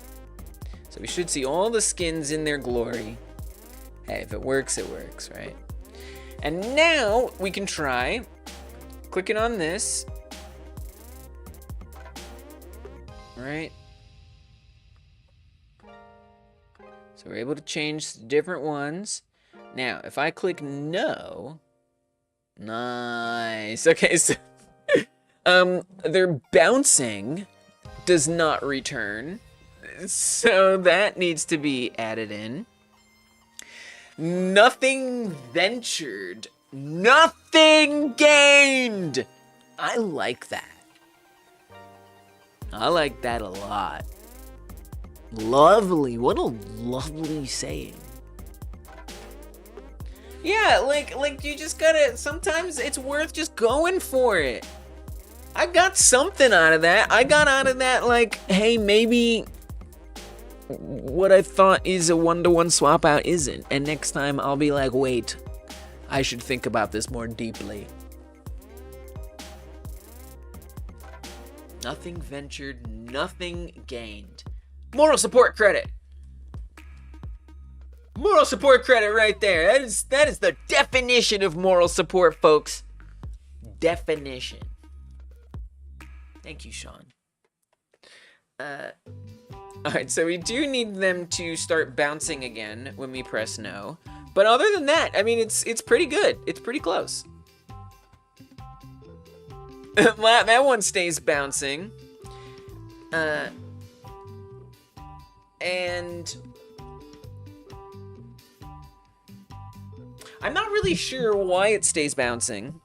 so we should see all the skins in their glory. Hey, if it works, right? And now we can try clicking on this. Right? So we're able to change different ones. Now, if I click no, nice. Okay, so their bouncing does not return, so that needs to be added in. Nothing ventured, nothing gained. I like that. I like that a lot. Lovely. What a lovely saying. Yeah, like you just gotta, sometimes it's worth just going for it. I got something out of that. I got out of that like, hey, maybe what I thought is a 1-to-1 swap out isn't. And next time I'll be like, wait, I should think about this more deeply. Nothing ventured, nothing gained. Moral support credit. Moral support credit right there. That is the definition of moral support, folks. Definition. Thank you, Sean. Alright, so we do need them to start bouncing again when we press no. But other than that, I mean, it's pretty good. It's pretty close. That one stays bouncing. And I'm not really sure why it stays bouncing,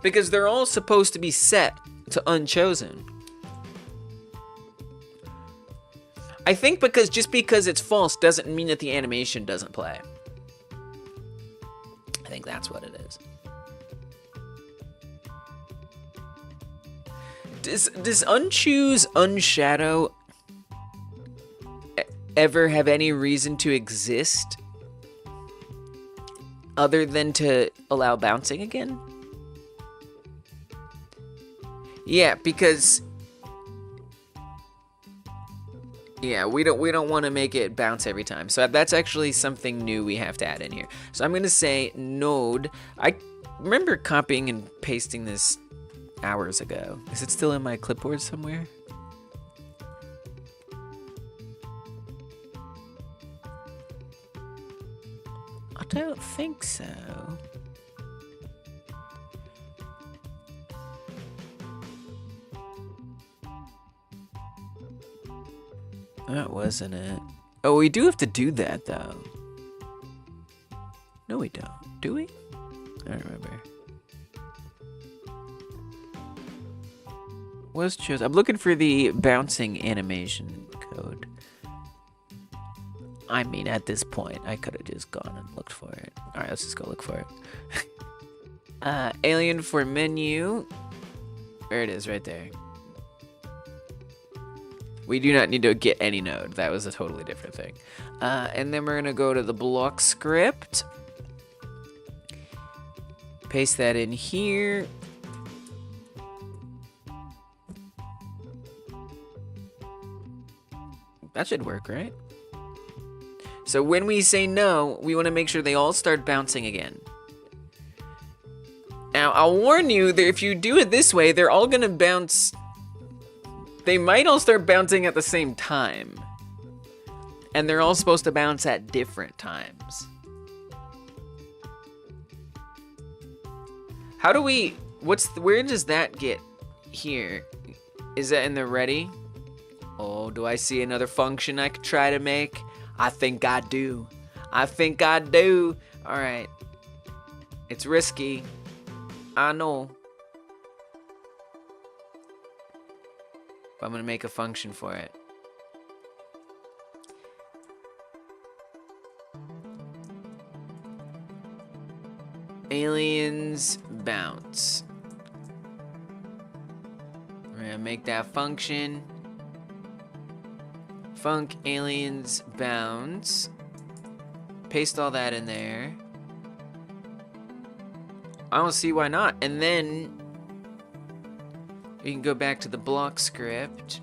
because they're all supposed to be set to unchosen. I think because just because it's false doesn't mean that the animation doesn't play. I think that's what it is. Does unchoose unshadow ever have any reason to exist other than to allow bouncing again? Yeah, because yeah, we don't want to make it bounce every time. So that's actually something new we have to add in here. So I'm going to say node. I remember copying and pasting this hours ago. Is it still in my clipboard somewhere? I don't think so. That wasn't it. Oh, we do have to do that, though. No, we don't. Do we? I don't remember. Was chosen. I'm looking for the bouncing animation code. I mean, at this point, I could have just gone and looked for it. Alright, let's just go look for it. Alien for menu. There it is, right there. We do not need to get any node. That was a totally different thing. And then we're going to go to the block script. Paste that in here. That should work, right? So when we say no, we want to make sure they all start bouncing again. Now, I'll warn you that if you do it this way, they're all gonna bounce. They might all start bouncing at the same time. And they're all supposed to bounce at different times. How do we, where does that get here? Is that in the ready? Oh, do I see another function I could try to make? I think I do. I think I do. All right. It's risky. I know. But I'm gonna make a function for it. Aliens bounce. We're gonna make that function. Func aliens bounce. Paste all that in there. I don't see why not. And then we can go back to the block script.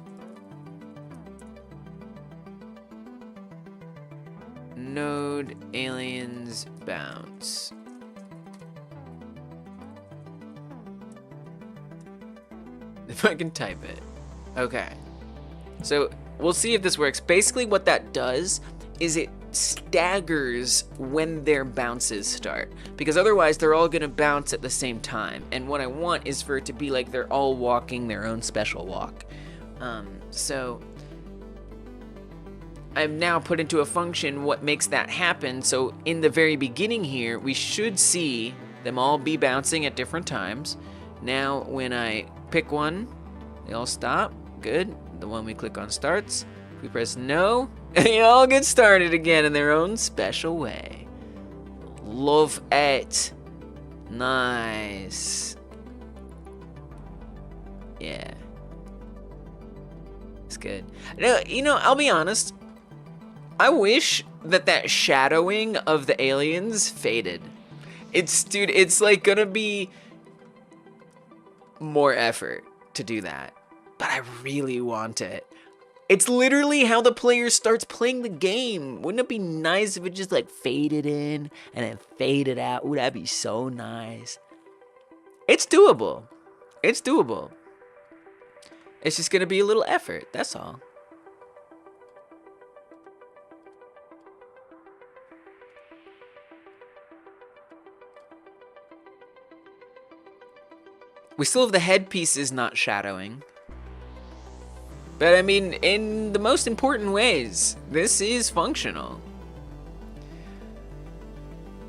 Node aliens bounce. If I can type it. Okay. So we'll see if this works. Basically what that does is it staggers when their bounces start, because otherwise they're all gonna bounce at the same time, and what I want is for it to be like they're all walking their own special walk. So I've now put into a function what makes that happen. So in the very beginning here, we should see them all be bouncing at different times. Now when I pick one, they all stop. Good. The one we click on starts. We press no, and they all get started again in their own special way. Love it. Nice. Yeah. It's good. Now, you know, I'll be honest. I wish that shadowing of the aliens faded. Dude, it's like gonna be more effort to do that. But I really want it. It's literally how the player starts playing the game. Wouldn't it be nice if it just like faded in and then faded out? Ooh, that'd be so nice. It's doable. It's doable. It's just gonna be a little effort, that's all. We still have the headpieces not shadowing. But I mean, in the most important ways, this is functional.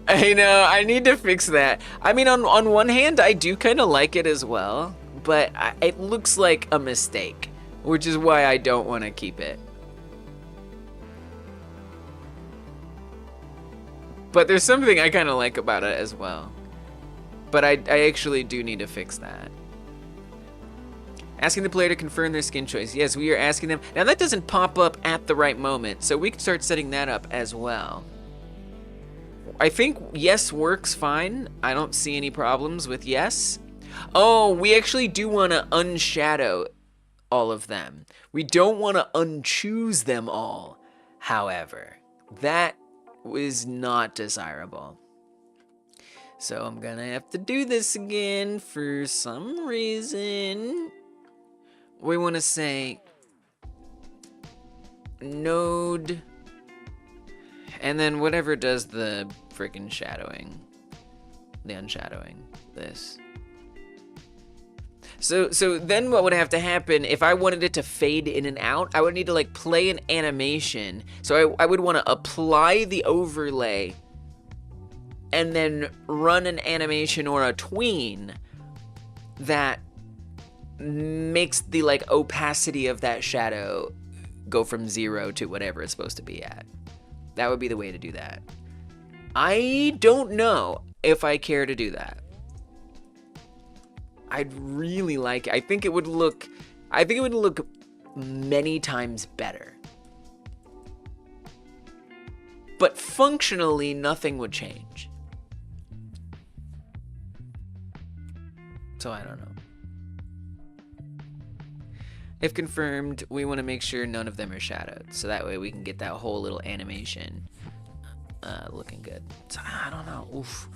I know, I need to fix that. I mean, on one hand, I do kind of like it as well, but it looks like a mistake, which is why I don't want to keep it. But there's something I kind of like about it as well. But I actually do need to fix that. Asking the player to confirm their skin choice. Yes, we are asking them. Now that doesn't pop up at the right moment, so we can start setting that up as well. I think yes works fine. I don't see any problems with yes. Oh, we actually do want to unshadow all of them. We don't want to unchoose them all, however. That is not desirable. So I'm gonna have to do this again for some reason. We want to say node, and then whatever does the freaking shadowing, the unshadowing, this. So then what would have to happen if I wanted it to fade in and out? I would need to like play an animation. So I would want to apply the overlay and then run an animation or a tween that makes the like opacity of that shadow go from 0 to whatever it's supposed to be at. That would be the way to do that. I don't know if I care to do that. I'd really like it. I think it would look many times better. But functionally, nothing would change. So I don't know. If confirmed, we want to make sure none of them are shadowed. So that way we can get that whole little animation looking good. So, I don't know. Oof.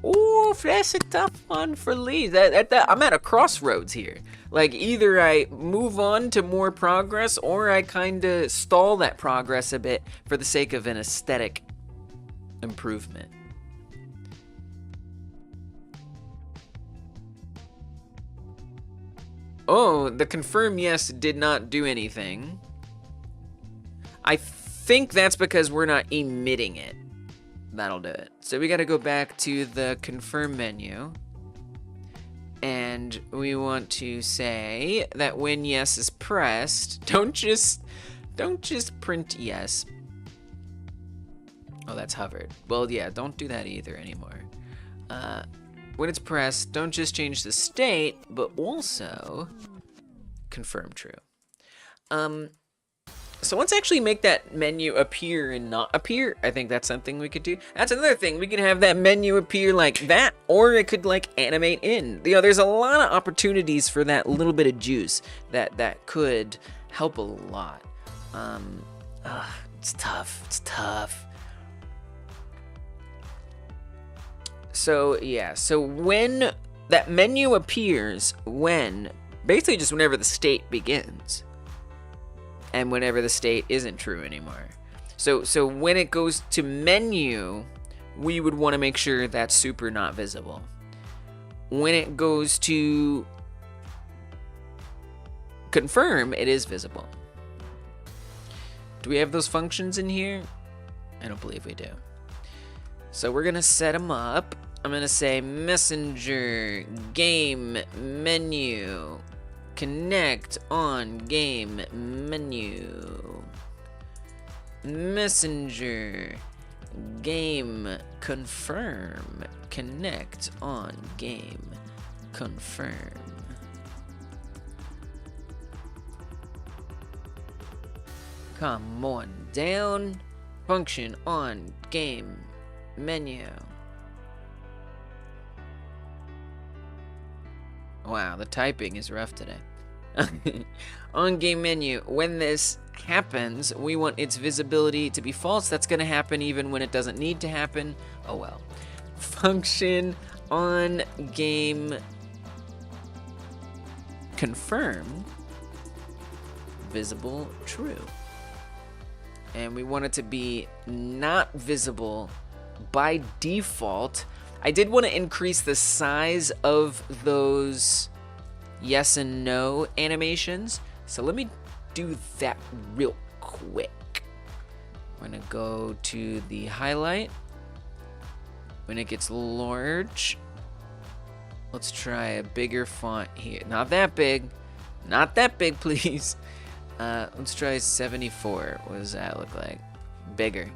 Oof, that's a tough one for Lee. I'm at a crossroads here. Like, either I move on to more progress, or I kind of stall that progress a bit for the sake of an aesthetic improvement. Oh, the confirm yes did not do anything. I think that's because we're not emitting it. That'll do it. So we gotta go back to the confirm menu. And we want to say that when yes is pressed, don't just print yes. Oh, that's hovered. Well, yeah, don't do that either anymore. When it's pressed, don't just change the state, but also confirm true. So let's actually make that menu appear and not appear. I think that's something we could do. That's another thing. We can have that menu appear like that, or it could like animate in. You know, there's a lot of opportunities for that little bit of juice that could help a lot. It's tough. It's tough. So yeah, so when that menu appears, basically just whenever the state begins. And whenever the state isn't true anymore. So when it goes to menu, we would want to make sure that's super not visible. When it goes to confirm, it is visible. Do we have those functions in here? I don't believe we do. So we're gonna set them up. I'm gonna say messenger, game, menu. Connect on game menu. Messenger game confirm. Connect on game confirm. Come on down. Function on game menu. Wow, the typing is rough today. On game menu, when this happens, we want its visibility to be false. That's going to happen even when it doesn't need to happen. Oh well. Function on game confirm visible true. And we want it to be not visible by default. I did want to increase the size of those yes and no animations. So let me do that real quick. I'm going to go to the highlight. When it gets large, let's try a bigger font here. Not that big. Not that big, please. Let's try 74. What does that look like? Bigger.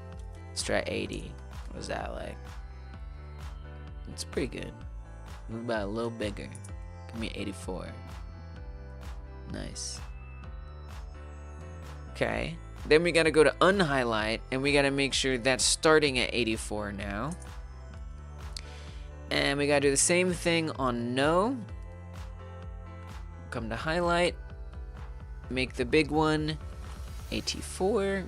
Let's try 80. What does that like? It's pretty good. What about a little bigger? Give me 84. Nice. Okay. Then we gotta go to unhighlight, and we gotta make sure that's starting at 84 now. And we gotta do the same thing on no. Come to highlight. Make the big one 84.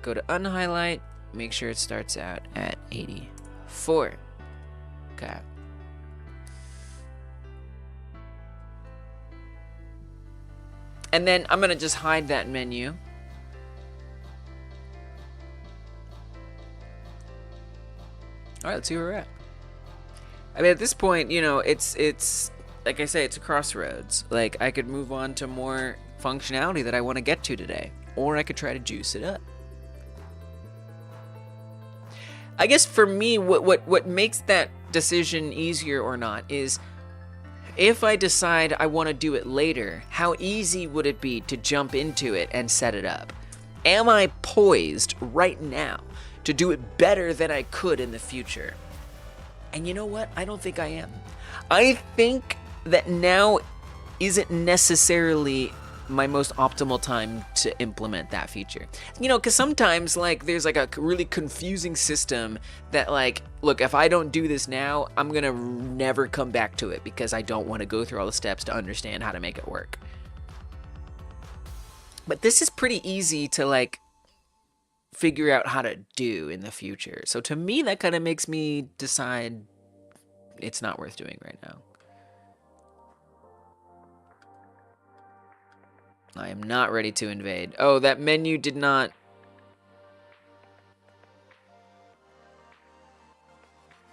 Go to unhighlight. Make sure it starts out at 84. Okay. And then I'm gonna just hide that menu. All right, let's see where we're at. I mean, at this point, you know, it's like I say, it's a crossroads. Like, I could move on to more functionality that I want to get to today, or I could try to juice it up. I guess for me, what makes that decision easier or not is if I decide I want to do it later, how easy would it be to jump into it and set it up? Am I poised right now to do it better than I could in the future? And you know what? I don't think I am. I think that now isn't necessarily my most optimal time to implement that feature. You know, because sometimes like there's like a really confusing system that like, look, if I don't do this now, I'm gonna never come back to it because I don't want to go through all the steps to understand how to make it work. But this is pretty easy to like figure out how to do in the future. So to me, that kind of makes me decide it's not worth doing right now. I am not ready to invade. Oh, that menu did not...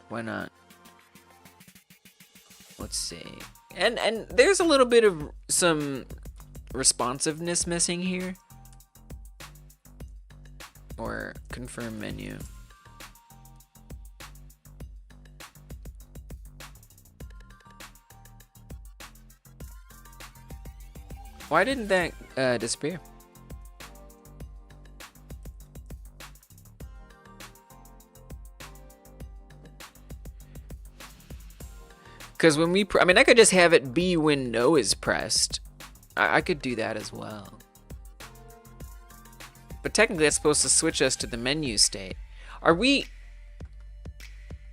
Why not? Let's see. And there's a little bit of some responsiveness missing here. Or confirm menu. Why didn't that disappear? Because when we, I mean, I could just have it be when no is pressed. I could do that as well. But technically that's supposed to switch us to the menu state. Are we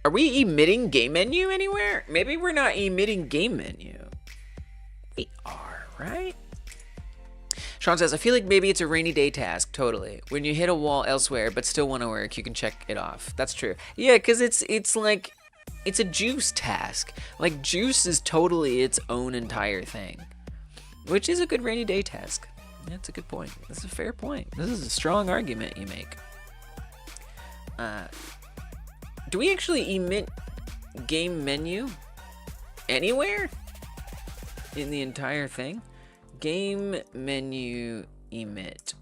emitting game menu anywhere? Maybe we're not emitting game menu. We are, right? Sean says, I feel like maybe it's a rainy day task. Totally. When you hit a wall elsewhere but still want to work, you can check it off. That's true. Yeah, because it's like, it's a juice task. Like, juice is totally its own entire thing. Which is a good rainy day task. That's a good point. That's a fair point. This is a strong argument you make. Do we actually emit game menu anywhere in the entire thing? Game menu emit.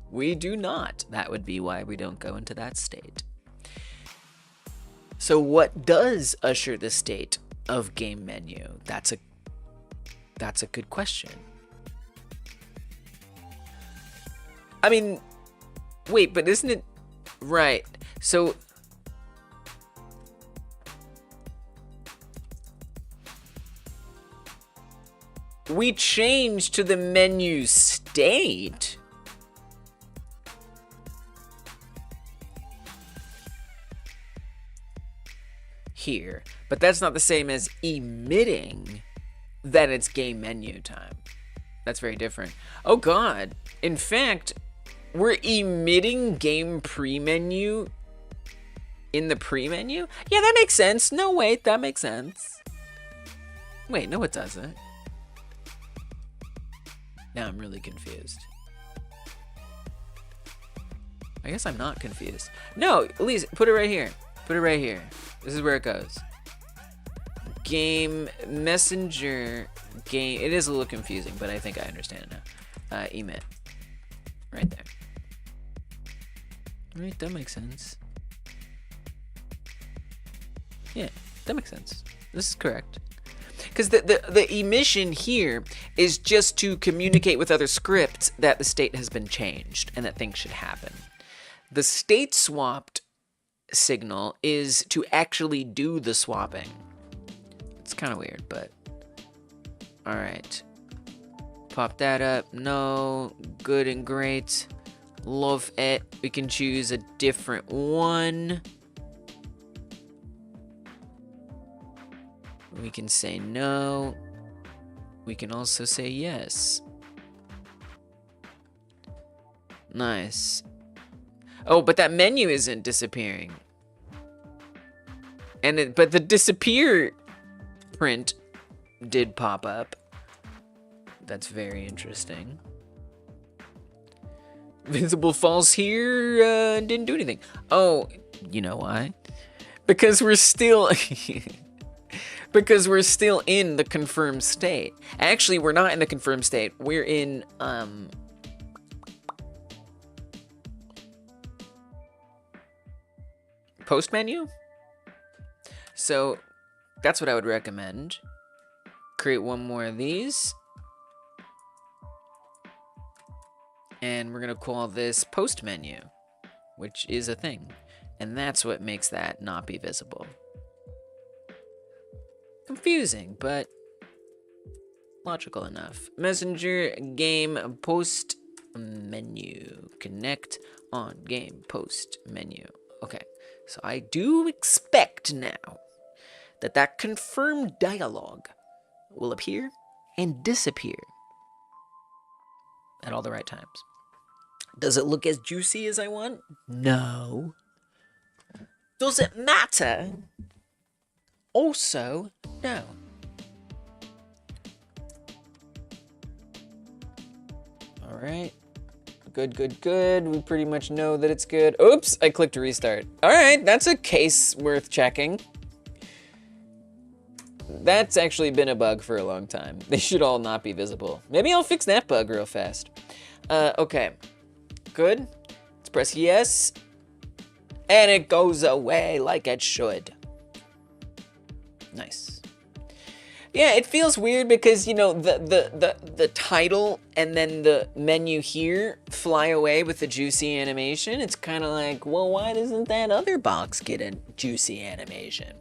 We do not. That would be why we don't go into that state. So what does usher the state of game menu? That's a good question. I mean, wait, but isn't it right? So we change to the menu state. Here, but that's not the same as emitting that it's game menu time. That's very different. Oh God. In fact, we're emitting game pre-menu in the pre-menu? Yeah, that makes sense. No, wait, that makes sense. Wait, no, it doesn't. Now I'm really confused. I guess I'm not confused. No, Elise, put it right here. Put it right here. This is where it goes. Game messenger game. It is a little confusing, but I think I understand it now. Emit. Right there. Right, that makes sense. Yeah, that makes sense. This is correct. Because the emission here is just to communicate with other scripts that the state has been changed and that things should happen. The state swapped signal is to actually do the swapping. It's kind of weird, but all right. Pop that up. No, good and great. Love it. We can choose a different one. We can say no. We can also say yes. Nice. Oh, but that menu isn't disappearing. But the disappear print did pop up. That's very interesting. Visible false here didn't do anything. Oh, you know why? Because we're still because we're still in the confirmed state. Actually, we're not in the confirmed state. We're in post menu. So that's what I would recommend. Create one more of these. And we're gonna call this post menu, which is a thing. And that's what makes that not be visible. Confusing, but logical enough. Messenger, game, post, menu. Connect on game, post, menu. Okay, so I do expect now that confirmed dialogue will appear and disappear at all the right times. Does it look as juicy as I want? No. Does it matter? Also, no. All right. Good, good, good. We pretty much know that it's good. Oops, I clicked restart. All right, that's a case worth checking. That's actually been a bug for a long time. They should all not be visible. Maybe I'll fix that bug real fast. Okay. Good. Let's press yes. And it goes away like it should. Nice. Yeah, it feels weird because, you know, the title and then the menu here fly away with the juicy animation. It's kind of like, well, why doesn't that other box get a juicy animation?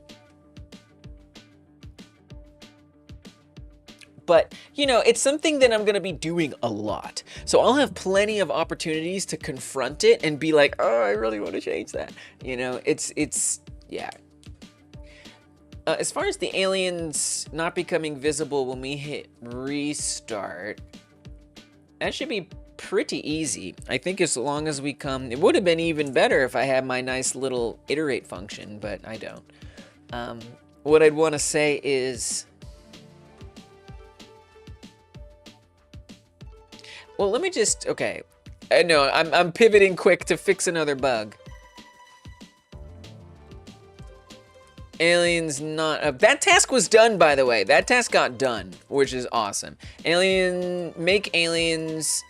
But, you know, it's something that I'm going to be doing a lot. So I'll have plenty of opportunities to confront it and be like, oh, I really want to change that. You know, yeah. As far as the aliens not becoming visible when we hit restart, that should be pretty easy. I think as long as we come, it would have been even better if I had my nice little iterate function, but I don't. What I'd want to say is, well, let me just, okay. I know, I'm pivoting quick to fix another bug. Aliens not, that task was done, by the way. That task got done, which is awesome. Make aliens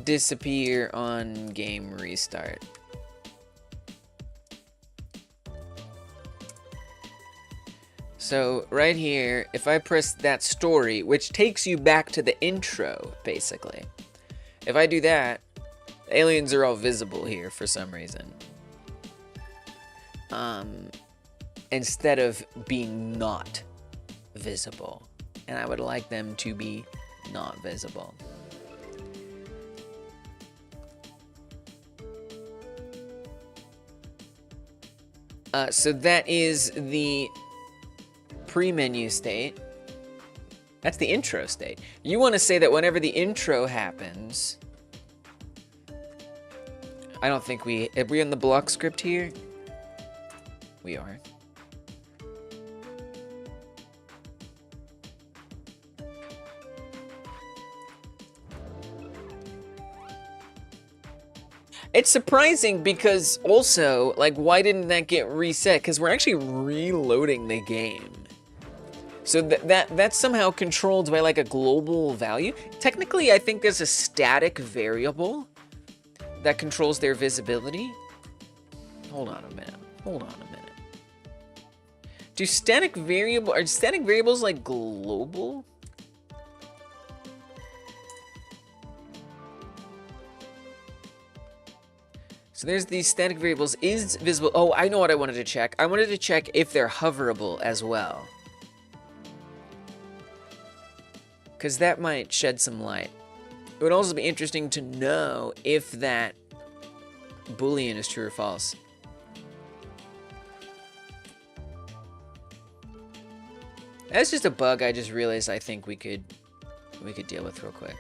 disappear on game restart. So right here, if I press that story, which takes you back to the intro, basically. If I do that, aliens are all visible here for some reason. Instead of being not visible. And I would like them to be not visible. So that is the pre-menu state. That's the intro state. You want to say that whenever the intro happens, I don't think are we in the block script here? We are. It's surprising because also, like, why didn't that get reset? Because we're actually reloading the game. So that's somehow controlled by like a global value. Technically, I think there's a static variable that controls their visibility. Hold on a minute. Hold on a minute. Are static variables like global? So there's these static variables is visible. Oh, I know what I wanted to check. I wanted to check if they're hoverable as well. Because that might shed some light. It would also be interesting to know if that Boolean is true or false. That's just a bug I just realized I think we could deal with real quick.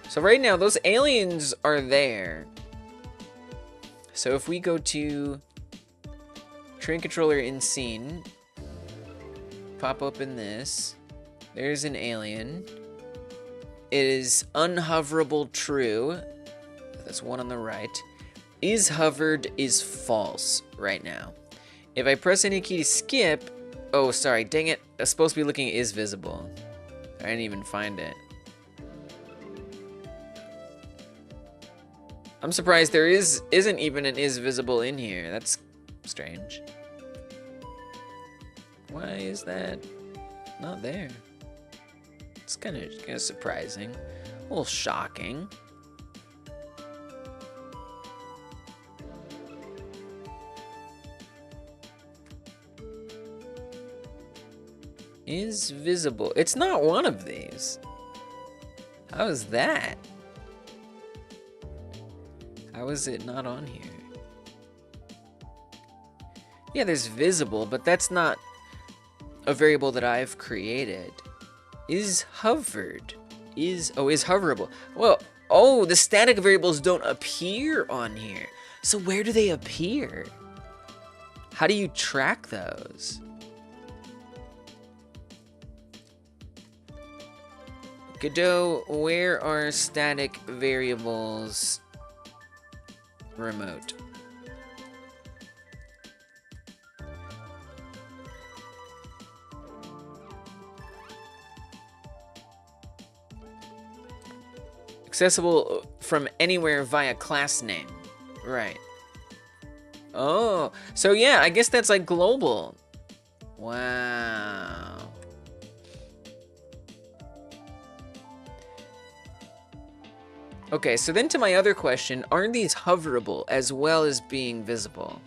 So right now, those aliens are there. So if we go to train controller in scene, pop open this, there's an alien. It is unhoverable true. That's one on the right. Is hovered is false right now. If I press any key to skip, oh, sorry, dang it. I was supposed to be looking at is visible. I didn't even find it. I'm surprised there isn't even an is visible in here. That's strange. Why is that not there? It's kind of surprising. A little shocking. Is visible. It's not one of these. How is that? How is it not on here? Yeah, there's visible, but that's not a variable that I've created. Is hovered. Is hoverable. Well, oh, the static variables don't appear on here. So where do they appear? How do you track those? Godot, where are static variables remote? Accessible from anywhere via class name. Right. Oh, so yeah, I guess that's like global. Wow. Okay, so then to my other question, aren't these hoverable as well as being visible?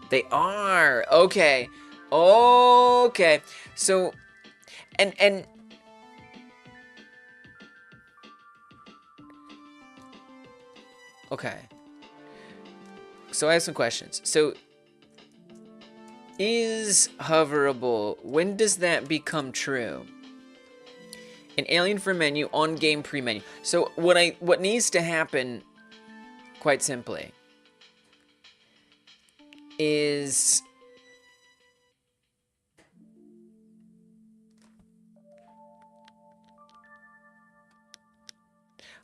They are. Okay. Okay. So, and okay. So I have some questions. So is hoverable, when does that become true? An alien for menu, on game pre-menu. So what needs to happen, quite simply, is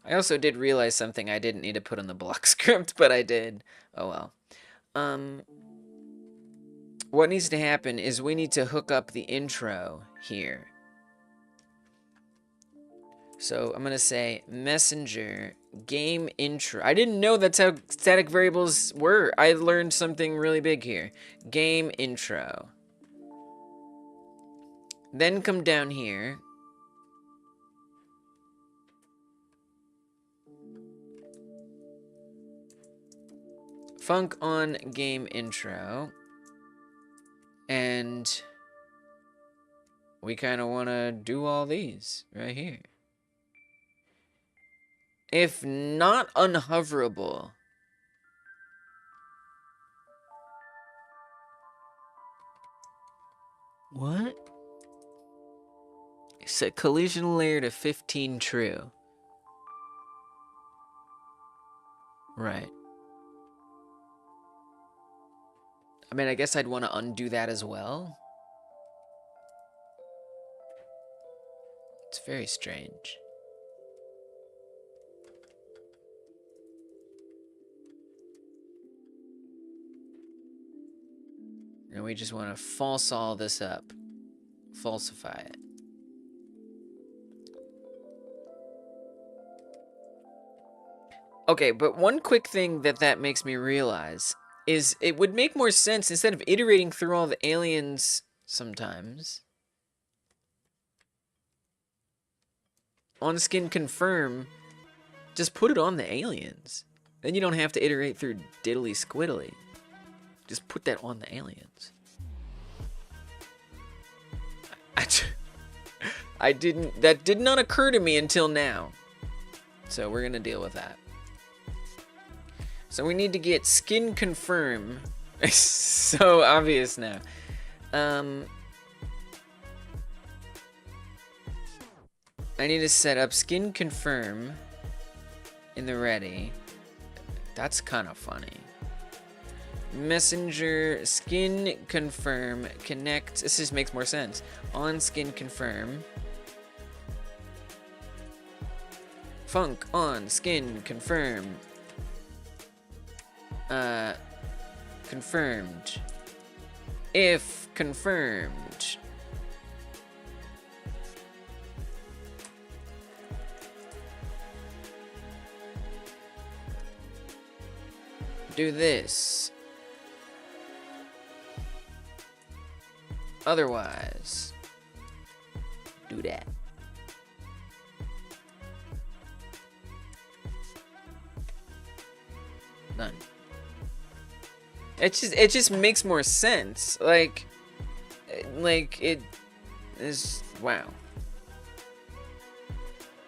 I also did realize something I didn't need to put on the block script, but I did. Oh well. What needs to happen is we need to hook up the intro here. So I'm gonna say messenger game intro. I didn't know that's how static variables were. I learned something really big here. Game intro. Then come down here. Func on game intro. And we kind of want to do all these right here. If not unhoverable, what? Set collision layer to 15 true. Right. I mean, I guess I'd want to undo that as well. It's very strange. And we just want to false all this up. Falsify it. Okay, but one quick thing that makes me realize is it would make more sense instead of iterating through all the aliens sometimes. On skin confirm, just put it on the aliens. Then you don't have to iterate through diddly squiddly. Just put that on the aliens. That did not occur to me until now. So we're gonna deal with that. So we need to get skin confirm. So obvious now. I need to set up skin confirm in the ready. That's kind of funny. Messenger skin confirm connect. This just makes more sense. On skin confirm. Func on skin confirm. Confirmed. If confirmed. Do this. Otherwise, do that. Done. It just makes more sense. Like, like, it is, wow.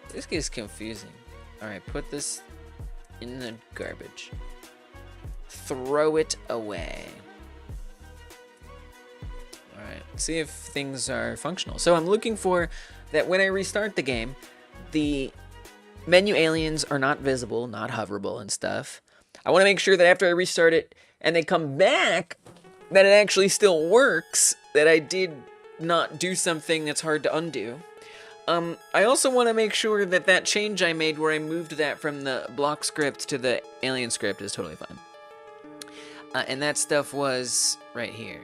This gets confusing. Alright, put this in the garbage. Throw it away. Alright, see if things are functional. So I'm looking for that when I restart the game, the menu aliens are not visible, not hoverable and stuff. I want to make sure that after I restart it and they come back, that it actually still works, that I did not do something that's hard to undo. I also want to make sure that that change I made where I moved that from the block script to the alien script is totally fine. And that stuff was right here.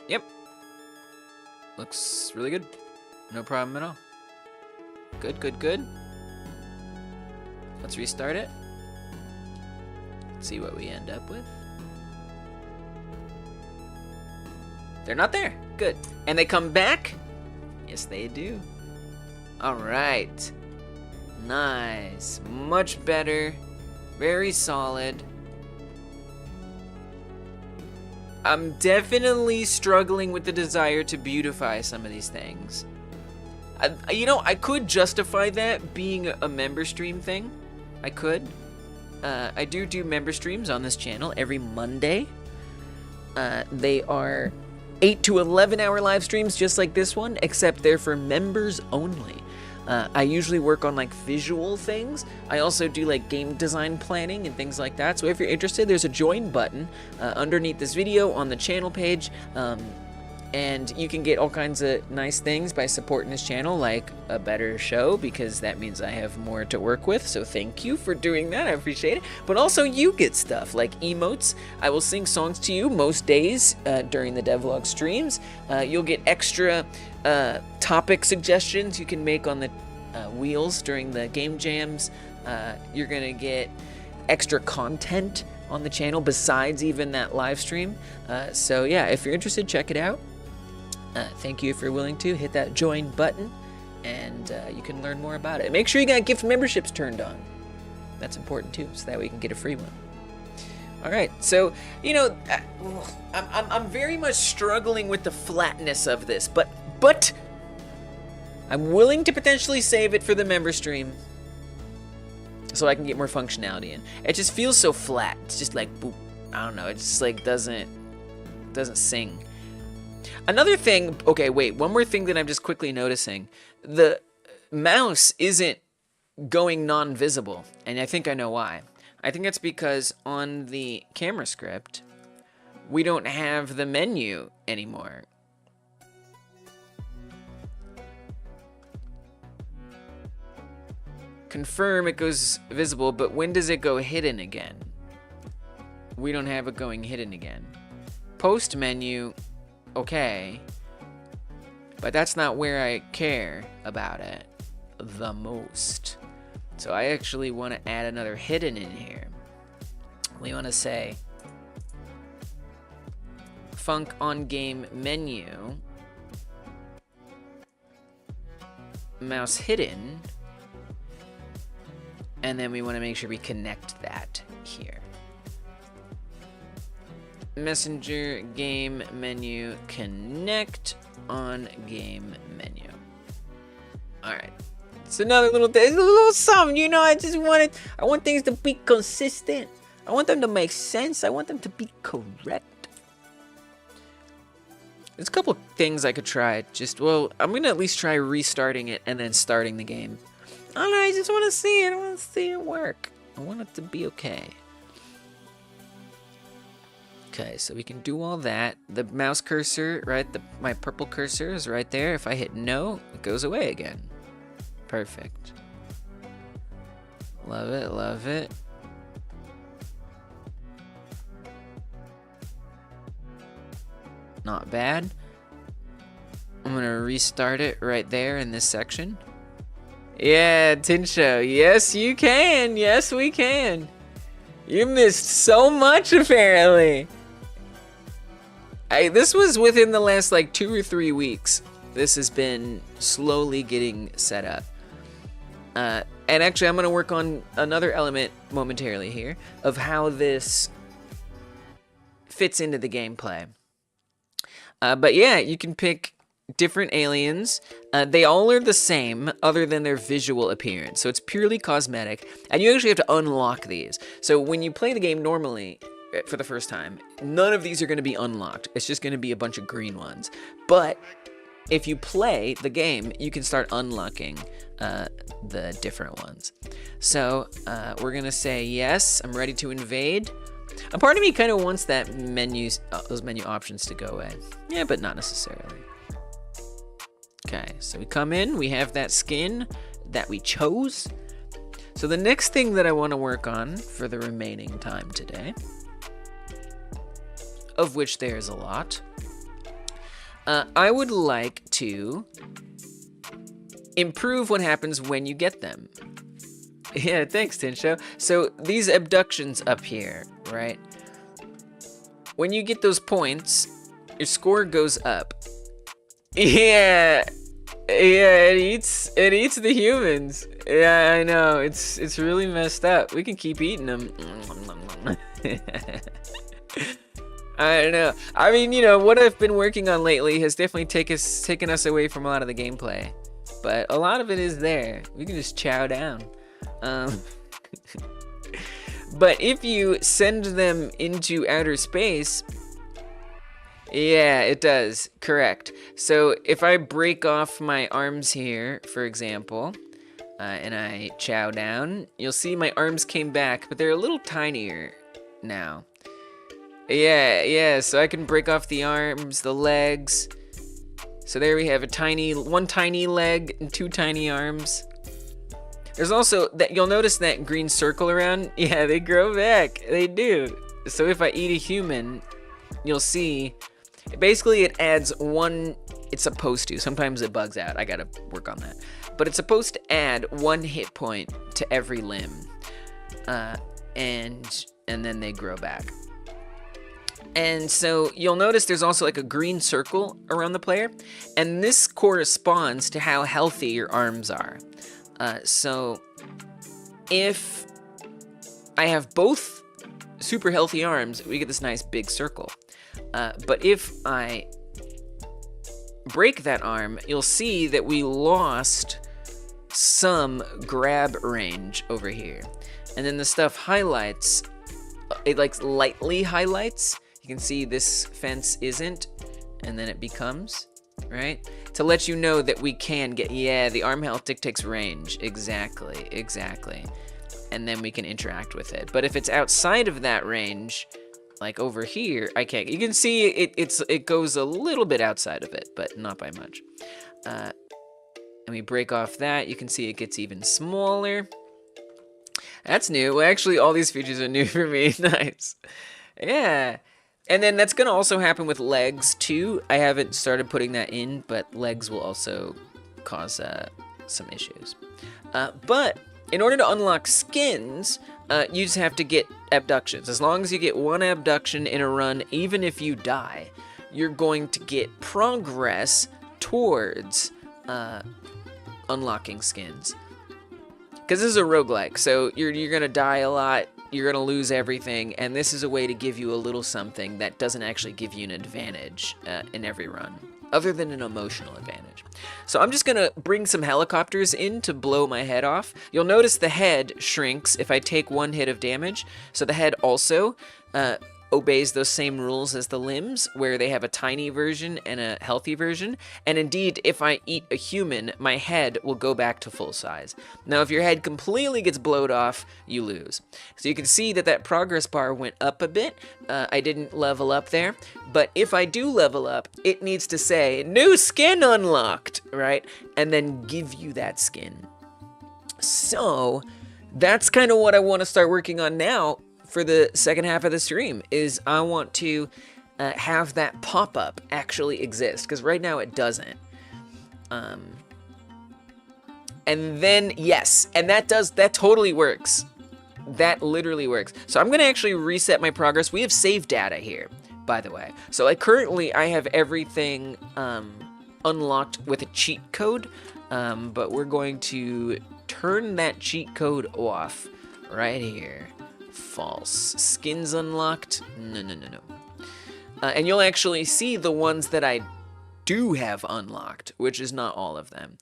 Yep. Looks really good. No problem at all. Good, good, good. Let's restart it. Let's see what we end up with. They're not there. Good. And they come back? Yes, they do. All right. Nice. Much better. Very solid. I'm definitely struggling with the desire to beautify some of these things. You know, I could justify that being a member stream thing. I could. I do member streams on this channel every Monday. They are 8 to 11 hour live streams just like this one, except they're for members only. I usually work on like visual things. I also do like game design planning and things like that. So if you're interested, there's a join button underneath this video on the channel page. And you can get all kinds of nice things by supporting this channel, like a better show, because that means I have more to work with. So thank you for doing that. I appreciate it. But also you get stuff like emotes. I will sing songs to you most days during the devlog streams. You'll get extra topic suggestions you can make on the wheels during the game jams. You're going to get extra content on the channel besides even that live stream. So yeah, if you're interested, check it out. Thank you if you're willing to. Hit that join button, and you can learn more about it. Make sure you got gift memberships turned on. That's important too, so that way you can get a free one. All right, so, you know, I'm very much struggling with the flatness of this, but I'm willing to potentially save it for the member stream so I can get more functionality in. It just feels so flat. It's just like, boop. I don't know. It just like doesn't sing. Another thing, okay, wait, one more thing that I'm just quickly noticing. The mouse isn't going non-visible, and I think I know why. I think it's because on the camera script, we don't have the menu anymore. Confirm it goes visible, but when does it go hidden again? We don't have it going hidden again. Post menu, okay, but that's not where I care about it the most. So I actually want to add another hidden in here. We want to say func on game menu, mouse hidden, and then we want to make sure we connect that here. Messenger game menu connect on game menu. All right. It's another little thing, a little something, you know. I want things to be consistent. I want them to make sense. I want them to be correct. There's a couple things I could try. I'm gonna at least try restarting it and then starting the game. I don't know, I just want to see it. I want to see it work. I want it to be okay. Okay, so we can do all that. The mouse cursor, right? My purple cursor is right there. If I hit no, it goes away again. Perfect. Love it, love it. Not bad. I'm gonna restart it right there in this section. Yeah, Tinsho. Yes, you can. Yes, we can. You missed so much, apparently. This was within the last, like, 2 or 3 weeks. This has been slowly getting set up. And actually, I'm going to work on another element momentarily here of how this fits into the gameplay. But yeah, you can pick different aliens. They all are the same other than their visual appearance. So it's purely cosmetic. And you actually have to unlock these. So when you play the game normally for the first time, none of these are going to be unlocked. It's just going to be a bunch of green ones. But if you play the game, you can start unlocking the different ones. So we're going to say, yes, I'm ready to invade. A part of me kind of wants that those menu options to go away. Yeah, but not necessarily. Okay, so we come in, we have that skin that we chose. So the next thing that I want to work on for the remaining time today, of which there's a lot, I would like to improve what happens when you get them. Yeah, thanks, Tinsho. So these abductions up here, right? When you get those points, your score goes up. Yeah, it eats the humans. Yeah, I know. It's really messed up. We can keep eating them. I don't know. I mean, you know, what I've been working on lately has definitely taken us away from a lot of the gameplay. But a lot of it is there. We can just chow down. But if you send them into outer space, yeah, it does. Correct. So if I break off my arms here, for example, and I chow down, you'll see my arms came back, but they're a little tinier now. Yeah, so I can break off the arms, the legs. So there we have one tiny leg and 2 tiny arms. There's also that you'll notice that green circle around. Yeah, they grow back. They do. So if I eat a human, you'll see basically it adds one. It's supposed to. Sometimes it bugs out. I gotta work on that. But it's supposed to add 1 hit point to every limb, and then they grow back. And so you'll notice there's also like a green circle around the player, and this corresponds to how healthy your arms are. So if I have both super healthy arms, we get this nice big circle. But if I break that arm, you'll see that we lost some grab range over here. And then the stuff highlights, it like lightly highlights. You can see this fence isn't, and then it becomes, right? To let you know that we can get, yeah, the arm health dictates range. Exactly. And then we can interact with it. But if it's outside of that range, like over here, I can't. You can see it goes a little bit outside of it, but not by much. And we break off that. You can see it gets even smaller. That's new. Well, actually, all these features are new for me. Nice. Yeah. And then that's going to also happen with legs, too. I haven't started putting that in, but legs will also cause some issues. But in order to unlock skins, you just have to get abductions. As long as you get 1 abduction in a run, even if you die, you're going to get progress towards unlocking skins. Because this is a roguelike, so you're going to die a lot. You're going to lose everything, and this is a way to give you a little something that doesn't actually give you an advantage in every run, other than an emotional advantage. So I'm just going to bring some helicopters in to blow my head off. You'll notice the head shrinks if I take 1 hit of damage, so the head also obeys those same rules as the limbs, where they have a tiny version and a healthy version. And indeed, if I eat a human, my head will go back to full size. Now, if your head completely gets blowed off, you lose. So you can see that progress bar went up a bit. I didn't level up there. But if I do level up, it needs to say, new skin unlocked, right? And then give you that skin. So that's kind of what I want to start working on now. For the second half of the stream, is I want to have that pop-up actually exist, because right now it doesn't. And then, yes, and that totally works. That literally works. So I'm gonna actually reset my progress. We have save data here, by the way. So like currently I have everything unlocked with a cheat code, but we're going to turn that cheat code off right here. False. Skins unlocked? No. And you'll actually see the ones that I do have unlocked, which is not all of them.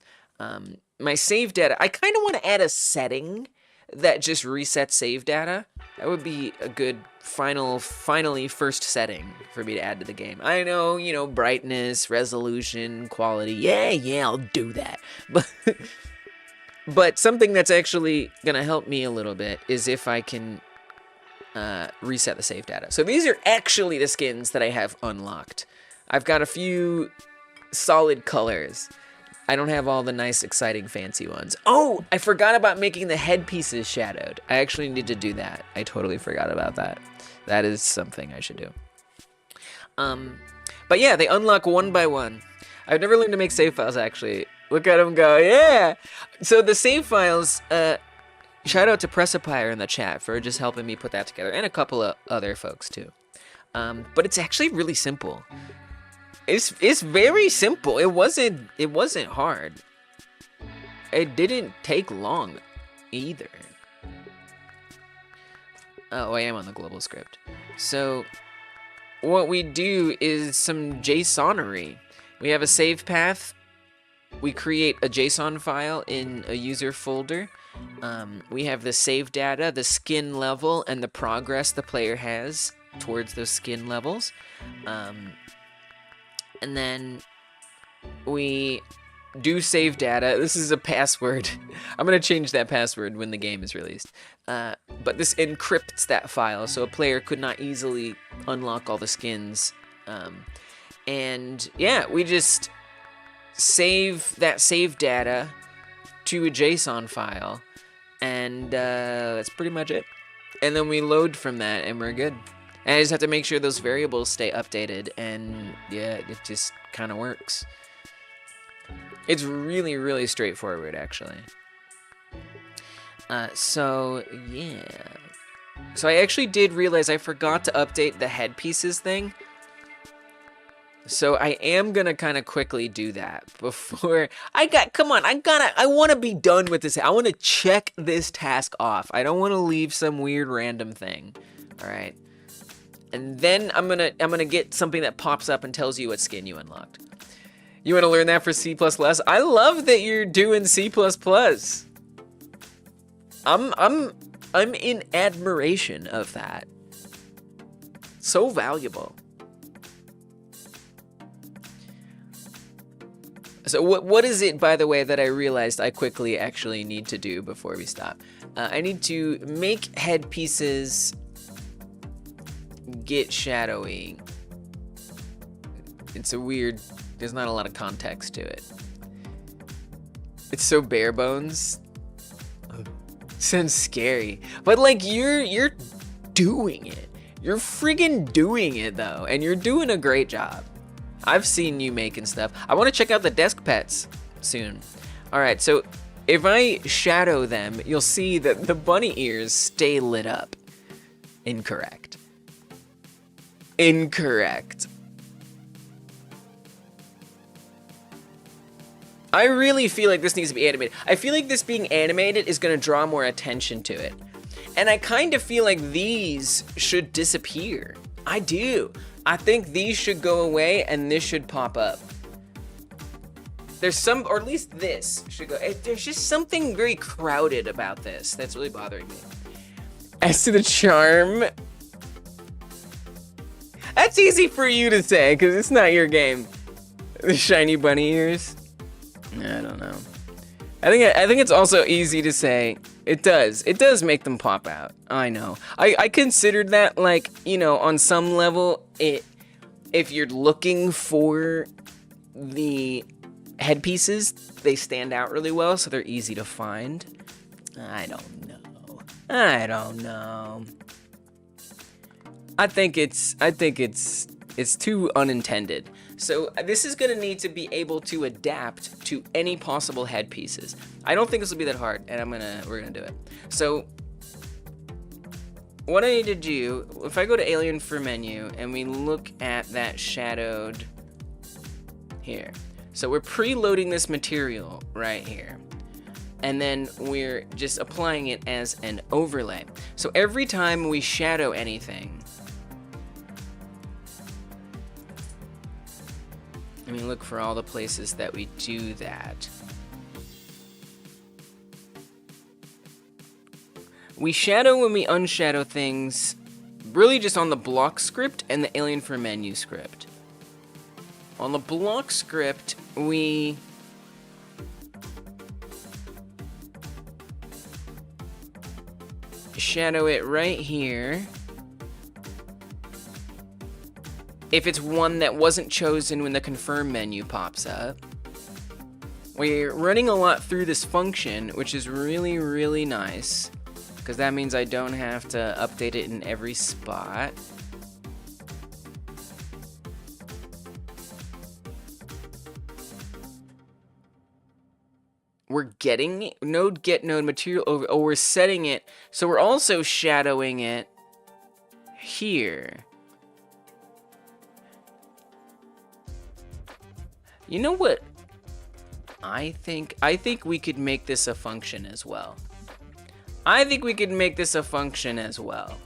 My save data, I kind of want to add a setting that just resets save data. That would be a good finally first setting for me to add to the game. I know, you know, brightness, resolution, quality. Yeah, I'll do that. But something that's actually gonna help me a little bit is if I can reset the save data. So these are actually the skins that I have unlocked. I've got a few solid colors. I don't have all the nice, exciting, fancy ones. Oh, I forgot about making the headpieces shadowed. I actually need to do that. I totally forgot about that. That is something I should do. But yeah, they unlock one by one. I've never learned to make save files, actually. Look at them go, yeah! So the save files, shout out to Pressapire in the chat for just helping me put that together, and a couple of other folks, too. But it's actually really simple. It's very simple. It wasn't hard. It didn't take long either. Oh, I am on the global script. So what we do is some JSONery. We have a save path. We create a JSON file in a user folder. We have the save data, the skin level, and the progress the player has towards those skin levels. And then we do save data. This is a password. I'm going to change that password when the game is released. But this encrypts that file, so a player could not easily unlock all the skins. And yeah, we just save that save data to a JSON file. And that's pretty much it. And then we load from that, and we're good. And I just have to make sure those variables stay updated, and yeah, it just kind of works. It's really, really straightforward, actually. So, yeah. So I actually did realize I forgot to update the headpieces thing. So I am gonna kind of quickly do that before I want to be done with this. I want to check this task off. I don't want to leave some weird random thing. All right. And then I'm gonna get something that pops up and tells you what skin you unlocked. You want to learn that for C++? I love that you're doing C++. I'm in admiration of that. So valuable. So what is it, by the way, that I realized I quickly actually need to do before we stop? I need to make headpieces get shadowy. It's a weird, there's not a lot of context to it. It's so bare bones. Sounds scary. But like you're doing it. You're friggin' doing it though, and you're doing a great job. I've seen you making stuff. I want to check out the desk pets soon. All right, so if I shadow them, you'll see that the bunny ears stay lit up. Incorrect. Incorrect. I really feel like this needs to be animated. I feel like this being animated is going to draw more attention to it. And I kind of feel like these should disappear. I do. I think these should go away and this should pop up. There's some, or at least this should go. There's just something very crowded about this that's really bothering me. As to the charm, that's easy for you to say because it's not your game. The shiny bunny ears. I don't know. I think it's also easy to say. It does make them pop out. I know. I considered that, like, you know, on some level, if you're looking for the headpieces, they stand out really well, so they're easy to find. I don't know. I think it's too unintended. So this is gonna need to be able to adapt to any possible headpieces. I don't think this will be that hard, and we're gonna do it. So what I need to do, if I go to Alien for menu and we look at that shadowed here. So we're preloading this material right here. And then we're just applying it as an overlay. So every time we shadow anything, Let me look for all the places that we do that. We shadow when we unshadow things, really just on the block script and the alien for menu script. On the block script, we shadow it right here. If it's one that wasn't chosen when the confirm menu pops up. We're running a lot through this function, which is really, really nice, because that means I don't have to update it in every spot. We're getting node get node material over. Oh, we're setting it. So we're also shadowing it here. You know what? I think we could make this a function as well. I think we could make this a function as well.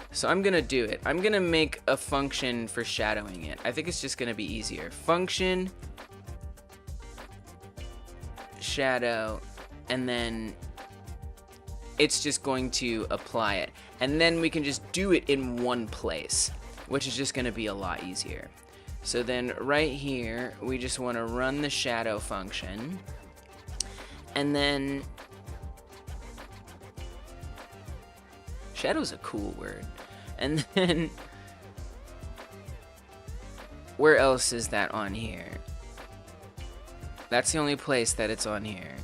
So I'm gonna do it. I'm gonna make a function for shadowing it. I think it's just gonna be easier. Function, shadow, and then it's just going to apply it. And then we can just do it in one place, which is just gonna be a lot easier. So then right here, we just want to run the shadow function. And then shadow's a cool word. And then where else is that on here? That's the only place that it's on here.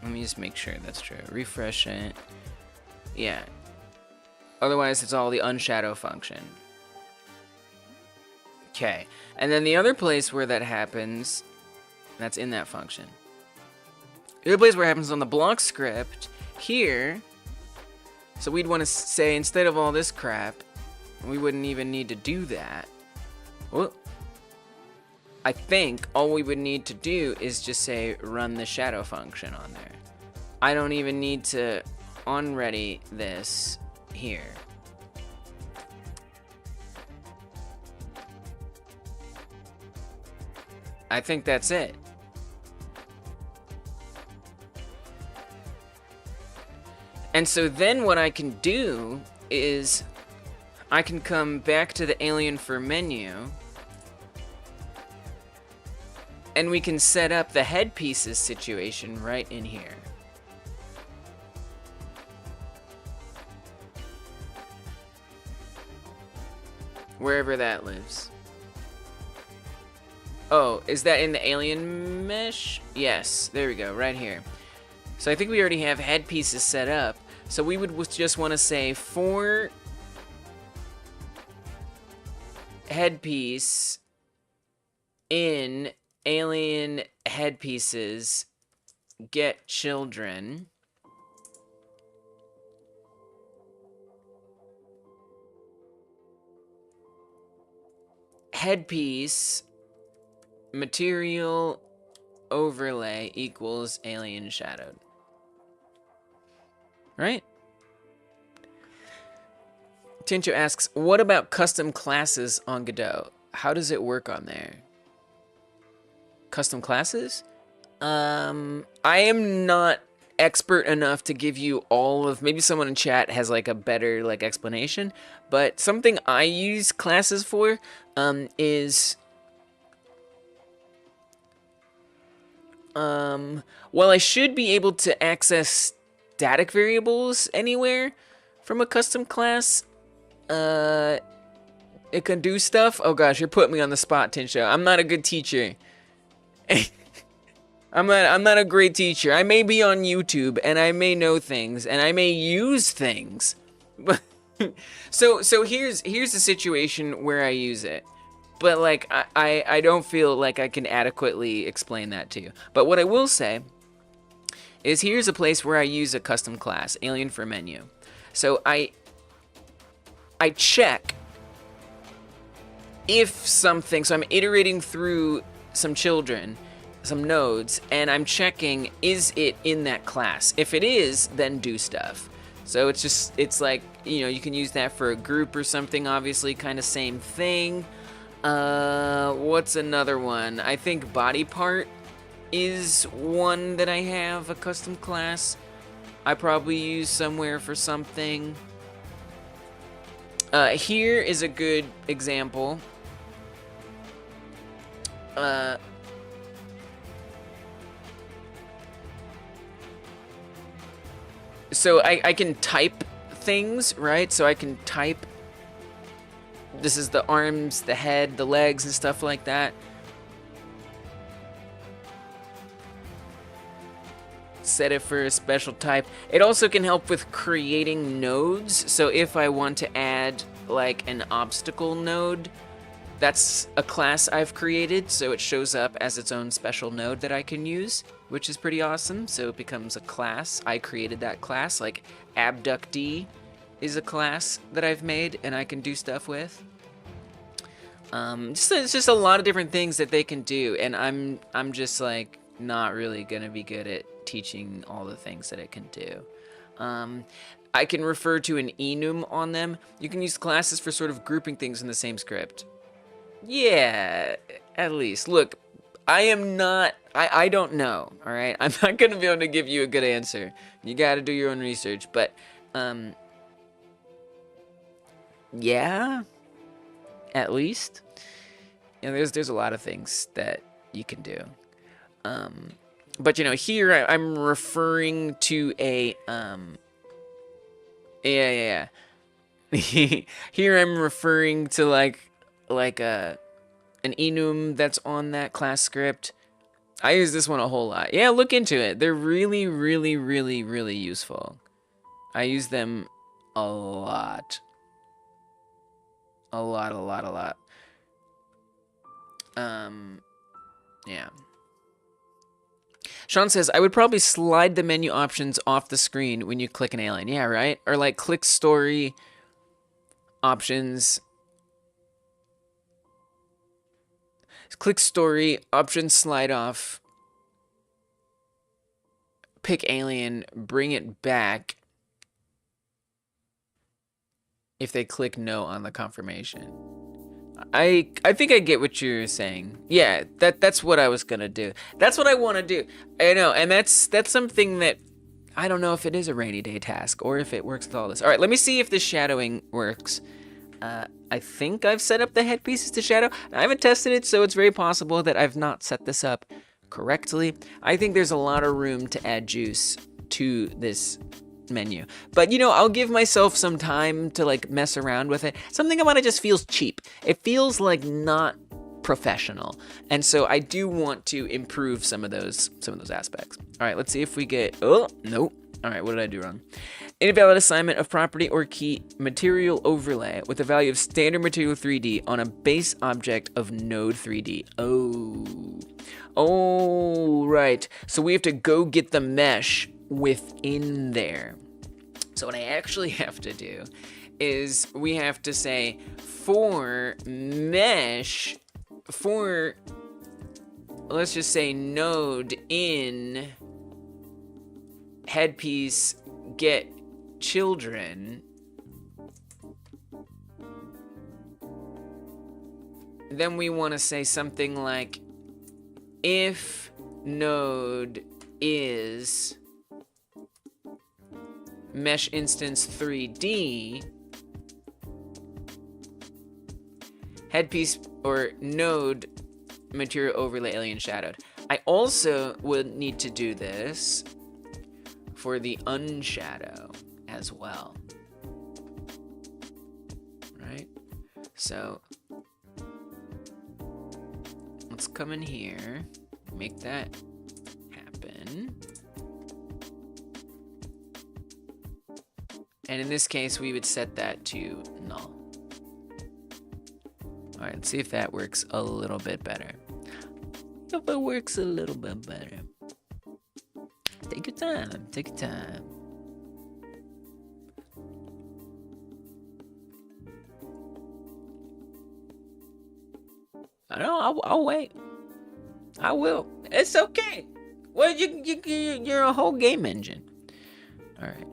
Let me just make sure that's true. Refresh it. Yeah. Otherwise, it's all the unshadow function. Okay, and then the other place where that happens, that's in that function. The other place where it happens is on the block script here. So we'd want to say, instead of all this crap, we wouldn't even need to do that. Well, I think all we would need to do is just say run the shadow function on there. I don't even need to onReady this here. I think that's it. And so then what I can do is I can come back to the alien for menu and we can set up the headpieces situation right in here. Wherever that lives. Oh, is that in the alien mesh? Yes, there we go, right here. So I think we already have headpieces set up. So we would just want to say for headpiece in alien headpieces get children. Headpiece material overlay equals alien shadowed. Right? Tincho asks, what about custom classes on Godot? How does it work on there? Custom classes? I am not expert enough to give you all of, maybe someone in chat has like a better like explanation, but something I use classes for is well, I should be able to access static variables anywhere from a custom class. It can do stuff. Oh gosh, you're putting me on the spot, Tincho. I'm not a good teacher. I'm not a great teacher. I may be on YouTube and I may know things and I may use things. so here's the situation where I use it. But like I don't feel like I can adequately explain that to you. But what I will say is here's a place where I use a custom class, alien for menu. So I check if something, so I'm iterating through some children, some nodes, and I'm checking, is it in that class? If it is, then do stuff. So it's like, you know, you can use that for a group or something, obviously, kind of same thing. What's another one? I think body part is one that I have, a custom class I probably use somewhere for something. Here is a good example. So I can type things, right? So I can type, this is the arms, the head, the legs, and stuff like that. Set it for a special type. It also can help with creating nodes. So if I want to add like an obstacle node, that's a class I've created, so it shows up as its own special node that I can use, which is pretty awesome. So it becomes a class. I created that class. Like abductee is a class that I've made and I can do stuff with. It's just a lot of different things that they can do, and I'm just like not really gonna be good at teaching all the things that it can do. I can refer to an enum on them. You can use classes for sort of grouping things in the same script. Yeah, at least. Look, I am not, I don't know, all right? I'm not going to be able to give you a good answer. You got to do your own research, but, yeah, at least. You know, there's a lot of things that you can do. But, you know, here I'm referring to a, Here I'm referring to like an enum that's on that class script. I use this one a whole lot. Yeah, look into it. They're really, really, really, really useful. I use them a lot. A lot. Yeah. Sean says, I would probably slide the menu options off the screen when you click an alien. Yeah, right? Or like click story options. Click story, options slide off. Pick alien, bring it back. If they click no on the confirmation. I think I get what you're saying. Yeah, that's what I was gonna do. That's what I want to do. I know, and that's something that I don't know if it is a rainy day task or if it works with all this. All right, let me see if the shadowing works. I think I've set up the headpieces to shadow. I haven't tested it, so it's very possible that I've not set this up correctly. I think there's a lot of room to add juice to this menu, but you know, I'll give myself some time to like mess around with it. Something about it just feels cheap. It feels like not professional, and so I do want to improve some of those aspects. All right, let's see if we get. Oh nope. All right, what did I do wrong? Invalid assignment of property or key material overlay with a value of standard material 3D on a base object of node 3D. Oh, right. So we have to go get the mesh within there. So what I actually have to do is we have to say for mesh, for, let's just say node in headpiece get children, then we want to say something like if node is mesh instance 3D headpiece or node material overlay alien shadowed. I also would need to do this for the unshadow as well, right? So let's come in here, make that happen. And in this case, we would set that to null. All right, let's see if that works a little bit better. If it works a little bit better. Take your time, take your time. I know, I'll wait. I will. It's okay. Well, you're a whole game engine. All right.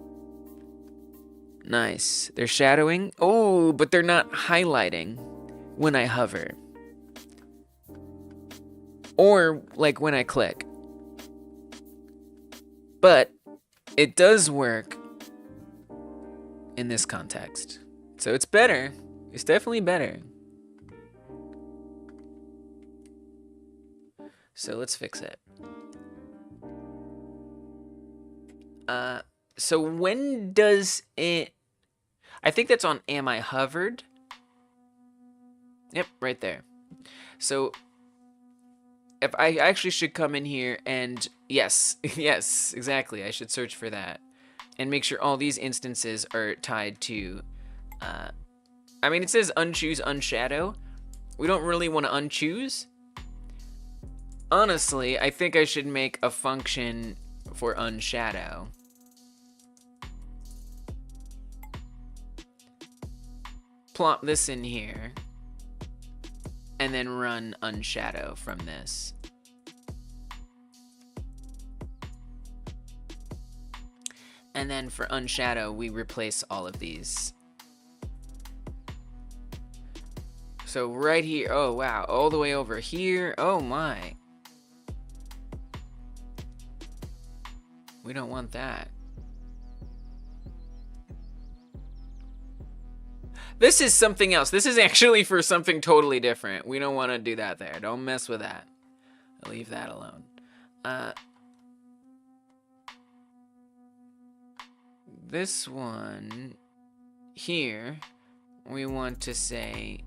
Nice. They're shadowing. Oh, but they're not highlighting when I hover. or like when I click. But it does work in this context. So it's better. It's definitely better. So let's fix it. So when does it... I think that's on am I hovered? Yep, right there. So if I actually should come in here and yes, yes, exactly. I should search for that and make sure all these instances are tied to, I mean, it says unchoose, unshadow. We don't really want to unchoose. Honestly, I think I should make a function for unshadow. Plop this in here. And then run unshadow from this. And then for unshadow, we replace all of these. So right here, oh wow, all the way over here, oh my. We don't want that. This is something else. This is actually for something totally different. We don't want to do that there. Don't mess with that. Leave that alone. This one here, we want to say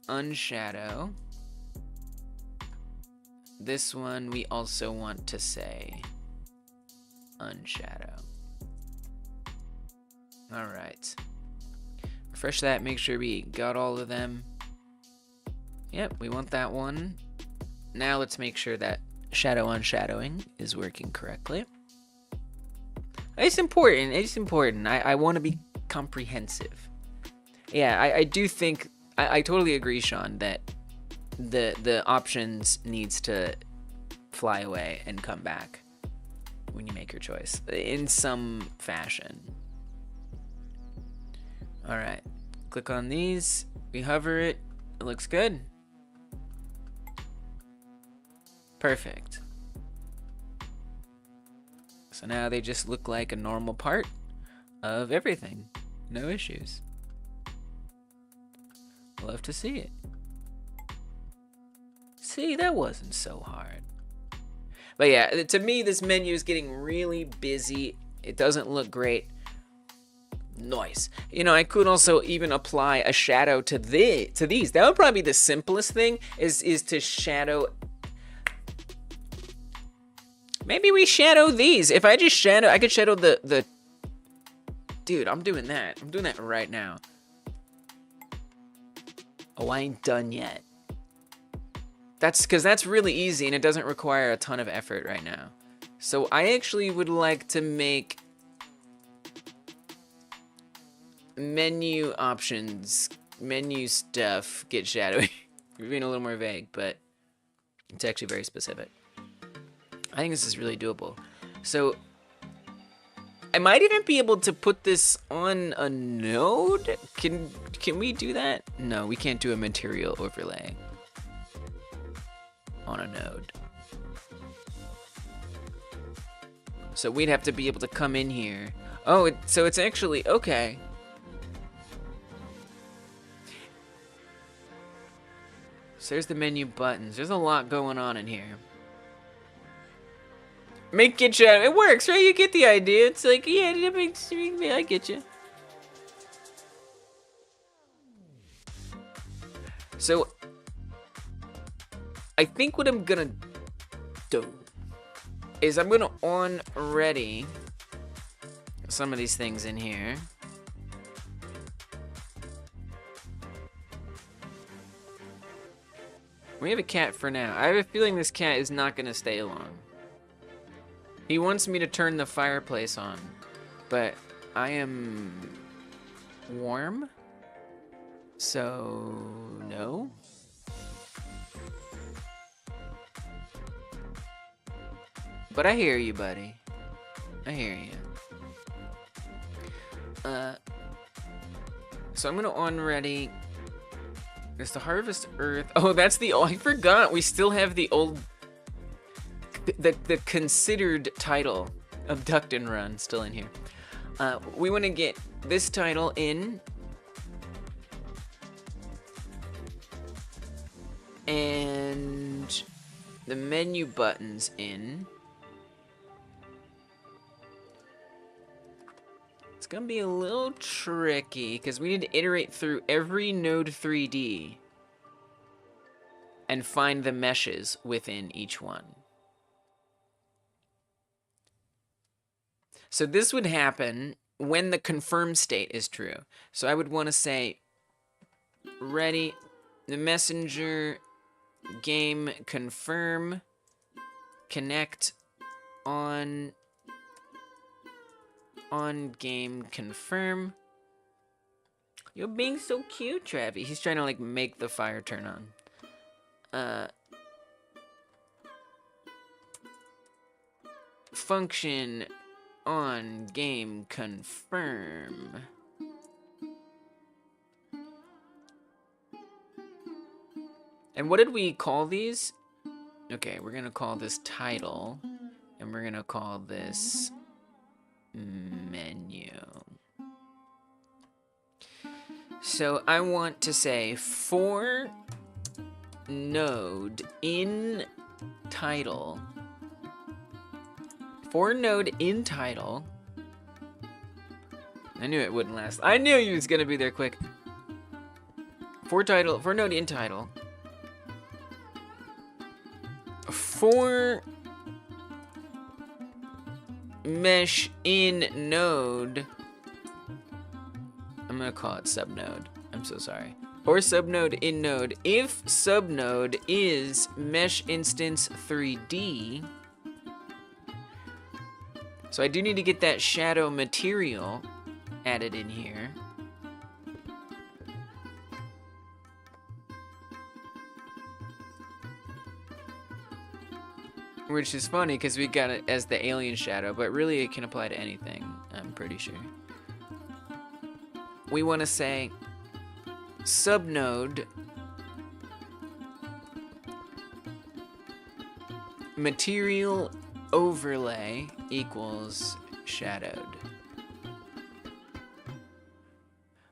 unshadow. This one we also want to say unshadow. All right. Refresh that, make sure we got all of them. Yep, we want that one. Now let's make sure that shadow unshadowing is working correctly. It's important, it's important. I want to be comprehensive. Yeah, I do think, I totally agree, Sean, that the options needs to fly away and come back when you make your choice in some fashion. All right, click on these, we hover it, it looks good. Perfect. So now they just look like a normal part of everything. No issues. Love to see it. See, that wasn't so hard. But yeah, to me, this menu is getting really busy. It doesn't look great. Nice. You know, I could also even apply a shadow to these. That would probably be the simplest thing, is to shadow. Maybe we shadow these. If I just shadow, I could shadow the... Dude, I'm doing that. I'm doing that right now. Oh, I ain't done yet. That's because that's really easy and it doesn't require a ton of effort right now. So I actually would like to make menu options, menu stuff get shadowy. We're being a little more vague, but it's actually very specific. I think this is really doable. So I might even be able to put this on a node. Can we do that? No, we can't do a material overlay on a node. So we'd have to be able to come in here. Oh, so it's actually okay. So there's the menu buttons. There's a lot going on in here. Make it shadow. It works, right? You get the idea. It's like, yeah, I get you. So I think what I'm gonna do is I'm gonna on ready some of these things in here. We have a cat for now. I have a feeling this cat is not gonna stay long. He wants me to turn the fireplace on, but I am warm, so no. But I hear you, buddy. I hear you. So I'm gonna on ready. There's the harvest earth. Oh, that's the, oh, I forgot. We still have the old the considered title of Ducked and Run still in here. We want to get this title in, and the menu buttons in. It's gonna be a little tricky because we need to iterate through every node 3D and find the meshes within each one. So this would happen when the confirm state is true. So I would want to say ready, the messenger game confirm connect on game confirm. You're being so cute, Travi. He's trying to like make the fire turn on. Function on game confirm. And what did we call these? Okay, we're gonna call this title, and we're gonna call this menu. So I want to say for node in title. For node in title. I knew it wouldn't last. I knew you was gonna be there quick. For node in title. For mesh in node. I'm gonna call it subnode. I'm so sorry. Or subnode in node. If subnode is mesh instance 3D. So I do need to get that shadow material added in here. Which is funny because we got it as the alien shadow, but really it can apply to anything, I'm pretty sure. We want to say subnode material overlay equals shadowed.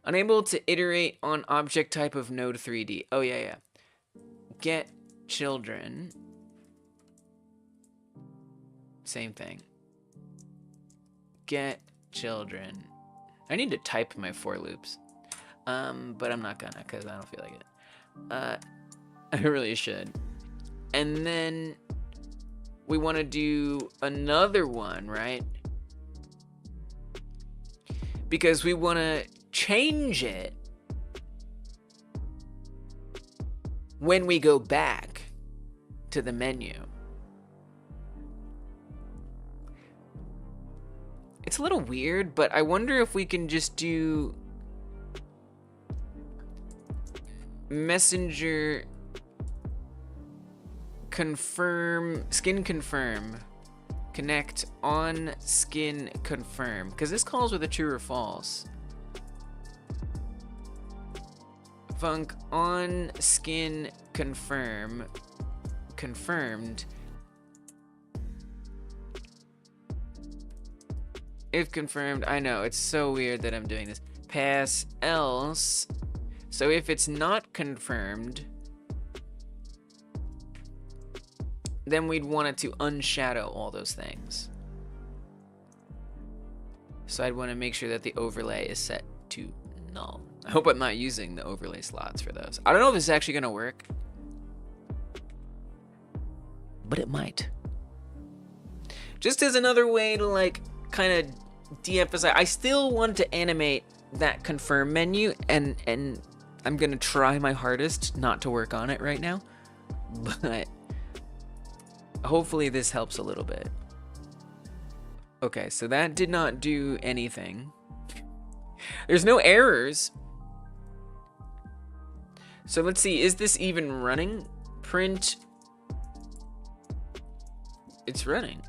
Unable to iterate on object type of node 3D. Oh yeah. Get children. Same thing. Get children. I need to type my for loops. But I'm not gonna because I don't feel like it. I really should. And then we want to do another one, right? Because we want to change it when we go back to the menu. It's a little weird, but I wonder if we can just do messenger confirm, skin confirm, connect on skin confirm, because this calls with a true or false. Func on skin confirm, confirmed. If confirmed, I know, it's so weird that I'm doing this. Pass else. So if it's not confirmed, then we'd want it to unshadow all those things. So I'd want to make sure that the overlay is set to null. I hope I'm not using the overlay slots for those. I don't know if this is actually going to work, but it might. Just as another way to like kind of de-emphasize, I still want to animate that confirm menu, and I'm going to try my hardest not to work on it right now, but hopefully this helps a little bit. Okay, so that did not do anything. There's no errors. So let's see, is this even running? Print. It's running.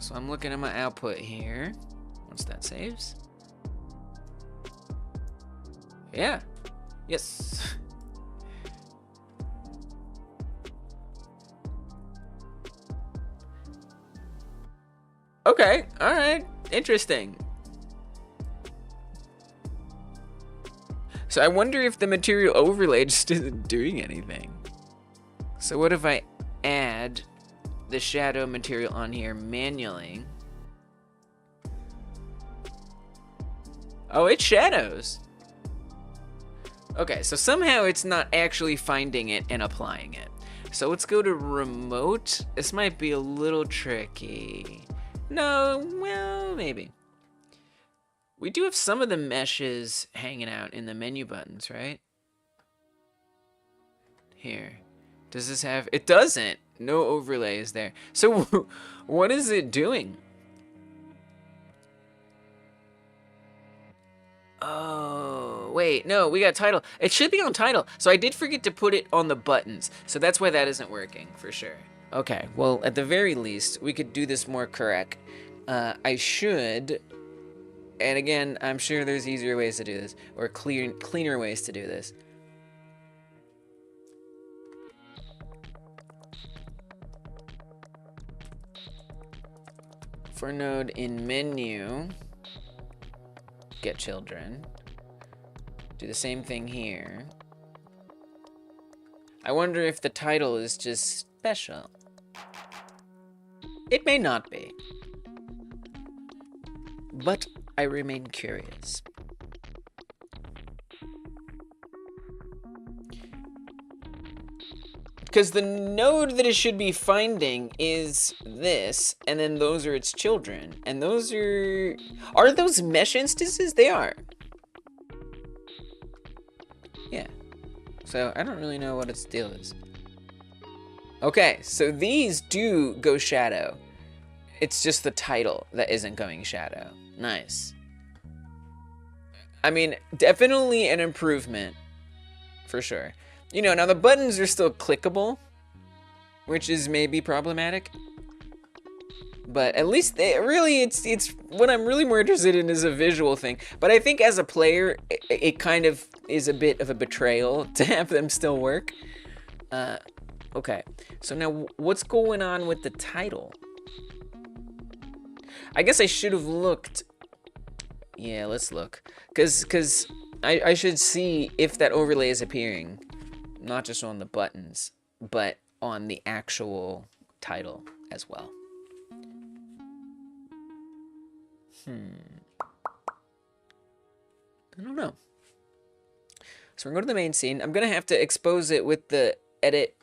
So I'm looking at my output here. Once that saves. Yeah. Yes. Okay, alright. Interesting. So I wonder if the material overlay just isn't doing anything. So what if I add the shadow material on here manually? Oh, it shadows. Okay, so somehow it's not actually finding it and applying it. So let's go to remote. This might be a little tricky. No, well, maybe. We do have some of the meshes hanging out in the menu buttons, right? Here. Does this have... It doesn't. No overlay is there. So what is it doing? Oh, wait. No, we got title. It should be on title. So I did forget to put it on the buttons. So that's why that isn't working, for sure. Okay, well, at the very least, we could do this more correct. I should... And again, I'm sure there's easier ways to do this. Or cleaner ways to do this. For node in menu, get children. Do the same thing here. I wonder if the title is just special. It may not be. But I remain curious. Because the node that it should be finding is this, and then those are its children. And those are those mesh instances? They are. Yeah. So I don't really know what its deal is. Okay, so these do go shadow. It's just the title that isn't going shadow. Nice. I mean, definitely an improvement, for sure. You know, now the buttons are still clickable, which is maybe problematic. But at least it's what I'm really more interested in is a visual thing. But I think as a player, it kind of is a bit of a betrayal to have them still work. Okay, so now what's going on with the title? I guess I should have looked. Yeah, let's look. Because I should see if that overlay is appearing. Not just on the buttons, but on the actual title as well. I don't know. So we're going to go to the main scene. I'm going to have to expose it with the edit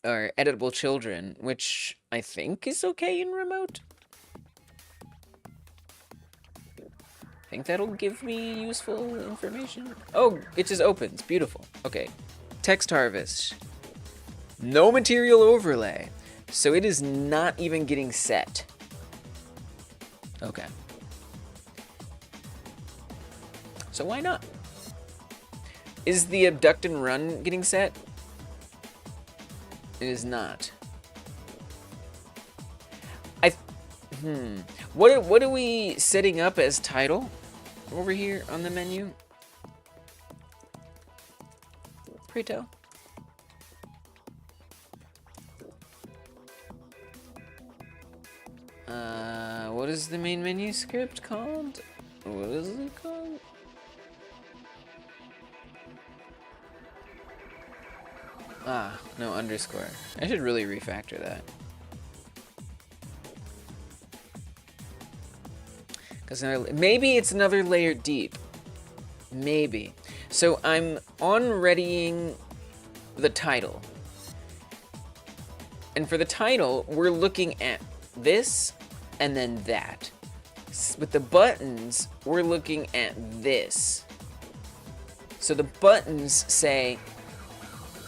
or editable children, which I think is okay in remote. Think that'll give me useful information. Oh, it just opens. Beautiful. Okay. Text harvest. No material overlay. So it is not even getting set. Okay. So why not? Is the abduct and run getting set? It is not. What are we setting up as title over here on the menu? Pray tell. What is the main menu script called? What is it called? Ah, no underscore. I should really refactor that. Because maybe it's another layer deep. Maybe. So I'm on readying the title. And for the title, we're looking at this and then that. With the buttons, we're looking at this. So the buttons say,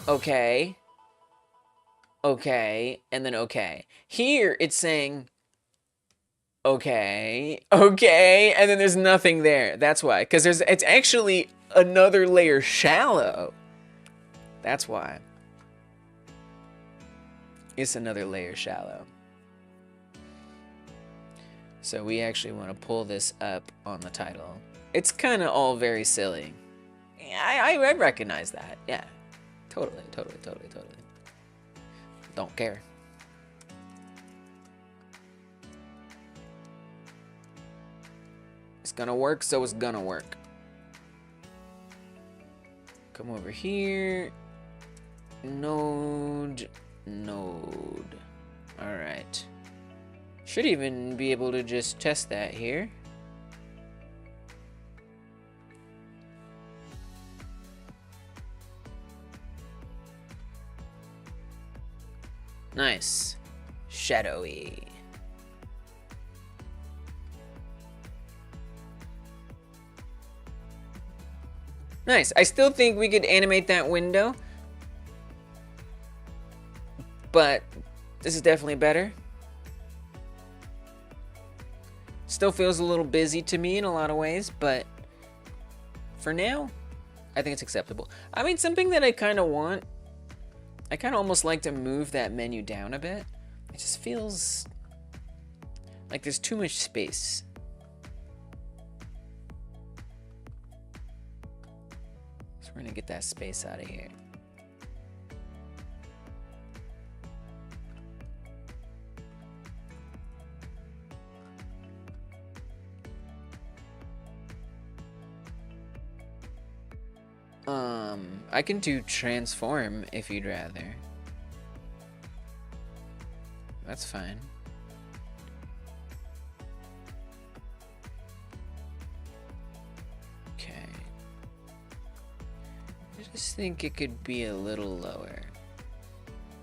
okay, okay, and then okay. Here, it's saying, okay, okay, and then there's nothing there. That's why, because it's actually another layer shallow. That's why. It's another layer shallow. So we actually want to pull this up on the title. It's kind of all very silly. I recognize that. Yeah, totally. Don't care. gonna work, so it's gonna work. Come over here. Node. Alright. Should even be able to just test that here. Nice. Shadowy. Nice. I still think we could animate that window, but this is definitely better. Still feels a little busy to me in a lot of ways, but for now, I think it's acceptable. I mean, something that I kind of want, I kind of almost like to move that menu down a bit. It just feels like there's too much space. So we're gonna get that space out of here. I can do transform if you'd rather. That's fine. Okay. I just think it could be a little lower.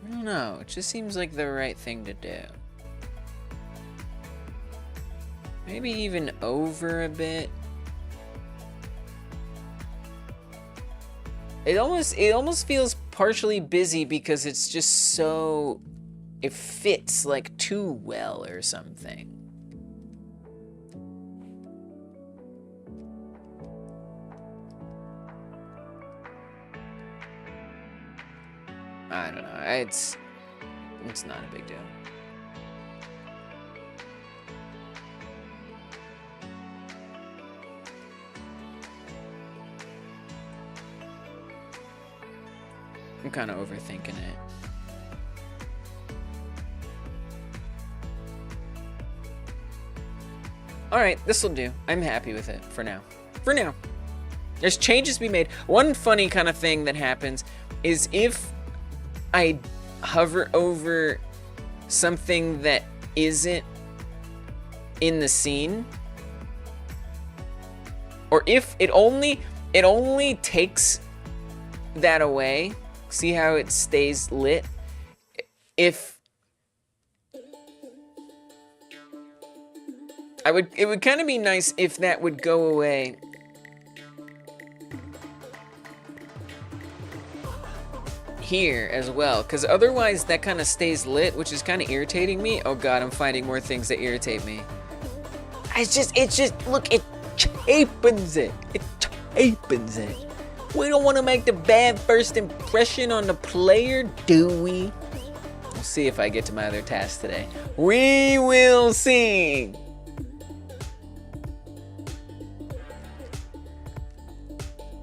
I don't know, it just seems like the right thing to do. Maybe even over a bit. It almost feels partially busy because it's just so, it fits like too well or something. I don't know. It's not a big deal. I'm kind of overthinking it. Alright, this'll do. I'm happy with it for now. For now. There's changes to be made. One funny kind of thing that happens is if I hover over something that isn't in the scene, or if it only takes that away. See how it stays lit? If it would kind of be nice if that would go away. Here as well, because otherwise that kind of stays lit, which is kind of irritating me. Oh god, I'm finding more things that irritate me. It's just, look, it cheapens it. It cheapens it. We don't want to make the bad first impression on the player, do we? We'll see if I get to my other task today. We will see.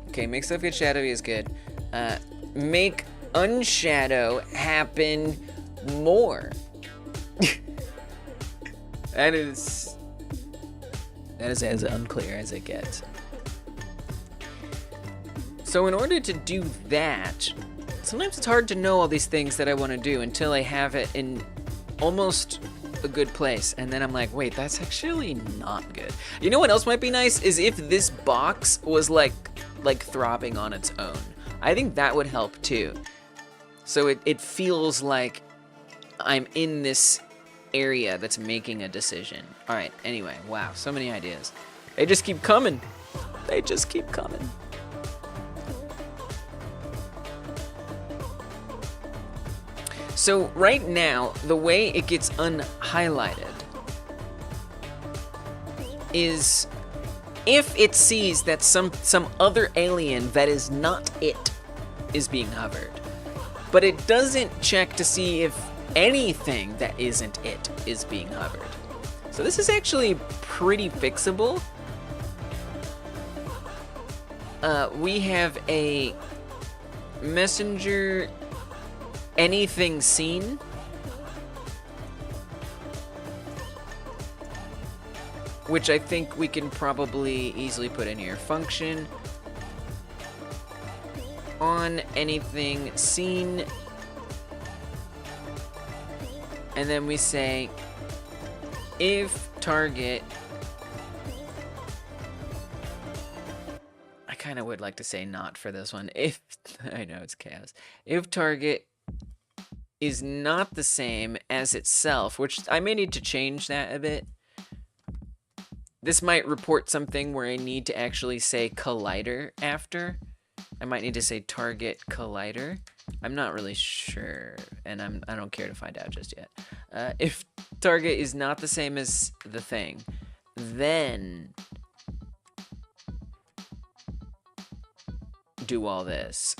Okay, make stuff get shadowy is good. Make unshadow happen more. That is as unclear as it gets. So in order to do that, sometimes it's hard to know all these things that I want to do until I have it in almost a good place. And then I'm like, wait, that's actually not good. You know what else might be nice? Is if this box was like throbbing on its own. I think that would help too. So it feels like I'm in this area that's making a decision. All right, anyway, wow, so many ideas. They just keep coming. They just keep coming. So right now, the way it gets unhighlighted is if it sees that some other alien that is not it is being hovered. But it doesn't check to see if anything that isn't it is being hovered. So this is actually pretty fixable. We have a messenger anything seen. which I think we can probably easily put in here. Function on anything seen, and then we say if target, I kind of would like to say not for this one, if, I know it's chaos, if target is not the same as itself, which I may need to change that a bit. This might report something where I need to actually say collider after. I might need to say target collider. I'm not really sure, and I don't care to find out just yet. If target is not the same as the thing, then do all this.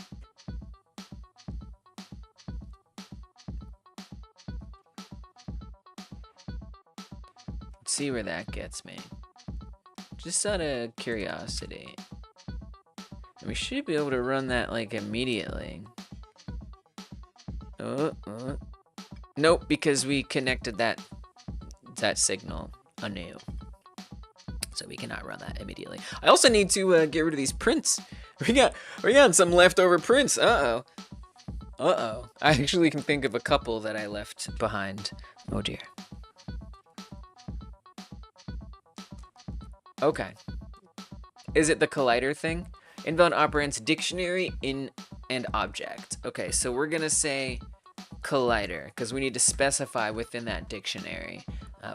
Let's see where that gets me. Just out of curiosity. And we should be able to run that like immediately. Nope, because we connected that signal anew. So we cannot run that immediately. I also need to get rid of these prints. We got some leftover prints. Uh-oh. Uh-oh. I actually can think of a couple that I left behind. Oh dear. Okay. Is it the collider thing? Invalid operands dictionary in and object. Okay, so we're gonna say collider because we need to specify within that dictionary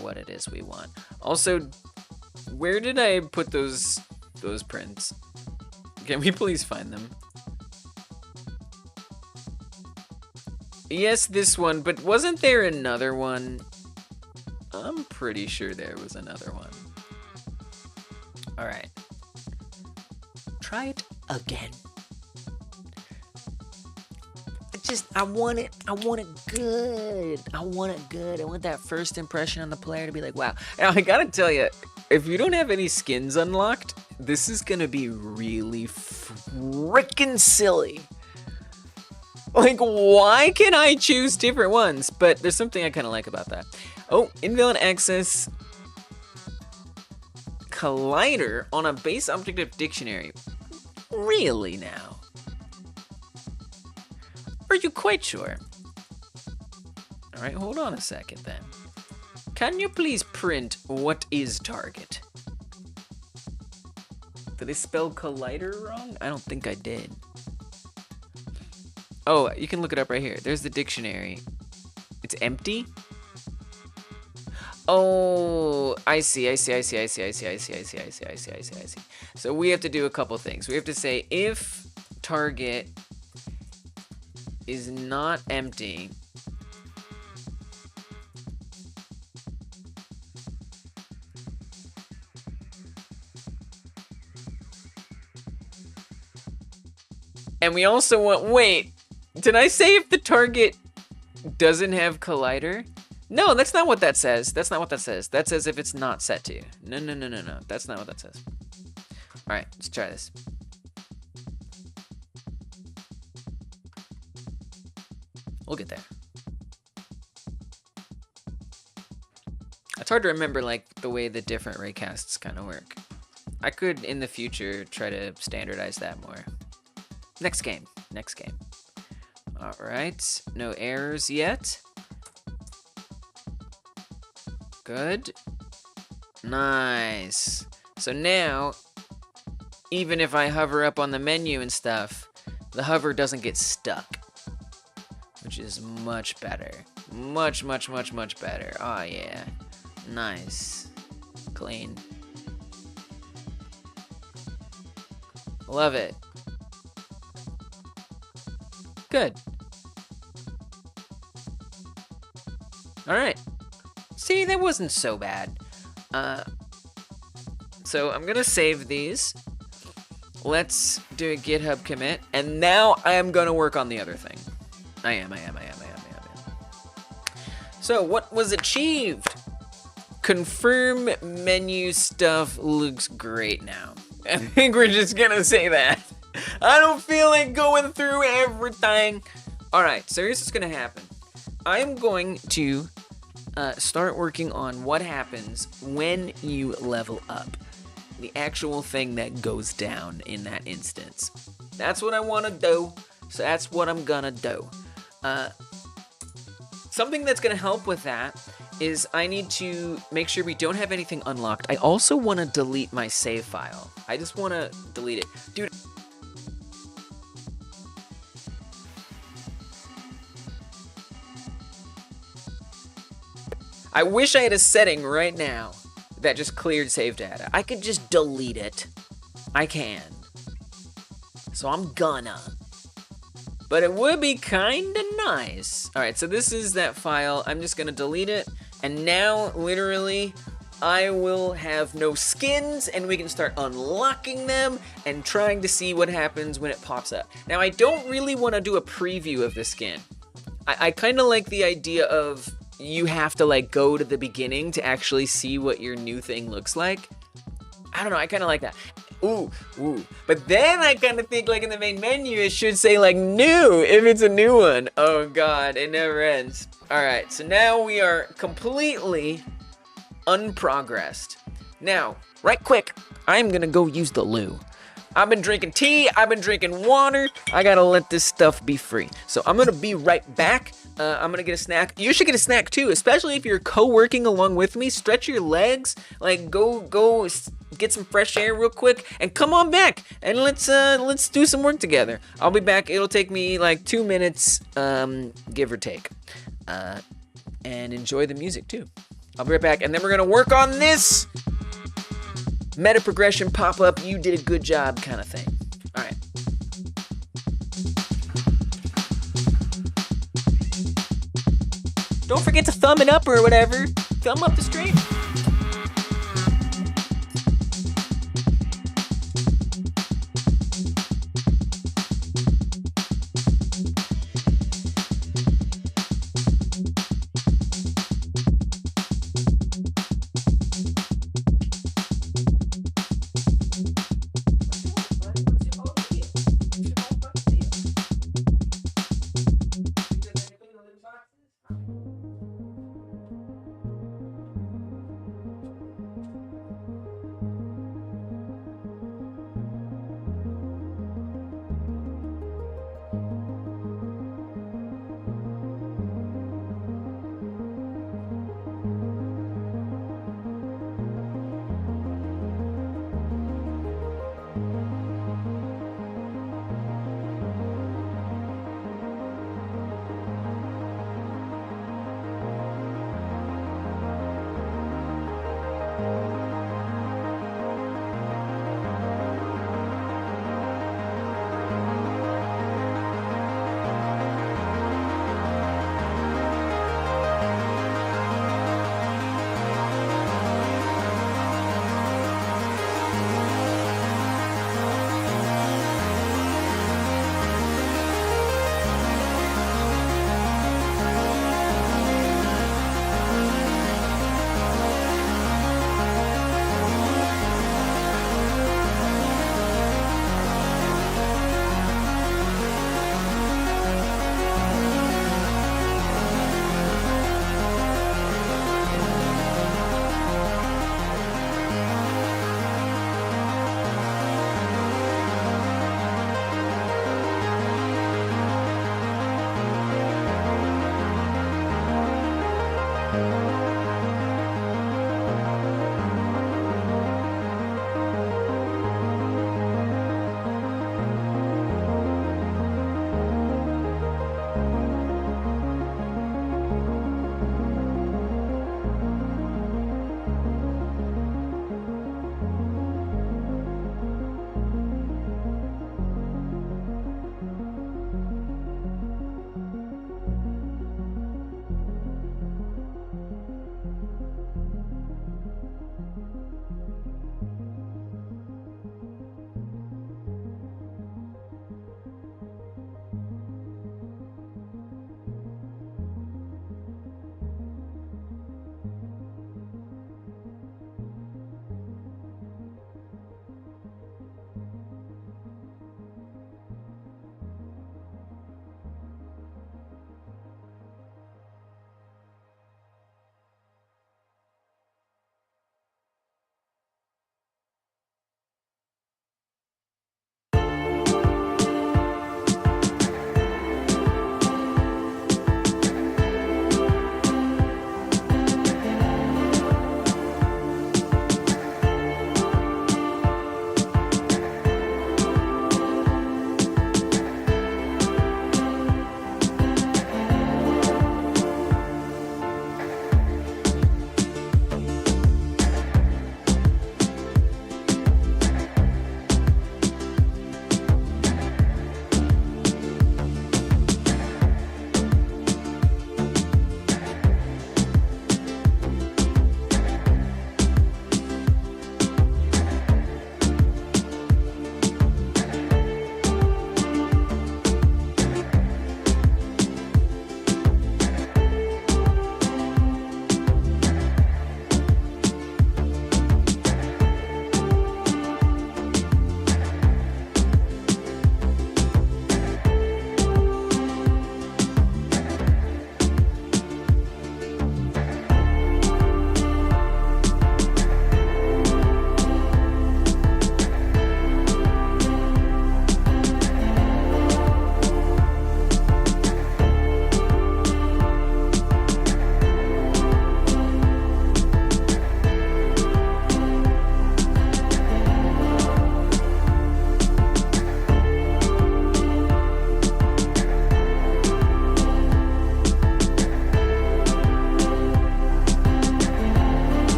what it is we want. Also, where did I put those prints? Can we please find them? Yes, this one, but wasn't there another one? I'm pretty sure there was another one. All right. Try it again. I want it good. I want it good. I want that first impression on the player to be like, wow. Now, I gotta tell you, if you don't have any skins unlocked, this is gonna be really freaking silly. Like, why can I choose different ones? But there's something I kind of like about that. Oh, invalid access collider on a base object of dictionary. Really now? Are you quite sure? All right, hold on a second then. Can you please print what is target? Did I spell collider wrong? I don't think I did. Oh, you can look it up right here. There's the dictionary. It's empty? Oh, I see. So we have to do a couple things. We have to say if target is not empty, and we also want, wait, did I say if the target doesn't have collider? No, that's not what that says. That's not what that says. That says if it's not set to. No. That's not what that says. All right, let's try this. We'll get there. It's hard to remember like the way the different raycasts kind of work. I could in the future try to standardize that more. Next game. All right, no errors yet. Good. Nice. So now, even if I hover up on the menu and stuff, the hover doesn't get stuck, which is much better. Much better. Oh yeah. Nice. Clean. Love it. Good. All right. See, that wasn't so bad. So I'm gonna save these. Let's do a GitHub commit, and now I am gonna work on the other thing. I am. So what was achieved? Confirm menu stuff looks great now. I think we're just gonna say that. I don't feel like going through everything. All right, so here's what's gonna happen. I'm going to start working on what happens when you level up. The actual thing that goes down in that instance. That's what I want to do, so that's what I'm gonna do. Something that's gonna help with that is I need to make sure we don't have anything unlocked. I also want to delete my save file. I just want to delete it. Dude. I wish I had a setting right now that just cleared save data. I could just delete it. I can. So I'm gonna. But it would be kinda nice. Alright, so this is that file. I'm just gonna delete it. And now, literally, I will have no skins, and we can start unlocking them and trying to see what happens when it pops up. Now, I don't really want to do a preview of the skin. I kind of like the idea of you have to, like, go to the beginning to actually see what your new thing looks like. I don't know, I kind of like that. Ooh. But then I kind of think, like, in the main menu, it should say, like, new, if it's a new one. Oh, God, it never ends. Alright, so now we are completely unprogressed. Now, right quick, I'm gonna go use the loo. I've been drinking tea, I've been drinking water, I gotta let this stuff be free. So I'm gonna be right back. I'm gonna get a snack. You should get a snack too, especially if you're co-working along with me. Stretch your legs, like go get some fresh air real quick, and come on back and let's do some work together. I'll be back. It'll take me like 2 minutes, give or take. And enjoy the music too. I'll be right back, and then we're gonna work on this meta progression pop-up, you did a good job kind of thing. All right. Don't forget to thumb it up or whatever. Thumb up the stream.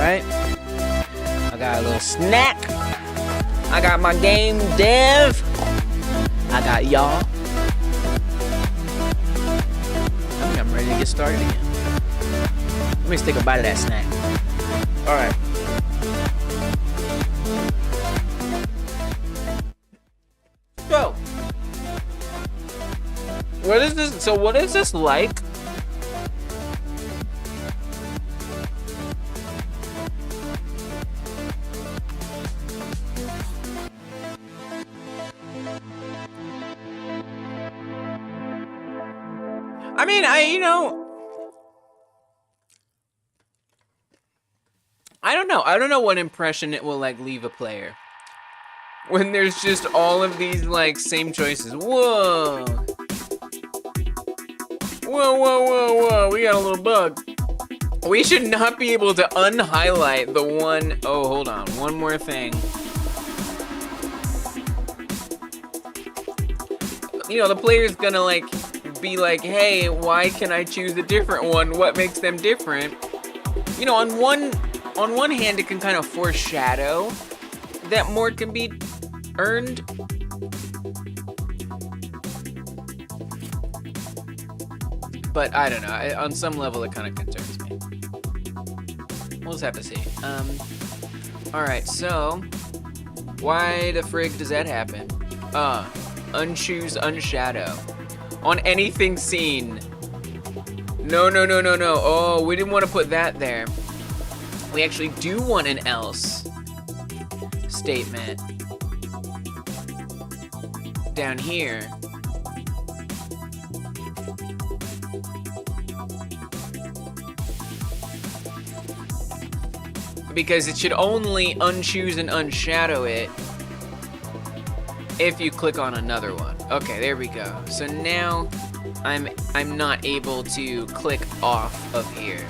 Alright. I got a little snack. I got my game dev. I got y'all. I think I'm ready to get started again. Let me just take a bite of that snack. Alright. So, what is this? So, what is this like? I mean, I don't know. I don't know what impression it will, like, leave a player. When there's just all of these, like, same choices. Whoa. Whoa. We got a little bug. We should not be able to unhighlight the one. Oh, hold on. One more thing. You know, the player's gonna, like, be like, hey, why can I choose a different one? What makes them different? You know, on one hand, it can kind of foreshadow that more can be earned. But I don't know. On some level, it kind of concerns me. We'll just have to see. Alright, so why the frig does that happen? Unchoose unshadow. On anything seen. No. Oh, we didn't want to put that there. We actually do want an else statement down here. Because it should only unchoose and unshadow it if you click on another one. Okay, there we go. So now I'm not able to click off of here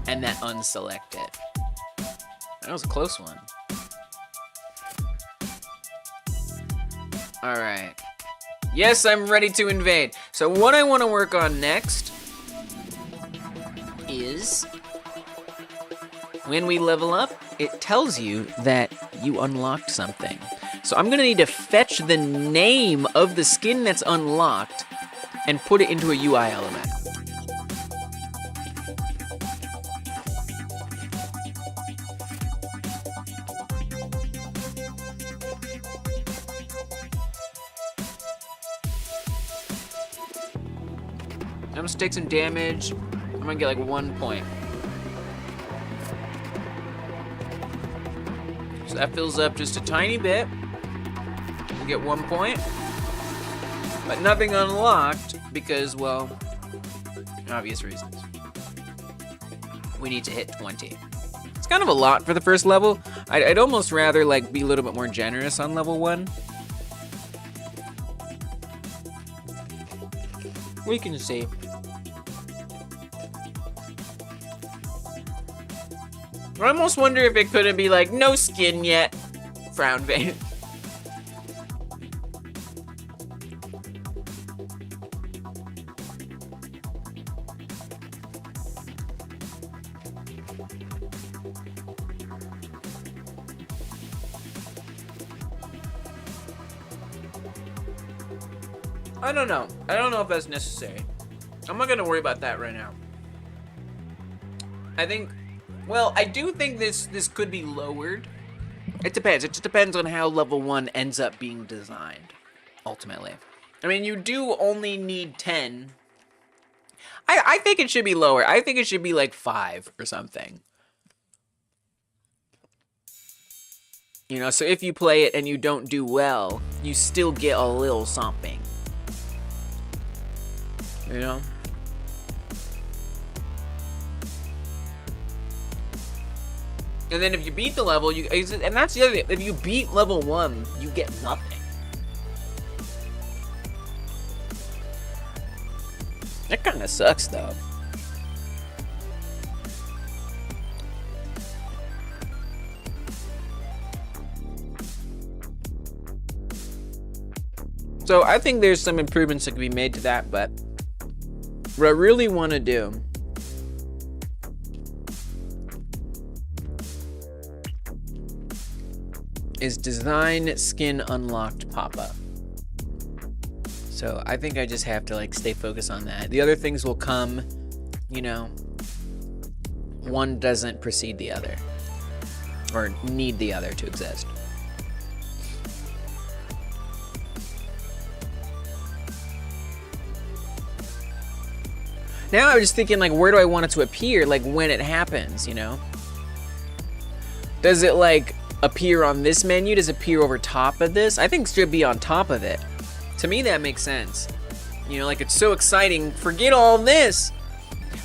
and that unselect it. That was a close one. All right. Yes, I'm ready to invade. So what I want to work on next is when we level up, it tells you that you unlocked something. So I'm gonna need to fetch the name of the skin that's unlocked and put it into a UI element. I'm gonna take some damage. I'm gonna get like 1 point. So that fills up just a tiny bit. We get 1 point. But nothing unlocked because, well, obvious reasons. We need to hit 20. It's kind of a lot for the first level. I'd almost rather like be a little bit more generous on level 1. We can see. I almost wonder if it couldn't be like, no skin yet. Frown vein. I don't know. I don't know if that's necessary. I'm not gonna worry about that right now. I think, well, I do think this could be lowered. It depends. It just depends on how level 1 ends up being designed, ultimately. I mean, you do only need 10. I think it should be lower. I think it should be like 5 or something. You know, so if you play it and you don't do well, you still get a little something. You know? And then if you beat the level, and that's the other thing, if you beat level 1, you get nothing. That kind of sucks, though. So I think there's some improvements that can be made to that, but what I really want to do is design skin unlocked pop-up. So I think I just have to like stay focused on that. The other things will come, you know, one doesn't precede the other or need the other to exist. Now I was just thinking, like, where do I want it to appear? Like, when it happens, you know? Does it, like, appear on this menu? Does it appear over top of this? I think it should be on top of it. To me, that makes sense. You know, like, it's so exciting. Forget all this.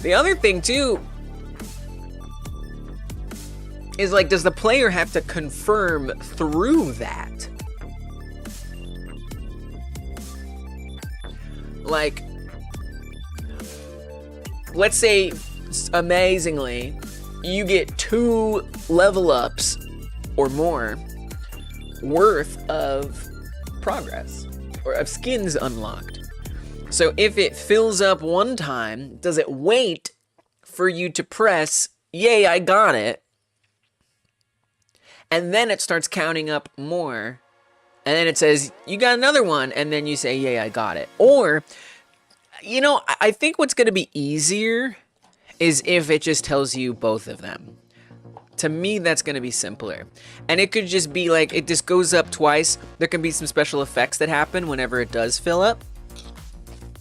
The other thing, too, is, like, does the player have to confirm through that? Like, let's say, amazingly, you get 2 level ups or more worth of progress or of skins unlocked. So if it fills up one time, does it wait for you to press, yay, I got it, and then it starts counting up more, and then it says, you got another one, and then you say, yay, I got it. Or, you know, I think what's going to be easier is if it just tells you both of them. To me, that's going to be simpler. And it could just be like, it just goes up twice. There can be some special effects that happen whenever it does fill up.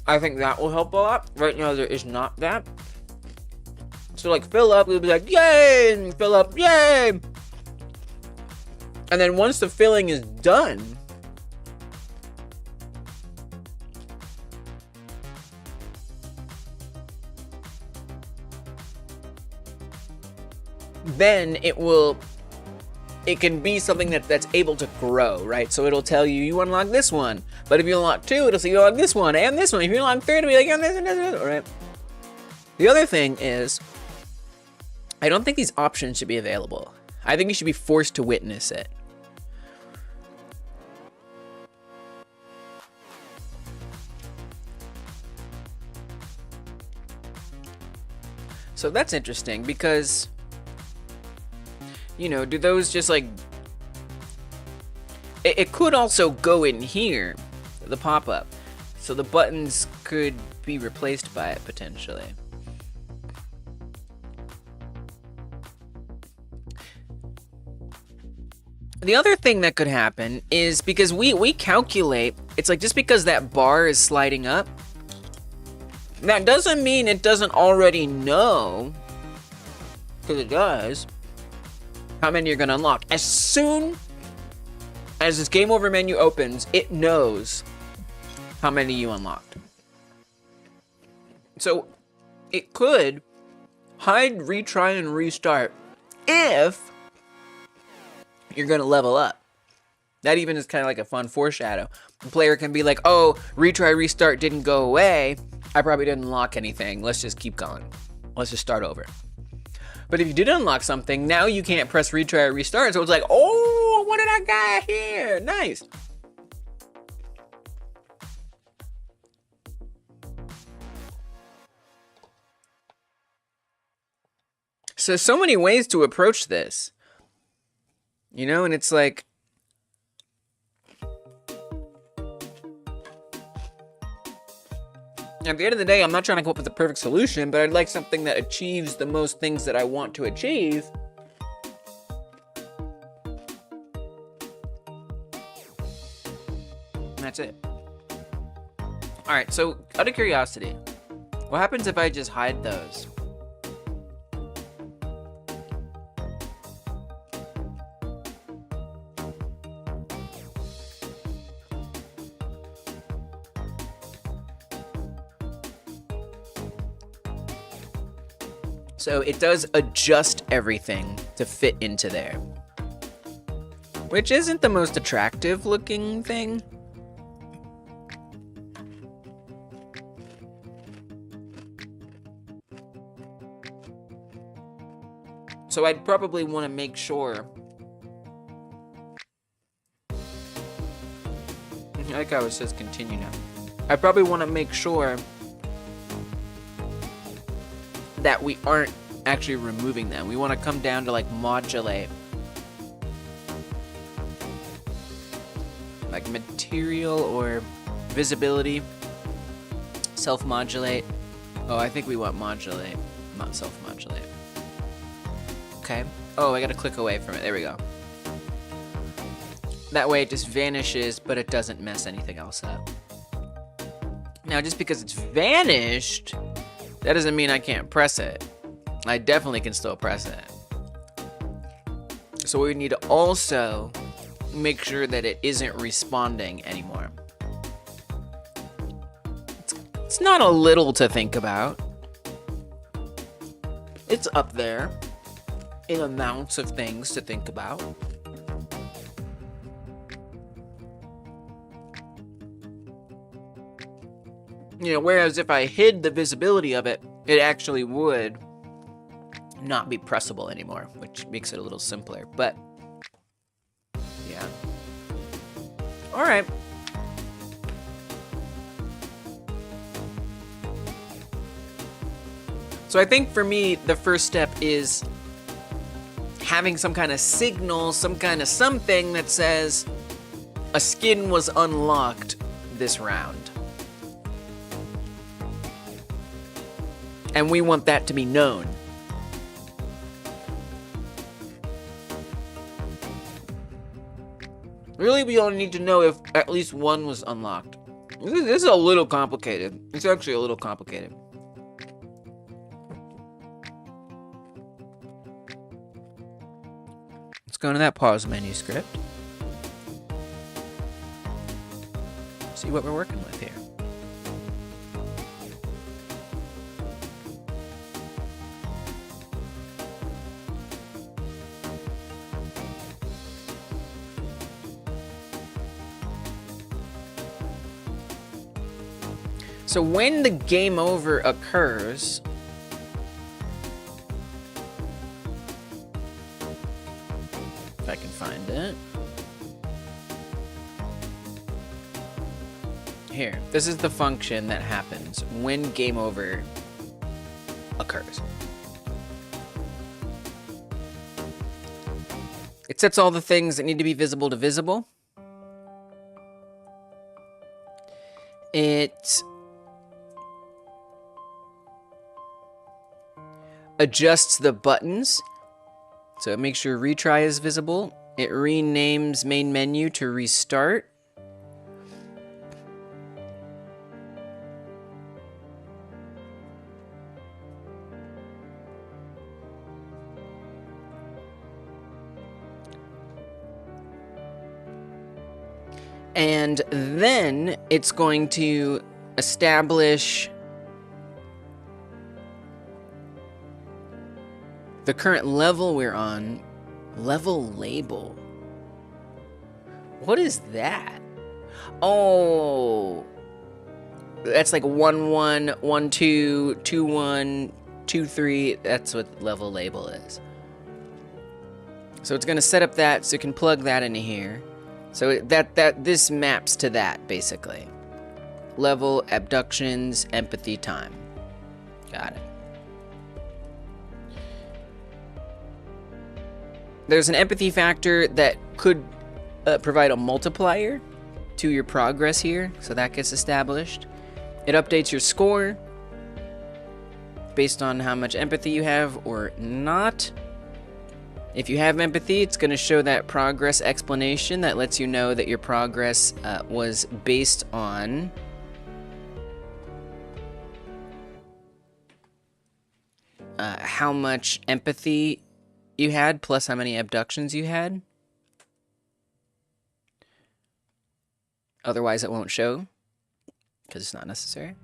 I think that will help a lot. Right now, there is not that. So, like, fill up, it'll be like, yay! And fill up, yay! And then once the filling is done, then it can be something that's able to grow, right? So it'll tell you, you unlock this one. But if you unlock 2, it'll say you unlock this one and this one. If you unlock 3, it'll be like, and this and this and this, right? The other thing is, I don't think these options should be available. I think you should be forced to witness it. So that's interesting because, you know, do those just like, it could also go in here, the pop-up. So the buttons could be replaced by it potentially. The other thing that could happen is because we calculate, it's like just because that bar is sliding up, that doesn't mean it doesn't already know, because it does, how many you're going to unlock. As soon as this game over menu opens, it knows how many you unlocked. So it could hide, retry, and restart if you're going to level up. That even is kind of like a fun foreshadow. The player can be like, oh, retry, restart didn't go away. I probably didn't unlock anything. Let's just keep going. Let's just start over. But if you did unlock something, now you can't press retry or restart. So it's like, oh, what did I got here? Nice. So many ways to approach this. You know, and it's like, At the end of the day, I'm not trying to come up with the perfect solution, but I'd like something that achieves the most things that I want to achieve. And that's it. Alright, so out of curiosity, what happens if I just hide those? So it does adjust everything to fit into there, which isn't the most attractive looking thing. So I'd probably want to make sure, I like how it says continue now. I probably want to make sure that we aren't actually removing them. We want to come down to like modulate, like material or visibility, self-modulate. Oh, I think we want modulate, not self-modulate. Okay. Oh, I gotta click away from it. There we go. That way it just vanishes, but it doesn't mess anything else up. Now, just because it's vanished, that doesn't mean I can't press it. I definitely can still press it. So we need to also make sure that it isn't responding anymore. It's not a little to think about. It's up there in amounts of things to think about. You know, whereas if I hid the visibility of it, it actually would not be pressable anymore, which makes it a little simpler, but yeah. All right. So I think for me, the first step is having some kind of signal, some kind of something that says a skin was unlocked this round. And we want that to be known. Really, we only need to know if at least one was unlocked. This is a little complicated. It's actually a little complicated. Let's go into that pause manuscript. See what we're working with here. So when the game over occurs, if I can find it. Here, this is the function that happens when game over occurs. It sets all the things that need to be visible to visible. It adjusts the buttons, so it makes sure retry is visible. It renames main menu to restart. And then it's going to establish the current level we're on. Level label. What is that? Oh, that's like 1-1, 1-2, 2-1, 2-3. That's what level label is. So it's going to set up that, so you can plug that into here. So this maps to that basically. Level, abductions, empathy, time. Got it. There's an empathy factor that could provide a multiplier to your progress here, so that gets established. It updates your score based on how much empathy you have or not. If you have empathy, it's going to show that progress explanation that lets you know that your progress was based on how much empathy you had plus how many abductions you had. Otherwise, it won't show because it's not necessary.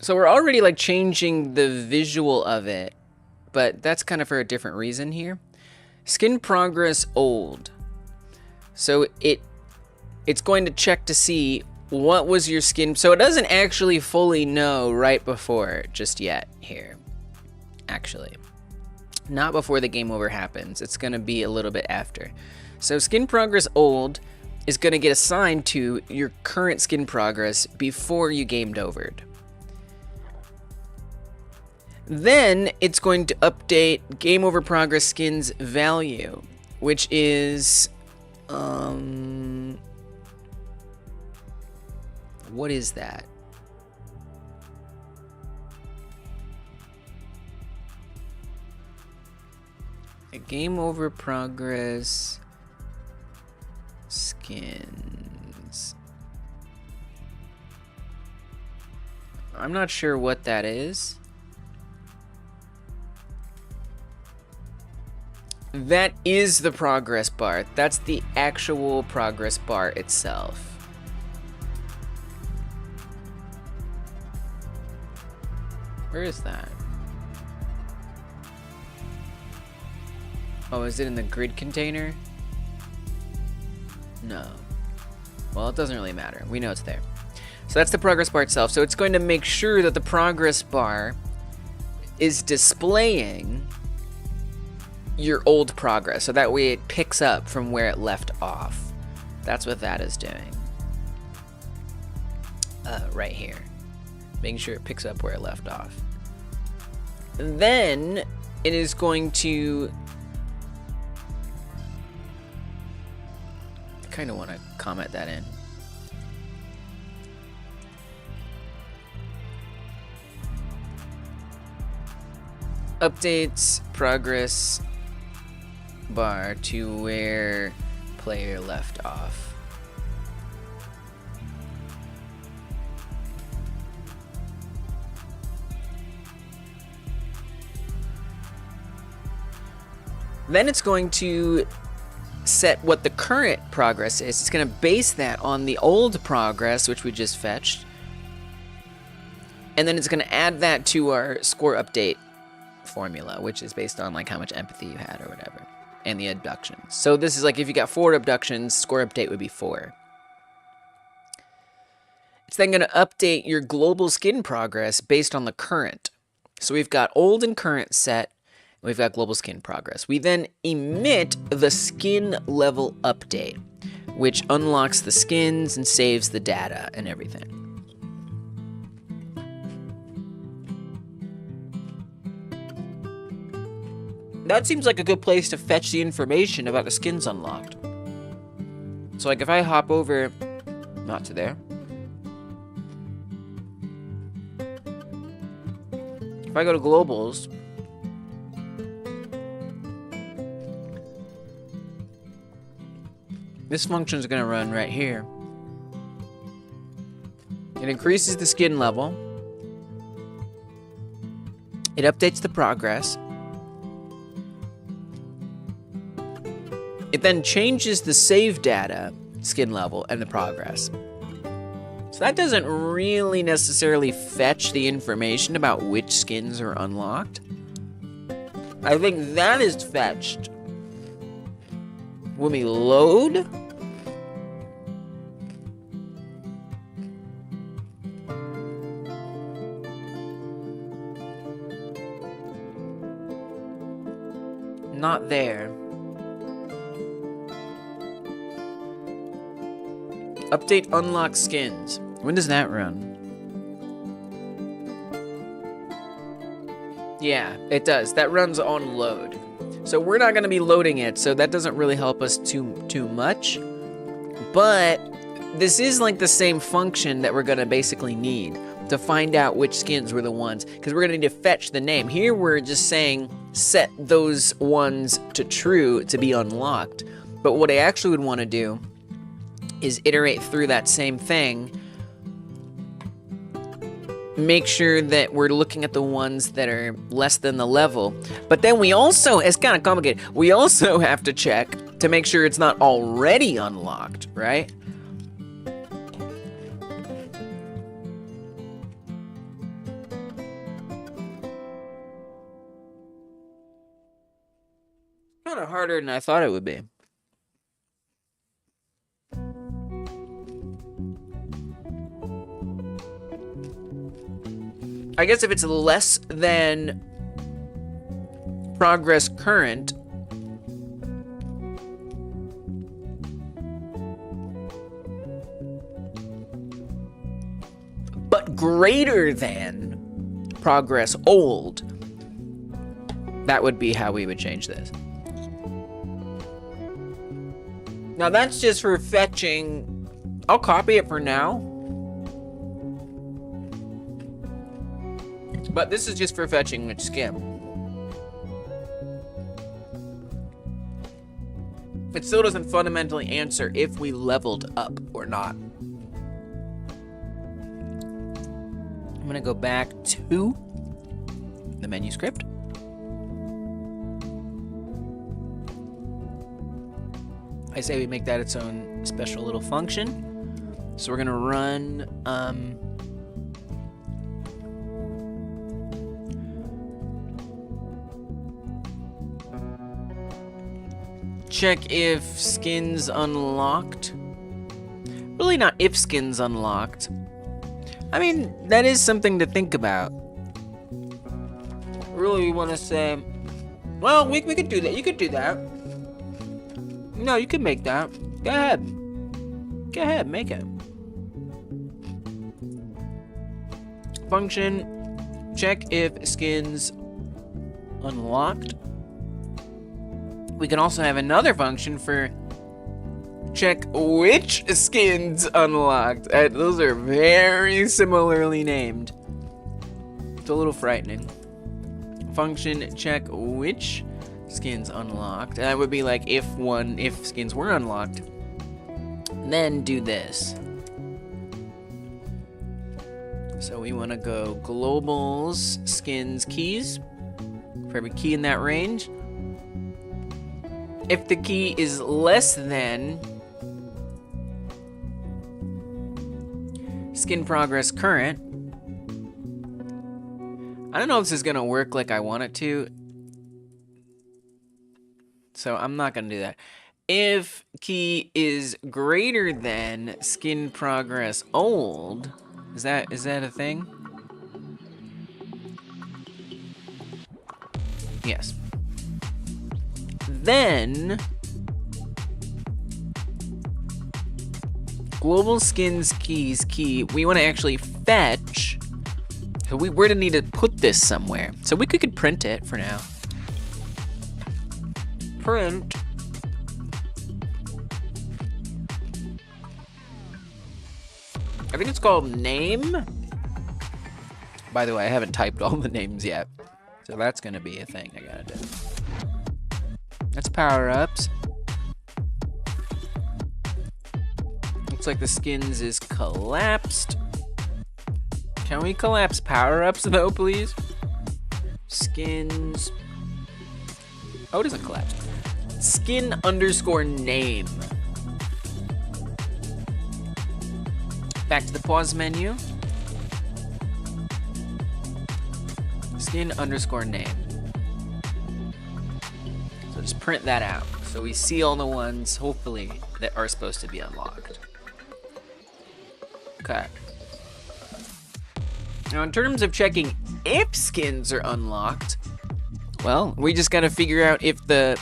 So we're already like changing the visual of it, but that's kind of for a different reason here. Skin progress old. So it's going to check to see what was your skin. So it doesn't actually fully know right before just yet here. Actually, not before the game over happens. It's going to be a little bit after. So skin progress old is going to get assigned to your current skin progress before you gamed overed. Then it's going to update game over progress skins value, which is what is that? A game over progress skins. I'm not sure what that is. That is the progress bar. That's the actual progress bar itself. Where is that? Oh, is it in the grid container? No. Well, it doesn't really matter. We know it's there. So that's the progress bar itself. So it's going to make sure that the progress bar is displaying your old progress, so that way it picks up from where it left off. That's what that is doing. Right here. Making sure it picks up where it left off. And then it is going to... I kind of want to comment that in. Updates progress bar to where player left off. Then it's going to set what the current progress is. It's going to base that on the old progress, which we just fetched. And then it's going to add that to our score update formula, which is based on like how much empathy you had or whatever. And the abductions. So this is like if you got 4 abductions, score update would be 4. It's then going to update your global skin progress based on the current. So we've got old and current set. We've got global skin progress. We then emit the skin level update, which unlocks the skins and saves the data and everything. That seems like a good place to fetch the information about the skins unlocked. So like if I hop over, not to there. If I go to globals, this function is going to run right here. It increases the skin level. It updates the progress. It then changes the save data, skin level, and the progress. So that doesn't really necessarily fetch the information about which skins are unlocked. I think that is fetched when we load. Not there. Update unlock skins. When does that run? Yeah, it does. That runs on load. So we're not going to be loading it, so that doesn't really help us too much. But this is like the same function that we're gonna basically need to find out which skins were the ones, because we're gonna need to fetch the name. Here we're just saying set those ones to true to be unlocked. But what I actually would want to do is iterate through that same thing. Make sure that we're looking at the ones that are less than the level. But then we also, it's kind of complicated, we also have to check to make sure it's not already unlocked, right? Kind of harder than I thought it would be. I guess if it's less than progress current, but greater than progress old, that would be how we would change this. Now that's just for fetching. I'll copy it for now. But this is just for fetching which skin. It still doesn't fundamentally answer if we leveled up or not. I'm gonna go back to the menu script. I say we make that its own special little function. So we're gonna run check if skins unlocked. Really not if skins unlocked. I mean, that is something to think about. Really, we want to say, well, we could do that. You could do that. No, you could make that. Go ahead. Go ahead, make it. Function, check if skins unlocked. We can also have another function for check which skins unlocked. Those are very similarly named. It's a little frightening. Function check which skins unlocked. And that would be like if skins were unlocked. Then do this. So we want to go globals skins keys for every key in that range. If the key is less than skin progress current, I don't know if this is gonna work like I want it to, so I'm not gonna do that. If key is greater than skin progress old, is that a thing? Yes. Then global skins keys key, we want to actually fetch. So we're gonna need to put this somewhere. So we could print it for now. Print. I think it's called name. By the way, I haven't typed all the names yet. So that's gonna be a thing I gotta do. That's power-ups. Looks like the skins is collapsed. Can we collapse power-ups though, please? Skins. Oh, it doesn't collapse. Skin underscore name. Back to the pause menu. Skin underscore name. So just print that out. So we see all the ones, hopefully, that are supposed to be unlocked. Okay. Now in terms of checking if skins are unlocked, well, we just gotta figure out if the...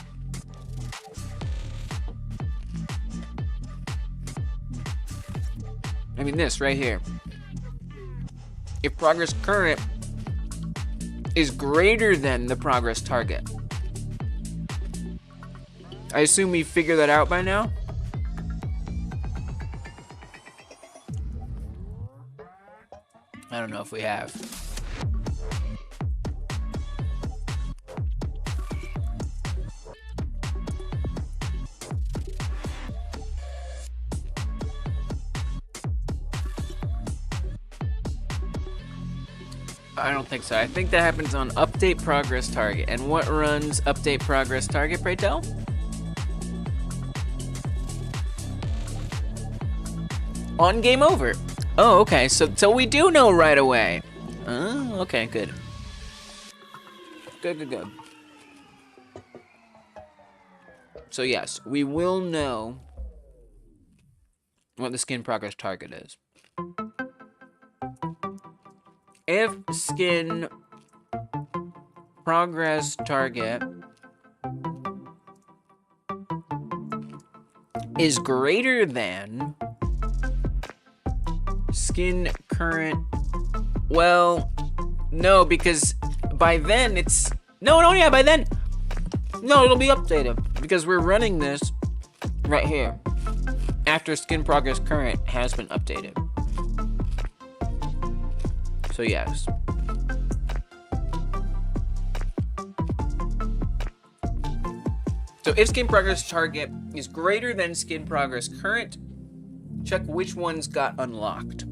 I mean this right here. If progress current is greater than the progress target. I assume we figured that out by now. I don't know if we have. I don't think so. I think that happens on update progress target. And what runs update progress target, pray tell? On game over. Oh, okay. So we do know right away. Oh, okay, good. Good. So yes, we will know what the skin progress target is. If skin progress target is greater than skin current, well, no, because by then it's, by then, no, it'll be updated because we're running this right here after skin progress current has been updated. So yes. So if skin progress target is greater than skin progress current, check which ones got unlocked.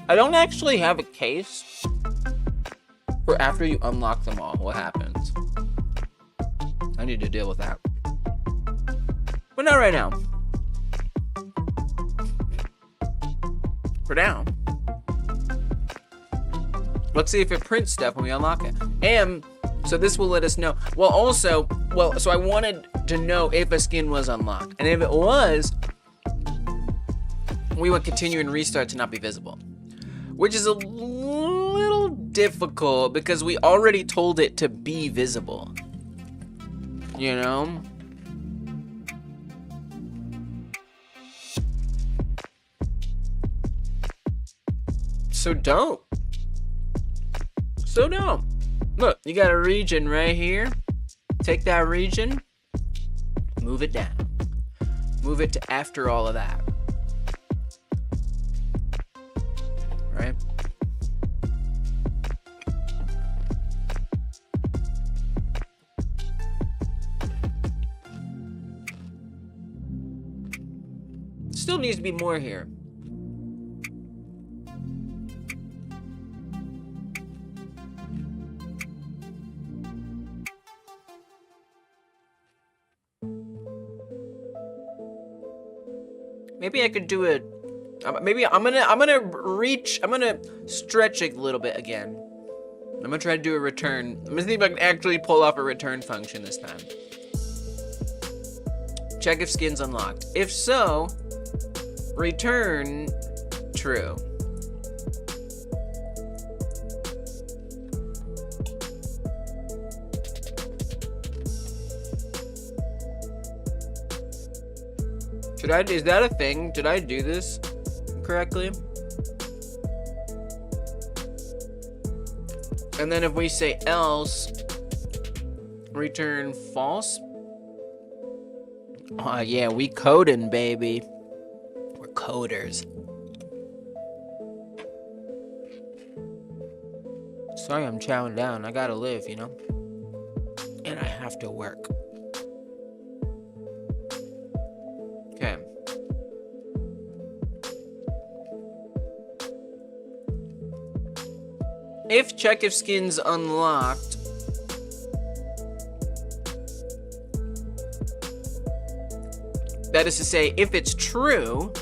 I don't actually have a case for after you unlock them all, what happens. I need to deal with that. But not right now. For now. Let's see if it prints stuff when we unlock it. And so this will let us know. Well, also, so I wanted to know if a skin was unlocked. And if it was, we would continue and restart to not be visible. Which is a little difficult because we already told it to be visible. You know? So don't. Look, you got a region right here. Take that region, move it down. Move it to after all of that. Right? Still needs to be more here. Maybe I could do it. Maybe I'm gonna stretch it a little bit again. I'm gonna try to do a return. I'm gonna see if I can actually pull off a return function this time. Check if skin's unlocked. If so, return true. Is that a thing? Did I do this correctly? And then if we say else, return false. Oh yeah, we coding, baby. We're coders. Sorry, I'm chowing down. I gotta live, you know? And I have to work. Okay. Check if skin's unlocked. That is to say, if it's true,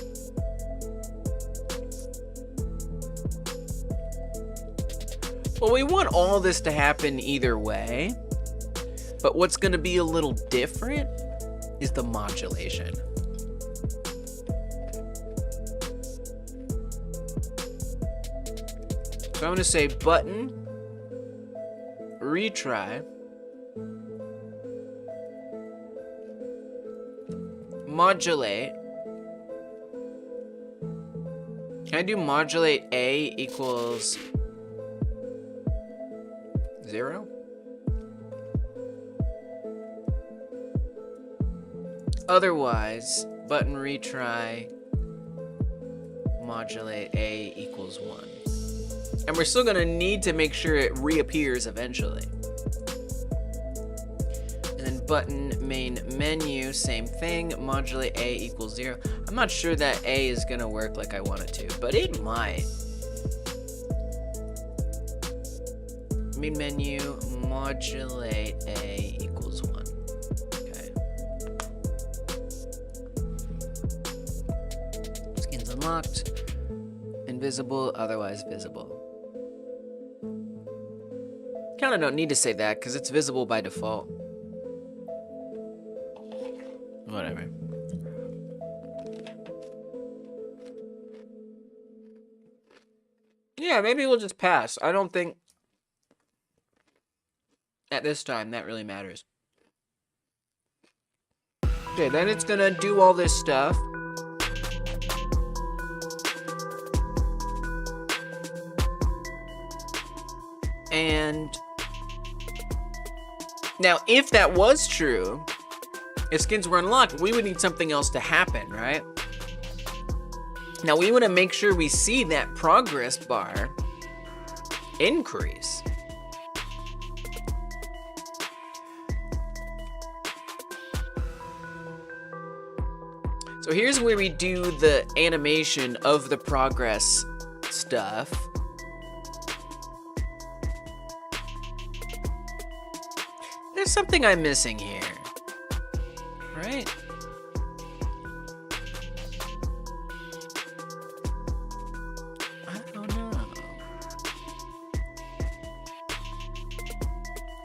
well, we want all this to happen either way, but what's going to be a little different is the modulation. So I'm going to say button, retry, modulate. Can I do modulate A equals 0? Otherwise, button retry, modulate A equals 1. And we're still gonna need to make sure it reappears eventually. And then button main menu, same thing, modulate A equals 0. I'm not sure that A is gonna work like I want it to, but it might. Main menu, modulate A equals 1. Okay. Skins unlocked. Invisible, otherwise visible. Kinda don't need to say that because it's visible by default. Whatever. Yeah, maybe we'll just pass. I don't think at this time that really matters. Okay, then it's gonna do all this stuff. And now, if that was true, if skins were unlocked, we would need something else to happen, right? Now, we want to make sure we see that progress bar increase. So here's where we do the animation of the progress stuff. There's something I'm missing here, right? I don't know.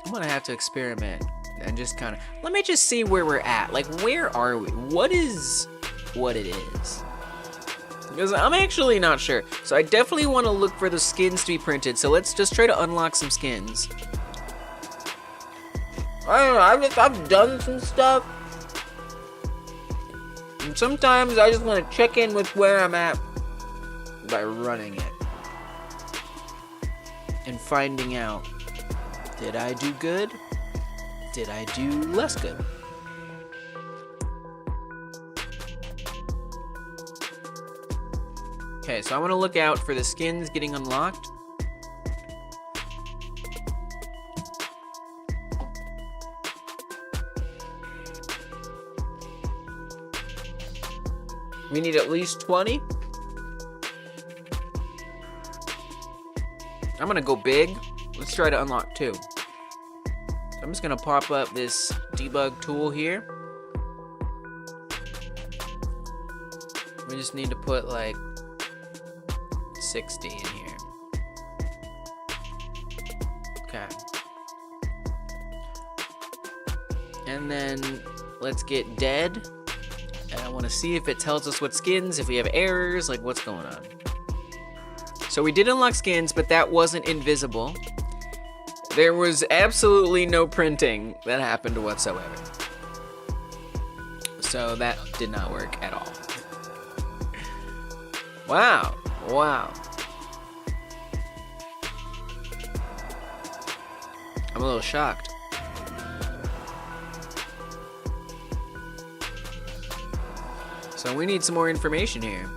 I'm gonna have to experiment and just kind of, let me just see where we're at. Like, where are we? What is what it is? Because I'm actually not sure. So I definitely want to look for the skins to be printed. So let's just try to unlock some skins. I don't know, I've done some stuff. And sometimes I just want to check in with where I'm at by running it. And finding out, did I do good? Did I do less good? Okay, so I want to look out for the skins getting unlocked. We need at least 20. I'm gonna go big. Let's try to unlock 2. So I'm just gonna pop up this debug tool here. We just need to put like 60 in here. Okay. And then let's get dead. And I want to see if it tells us what skins, if we have errors, like what's going on. So we did unlock skins, but that wasn't invisible. There was absolutely no printing that happened whatsoever. So that did not work at all. Wow. Wow. I'm a little shocked. So we need some more information here.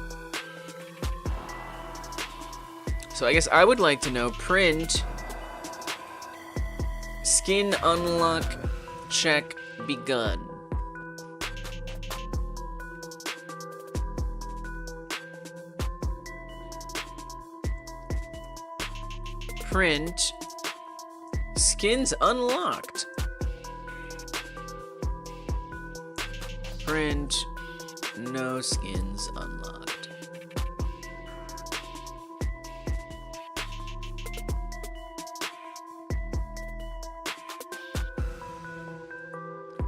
So I guess I would like to know, print skin unlock check begun. Print skins unlocked. Print no skins unlocked.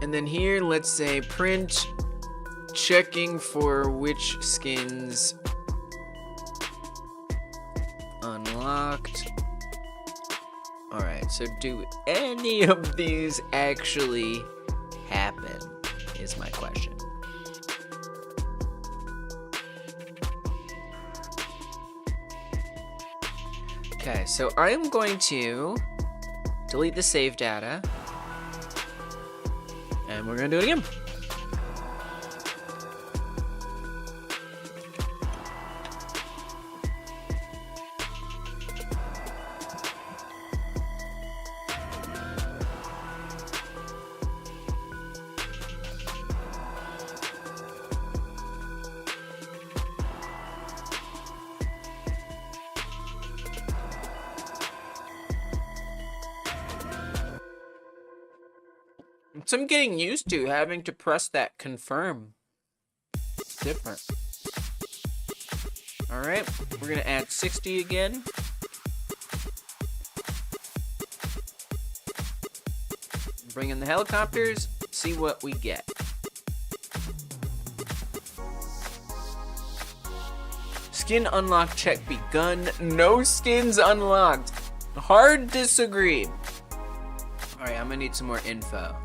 And then here, let's say print checking for which skins unlocked. Alright, so do any of these actually happen, is my question. Okay, so I'm going to delete the save data. And we're gonna do it again. So I'm getting used to having to press that confirm. It's different. All right, we're gonna add 60 again. Bring in the helicopters, see what we get. Skin unlock check begun. No skins unlocked. Hard disagree. All right, I'm gonna need some more info.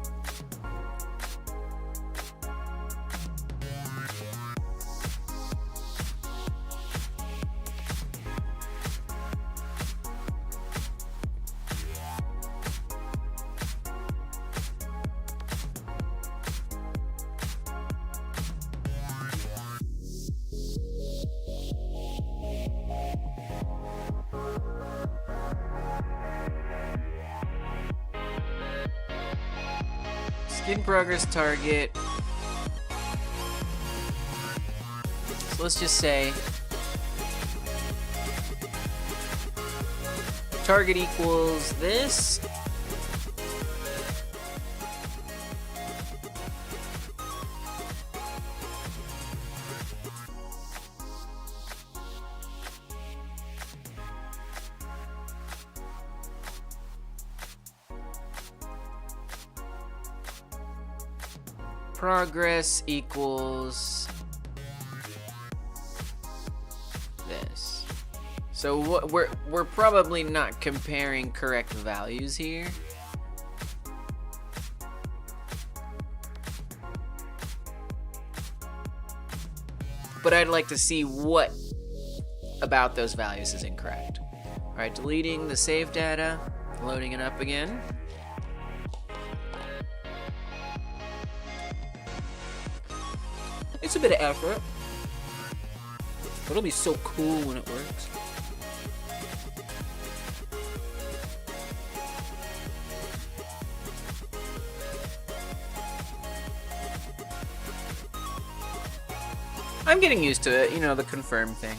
Skin progress target. So let's just say target equals this. Progress equals this. So what we're probably not comparing correct values here. But I'd like to see what about those values is incorrect. All right, deleting the save data, loading it up again. It's a bit of effort, but it'll be so cool when it works. I'm getting used to it, you know, the confirm thing.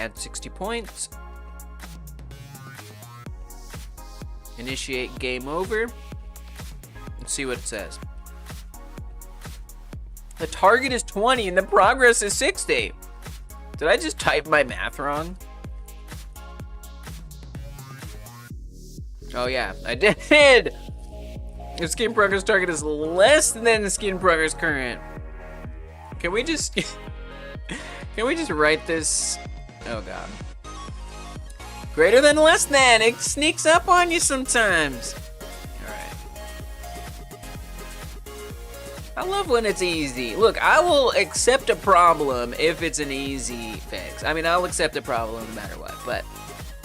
Add 60 points. Initiate game over. Let's see what it says. The target is 20 and the progress is 60. Did I just type my math wrong? Oh yeah, I did. The skin progress target is less than the skin progress current. Can we just write this? Oh god. Greater than less than. It sneaks up on you sometimes. Alright. I love when it's easy. Look, I will accept a problem if it's an easy fix. I mean, I'll accept a problem no matter what. But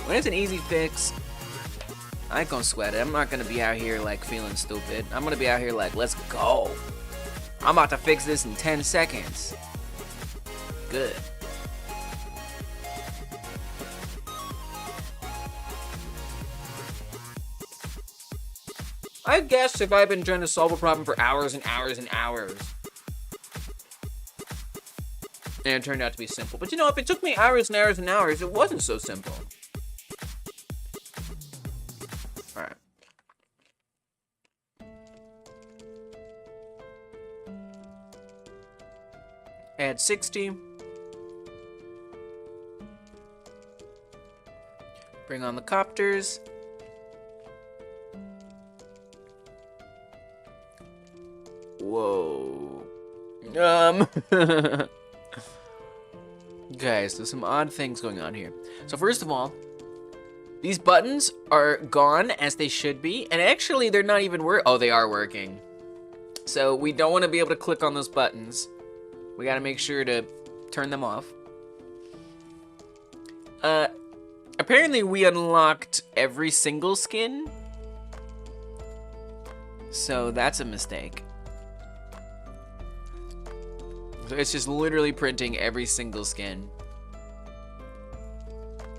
when it's an easy fix, I ain't gonna sweat it. I'm not gonna be out here like feeling stupid. I'm gonna be out here like, let's go. I'm about to fix this in 10 seconds. Good. I guess if I've been trying to solve a problem for hours and hours and hours, and it turned out to be simple. But you know, if it took me hours and hours and hours, it wasn't so simple. Alright. Add 60. Bring on the copters. Whoa. Okay, so some odd things going on here. So first of all, these buttons are gone as they should be, and actually they're not even oh, they are working. So we don't want to be able to click on those buttons. We got to make sure to turn them off. Apparently we unlocked every single skin. So that's a mistake. So it's just literally printing every single skin.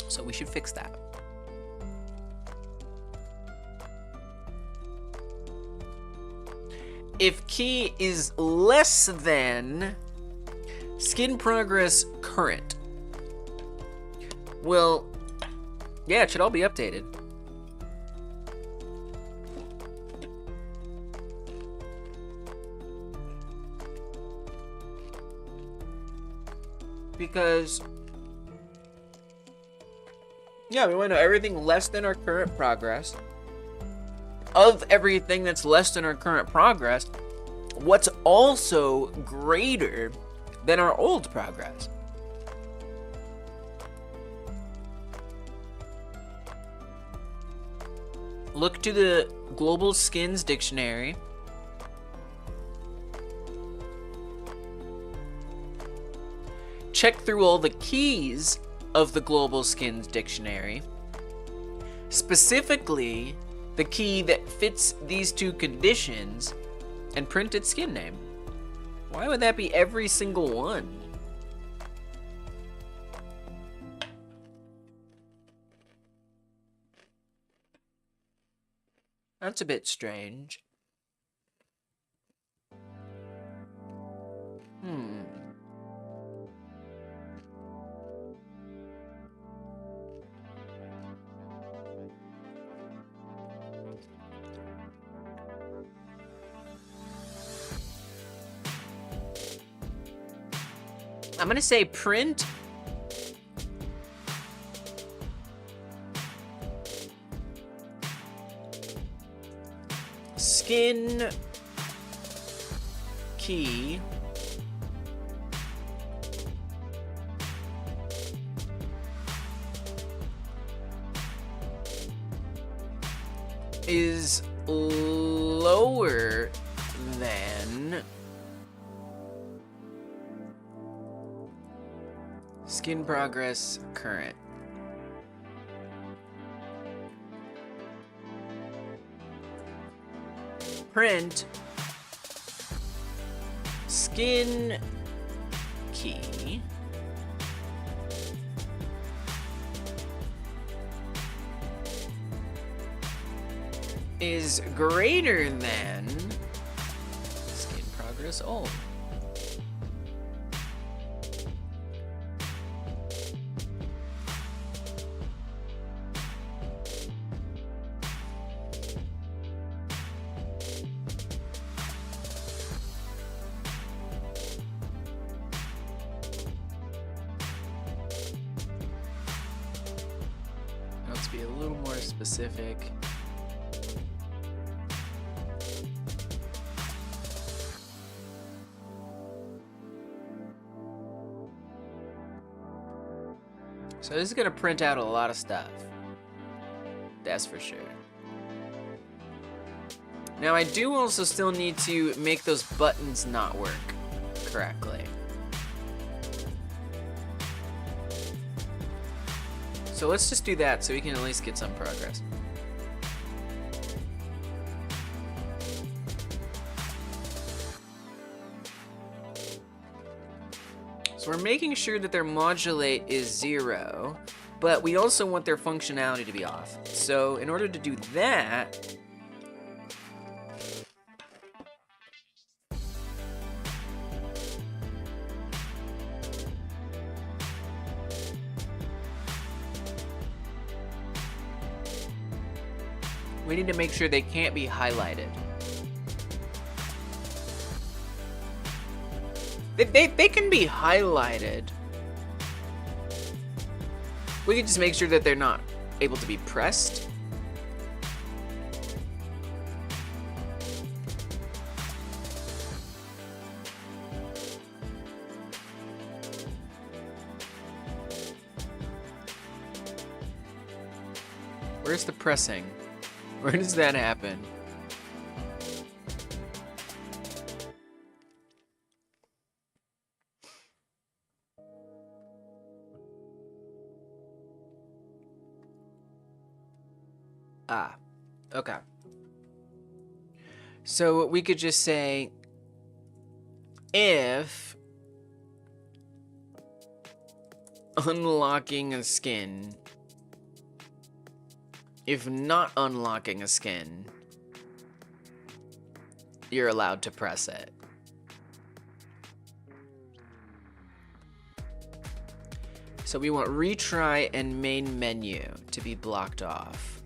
So we should fix that. If key is less than Skin progress current. Well, yeah, it should all be updated. Because, yeah, we want to know everything less than our current progress. Of everything that's less than our current progress, what's also greater than our old progress? Look to the Global Skins Dictionary. Check through all the keys of the Global Skins Dictionary. Specifically, the key that fits these two conditions, and print its skin name. Why would that be every single one? That's a bit strange. I'm gonna say print skin key is lower than skin progress current. Print skin key is greater than skin progress old. Let's be a little more specific. So this is gonna print out a lot of stuff. That's for sure. Now I do also still need to make those buttons not work correctly. So let's just do that so we can at least get some progress. So we're making sure that their modulate is 0, but we also want their functionality to be off. So in order to do that, we need to make sure they can't be highlighted. They can be highlighted. We can just make sure that they're not able to be pressed. Where's the pressing? Where does that happen? Ah, okay. So we could just say if unlocking a skin, if not unlocking a skin, you're allowed to press it. So we want retry and main menu to be blocked off.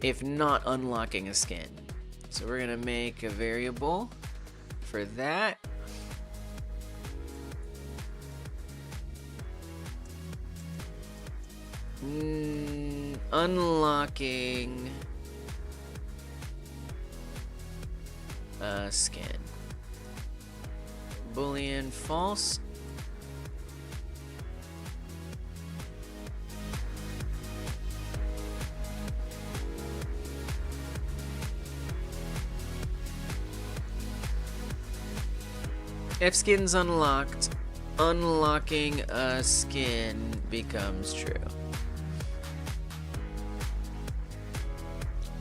If not unlocking a skin. So we're gonna make a variable for that. Unlocking a skin. Boolean false. If skin's unlocked, unlocking a skin becomes true.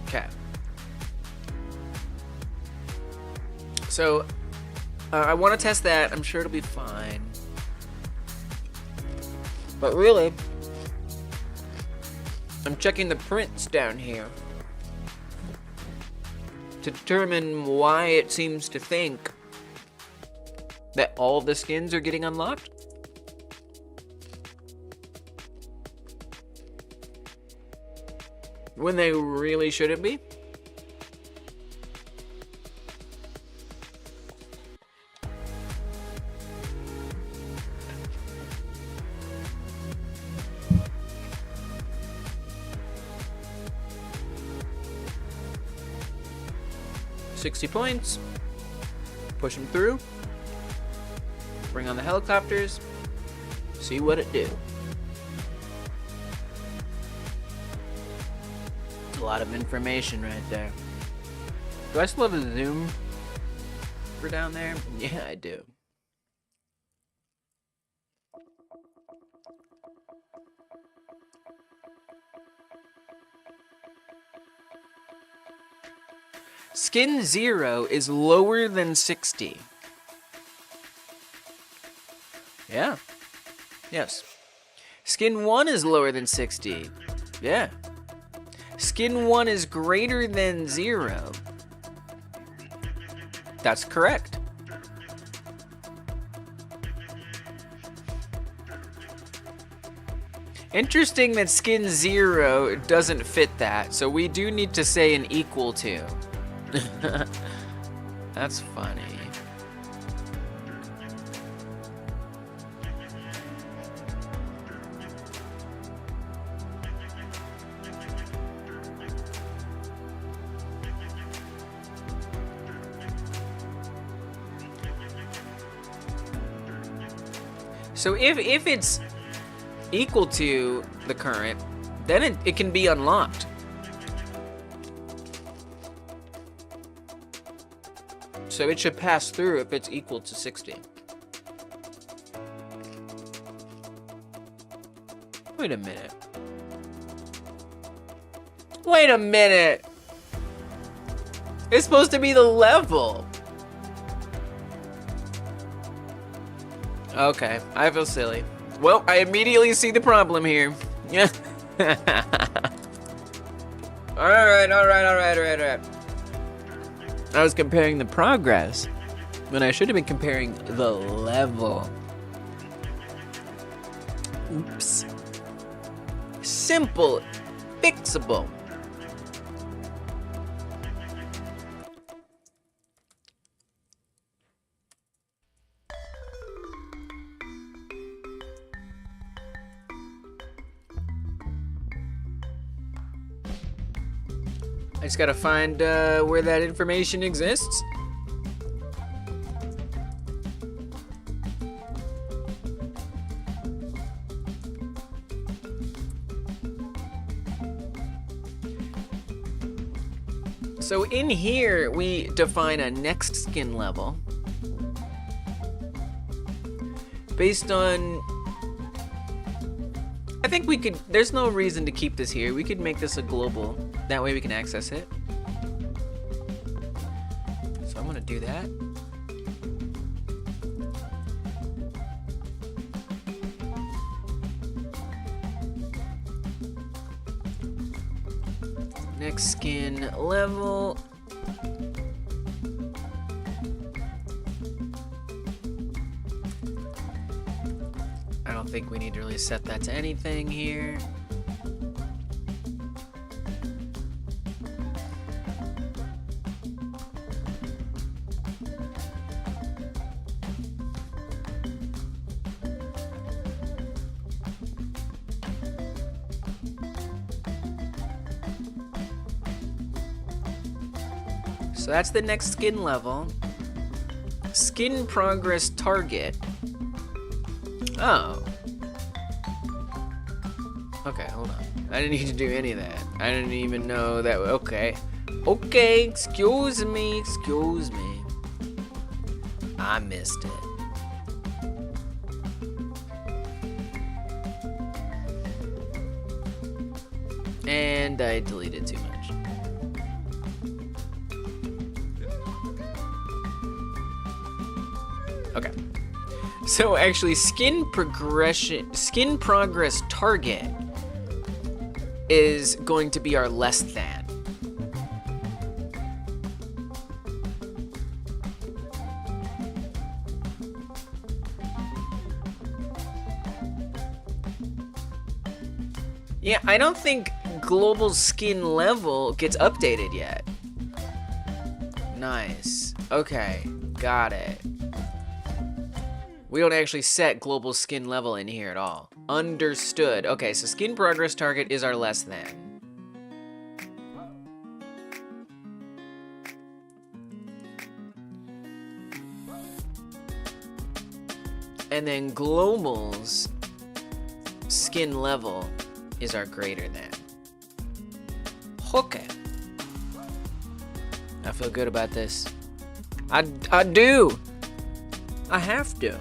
Okay. So, I want to test that. I'm sure it'll be fine. But really, I'm checking the prints down here to determine why it seems to think that all the skins are getting unlocked. When they really shouldn't be. $60 points. Push them through. Bring on the helicopters. See what it do. A lot of information right there. Do I still have a zoom for down there? Yeah, I do. Skin 0 is lower than 60. Yeah. Yes. Skin 1 is lower than 60. Yeah. Skin 1 is greater than 0. That's correct. Interesting that skin 0 doesn't fit that, so we do need to say an equal to. That's funny. So if it's equal to the current, then it can be unlocked. So it should pass through if it's equal to 60. Wait a minute. Wait a minute! It's supposed to be the level. Okay, I feel silly. Well, I immediately see the problem here. Yeah. Alright. I was comparing the progress when I should have been comparing the level. Oops. Simple, fixable. I just gotta find where that information exists. So in here, we define a next skin level based on, I think we could, there's no reason to keep this here. We could make this a global. That way we can access it. So I'm gonna do that. Next skin level. think we need to really set that to anything here. So that's the next skin level. Skin progress target. Oh. Okay, hold on. I didn't need to do any of that. I didn't even know that. Okay. Okay, excuse me, excuse me. I missed it. And I deleted too much. Okay. So actually, skin progress target is going to be our less than. Yeah, I don't think global skin level gets updated yet. Nice. Okay, got it. We don't actually set global skin level in here at all. Understood. Okay, so skin progress target is our less than. And then global's skin level is our greater than. Okay. I feel good about this. I do. I have to.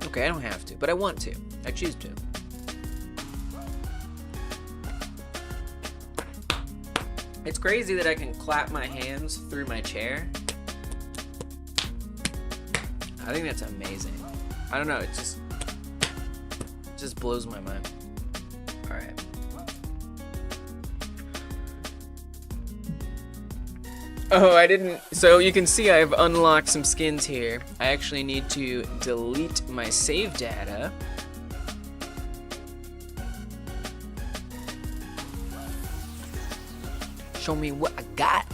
Okay, I don't have to, but I want to. I choose to. It's crazy that I can clap my hands through my chair. I think that's amazing. I don't know, it just blows my mind. All right. Oh, I didn't. So you can see I've unlocked some skins here. I actually need to delete my save data. Show me what I got.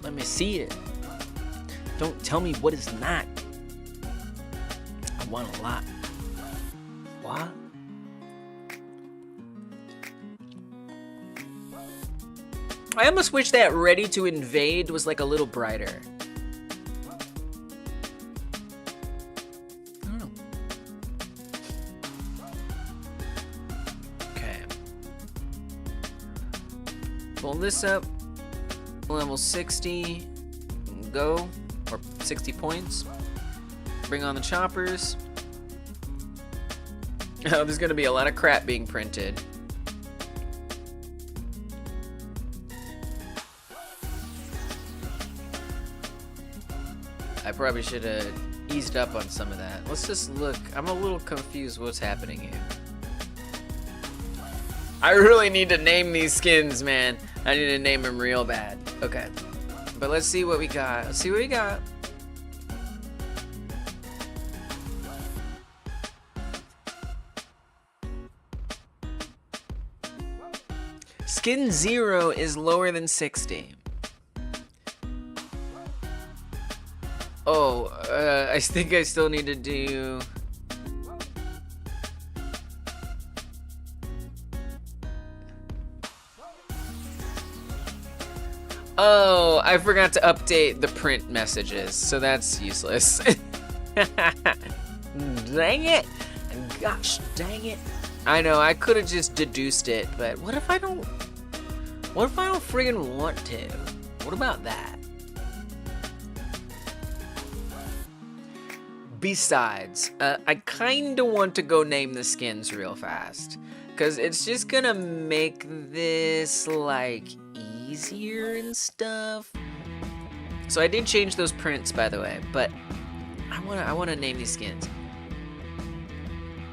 Let me see it. Don't tell me what it's not. I want a lot. What? I almost wish that ready to invade was like a little brighter. I don't know. Okay. Pull this up. Level 60. Go. Or 60 points. Bring on the choppers. Oh, there's gonna be a lot of crap being printed. I probably should have eased up on some of that. Let's just look. I'm a little confused what's happening here. I really need to name these skins, man. I need to name them real bad. Okay. But let's see what we got. Let's see what we got. Skin 0 is lower than 60. Oh, I think I still need to do... Oh, I forgot to update the print messages, so that's useless. Dang it! Gosh, dang it. I know, I could have just deduced it, but what if I don't... What if I don't friggin' want to? What about that? Besides, I kinda want to go name the skins real fast. Cause it's just gonna make this, like, easier and stuff. So I did change those prints, by the way, but I wanna name these skins.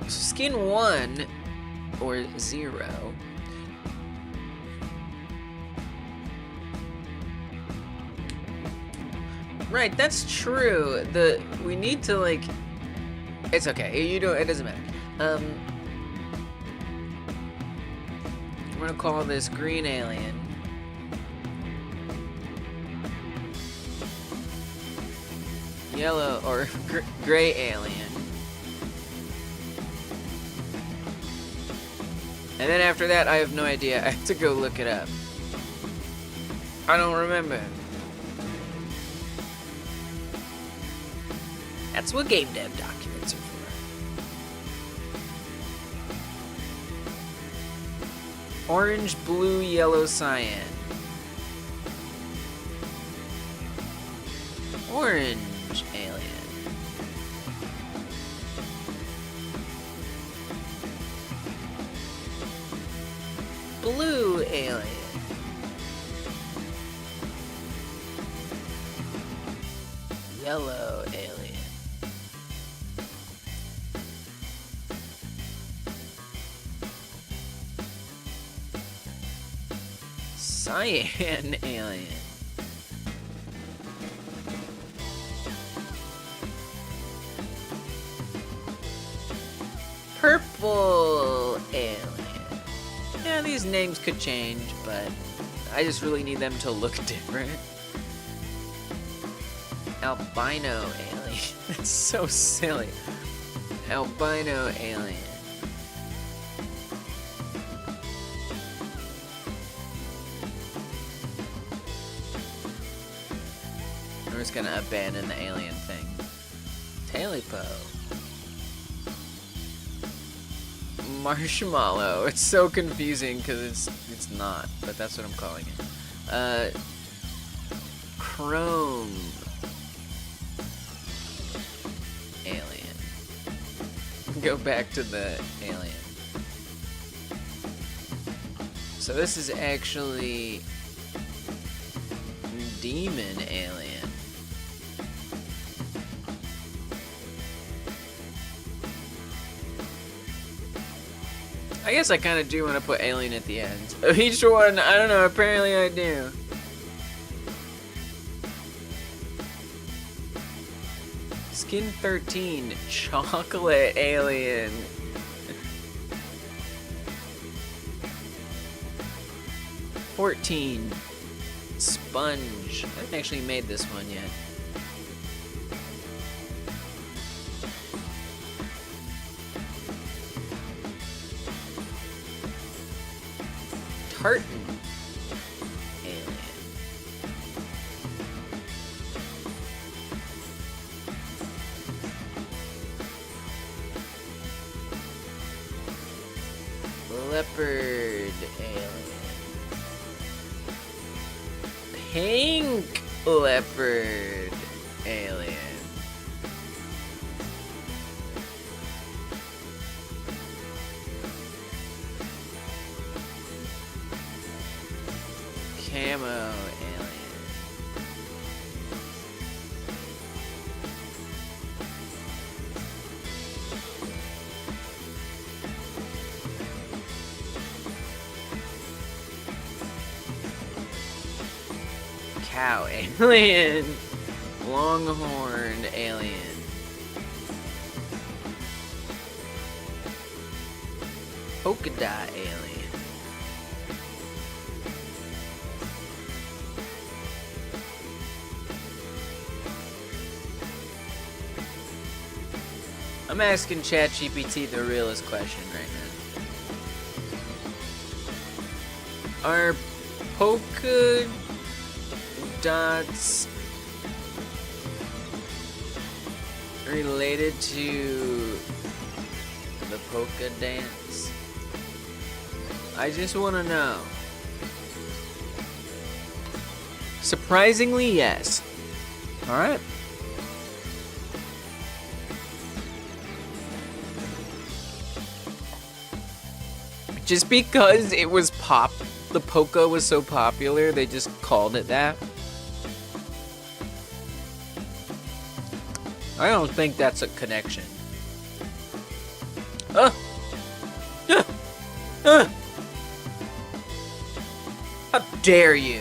So skin 1, or 0, right, that's true. We need to, like, It's okay. You know, it doesn't matter. We're gonna call this green alien. Yellow or gray alien. And then after that, I have no idea. I have to go look it up. I don't remember. That's what game dev documents are for. Orange, blue, yellow, cyan. Orange alien. Blue alien. Yellow alien. Cyan alien. Purple alien. Yeah, these names could change, but I just really need them to look different. Albino alien. That's so silly. Albino alien. We're just gonna abandon the alien thing. Talipo. Marshmallow. It's so confusing because it's not, but that's what I'm calling it. Chrome alien. Go back to the alien. So this is actually demon alien. I guess I kind of do want to put alien at the end of each one. I don't know, apparently I do. Skin 13, chocolate alien. $14, sponge. I haven't actually made this one yet. Tartan alien. Leopard alien. Pink leopard alien. Camo alien. Cow alien. Longhorn alien. Polka dot alien. I'm asking ChatGPT the realest question right now. Are polka dots related to the polka dance? I just want to know. Surprisingly, yes. Alright. Just because it was the polka was so popular, they just called it that. I don't think that's a connection. How dare you?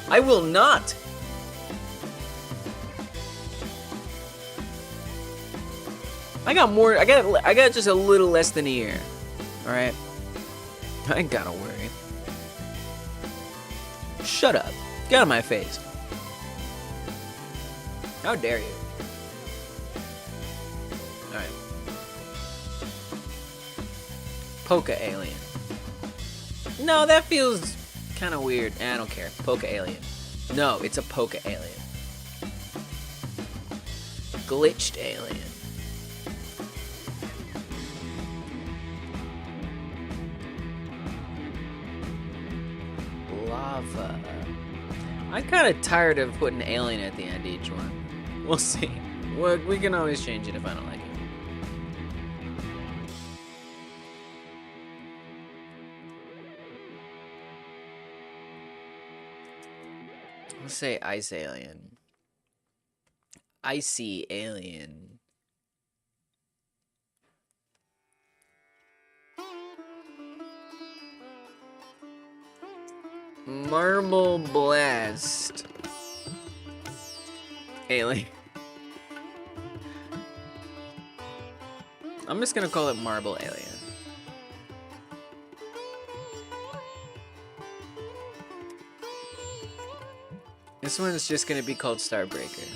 I will not. I got more. I got just a little less than a year. All right. I ain't gotta worry. Shut up. Get out of my face. How dare you? All right. Polka alien. No, that feels kind of weird. I don't care. Polka alien. No, it's a polka alien. Glitched alien. Lava. I'm kind of tired of putting alien at the end of each one. We'll see. We can always change it if I don't like it. Let's say ice alien. Icy alien. Marble blast. Alien. I'm just gonna call it marble alien. This one's just gonna be called Starbreaker.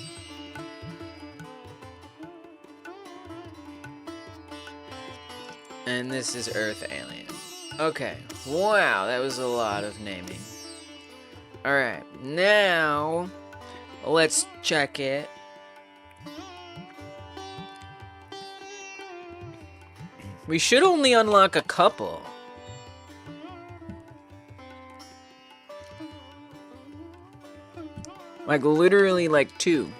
And this is Earth Alien. Okay. Wow, that was a lot of naming. Alright, now let's check it. We should only unlock a couple. Like literally like 2.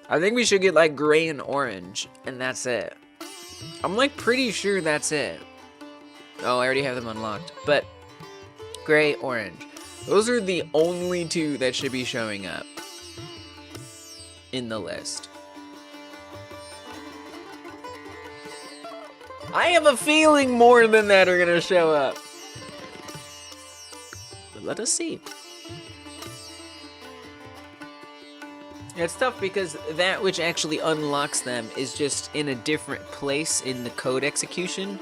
I think we should get like gray and orange, and that's it. I'm like pretty sure that's it. Oh, I already have them unlocked, but gray, orange. Those are the only 2 that should be showing up in the list. I have a feeling more than that are gonna show up. But let us see. It's tough because that which actually unlocks them is just in a different place in the code execution.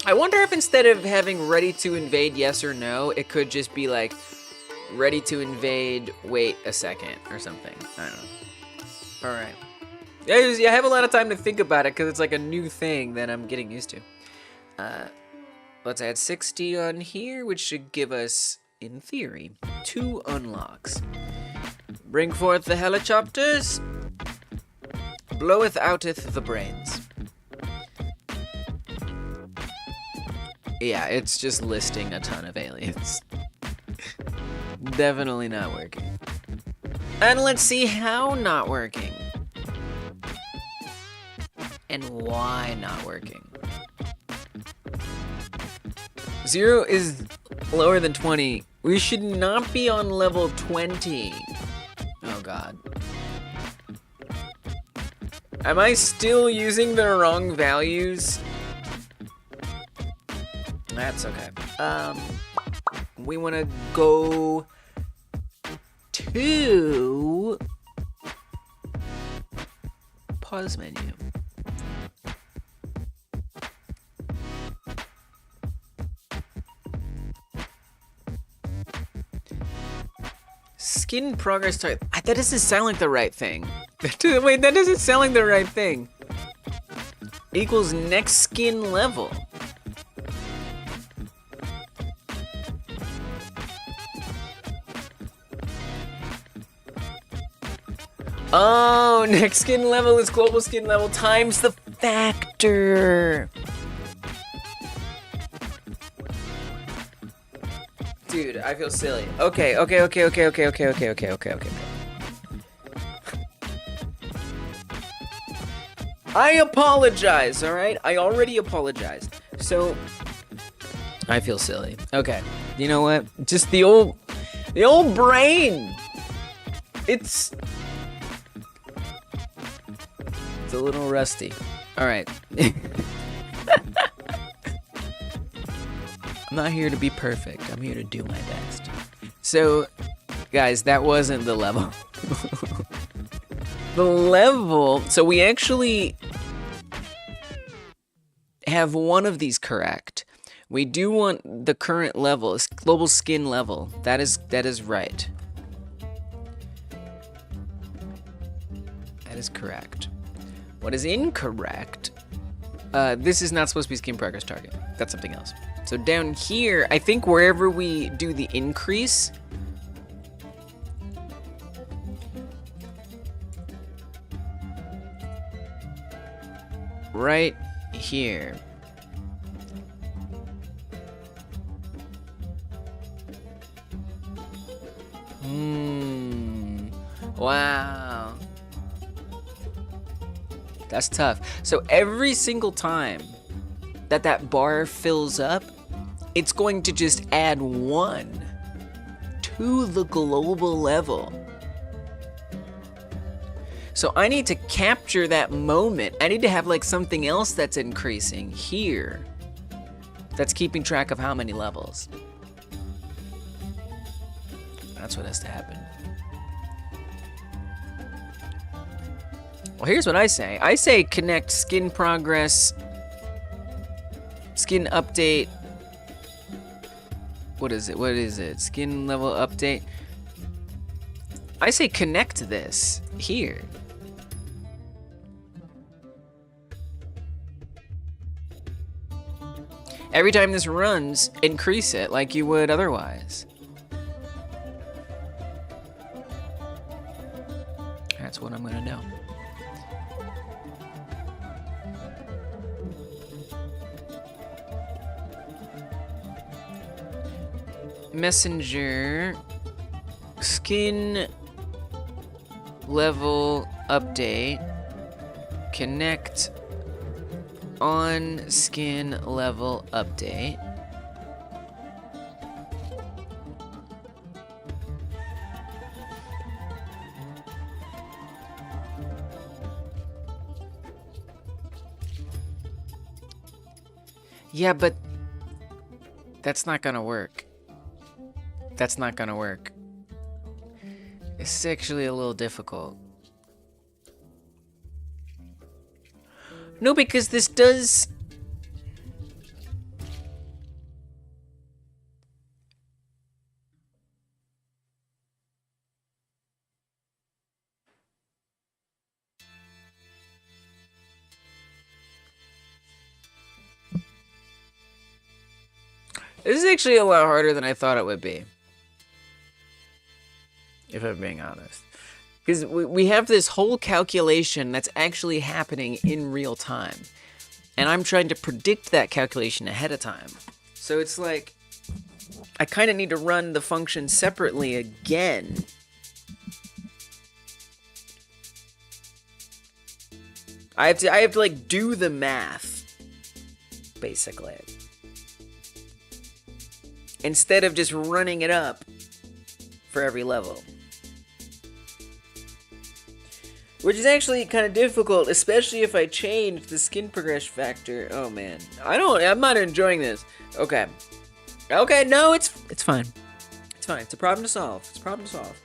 I wonder if instead of having ready to invade yes or no, it could just be like ready to invade, wait a second or something. I don't know. All right. Yeah, I have a lot of time to think about it because it's like a new thing that I'm getting used to. Let's add 60 on here, which should give us, in theory, 2 unlocks. Bring forth the helicopters. Bloweth outeth the brains. Yeah, it's just listing a ton of aliens. Definitely not working. And let's see how not working. And why not working. 0 is lower than 20. We should not be on level 20. Oh god. Am I still using the wrong values? That's okay. We want to go to pause menu. Skin progress type. That doesn't sound like the right thing. Wait, that doesn't sound like the right thing. Equals next skin level. Oh, next skin level is global skin level times the factor. Dude, I feel silly. Okay. I apologize, alright? I already apologized. So, I feel silly. Okay. You know what? Just the old brain. It's a little rusty. Alright. I'm not here to be perfect. I'm here to do my best. So, guys, that wasn't the level. The level, so we actually have one of these correct. We do want the current level, global skin level. That is right. That is correct. What is incorrect? This is not supposed to be skin progress target. That's something else. So down here, I think wherever we do the increase, right here. Wow. That's tough. So every single time that bar fills up, it's going to just add 1 to the global level. So I need to capture that moment. I need to have like something else that's increasing here that's keeping track of how many levels. That's what has to happen. Well, here's what I say. I say connect skin progress, skin update. What is it? What is it? Skin level update. I say connect this here. Every time this runs, increase it like you would otherwise. That's what I'm gonna do. Messenger skin level update connect on skin level update. Yeah, but that's not gonna work. That's not gonna work. It's actually a little difficult. No, because this does... This is actually a lot harder than I thought it would be, if I'm being honest. Because we have this whole calculation that's actually happening in real time. And I'm trying to predict that calculation ahead of time. So it's like, I kind of need to run the function separately again. I have to like do the math, basically. Instead of just running it up for every level. Which is actually kind of difficult, especially if I change the skin progression factor. Oh man, I'm not enjoying this. Okay, no, it's fine. It's fine. It's a problem to solve. It's a problem to solve.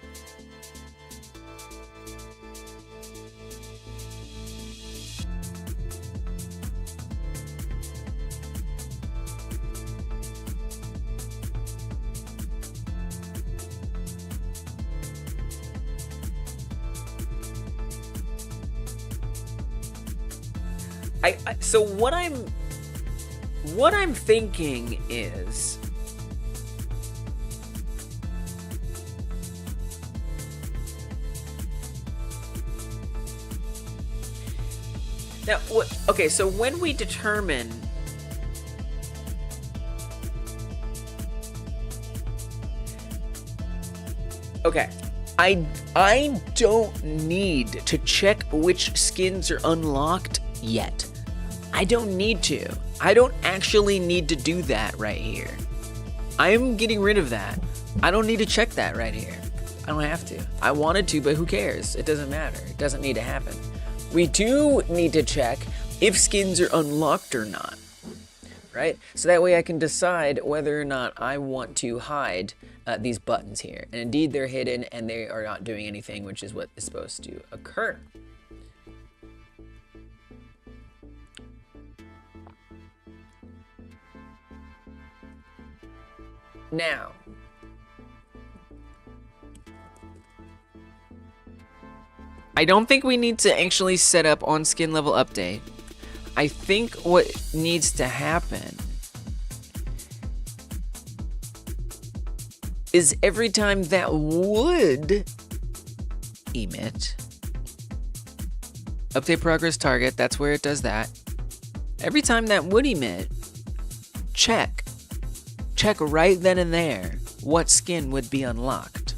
So what I'm thinking is now okay, so when we determine okay, I don't need to check which skins are unlocked yet. I don't need to. I don't actually need to do that right here. I'm getting rid of that. I don't need to check that right here. I don't have to. I wanted to, but who cares? It doesn't matter. It doesn't need to happen. We do need to check if skins are unlocked or not. right? So that way I can decide whether or not I want to hide these buttons here. And indeed they're hidden and they are not doing anything, which is what is supposed to occur. Now, I don't think we need to actually set up on skin level update. I think what needs to happen is every time that would emit, update progress target, that's where it does that. Every time that would emit, check right then and there what skin would be unlocked.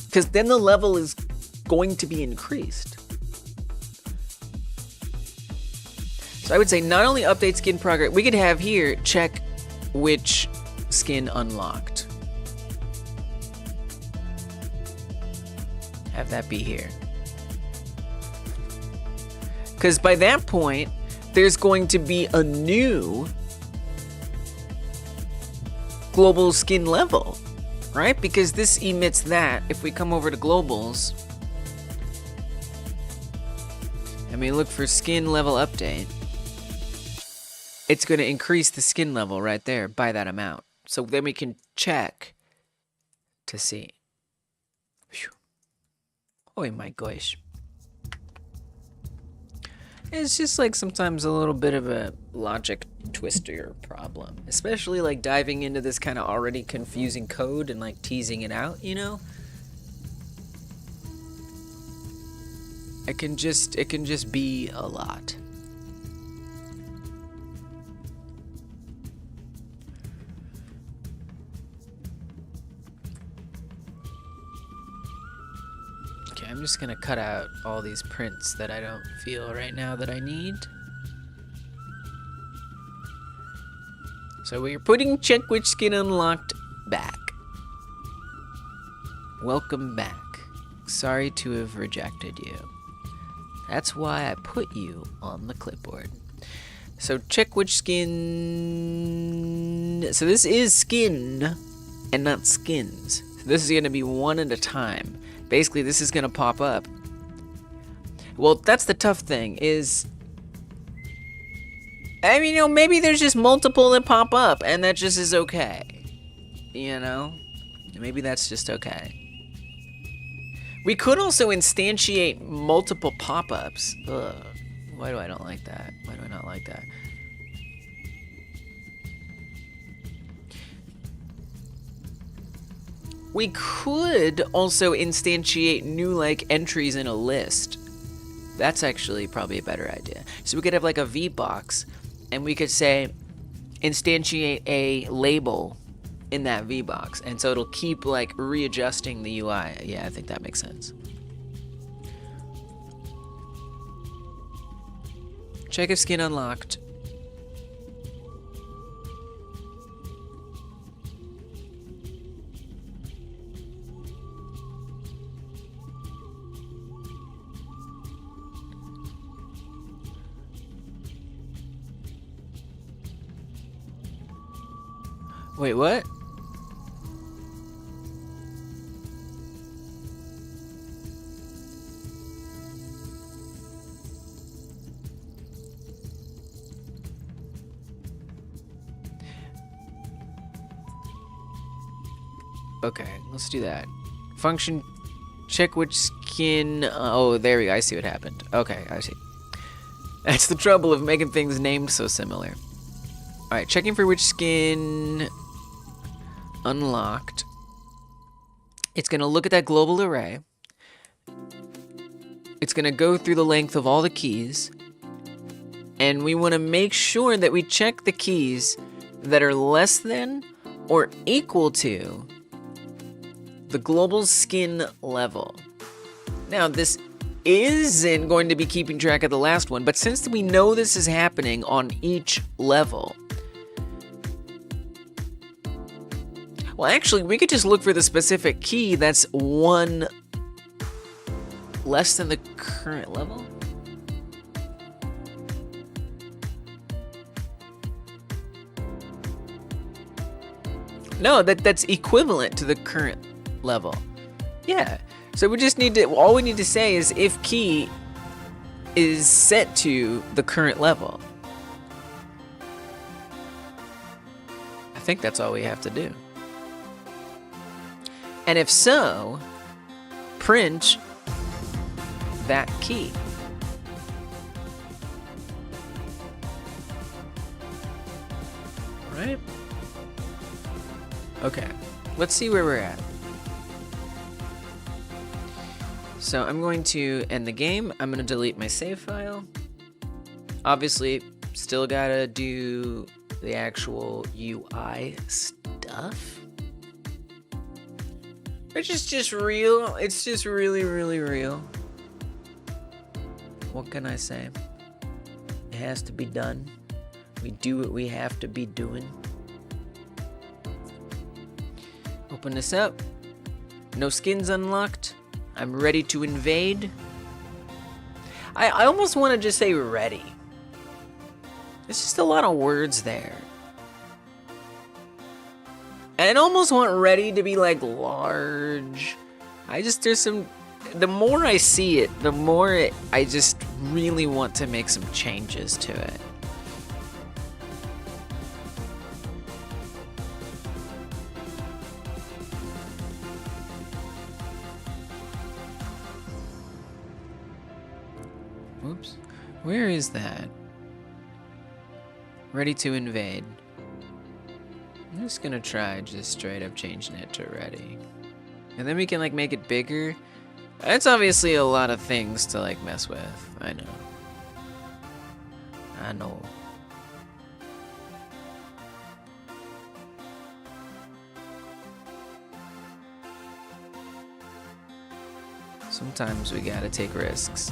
Because then the level is going to be increased. So I would say not only update skin progress, we could have here check which skin unlocked. Have that be here. Because by that point, there's going to be a new global skin level, right? Because this emits that. If we come over to globals, and we look for skin level update, it's going to increase the skin level right there by that amount. So then we can check to see. Whew. Oh my gosh. It's just like sometimes a little bit of a logic twister problem, especially like diving into this kind of already confusing code and like teasing it out, you know? It can just be a lot. I'm just gonna cut out all these prints that I don't feel right now that I need. So we're putting check which skin unlocked back. Welcome back. Sorry to have rejected you. That's why I put you on the clipboard. So check which skin. So this is skin and not skins. So this is gonna be one at a time. Basically, this is gonna pop up. Well, that's the tough thing is, I mean, you know, maybe there's just multiple that pop up and that just is okay. You know? Maybe that's just okay. We could also instantiate multiple pop-ups. Ugh. Why do I not like that? Why do I not like that? We could also instantiate new like entries in a list. That's actually probably a better idea. So we could have like a VBox and we could say instantiate a label in that VBox, and so it'll keep like readjusting the UI. Yeah, I think that makes sense. Check if skin unlocked. Wait, what? Okay, let's do that. Function check which skin. Oh, there we go. I see what happened. Okay, I see. That's the trouble of making things named so similar. Alright, checking for which skin unlocked. It's going to look at that global array. It's going to go through the length of all the keys. And we want to make sure that we check the keys that are less than or equal to the global skin level. Now, this isn't going to be keeping track of the last one, but since we know this is happening on each level, well, actually, we could just look for the specific key that's one less than the current level. No, that's equivalent to the current level. Yeah. So we just need to, all we need to say is if key is set to the current level. I think that's all we have to do. And if so, print that key. Right? Okay, let's see where we're at. So I'm going to end the game. I'm going to delete my save file. Obviously, still gotta do the actual UI stuff. Which is just real. It's just really, really real. What can I say? It has to be done. We do what we have to be doing. Open this up. No skins unlocked. I'm ready to invade. I almost want to just say ready. There's just a lot of words there. And I almost want ready to be like large. There's some, the more I see it, the more I just really want to make some changes to it. Oops. Where is that? Ready to invade. I'm just gonna try just straight up changing it to ready. And then we can like make it bigger. It's obviously a lot of things to like mess with. I know. I know. Sometimes we gotta take risks.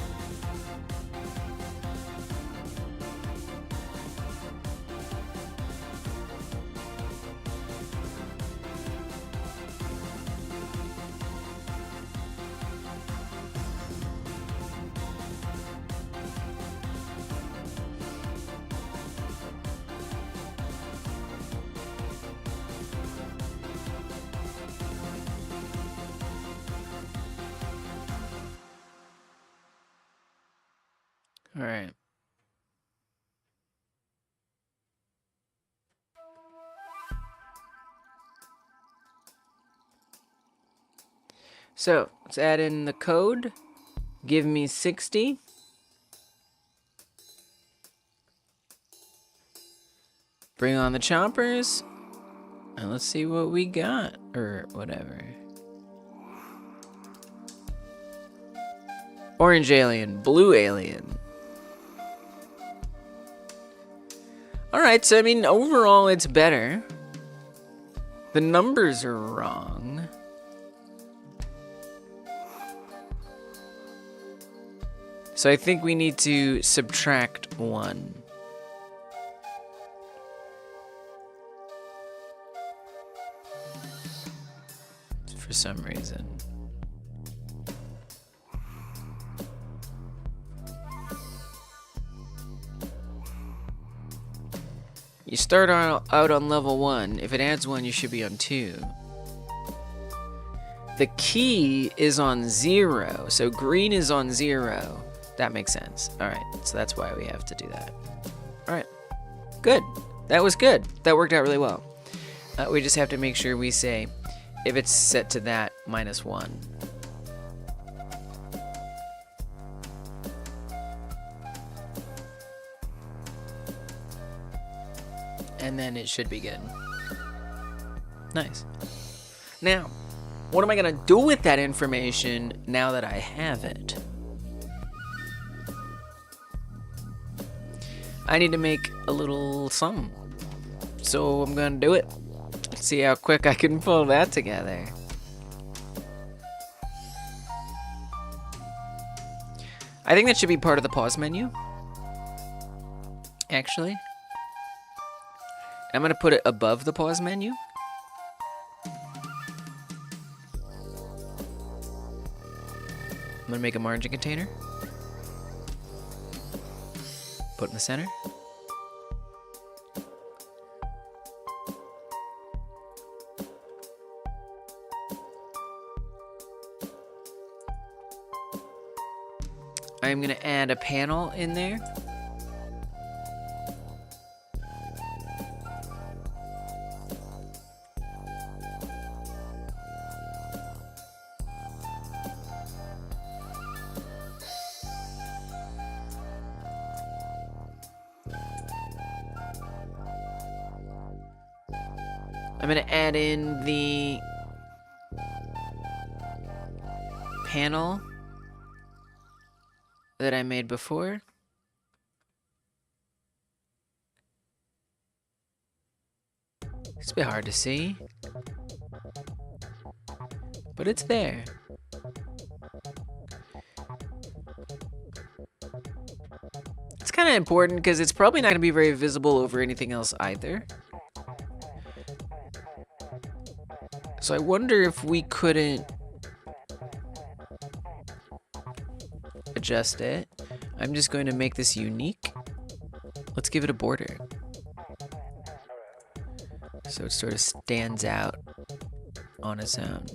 All right. So let's add in the code. Give me 60. Bring on the choppers. And let's see what we got. Or whatever. Orange alien, blue alien. Alright, so I mean, overall it's better. The numbers are wrong. So I think we need to subtract 1. For some reason. You start out on level 1. If it adds 1, you should be on 2. The key is on 0, so green is on 0. That makes sense. Alright, so that's why we have to do that. Alright, good. That was good. That worked out really well. We just have to make sure we say, if it's set to that, -1. And then it should be good. Nice. Now, what am I gonna do with that information now that I have it? I need to make a little sum. So I'm gonna do it. Let's see how quick I can pull that together. I think that should be part of the pause menu. Actually. I'm gonna put it above the pause menu. I'm gonna make a margin container. Put in the center. I'm gonna add a panel in there. I'm gonna add in the panel that I made before. It's a bit hard to see, but it's there. It's kind of important because it's probably not going to be very visible over anything else either. So I wonder if we couldn't adjust it. I'm just going to make this unique. Let's give it a border, so it sort of stands out on its own.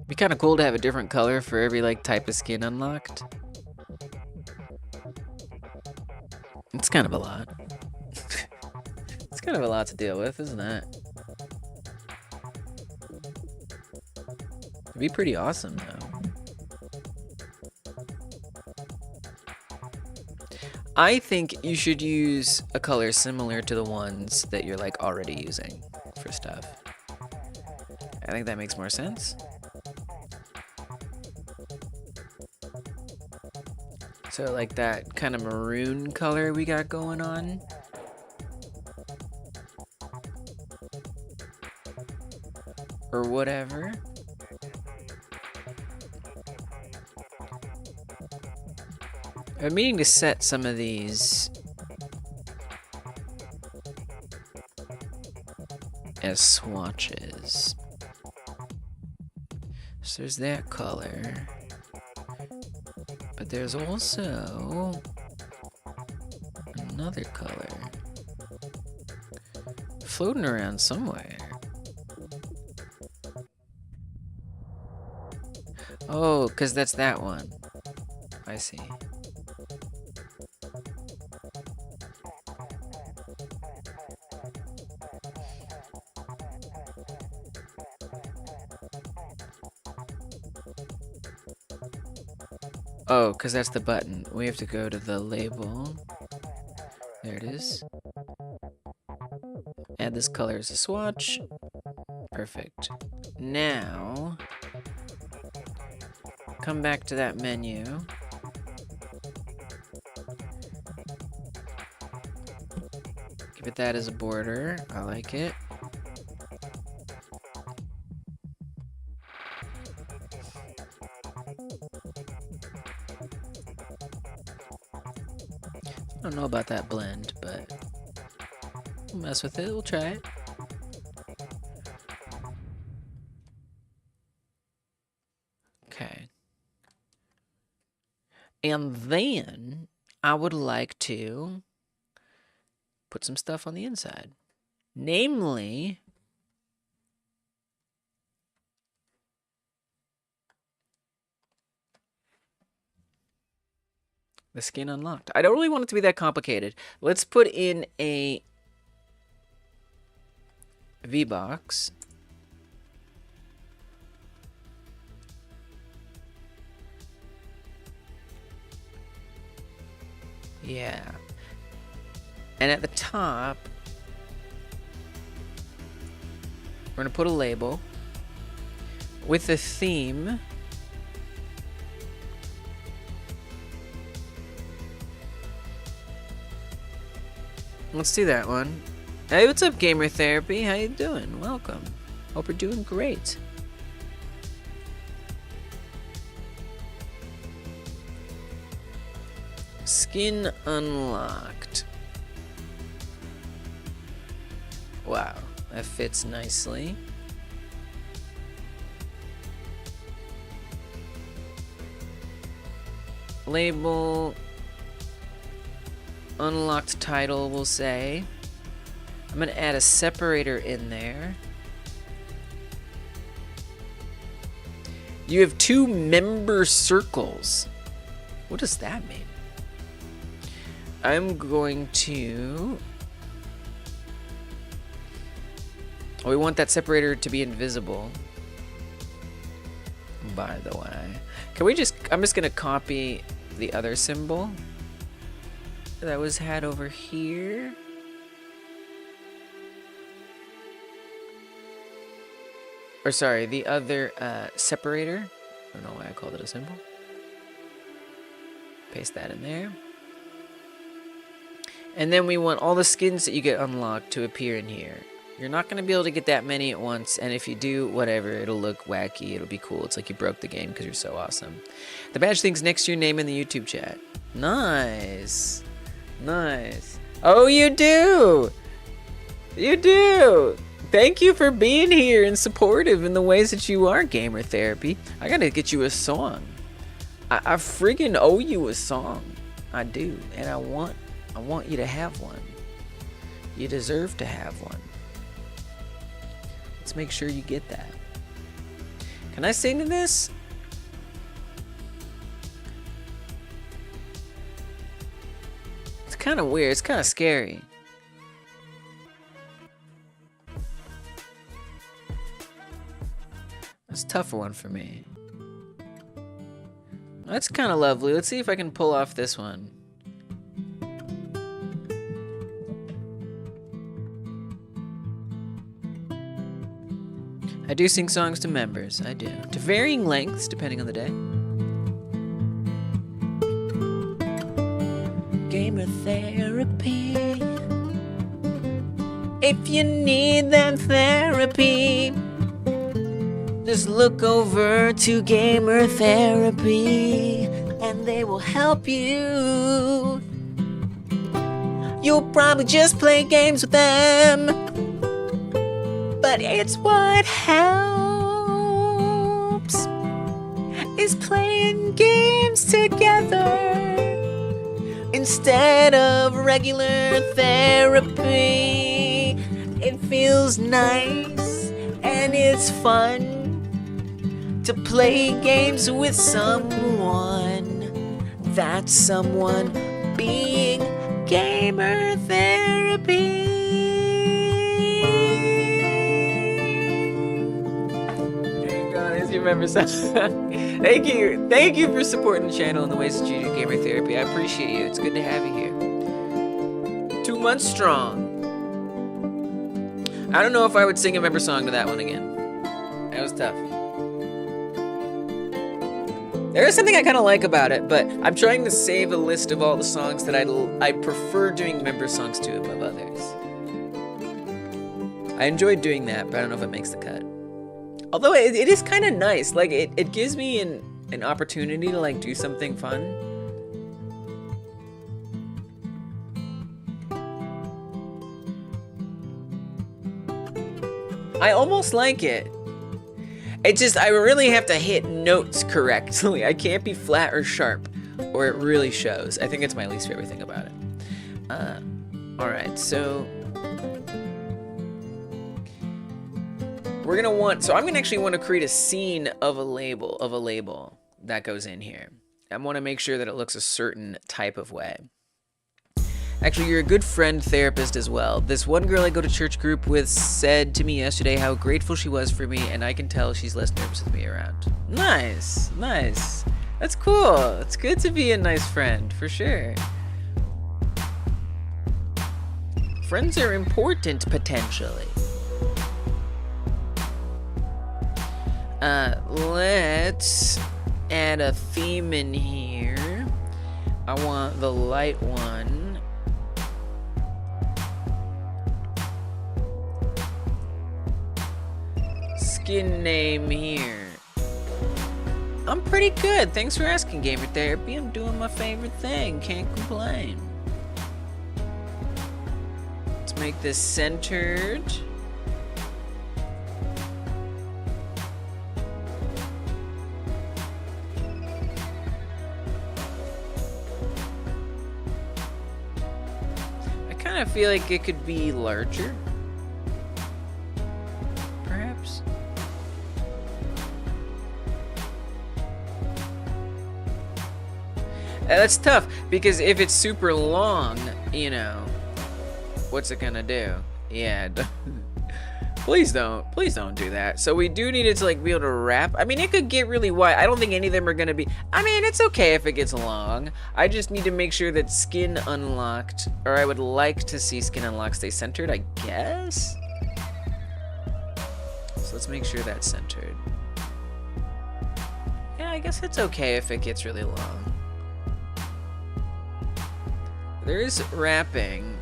Be kind of cool to have a different color for every like type of skin unlocked. It's kind of a lot. It's kind of a lot to deal with, isn't it? It'd be pretty awesome though. I think you should use a color similar to the ones that you're like already using for stuff. I think that makes more sense. So like that kind of maroon color we got going on. Or whatever. I'm meaning to set some of these as swatches. So there's that color. But there's also another color floating around somewhere. Oh, because that's that one. I see. Oh, because that's the button. We have to go to the label. There it is. Add this color as a swatch. Perfect. Now, come back to that menu. Give it that as a border. I like it. I don't know about that blend, but we'll mess with it. We'll try it. Okay. And then I would like to put some stuff on the inside. Namely, the skin unlocked. I don't really want it to be that complicated. Let's put in a V-box. Yeah. And at the top, we're going to put a label with a theme. Let's do that one. Hey, what's up, Gamer Therapy? How you doing? Welcome. Hope you're doing great. Skin unlocked. Wow, that fits nicely. Label. Unlocked title, we'll say. I'm gonna add a separator in there. You have 2 member circles. What does that mean? I'm going to... Oh, we want that separator to be invisible. By the way. Can we just... I'm just gonna copy the other symbol that was had over here. Or sorry, the other separator. I don't know why I called it a symbol. Paste that in there. And then we want all the skins that you get unlocked to appear in here. You're not going to be able to get that many at once, and if you do, whatever, it'll look wacky, it'll be cool. It's like you broke the game because you're so awesome. The badge thing's next to your name in the YouTube chat. Nice. Nice. Oh, you do! You do! Thank you for being here and supportive in the ways that you are, Gamer Therapy. I gotta get you a song. I friggin' owe you a song. I do, and I want you to have one. You deserve to have one. Let's make sure you get that. Can I sing to this? It's kind of weird. It's kind of scary. That's a tougher one for me. That's kind of lovely. Let's see if I can pull off this one. I do sing songs to members. I do. To varying lengths, depending on the day. Gamer therapy. If you need that therapy, just look over to Gamer Therapy and they will help you. You'll probably just play games with them, but it's what helps is playing games together instead of regular therapy. It feels nice and it's fun to play games with someone. That's someone being Gamer Therapy. There you go, there's your member song. Thank you for supporting the channel in the ways that you do, Gamer Therapy. I appreciate you. It's good to have you here. 2 months strong. I don't know if I would sing a member song to that one again. That was tough. There is something I kind of like about it, but I'm trying to save a list of all the songs that I prefer doing member songs to above others. I enjoyed doing that, but I don't know if it makes the cut. Although it is kind of nice. Like, it gives me an opportunity to, like, do something fun. I almost like it. It just, I really have to hit notes correctly. I can't be flat or sharp, or it really shows. I think it's my least favorite thing about it. Alright, so we're gonna want, so I'm gonna actually want to create a scene of a label that goes in here. I want to make sure that it looks a certain type of way. Actually, you're a good friend therapist as well. This one girl I go to church group with said to me yesterday how grateful she was for me, and I can tell she's less nervous with me around. Nice, nice. That's cool. It's good to be a nice friend, for sure. Friends are important, potentially. Let's add a theme in here. I want the light one. Skin name here. I'm pretty good. Thanks for asking, Gamer Therapy. I'm doing my favorite thing. Can't complain. Let's make this centered. kind of feel like it could be larger. Perhaps. That's tough, because if it's super long, you know, what's it gonna do? Yeah, please don't do that. So we do need it to like be able to wrap. I mean, it could get really wide. I don't think any of them are gonna be, I mean, it's okay if it gets long. I just need to make sure that skin unlocked, or I would like to see skin unlocked stay centered, I guess. So let's make sure that's centered. Yeah, I guess it's okay if it gets really long. There is wrapping,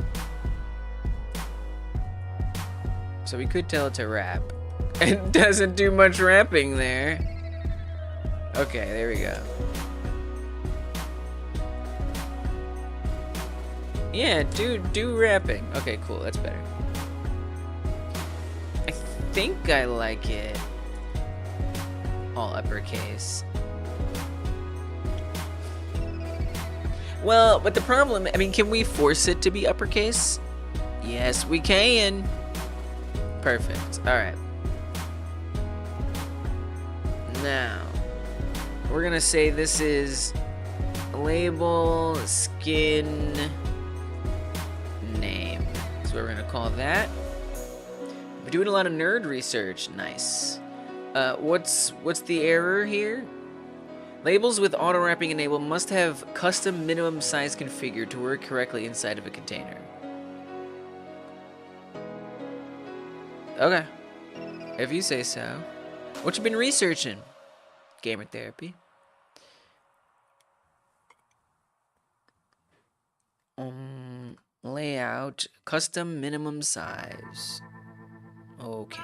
so we could tell it to wrap. It doesn't do much wrapping there. Okay, there we go. Yeah, do wrapping. Okay, cool, that's better. I think I like it all uppercase. Well, but the problem, I mean, can we force it to be uppercase? Yes, we can. Perfect. All right. Now, we're gonna say this is label skin name. That's what we're gonna call that. We're doing a lot of nerd research. Nice. What's the error here? Labels with auto wrapping enabled must have custom minimum size configured to work correctly inside of a container. Okay, if you say so. What you been researching? Gamer therapy. Layout, custom minimum size. Okay.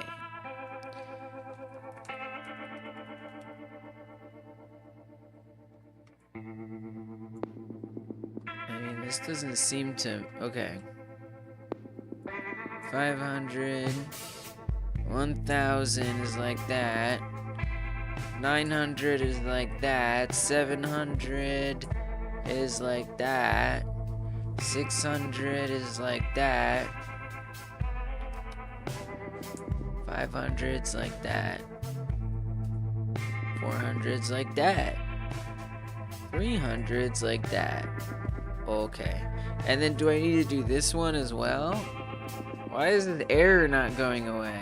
I mean, this doesn't seem to... Okay. 500... 1,000 is like that. 900 is like that. 700 is like that. 600 is like that. 500's like that. 400's like that. 300's like that. Okay. And then do I need to do this one as well? Why is the error not going away?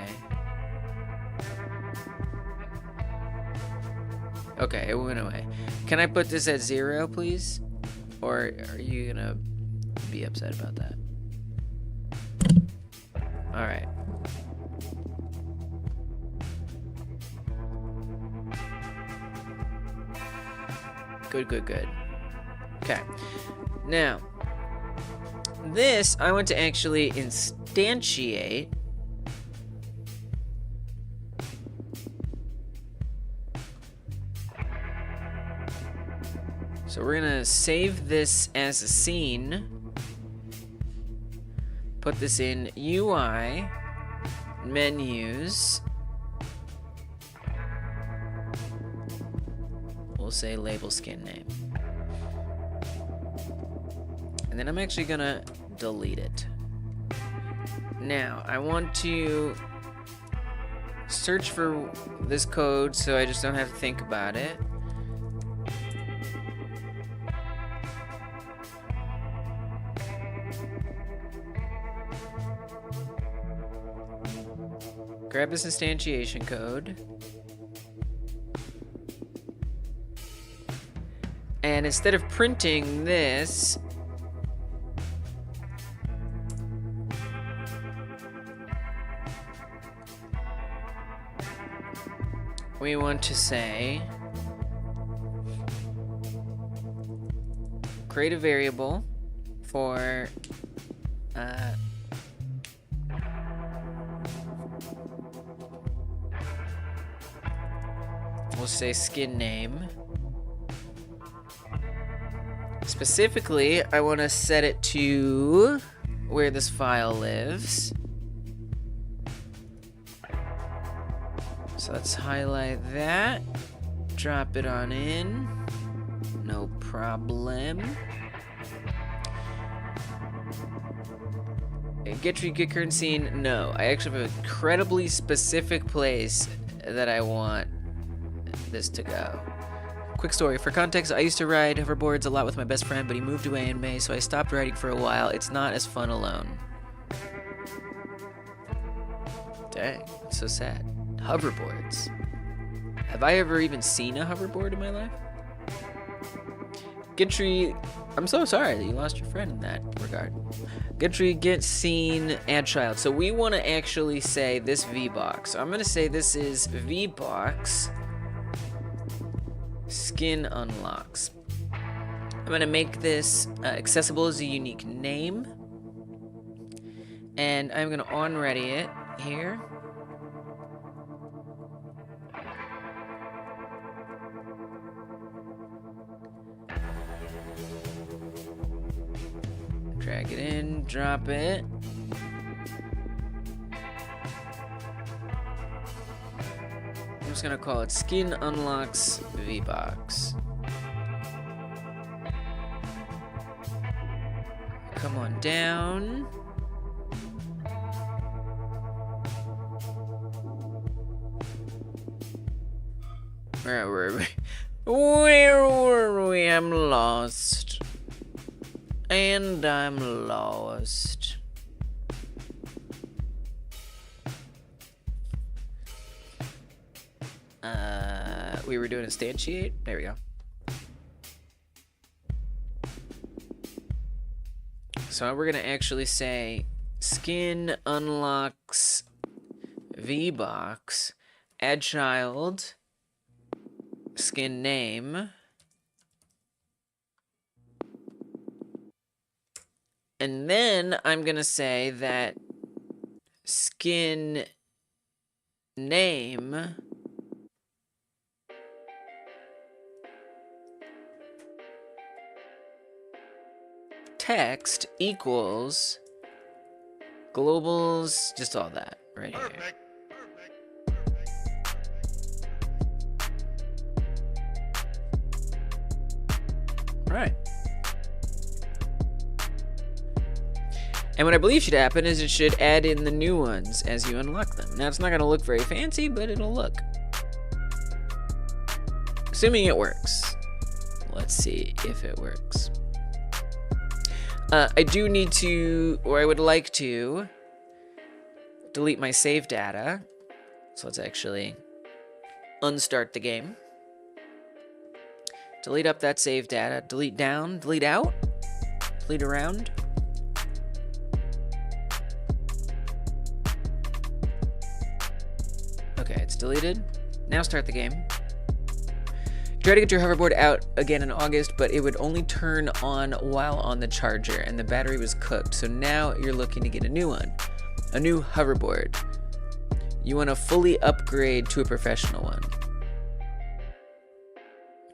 Okay, it went away. Can I put this at 0, please? Or are you gonna be upset about that? Alright. Good. Okay. Now, this I want to actually instantiate. So we're gonna save this as a scene. Put this in UI, menus. We'll say label skin name. And then I'm actually gonna delete it. Now, I want to search for this code so I just don't have to think about it. Grab this instantiation code. And instead of printing this, we want to say create a variable for we'll say skin name. Specifically, I want to set it to where this file lives. So let's highlight that, drop it on in, no problem. Get your current scene? No. I actually have an incredibly specific place that I want this to go. Quick story. For context, I used to ride hoverboards a lot with my best friend, but he moved away in May, so I stopped riding for a while. It's not as fun alone. Dang, it's so sad. Hoverboards. Have I ever even seen a hoverboard in my life? Gitry, I'm so sorry that you lost your friend in that regard. Gitry, get seen, add child. So we want to actually say this VBox. So I'm going to say this is VBox skin unlocks. I'm going to make this accessible as a unique name. And I'm going to on-ready it here. Drag it in, drop it. I'm just gonna call it Skin Unlocks VBox. Come on down. Where were we? Where were we? I'm lost. And I'm lost. We were doing instantiate. There we go. So we're gonna actually say skin unlocks VBox, add child, skin name. And then I'm going to say that skin name text equals globals, just all that right here. All right. And what I believe should happen is it should add in the new ones as you unlock them. Now, it's not going to look very fancy, but it'll look. Assuming it works. Let's see if it works. I do need to, or I would like to, delete my save data. So let's actually unstart the game. Delete up that save data. Delete down, delete out, delete around. Okay, it's deleted. Now start the game. Try to get your hoverboard out again in August, but it would only turn on while on the charger, and the battery was cooked. So now you're looking to get a new one. A new hoverboard. You want to fully upgrade to a professional one.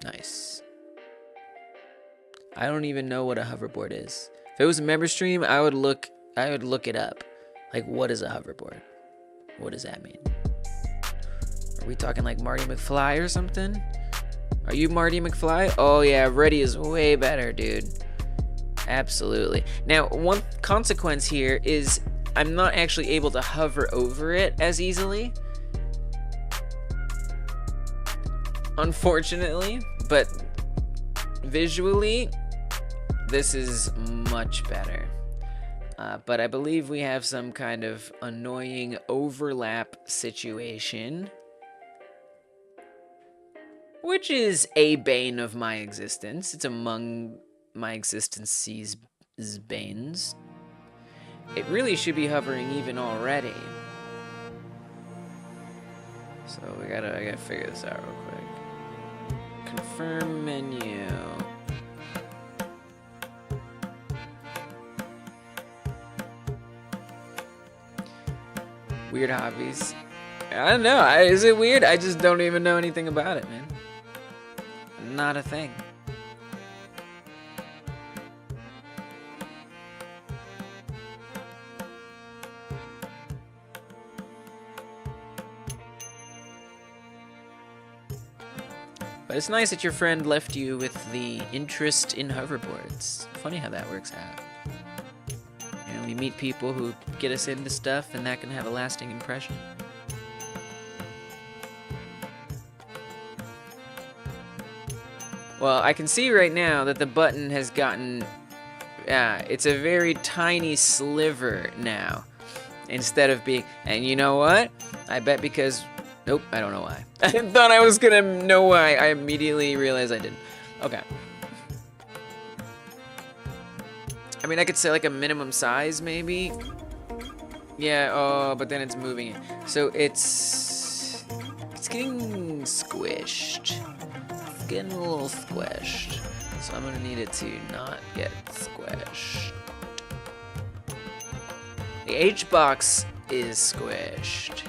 Nice. I don't even know what a hoverboard is. If it was a member stream, I would look it up. Like, what is a hoverboard? What does that mean? Are we talking like Marty McFly or something? Are you Marty McFly? Oh yeah, Ready is way better, dude. Absolutely. Now, one consequence here is I'm not actually able to hover over it as easily. Unfortunately, but visually, this is much better. But I believe we have some kind of annoying overlap situation, which is a bane of my existence. It's among my existence's banes. It really should be hovering even already. So I gotta figure this out real quick. Confirm menu. Weird hobbies. I don't know. Is it weird? I just don't even know anything about it, man. Not a thing. But it's nice that your friend left you with the interest in hoverboards. Funny how that works out. You know, We meet people who get us into stuff, and that can have a lasting impression. Well, I can see right now that the button has gotten, it's a very tiny sliver now, instead of being, and you know what? I bet because, nope, I don't know why. I thought I was gonna know why. I immediately realized I didn't. Okay. I mean, I could say like a minimum size, maybe. Yeah, oh, but then it's moving. So it's getting squished. It's getting a little squished. So I'm gonna need it to not get squished. The H-box is squished.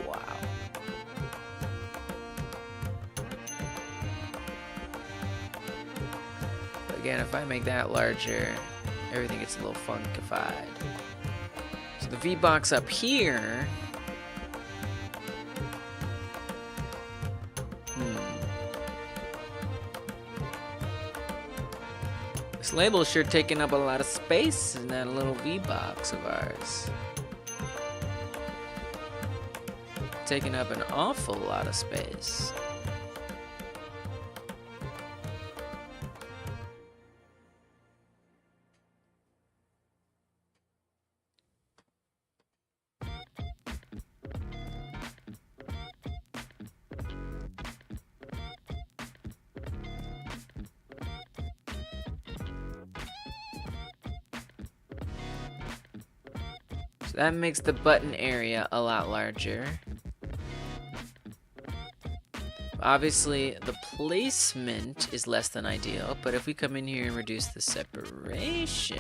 Wow. But again, if I make that larger, everything gets a little funkified. So the V-box up here. This label is sure taking up a lot of space in that little V-box of ours. Taking up an awful lot of space. That makes the button area a lot larger. Obviously, the placement is less than ideal, but if we come in here and reduce the separation,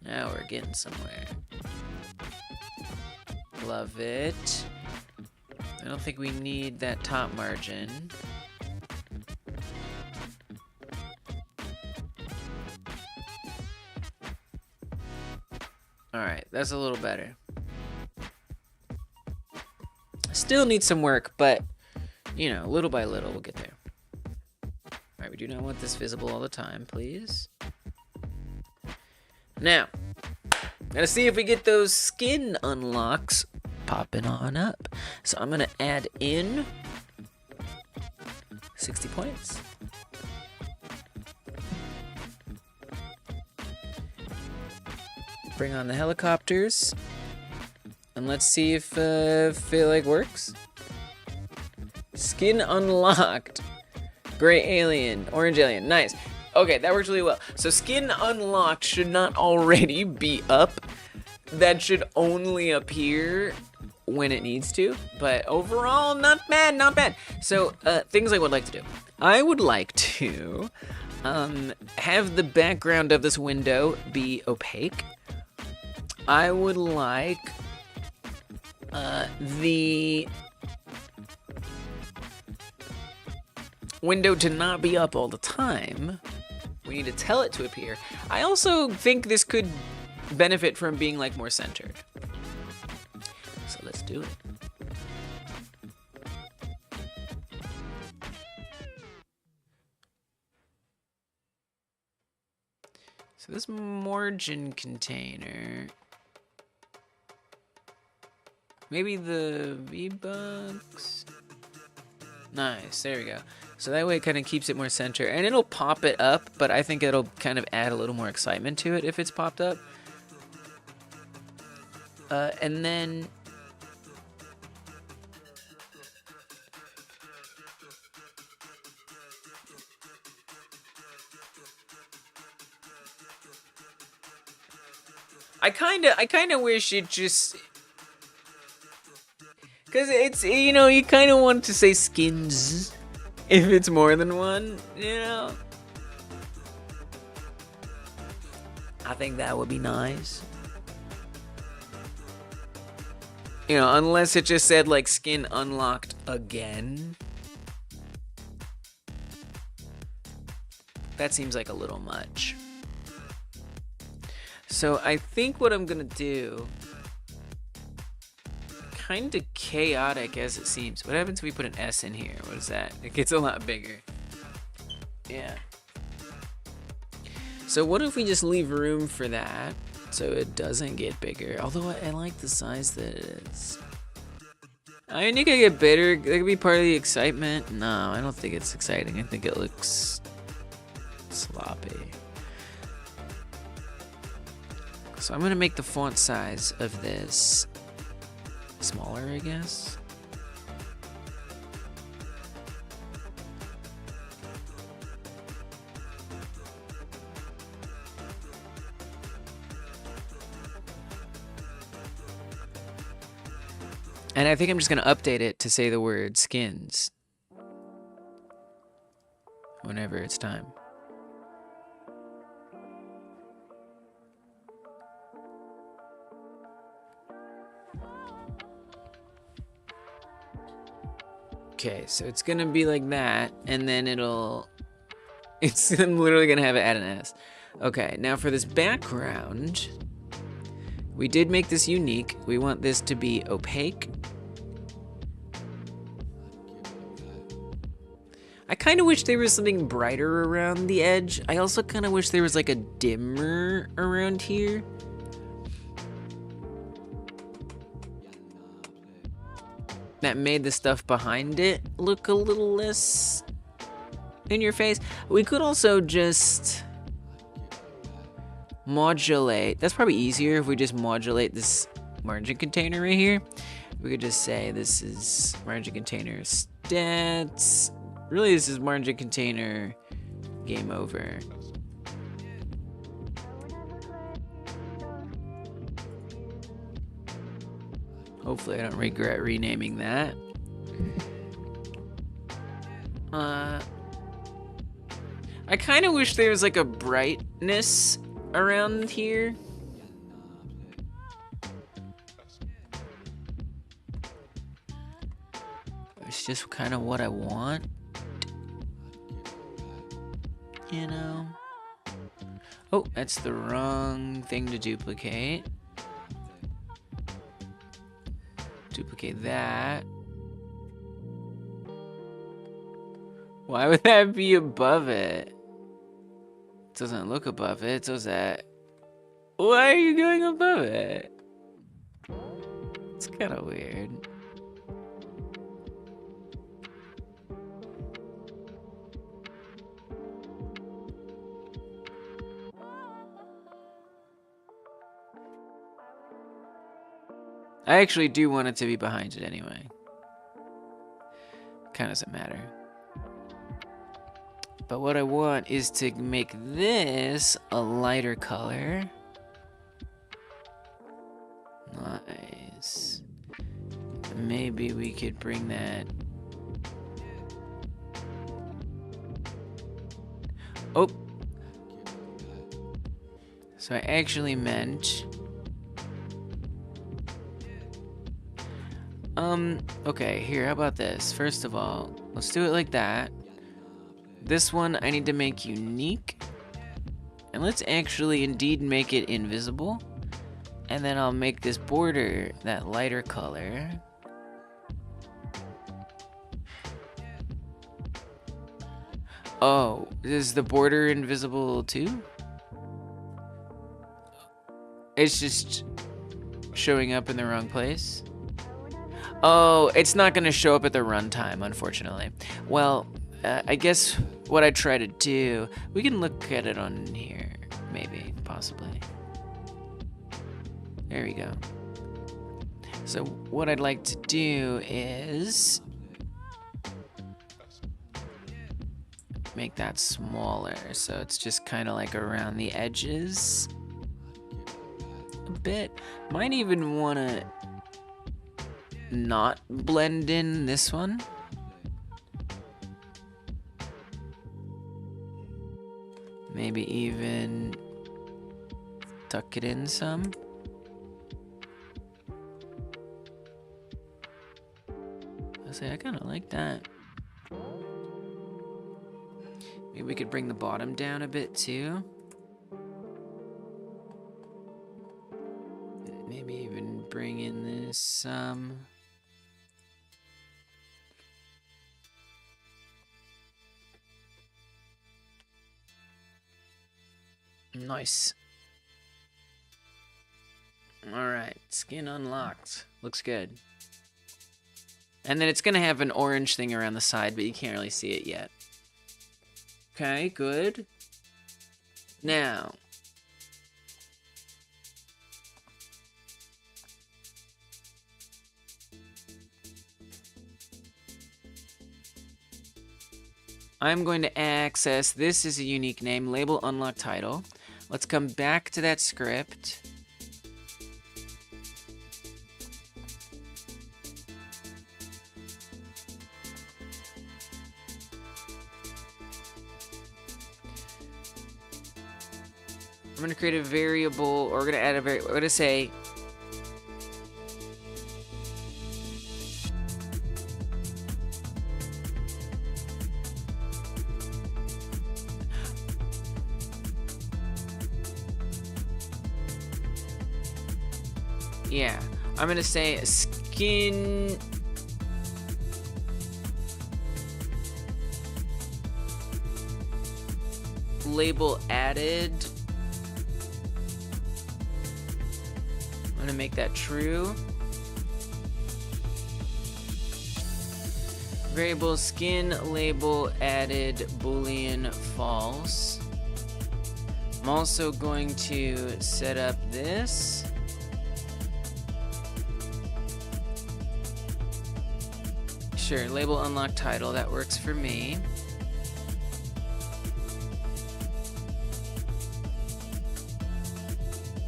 now we're getting somewhere. Love it. I don't think we need that top margin. Alright, that's a little better. Still needs some work, but, you know, little by little, we'll get there. Alright, we do not want this visible all the time, please. Now, gotta see if we get those skin unlocks popping on up. So I'm gonna add in 60 points. Bring on the helicopters. And let's see if feel like works. Skin unlocked. Gray alien, orange alien, nice. Okay, that works really well. So skin unlocked should not already be up. That should only appear when it needs to. But overall, not bad, not bad. So things I would like to do. I would like to have the background of this window be opaque. I would like the window to not be up all the time. We need to tell it to appear. I also think this could benefit from being like more centered. So let's do it. So this margin container, maybe the V-Bucks. Nice, there we go. So that way it kind of keeps it more center, and it'll pop it up, but I think it'll kind of add a little more excitement to it if it's popped up. And then I kind of wish it just, because it's, you know, you kind of want to say skins if it's more than one, you know. I think that would be nice. You know, unless it just said like skin unlocked again. That seems like a little much. So I think what I'm gonna do, kind of chaotic as it seems. What happens if we put an S in here? What is that? It gets a lot bigger. Yeah. So what if we just leave room for that so it doesn't get bigger? Although I like the size that it is. I think I get bigger. That could be part of the excitement. No, I don't think it's exciting. I think it looks sloppy. So I'm gonna make the font size of this smaller, I guess. And I think I'm just gonna update it to say the word skins whenever it's time. Okay, so it's gonna be like that, and then it's literally gonna have it add an S. Okay, now for this background, we did make this unique. We want this to be opaque. I kind of wish there was something brighter around the edge. I also kind of wish there was like a dimmer around here. That made the stuff behind it look a little less in your face. We could also just modulate. That's probably easier if we just modulate this margin container right here. We could just say this is margin container stats. Really, this is margin container game over. Hopefully I don't regret renaming that. I kind of wish there was like a brightness around here. It's just kind of what I want. You know? Oh, that's the wrong thing to duplicate. Duplicate that. Why would that be above it? It doesn't look above it, so is that... Why are you going above it? It's kind of weird. I actually do want it to be behind it anyway. Kind of doesn't matter. But what I want is to make this a lighter color. Nice. Maybe we could bring that... Oh! So I actually meant... Okay, here, how about this? First of all, let's do it like that. This one I need to make unique. And let's actually indeed make it invisible. And then I'll make this border that lighter color. Oh, is the border invisible too? It's just showing up in the wrong place? Oh, it's not gonna show up at the runtime, unfortunately. Well, I guess what I try to do, we can look at it on here, maybe, possibly. There we go. So what I'd like to do is make that smaller, so it's just kind of like around the edges a bit. Might even want to not blend in this one. Maybe even tuck it in some. I kind of like that. Maybe we could bring the bottom down a bit too. Maybe even bring in this Nice. Alright, skin unlocked. Looks good. And then it's gonna have an orange thing around the side, but you can't really see it yet. Okay, good. Now, I'm going to access, this is a unique name, label unlock title. Let's come back to that script. I'm going to create a variable, or we're going to add a variable, we're going to say yeah, I'm going to say skin label added. I'm gonna make that true. Variable skin label added boolean false. I'm also going to set up this. Sure, label unlock title, that works for me.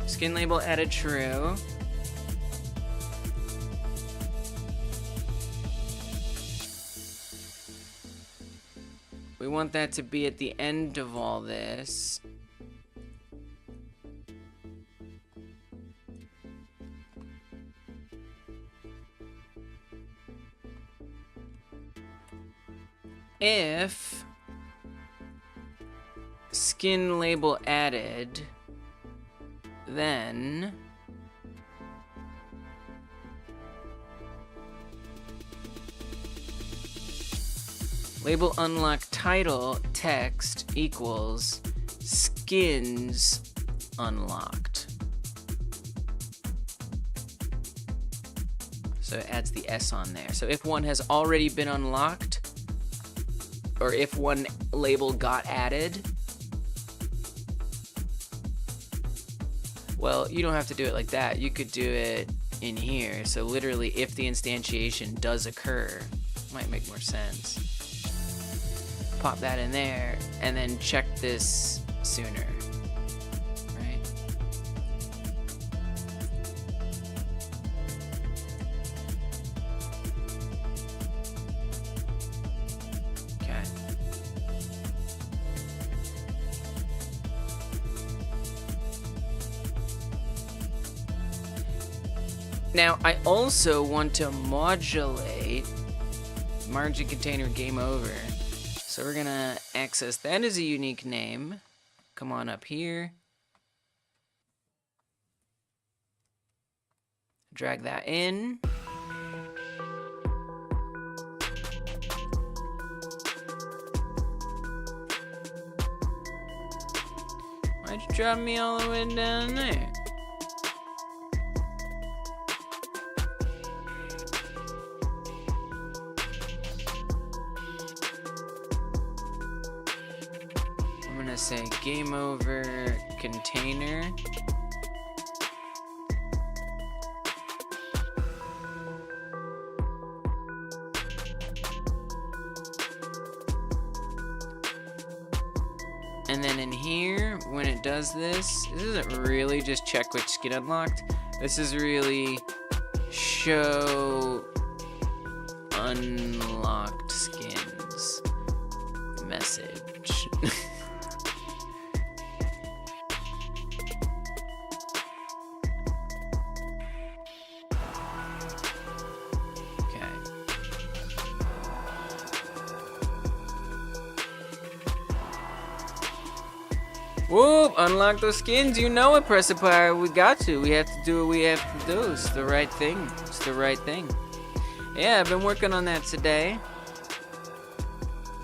Skin label added true. We want that to be at the end of all this. If skin label added, then label unlock title text equals skins unlocked. So it adds the S on there. So if one has already been unlocked, or if one label got added, well, you don't have to do it like that. You could do it in here. So literally, if the instantiation does occur, might make more sense. Pop that in there, and then check this sooner, right? Okay. Now, I also want to modulate margin container game over. So we're gonna access that as a unique name. Come on up here. Drag that in. Why'd you drop me all the way down there? Say game over container. And then in here, when it does this isn't really just check which skin unlocked. This is really show unlocked skins message. Whoop! Unlock those skins. You know it, press power. We got to. We have to do what we have to do. It's the right thing. It's the right thing. Yeah, I've been working on that today.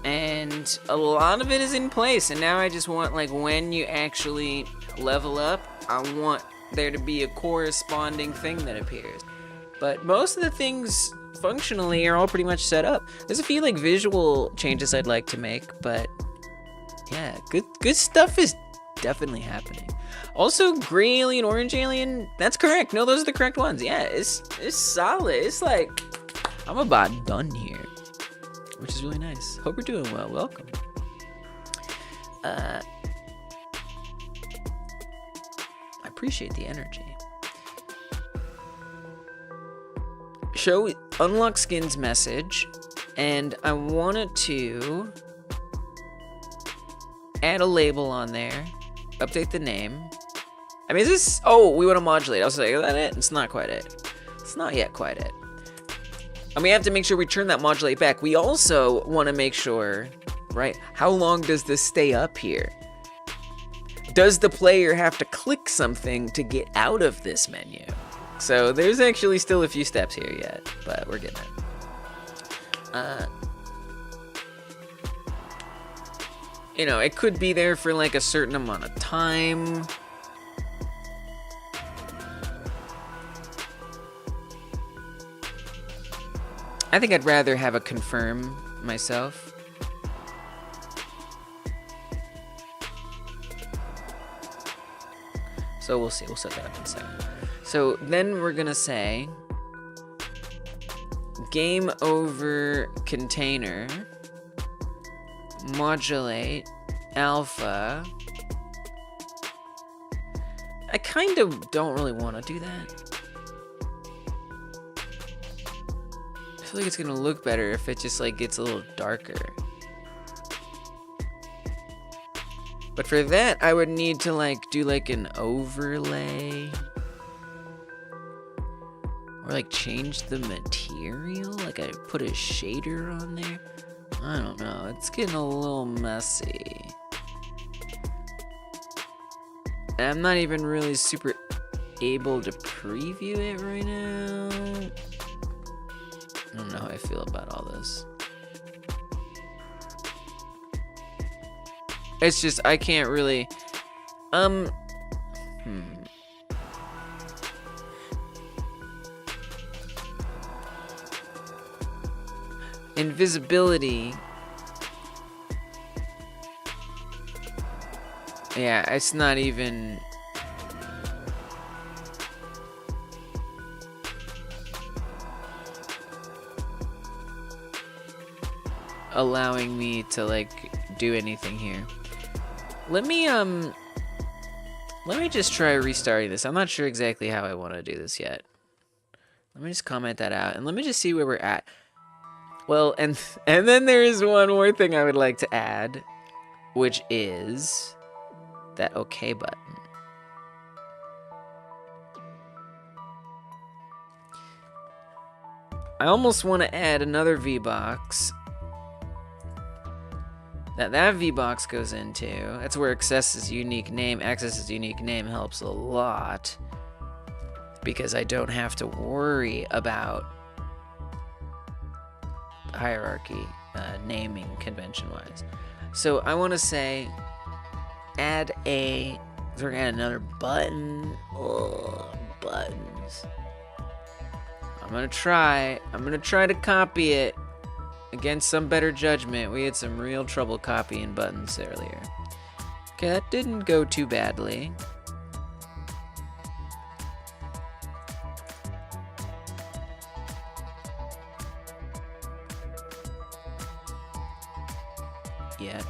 And a lot of it is in place, and now I just want, like, when you actually level up, I want there to be a corresponding thing that appears. But most of the things functionally are all pretty much set up. There's a few like visual changes I'd like to make, but yeah, good stuff is definitely happening. Also, gray alien, orange alien, that's correct. No, those are the correct ones. Yeah, it's solid. It's like, I'm about done here, which is really nice. Hope you're doing well. Welcome. I appreciate the energy. Show unlock skins message, and I wanted to add a label on there, update the name. I mean, is this, oh, we want to modulate. I was like, is that it? It's not quite it. It's not yet quite it. And we have to make sure we turn that modulate back. We also want to make sure, right, how long does this stay up here? Does the player have to click something to get out of this menu? So there's actually still a few steps here yet, but we're getting there. You know, it could be there for like a certain amount of time. I think I'd rather have a confirm myself. So we'll see, we'll set that up in a second. So then we're gonna say game over container modulate alpha. I kind of don't really want to do that. I feel like it's gonna look better if it just like gets a little darker. But for that, I would need to like do like an overlay. Or like change the material, like I put a shader on there. I don't know, it's getting a little messy. And I'm not even really super able to preview it right now. I don't know how I feel about all this. It's just, I can't really, Invisibility. Yeah, it's not even... allowing me to like do anything here. Let me just try restarting this. I'm not sure exactly how I want to do this yet. Let me just comment that out and let me just see where we're at. Well, and then there is one more thing I would like to add, which is that OK button. I almost want to add another VBox that VBox goes into. That's where accesses unique name helps a lot because I don't have to worry about hierarchy naming convention wise. So I want to say add a, so we're gonna add another button. Oh, buttons. I'm gonna try to copy it against some better judgment. We had some real trouble copying buttons earlier. Okay, that didn't go too badly. Yet.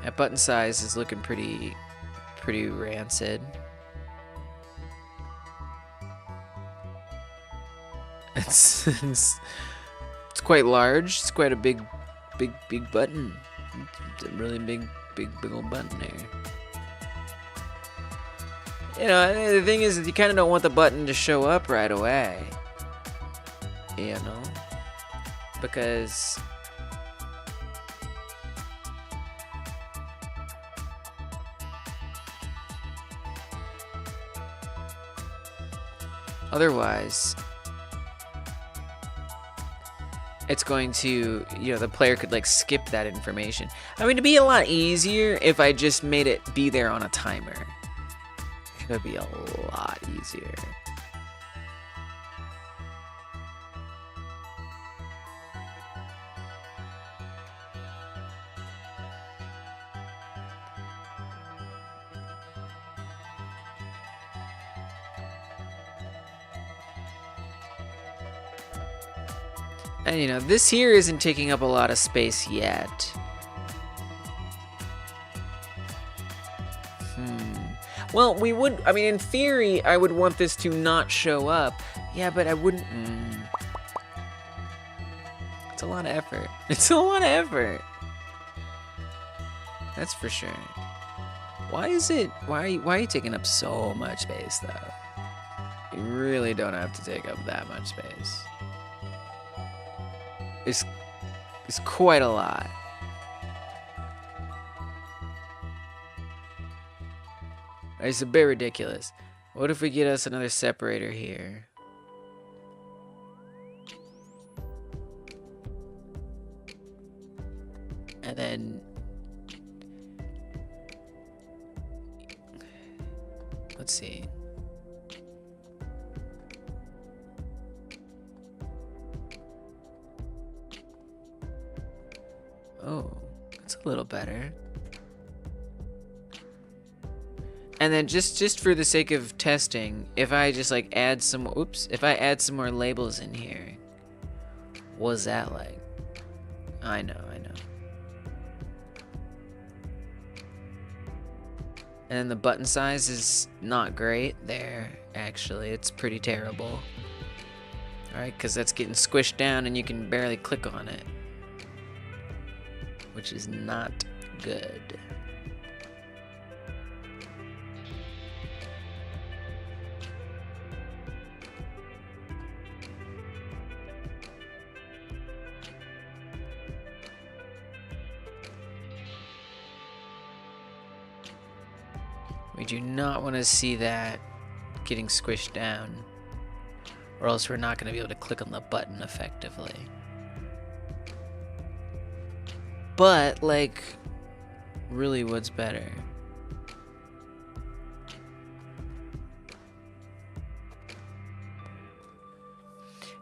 That button size is looking pretty rancid. It's quite large. It's quite a big button. It's a really big old button there. You know, the thing is, you kind of don't want the button to show up right away. You know, because otherwise it's going to, you know, the player could like skip that information. I mean, it'd be a lot easier if I just made it be there on a timer. It would be a lot easier. And you know, this here isn't taking up a lot of space yet. Well, we would, I mean, in theory, I would want this to not show up. Yeah, but I wouldn't. It's a lot of effort. It's a lot of effort. That's for sure. Why is it, why are you taking up so much space, though? You really don't have to take up that much space. It's quite a lot. It's a bit ridiculous. What if we get us another separator here? And then... let's see. Oh, that's a little better. And then just for the sake of testing, if I just like add some, if I add some more labels in here, what's that like? I know. And then the button size is not great there, actually. It's pretty terrible. Alright, because that's getting squished down and you can barely click on it. Which is not good. We do not want to see that getting squished down, or else we're not going to be able to click on the button effectively. But, like, really, what's better?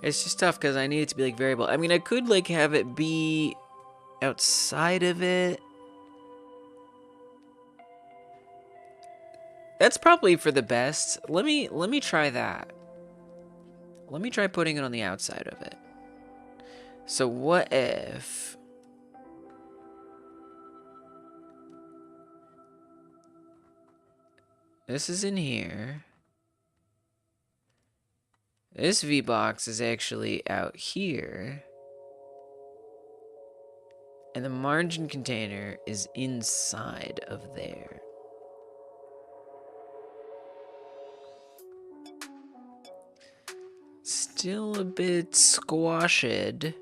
It's just tough because I need it to be, like, variable. I mean, I could, like, have it be outside of it. That's probably for the best. Let me try that. Let me try putting it on the outside of it. So what if... this is in here. This V-box is actually out here. And the margin container is inside of there. Still a bit squashed.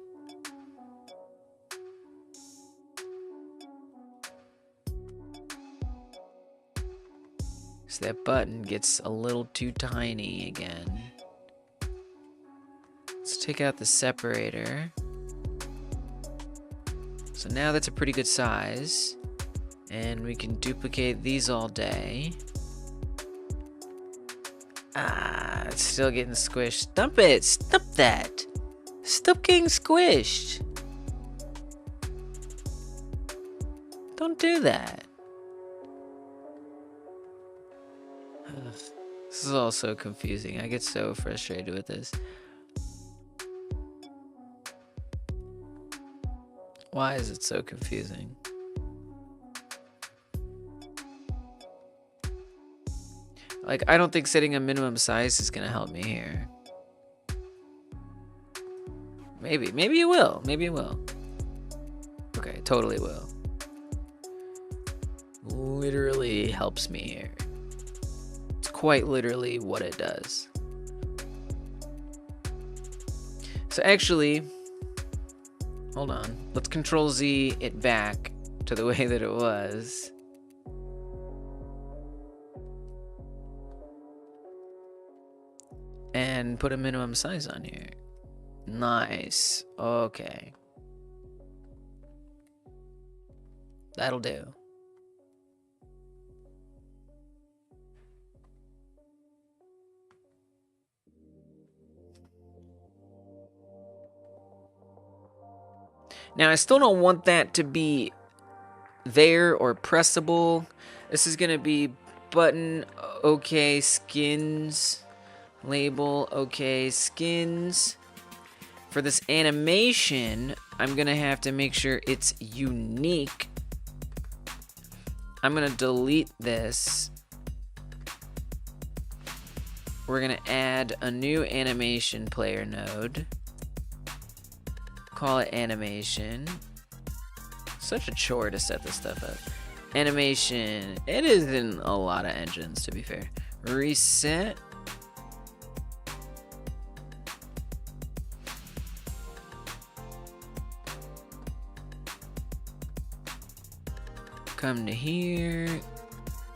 So that button gets a little too tiny again. Let's take out the separator. So now that's a pretty good size. And we can duplicate these all day. Ah, it's still getting squished. Stop it! Stop that! Stop getting squished! Don't do that. Ugh. This is all so confusing. I get so frustrated with this. Why is it so confusing? Like, I don't think setting a minimum size is gonna help me here. Maybe it will. Maybe it will. Okay, it totally will. Literally helps me here. It's quite literally what it does. So actually, hold on. Let's Control Z it back to the way that it was. And put a minimum size on here. Nice. Okay. That'll do. Now, I still don't want that to be there or pressable. This is going to be button, okay, skins, label, okay, skins. For this animation, I'm going to have to make sure it's unique. I'm going to delete this. We're going to add a new animation player node. Call it animation. Such a chore to set this stuff up. Animation. It is in a lot of engines, to be fair. Reset. Come to here.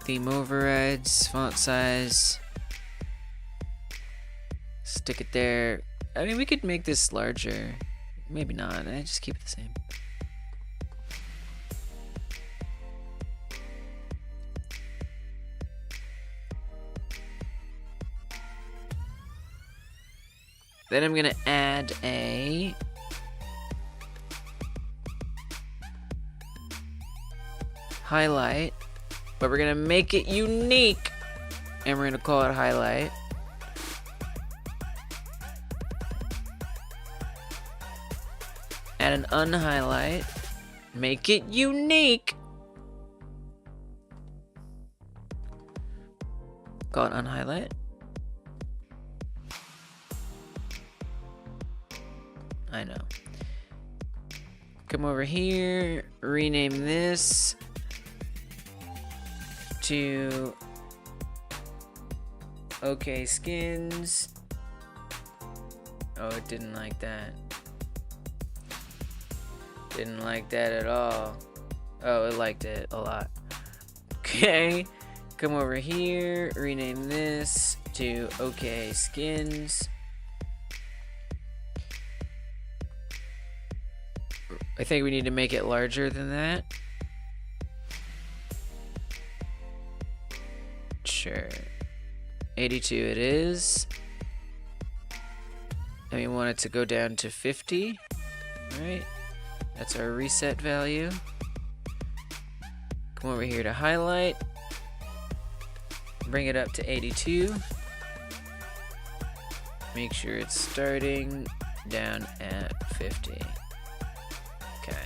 Theme overrides. Font size. Stick it there. I mean, we could make this larger. Maybe not. I just keep it the same. Then I'm gonna add a highlight, but we're gonna make it unique, and we're gonna call it highlight. Add an unhighlight, make it unique. Call it unhighlight. I know. Come over here, rename this to okay skins. Oh, it didn't like that. Didn't like that at all. Oh, it liked it a lot. Okay, come over here, rename this to okay skins. I think we need to make it larger than that. Sure. 82 it is. And we want it to go down to 50. Right? That's our reset value. Come over here to highlight. Bring it up to 82. Make sure it's starting down at 50. Okay.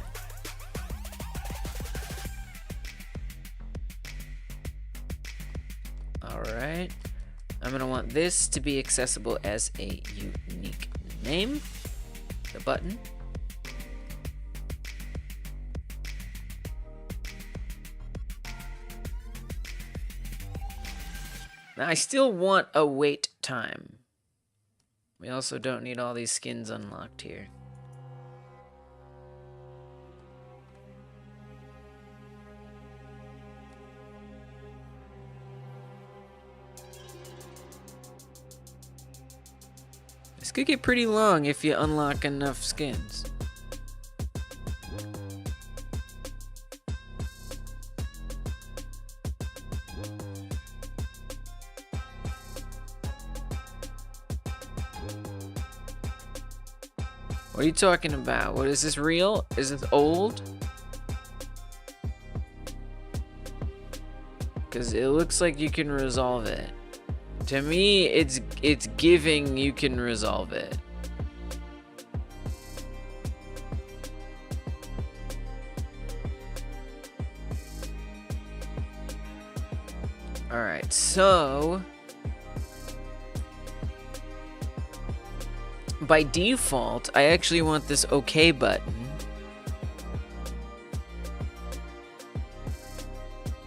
Alright. I'm going to want this to be accessible as a unique name. The button. Now I still want a wait time. We also don't need all these skins unlocked here. This could get pretty long if you unlock enough skins. What are you talking about? What is this real? Is this old? Because it looks like you can resolve it. To me, it's giving you can resolve it. Alright, so by default, I actually want this OK button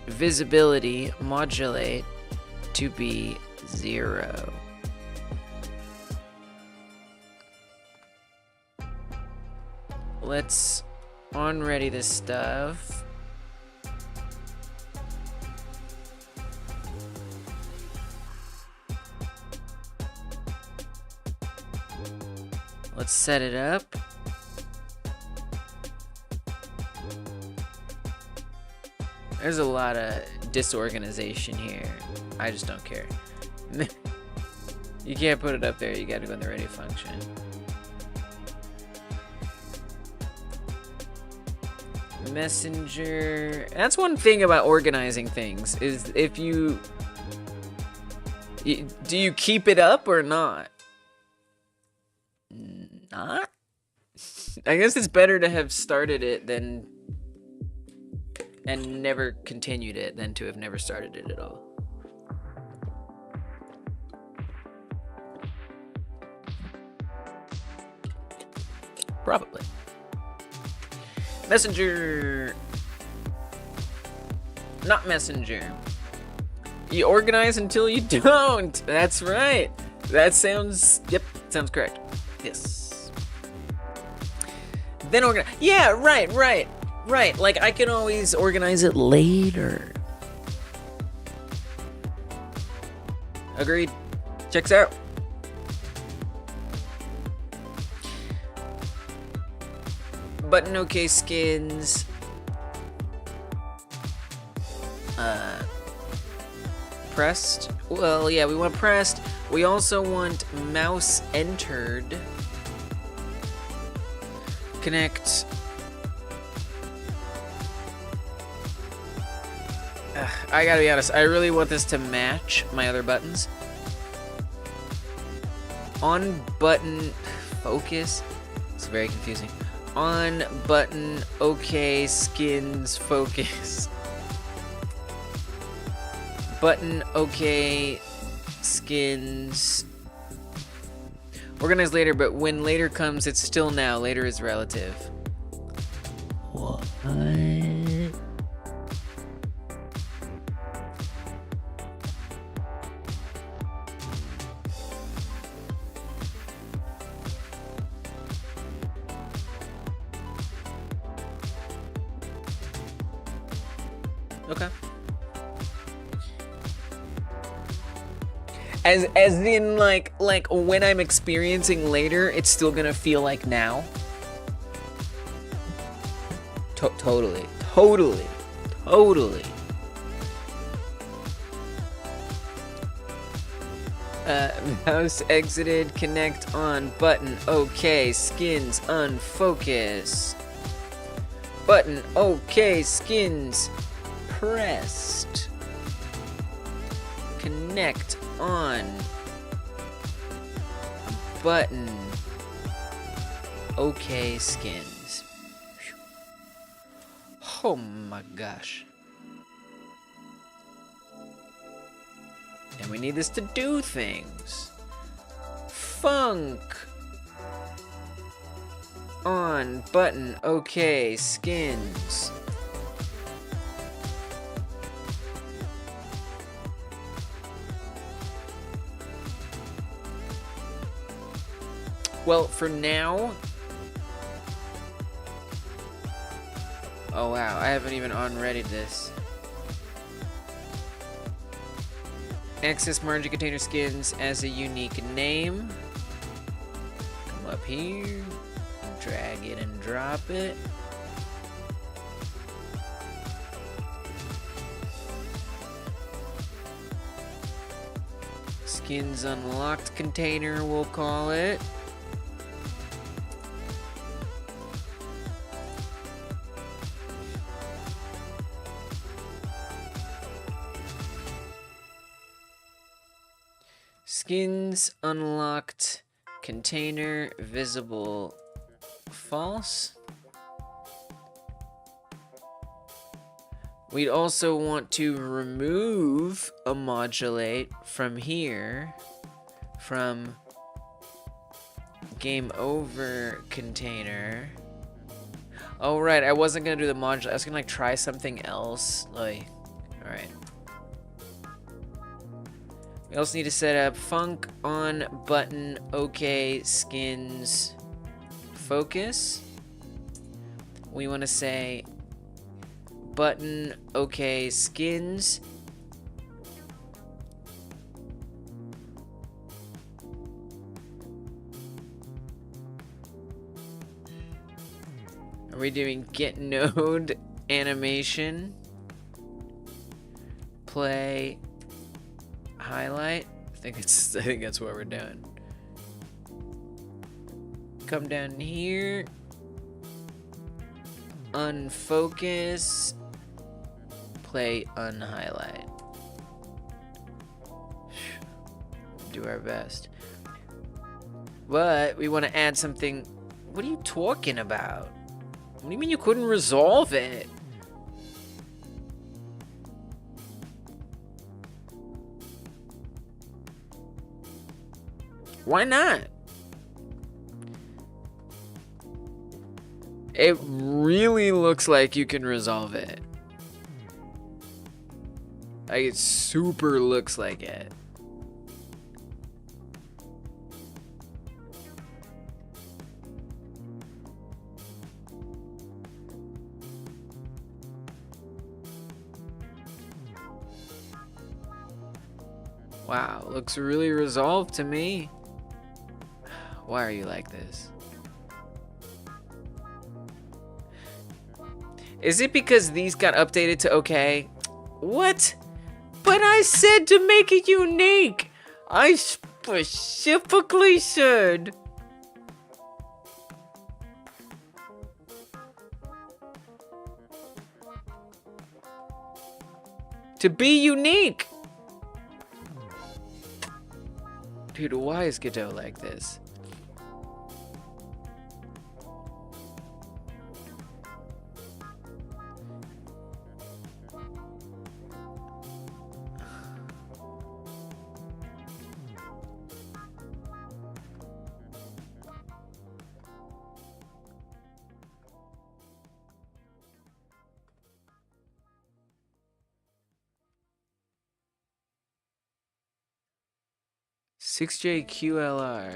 visibility modulate to be 0. Let's on-ready this stuff. Let's set it up. There's a lot of disorganization here. I just don't care. You can't put it up there. You gotta go in the ready function. Messenger. That's one thing about organizing things, is if you do you keep it up or not? Not? I guess it's better to have started it than and never continued it than to have never started it at all. Probably. Messenger. Not Messenger. You organize until you don't. That's right. That sounds, yep, sounds correct. Yes. Then organize. Yeah, right. Like, I can always organize it later. Agreed. Checks out. Button OK skins. Pressed. Well, yeah, we want pressed. We also want mouse entered. Connect. I gotta be honest, I really want this to match my other buttons. On button focus. It's very confusing. On button OK skins focus. Button OK skins. Organize later, but when later comes, it's still now. Later is relative. What? Okay. As in like when I'm experiencing later, it's still gonna feel like now. Totally. Mouse exited, connect on, button OK, skins unfocus. Button OK, skins pressed. Connect on. Button OK, skins. Oh my gosh. And we need this to do things. Funk. On, button, OK, skins. Well, for now... Oh wow, I haven't even on-readied this. Access margin container skins as a unique name. Come up here, drag it and drop it. Skins unlocked container, we'll call it. Skins unlocked container visible false. We'd also want to remove a modulate from here, from game over container. Oh right, I wasn't gonna do the modulate. I was gonna like try something else. Like, all right. We also need to set up funk on button OK skins focus. We want to say button OK skins Are we doing get node animation? Play highlight? I think that's what we're doing. Come down here. Unfocus. Play unhighlight. Do our best. But we want to add something. What are you talking about? What do you mean you couldn't resolve it? Why not? It really looks like you can resolve it. Like, it super looks like it. Wow, looks really resolved to me. Why are you like this? Is it because these got updated to okay? What? But I said to make it unique. I specifically said. To be unique. Dude, why is Godot like this? $6JQLR.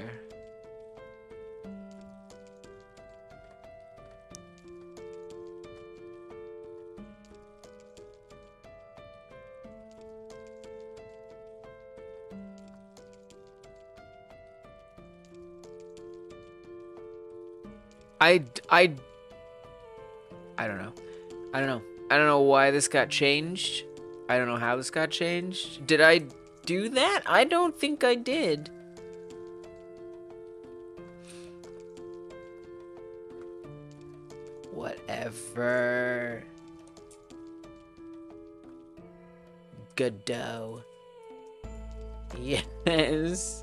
I don't know. I don't know. I don't know why this got changed. I don't know how this got changed. Did I do that? I don't think I did. Whatever. Godot. Yes.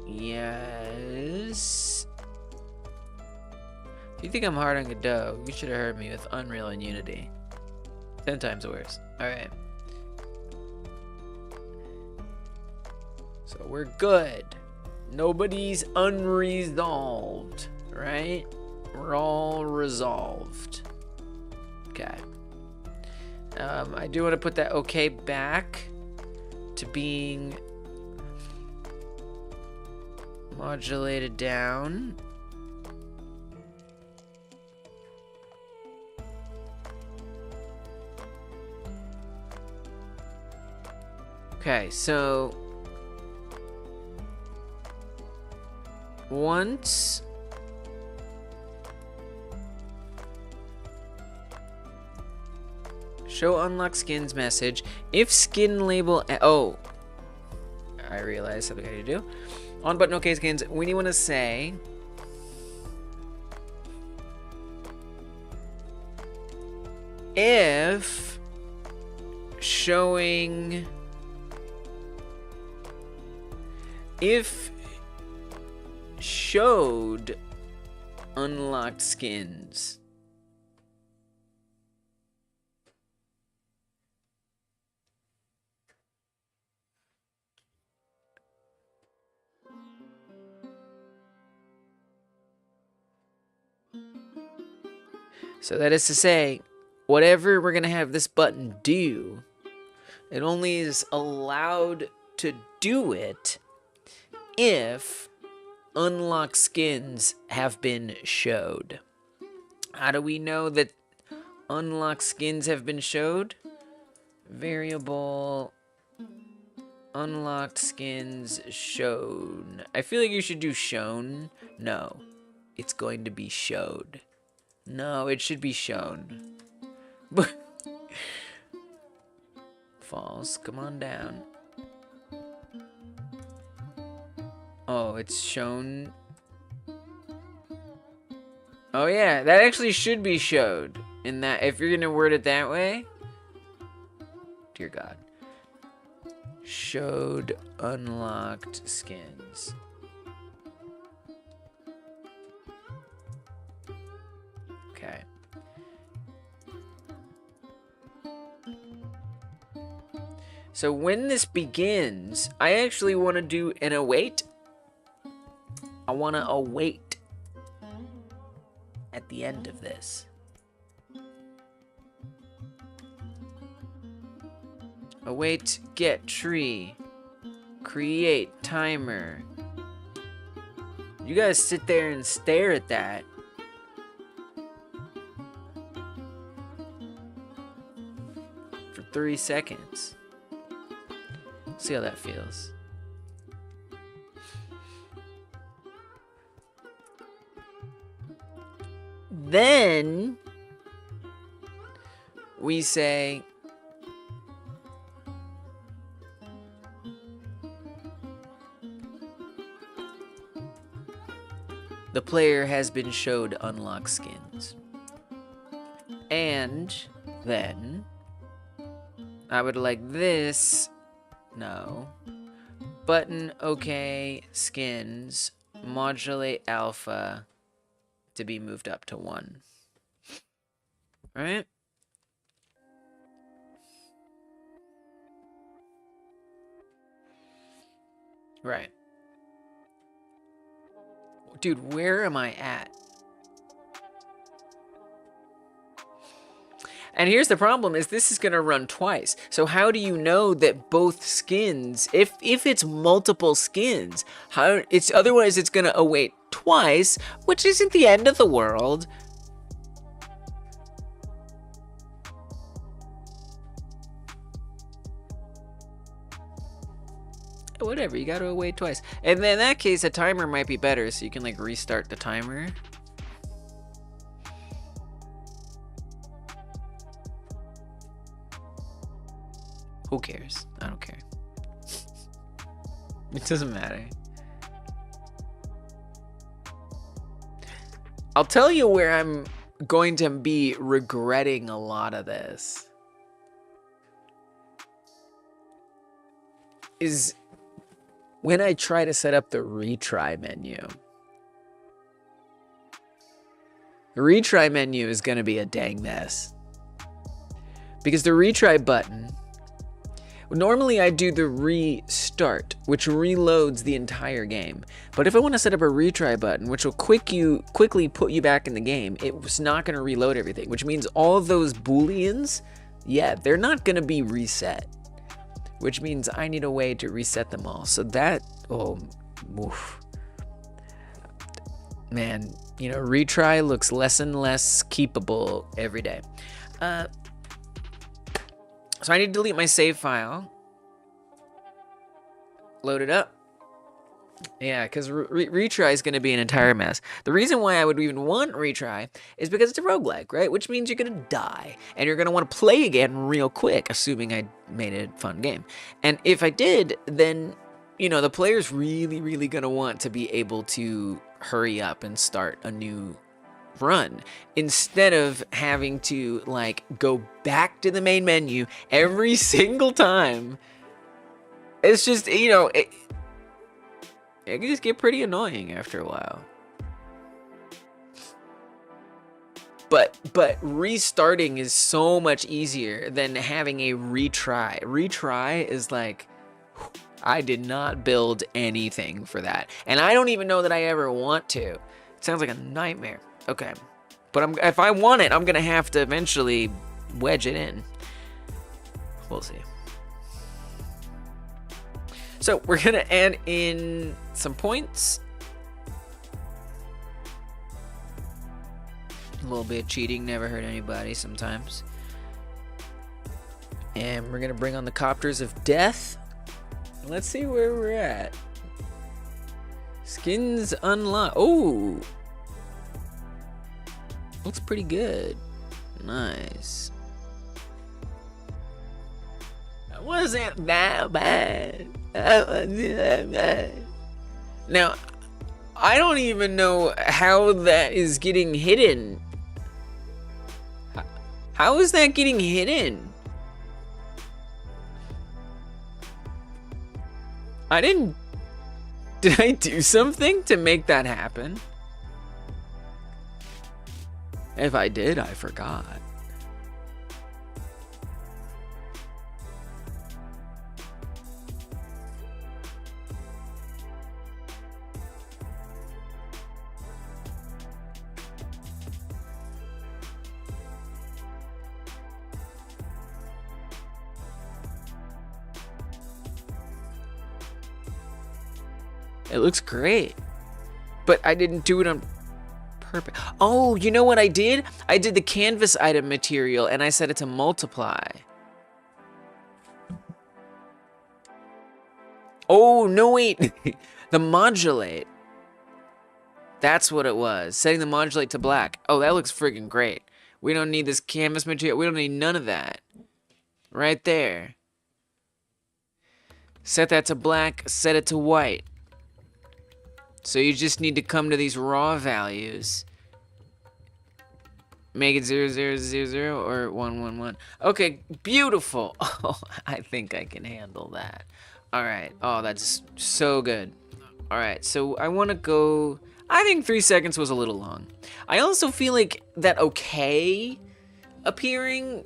Yes. If you think I'm hard on Godot, you should have heard me with Unreal and Unity. 10 times worse. Alright. So we're good. Nobody's unresolved, right? We're all resolved. Okay. I do want to put that okay back to being modulated down. Okay, so once show unlock skins message, if skin label oh, I realized something I need to do. On button okay skins, when you want to say if showing showed unlocked skins. So that is to say, whatever we're going to have this button do, it only is allowed to do it if unlocked skins have been showed. How do we know that unlocked skins have been showed? Variable Unlocked skins shown. I feel like you should do shown. No, it's going to be showed. No, it should be shown. False, come on down. Oh, it's shown. Oh yeah, that actually should be showed. In that, if you're gonna word it that way. Dear God. Showed unlocked skins. Okay. So when this begins, I actually want to do an await. I want to await at the end of this. Await, get tree, create timer. You guys sit there and stare at that. For 3 seconds. See how that feels. Then we say the player has been showed unlock skins. And then I would like this. No. Button OK skins modulate alpha to be moved up to 1. Right? Right. Dude, where am I at? And here's the problem, is this is going to run twice. So how do you know that both skins, if it's multiple skins, otherwise it's going to await twice, which isn't the end of the world. Whatever, you got to await twice. And then in that case, a timer might be better, so you can like restart the timer. Who cares? I don't care. It doesn't matter. I'll tell you where I'm going to be regretting a lot of this. Is when I try to set up the retry menu. The retry menu is going to be a dang mess. Because the retry button, normally I do the restart, which reloads the entire game. But if I want to set up a retry button, which will quickly put you back in the game, it's not going to reload everything, which means all of those booleans, yeah, they're not going to be reset. Which means I need a way to reset them all. So that, oof. Man, you know, retry looks less and less keepable every day. So I need to delete my save file. Load it up. Yeah, because retry is going to be an entire mess. The reason why I would even want retry is because it's a roguelike, right? Which means you're going to die, and you're going to want to play again real quick, assuming I made a fun game. And if I did, then, you know, the player's really, really going to want to be able to hurry up and start a new run instead of having to, like, go back to the main menu every single time. It's just, you know, it can just get pretty annoying after a while. But restarting is so much easier than having a retry. Retry is like, I did not build anything for that. And I don't even know that I ever want to. It sounds like a nightmare. Okay. But if I want it, I'm going to have to eventually wedge it in. We'll see. So we're going to add in some points. A little bit of cheating never hurt anybody sometimes. And we're going to bring on the Copters of Death. Let's see where we're at. Skins unlocked. Oh, looks pretty good. Nice. That wasn't that bad. That wasn't that bad. Now, I don't even know how that is getting hidden. How is that getting hidden? Did I do something to make that happen? If I did, I forgot. It looks great, but I didn't do it on purpose. Oh, you know what I did? I did the canvas item material and I set it to multiply. Oh, no, wait. The modulate. That's what it was. Setting the modulate to black. Oh, that looks friggin' great. We don't need this canvas material. We don't need none of that. Right there. Set that to black, set it to white. So you just need to come to these raw values. Make it 0, 0, 0, 0 or 1, 1, 1. Okay, beautiful. Oh, I think I can handle that. All right. Oh, that's so good. All right, so I want to go... I think 3 seconds was a little long. I also feel like that okay appearing,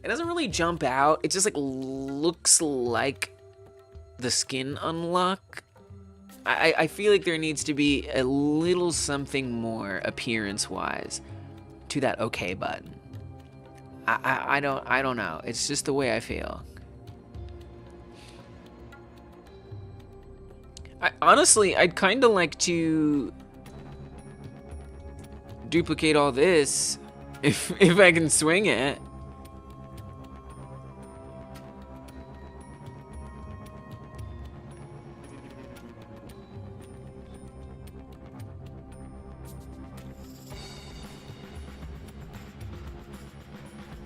it doesn't really jump out. It just like looks like the skin unlock. I feel like there needs to be a little something more appearance-wise to that okay button. I don't know. It's just the way I feel. Honestly, I'd kind of like to duplicate all this if I can swing it.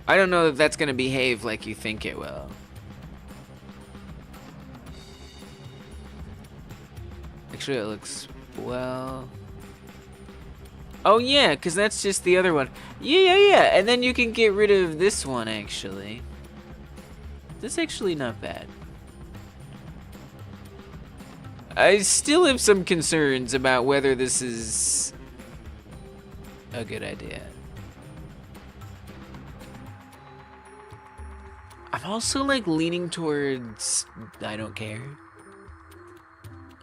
I don't know if that's gonna behave like you think it will. Actually, it looks well. Oh yeah, because that's just the other one. Yeah. And then you can get rid of this one, actually. That's actually not bad. I still have some concerns about whether this is a good idea. I'm also like leaning towards I don't care.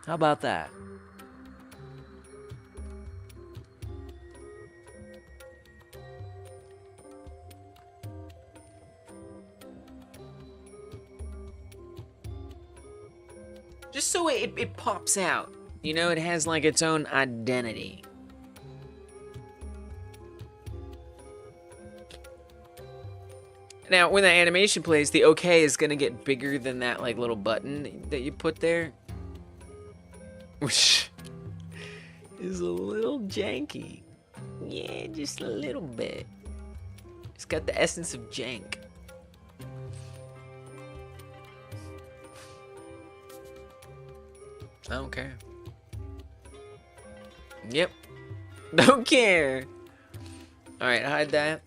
How about that? Just so it pops out. You know, it has like its own identity. Now, when the animation plays, the OK is gonna get bigger than that like little button that you put there. Which is a little janky. Yeah, just a little bit. It's got the essence of jank. I don't care. Yep. Don't care. Alright, hide that.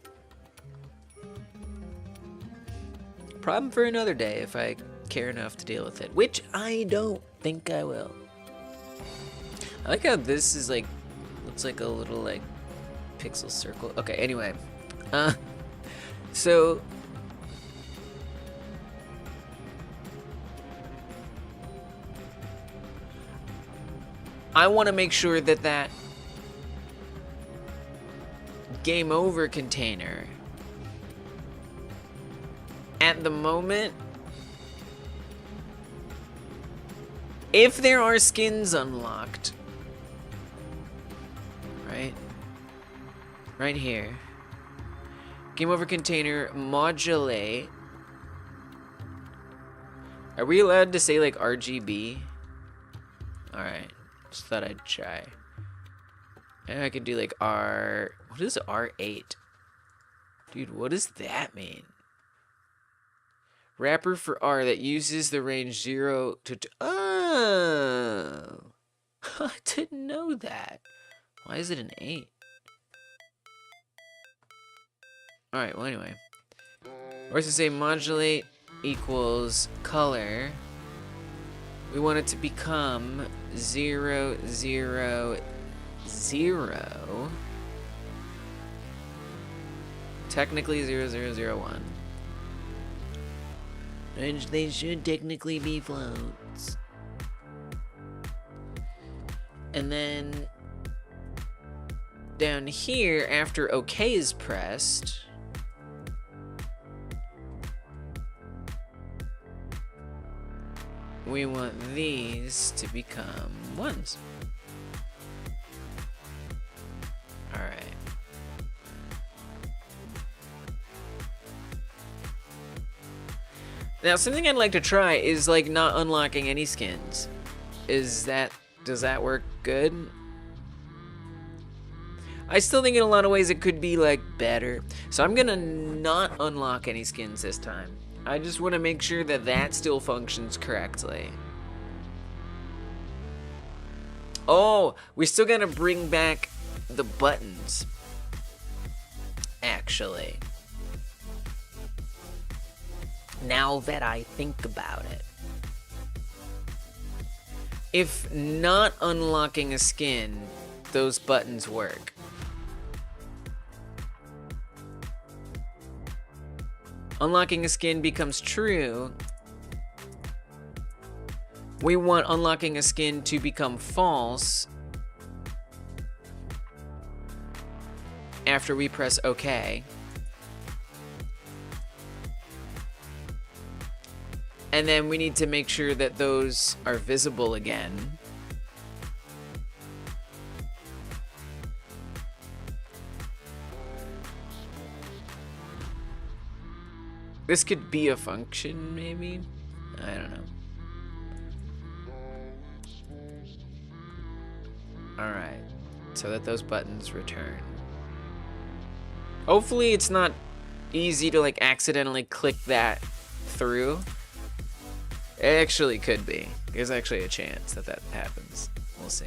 Problem for another day if I care enough to deal with it. Which I don't think I will. I like how this is like, looks like a little like pixel circle. Okay, anyway. So I want to make sure that that game over container at the moment, if there are skins unlocked, right here, game over container modulate. Are we allowed to say like RGB? Alright, just thought I'd try. And I could do like R... What is R8? Dude, what does that mean? Wrapper for R that uses the range 0 to... Oh! I didn't know that. Why is it an 8? Alright, well anyway. We're to say modulate equals color. We want it to become 0, 0, 0. Technically 0, 0, 0, 1. And they should technically be floats. And then down here, after OK is pressed, we want these to become 1s. Alright. Now, something I'd like to try is like not unlocking any skins. Does that work good? I still think in a lot of ways it could be like better. So I'm gonna not unlock any skins this time. I just want to make sure that that still functions correctly. Oh, we still gotta bring back the buttons. Actually. Now that I think about it. If not unlocking a skin, those buttons work. Unlocking a skin becomes true. We want unlocking a skin to become false after we press OK. And then we need to make sure that those are visible again. This could be a function, maybe? I don't know. Alright, so that those buttons return. Hopefully it's not easy to like accidentally click that through. It actually could be. There's actually a chance that that happens. We'll see.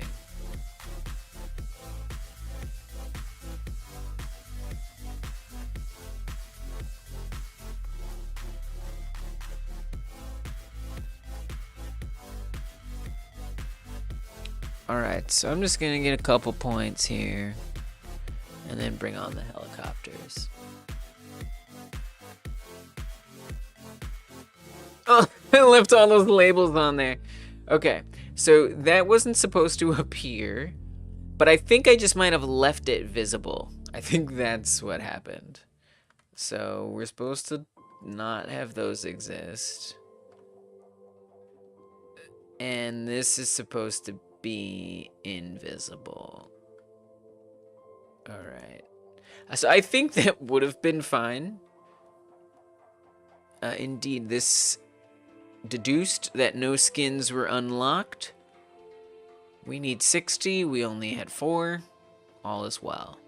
Alright, so I'm just gonna get a couple points here and then bring on the helicopters. Oh, I left all those labels on there. Okay, so that wasn't supposed to appear, but I think I just might have left it visible. I think that's what happened. So we're supposed to not have those exist. And this is supposed to be invisible. Alright. So I think that would have been fine. Indeed, this deduced that no skins were unlocked. We need 60, we only had 4. All is well.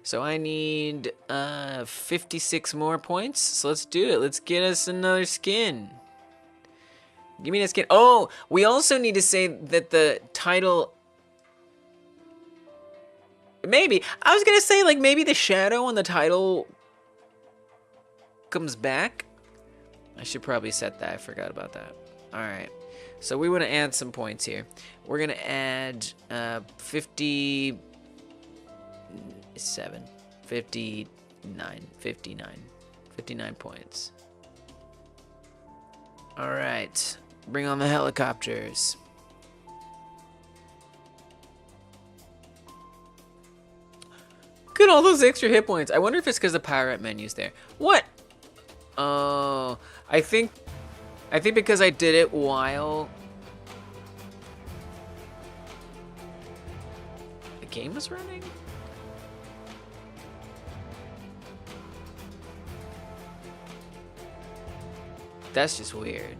So I need 56 more points. So let's do it. Let's get us another skin. Give me that skin. Oh, we also need to say that the title... Maybe. I was going to say, like, maybe the shadow on the title comes back. I should probably set that. I forgot about that. Alright. So we want to add some points here. We're going to add 57, 59 points. Alright. Bring on the helicopters. Look at all those extra hit points. I wonder if it's because the power-up menu's there. What? Oh, I think because I did it while the game was running? That's just weird.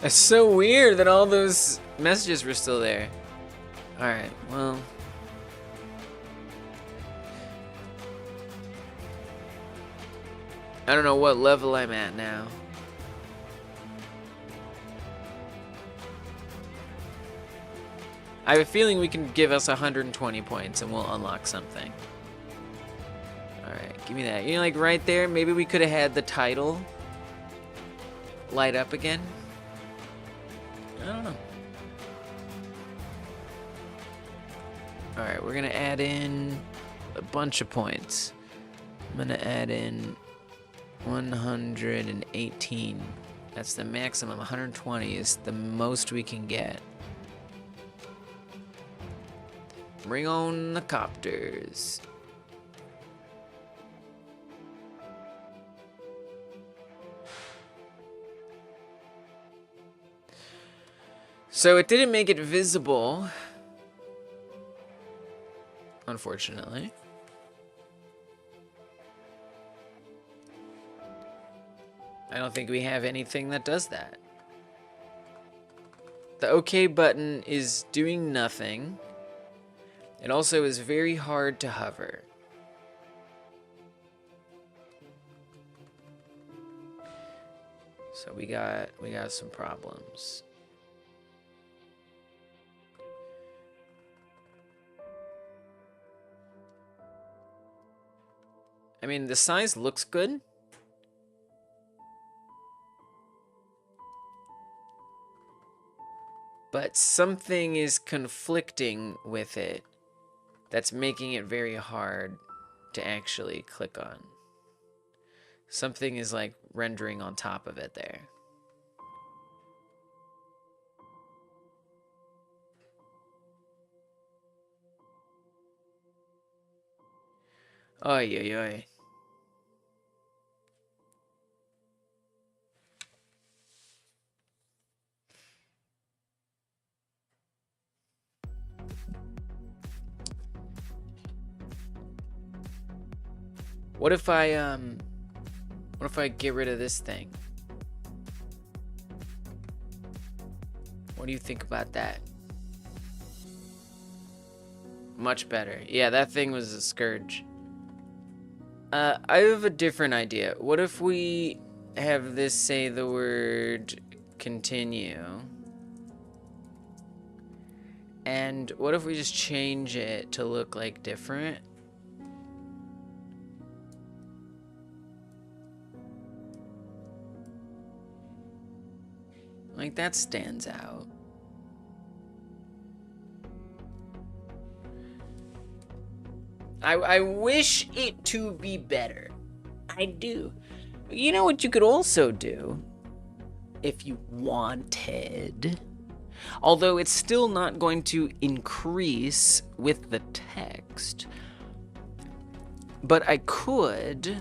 That's so weird that all those messages were still there. Alright, well. I don't know what level I'm at now. I have a feeling we can give us 120 points and we'll unlock something. Alright, give me that. You know, like right there, maybe we could have had the title light up again. I don't know. Alright, we're gonna add in a bunch of points. I'm gonna add in 118. That's the maximum. 120 is the most we can get. Bring on the copters. So it didn't make it visible, unfortunately. I don't think we have anything that does that. The OK button is doing nothing. It also is very hard to hover. So we got some problems. I mean, the size looks good. But something is conflicting with it that's making it very hard to actually click on. Something is like rendering on top of it there. Oy, oy, oy. What if I get rid of this thing? What do you think about that? Much better. Yeah, that thing was a scourge. I have a different idea. What if we have this say the word continue? And what if we just change it to look like different? Like, that stands out. I wish it to be better. I do. But you know what you could also do? If you wanted. Although it's still not going to increase with the text. But I could...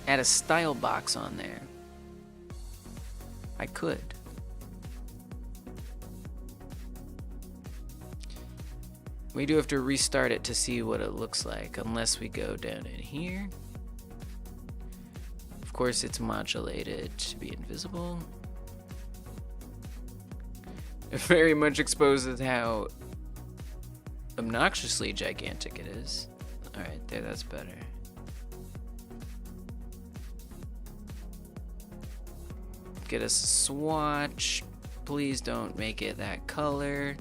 add a style box on there. I could. We do have to restart it to see what it looks like, unless we go down in here. Of course, it's modulated to be invisible. It very much exposes how obnoxiously gigantic it is. Alright, there, that's better. Get us a swatch. Please don't make it that color.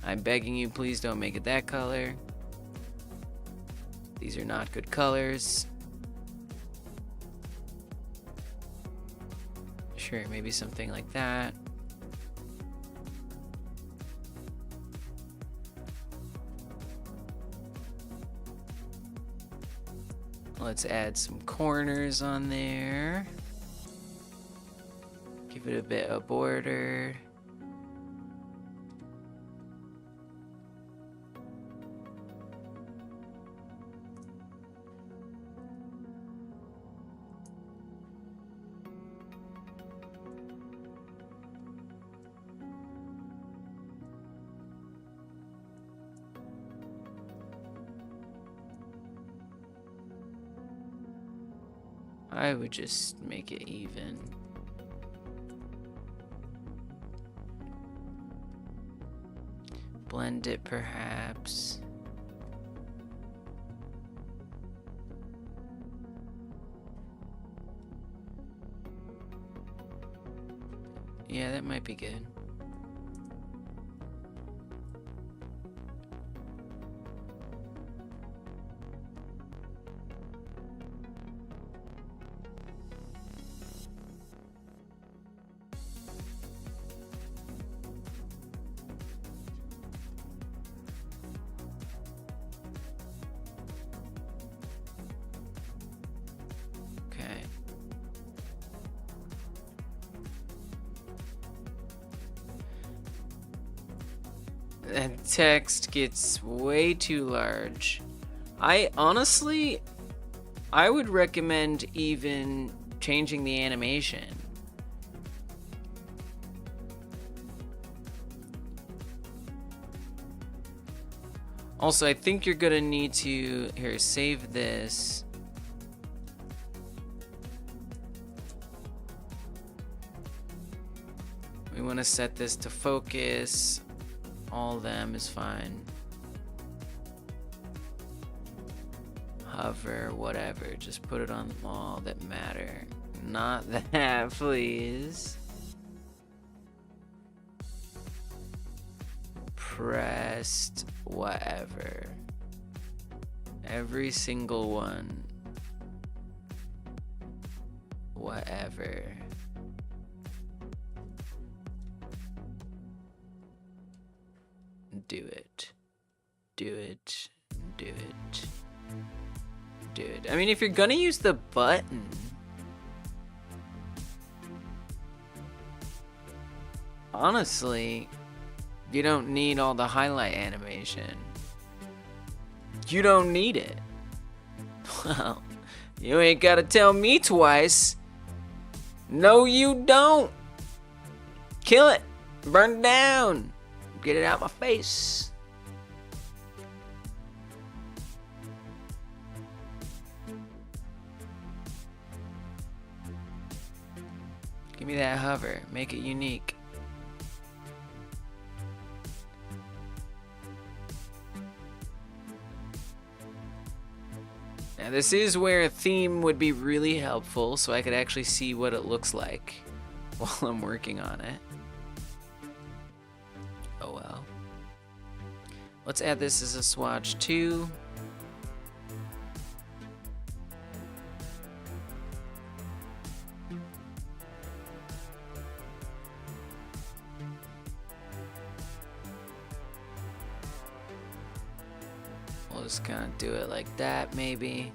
I'm begging you, please don't make it that color. These are not good colors. Sure, maybe something like that. Let's add some corners on there. Give it a bit of border. I would just make it even. Blend it perhaps. Yeah, that might be good. Okay. And text gets way too large. I would recommend even changing the animation. Also, I think you're gonna need to, here, save this. We want to set this to focus. All of them is fine. Hover, whatever. Just put it on all that matter. Not that, please. Pressed, whatever. Every single one. Whatever. Do it. Do it. Do it. Do it. I mean, if you're gonna use the button, honestly, you don't need all the highlight animation. You don't need it. Well, you ain't gotta tell me twice. No, you don't. Kill it. Burn it down. Get it out my face. Give me that hover. Make it unique. Now this is where a theme would be really helpful, so I could actually see what it looks like while I'm working on it. Oh well. Let's add this as a swatch too. We'll just kind of do it like that, maybe.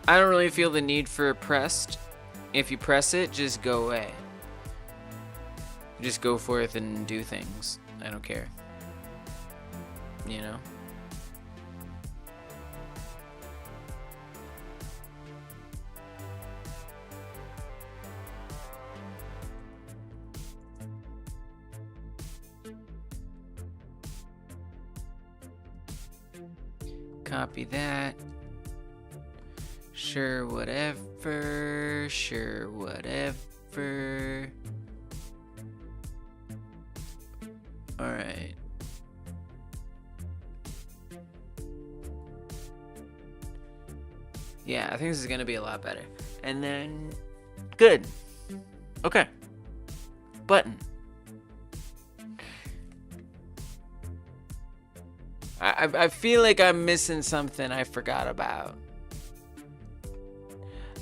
I don't really feel the need for pressed. If you press it, just go away. Just go forth and do things. I don't care. You know? Copy that. Sure, whatever. Sure, whatever. Alright. Yeah, I think this is gonna be a lot better. And then, good. Okay. Button. I feel like I'm missing something I forgot about.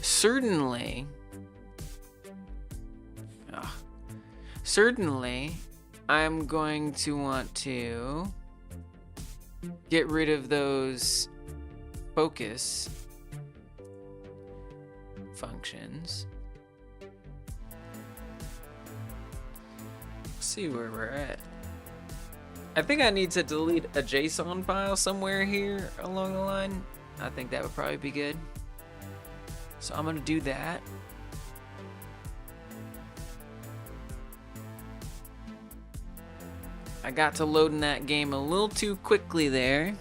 Certainly, I'm going to want to get rid of those focus functions. See where we're at. I think I need to delete a JSON file somewhere here along the line. I think that would probably be good. So I'm gonna do that. I got to loading that game a little too quickly there.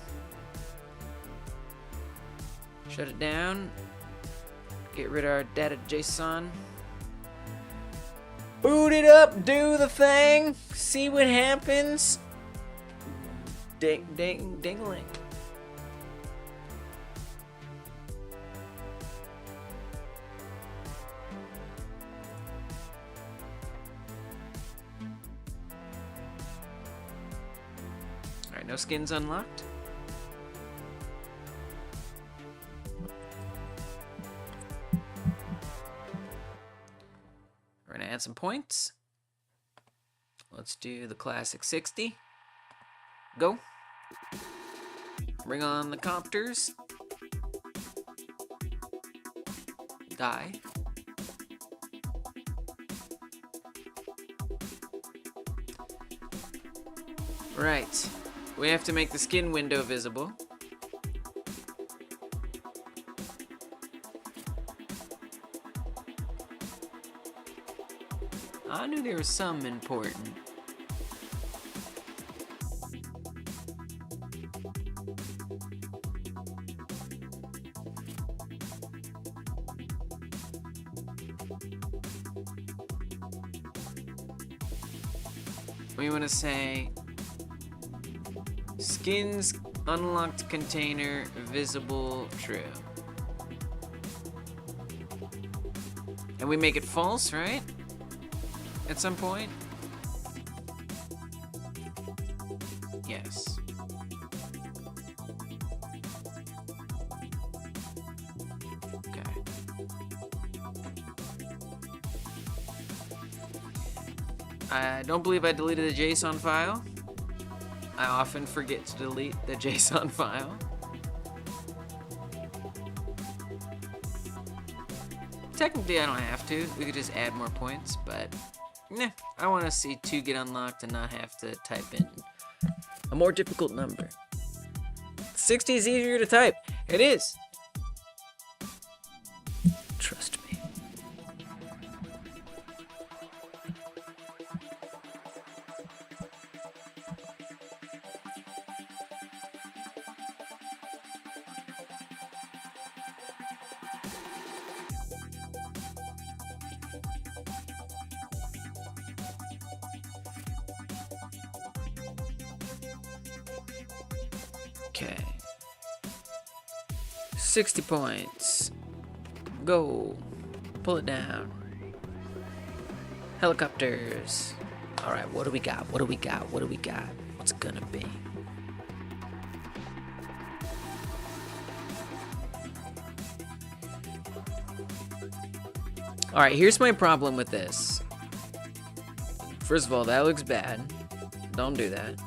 Shut it down. Get rid of our data.json. Boot it up, do the thing, see what happens. Ding-a-ling. Alright, no skins unlocked. We're gonna add some points. Let's do the classic 60. Go. Bring on the copters. Die. Right. We have to make the skin window visible. I knew there was some important. We want to say skins unlocked container visible true. And we make it false, right? At some point? Yes. Okay. I don't believe I deleted the JSON file. I often forget to delete the JSON file. Technically, I don't have to. We could just add more points, but nah, I want to see 2 get unlocked and not have to type in a more difficult number. 60 is easier to type. It is. Trust me. Okay. 60 points. Go. Pull it down. Helicopters. Alright, what do we got? What do we got? What do we got? What's it gonna be? Alright, here's my problem with this. First of all, that looks bad. Don't do that.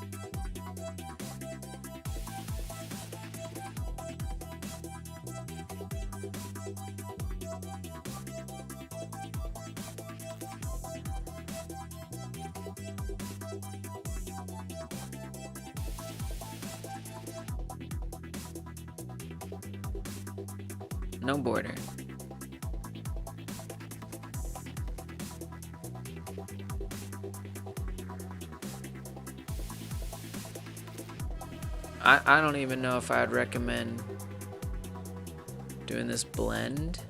No border. I don't even know if I'd recommend doing this blend.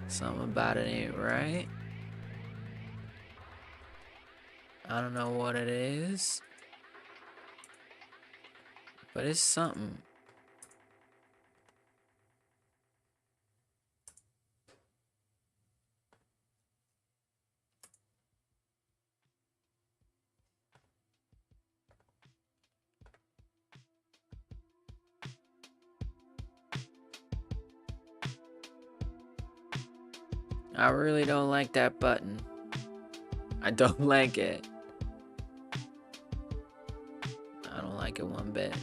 Something about it ain't right. I don't know what it is, but it's something. I really don't like that button. I don't like it. I don't like it one bit.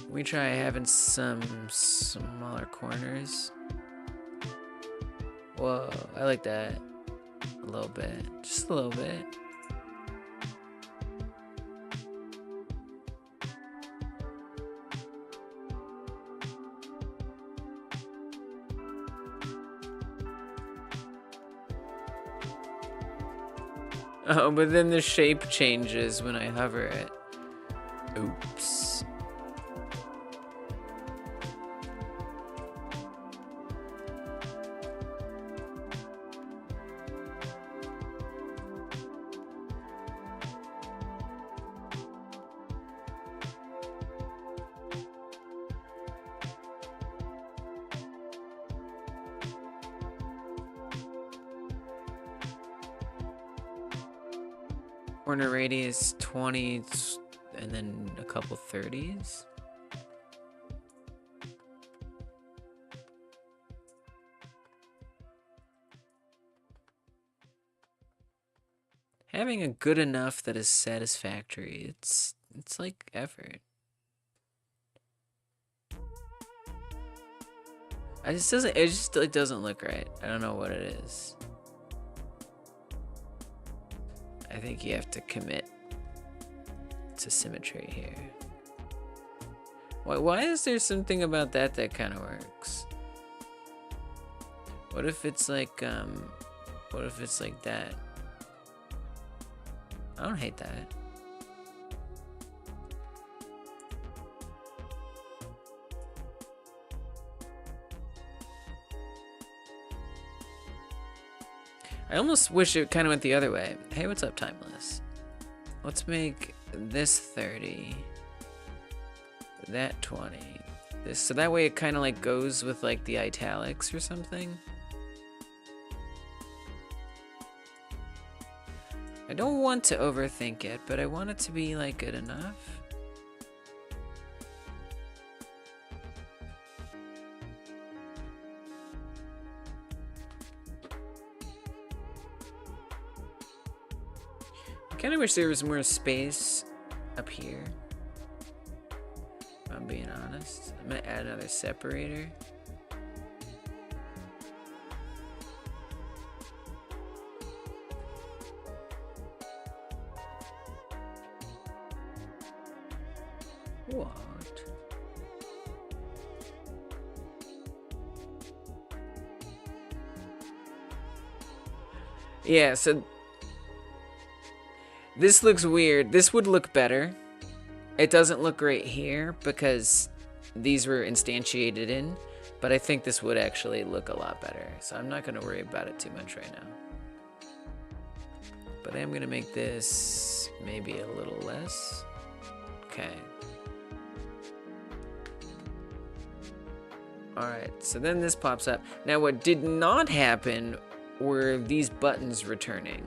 We try having some smaller corners. Whoa, I like that. A little bit. Just a little bit. Oh, but then the shape changes when I hover it. Oops. Corner radius 20 and then a couple 30s. Having a good enough that is satisfactory. It's like effort. It just like doesn't look right. I don't know what it is. I think you have to commit to symmetry here. Why is there something about that kind of works? What if it's like that? I don't hate that. I almost wish it kind of went the other way. Hey, what's up, Timeless? Let's make this 30, that 20, this, so that way it kind of like goes with like the italics or something. I don't want to overthink it, but I want it to be like good enough. I kind of wish there was more space up here, if I'm being honest. I'm gonna add another separator. What? Yeah, so this looks weird. This would look better. It doesn't look great here because these were instantiated in, but I think this would actually look a lot better. So I'm not gonna worry about it too much right now. But I am gonna make this maybe a little less. Okay. Alright, so then this pops up. Now what did not happen were these buttons returning.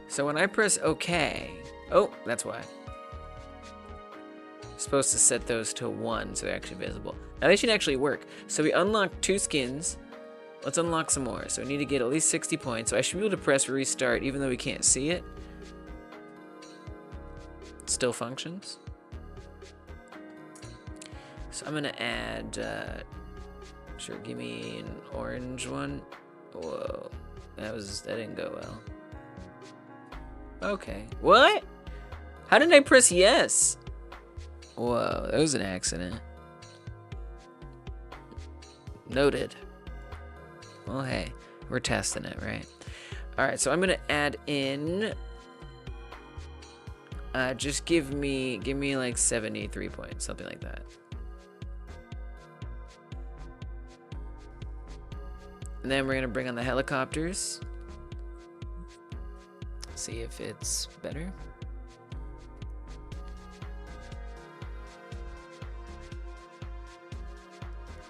So when I press OK, oh, that's why. I'm supposed to set those to 1 so they're actually visible. Now they should actually work. So we unlocked 2 skins. Let's unlock some more. So we need to get at least 60 points. So I should be able to press restart even though we can't see it. It still functions. So I'm gonna add, sure, give me an orange one. Whoa, that didn't go well. Okay, what? How did I press yes? Whoa, that was an accident. Noted. Well, hey, we're testing it, right? All right, so I'm gonna add in. Just give me like 73 points, something like that. And then we're gonna bring on the helicopters. See if it's better.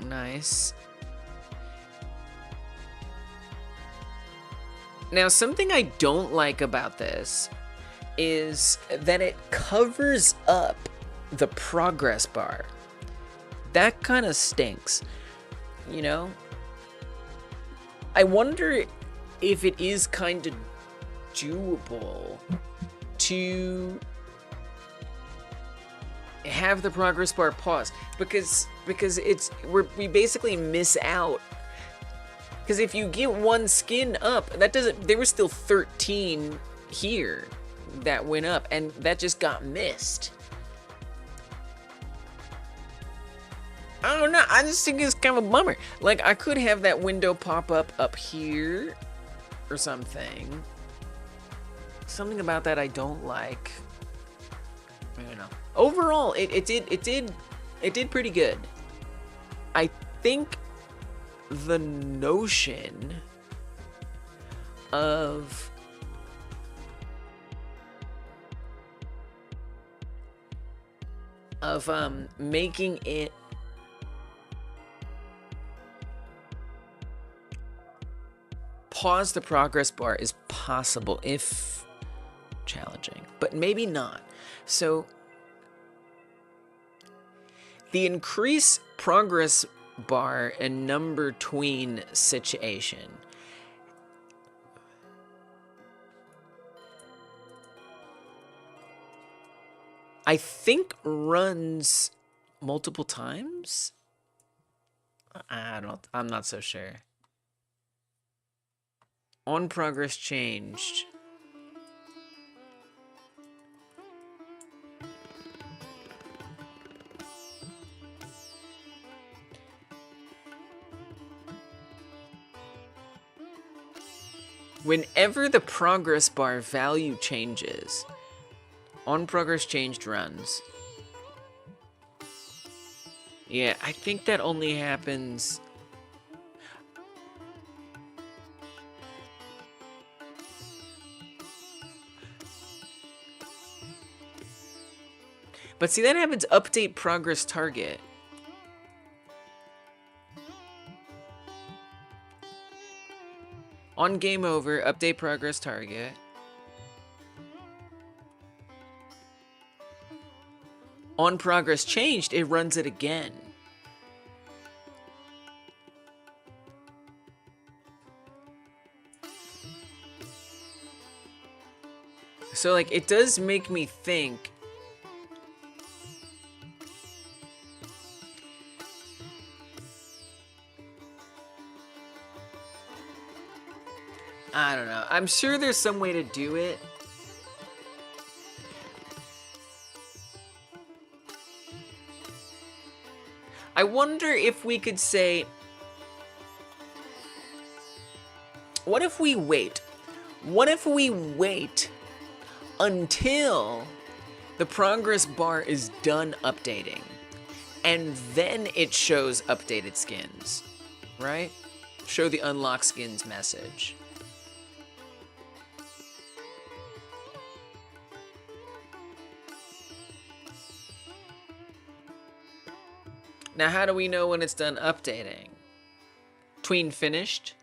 Nice. Now, something I don't like about this is that it covers up the progress bar. That kind of stinks, you know? I wonder if it is kind of doable to have the progress bar pause because we basically miss out. Because if you get one skin up, that doesn't, there was still 13 here that went up, and that just got missed. I don't know, I just think it's kind of a bummer. Like, I could have that window pop up here or something. Something about that I don't like. I don't know. Overall, it did pretty good. I think the notion of making it pause the progress bar is possible if challenging, but maybe not. So the increase progress bar and number tween situation I think runs multiple times. I'm not so sure. On progress changed. Whenever the progress bar value changes, on progress changed runs. Yeah, I think that only happens. But see, that happens update progress target. On game over, update progress target. On progress changed, it runs it again. So, like, it does make me think. I don't know. I'm sure there's some way to do it. I wonder if we could say, what if we wait? What if we wait until the progress bar is done updating, and then it shows updated skins, right? Show the unlock skins message. Now, how do we know when it's done updating? Tween finished?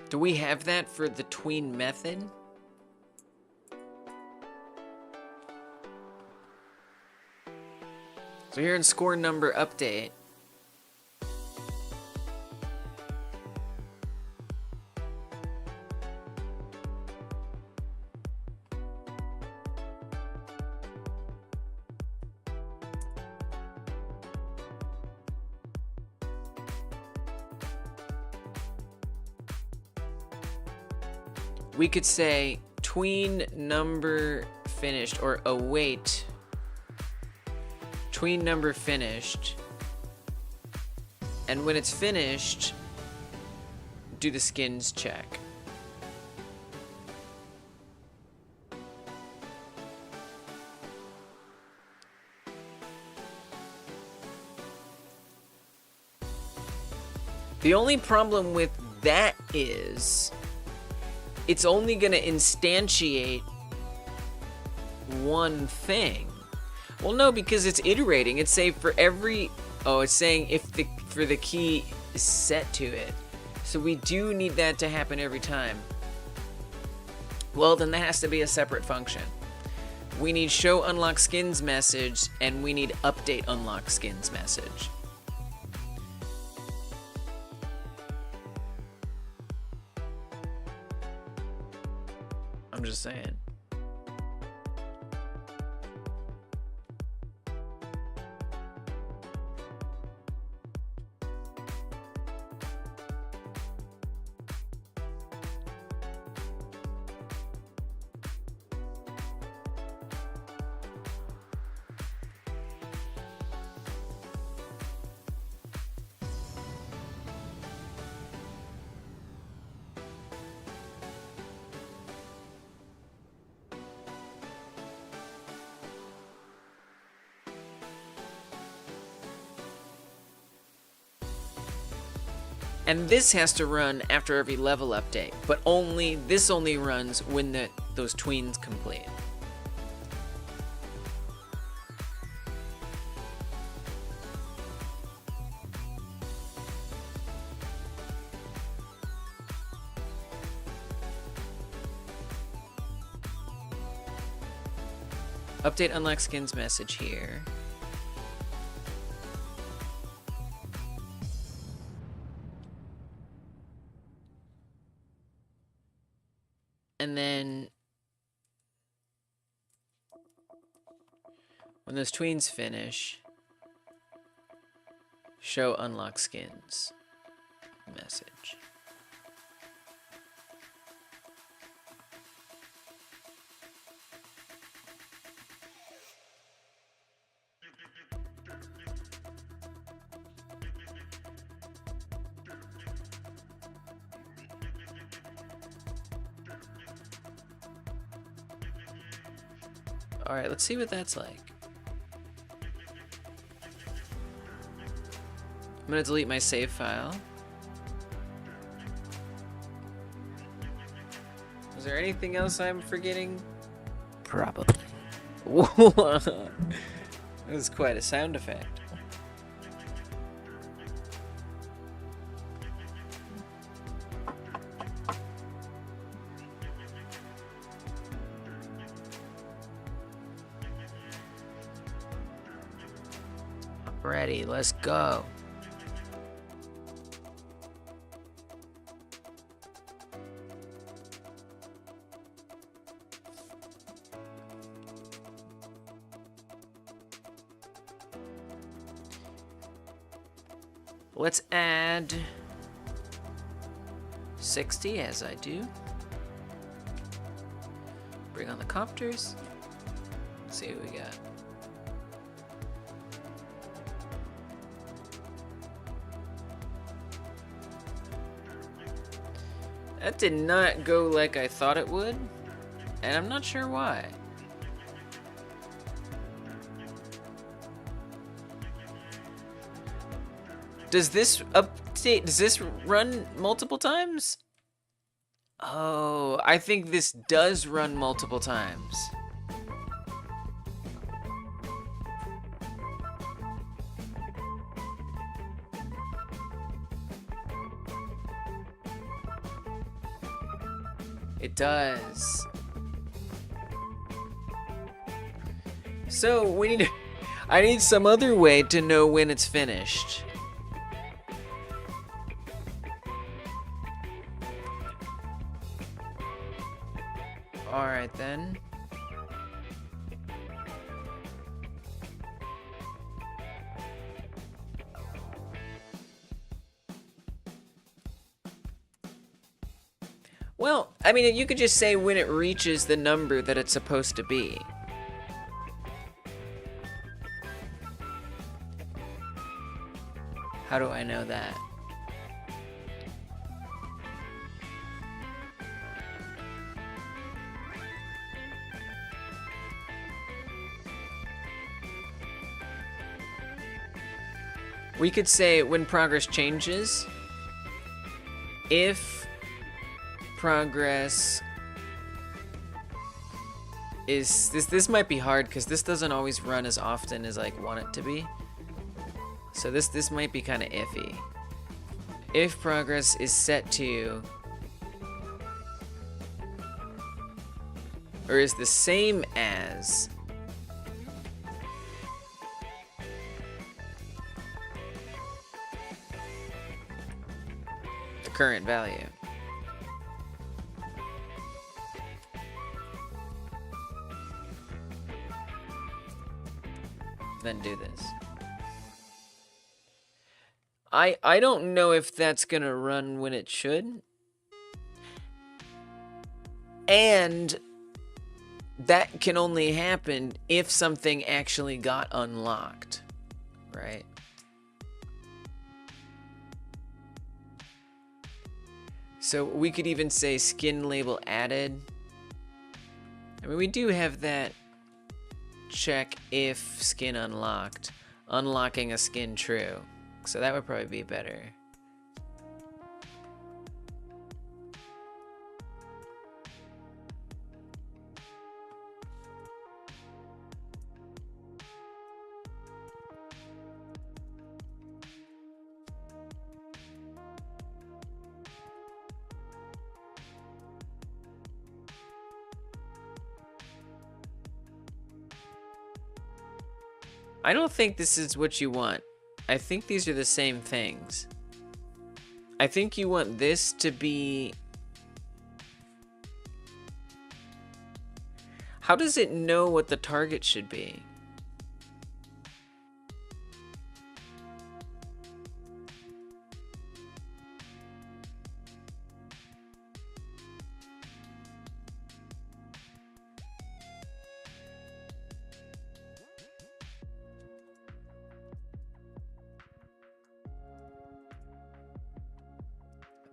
Do we have that for the tween method? So here in score number update, we could say tween number finished, or await tween number finished, and when it's finished, do the skins check. The only problem with that is it's only going to instantiate one thing. Well, no, because it's iterating. It's saying for every... Oh, it's saying if for the key is set to it. So we do need that to happen every time. Well, then that has to be a separate function. We need show unlock skins message, and we need update unlock skins message. I'm just saying. And this has to run after every level update, but this only runs when those tweens complete. Update unlock skins message here. And then when those tweens finish, show unlock skins message. Alright, let's see what that's like. I'm gonna delete my save file. Is there anything else I'm forgetting? Probably. That was quite a sound effect. Ready, let's go. Let's add 60 as I do. Bring on the copters. Let's see what we got. That did not go like I thought it would, and I'm not sure why. Does this update, does this run multiple times? Oh, I think this does run multiple times. It does. So I need some other way to know when it's finished. All right then. Well, I mean, you could just say when it reaches the number that it's supposed to be. How do I know that? We could say when progress changes, if progress is this might be hard because this doesn't always run as often as I want it to be. So this might be kind of iffy. If progress is set to or is the same as the current value. Then do this. I don't know if that's gonna run when it should. And that can only happen if something actually got unlocked, right? So we could even say skin label added. I mean, we do have that check if skin unlocked, unlocking a skin true. So that would probably be better. I don't think this is what you want. I think these are the same things. I think you want this to be... How does it know what the target should be?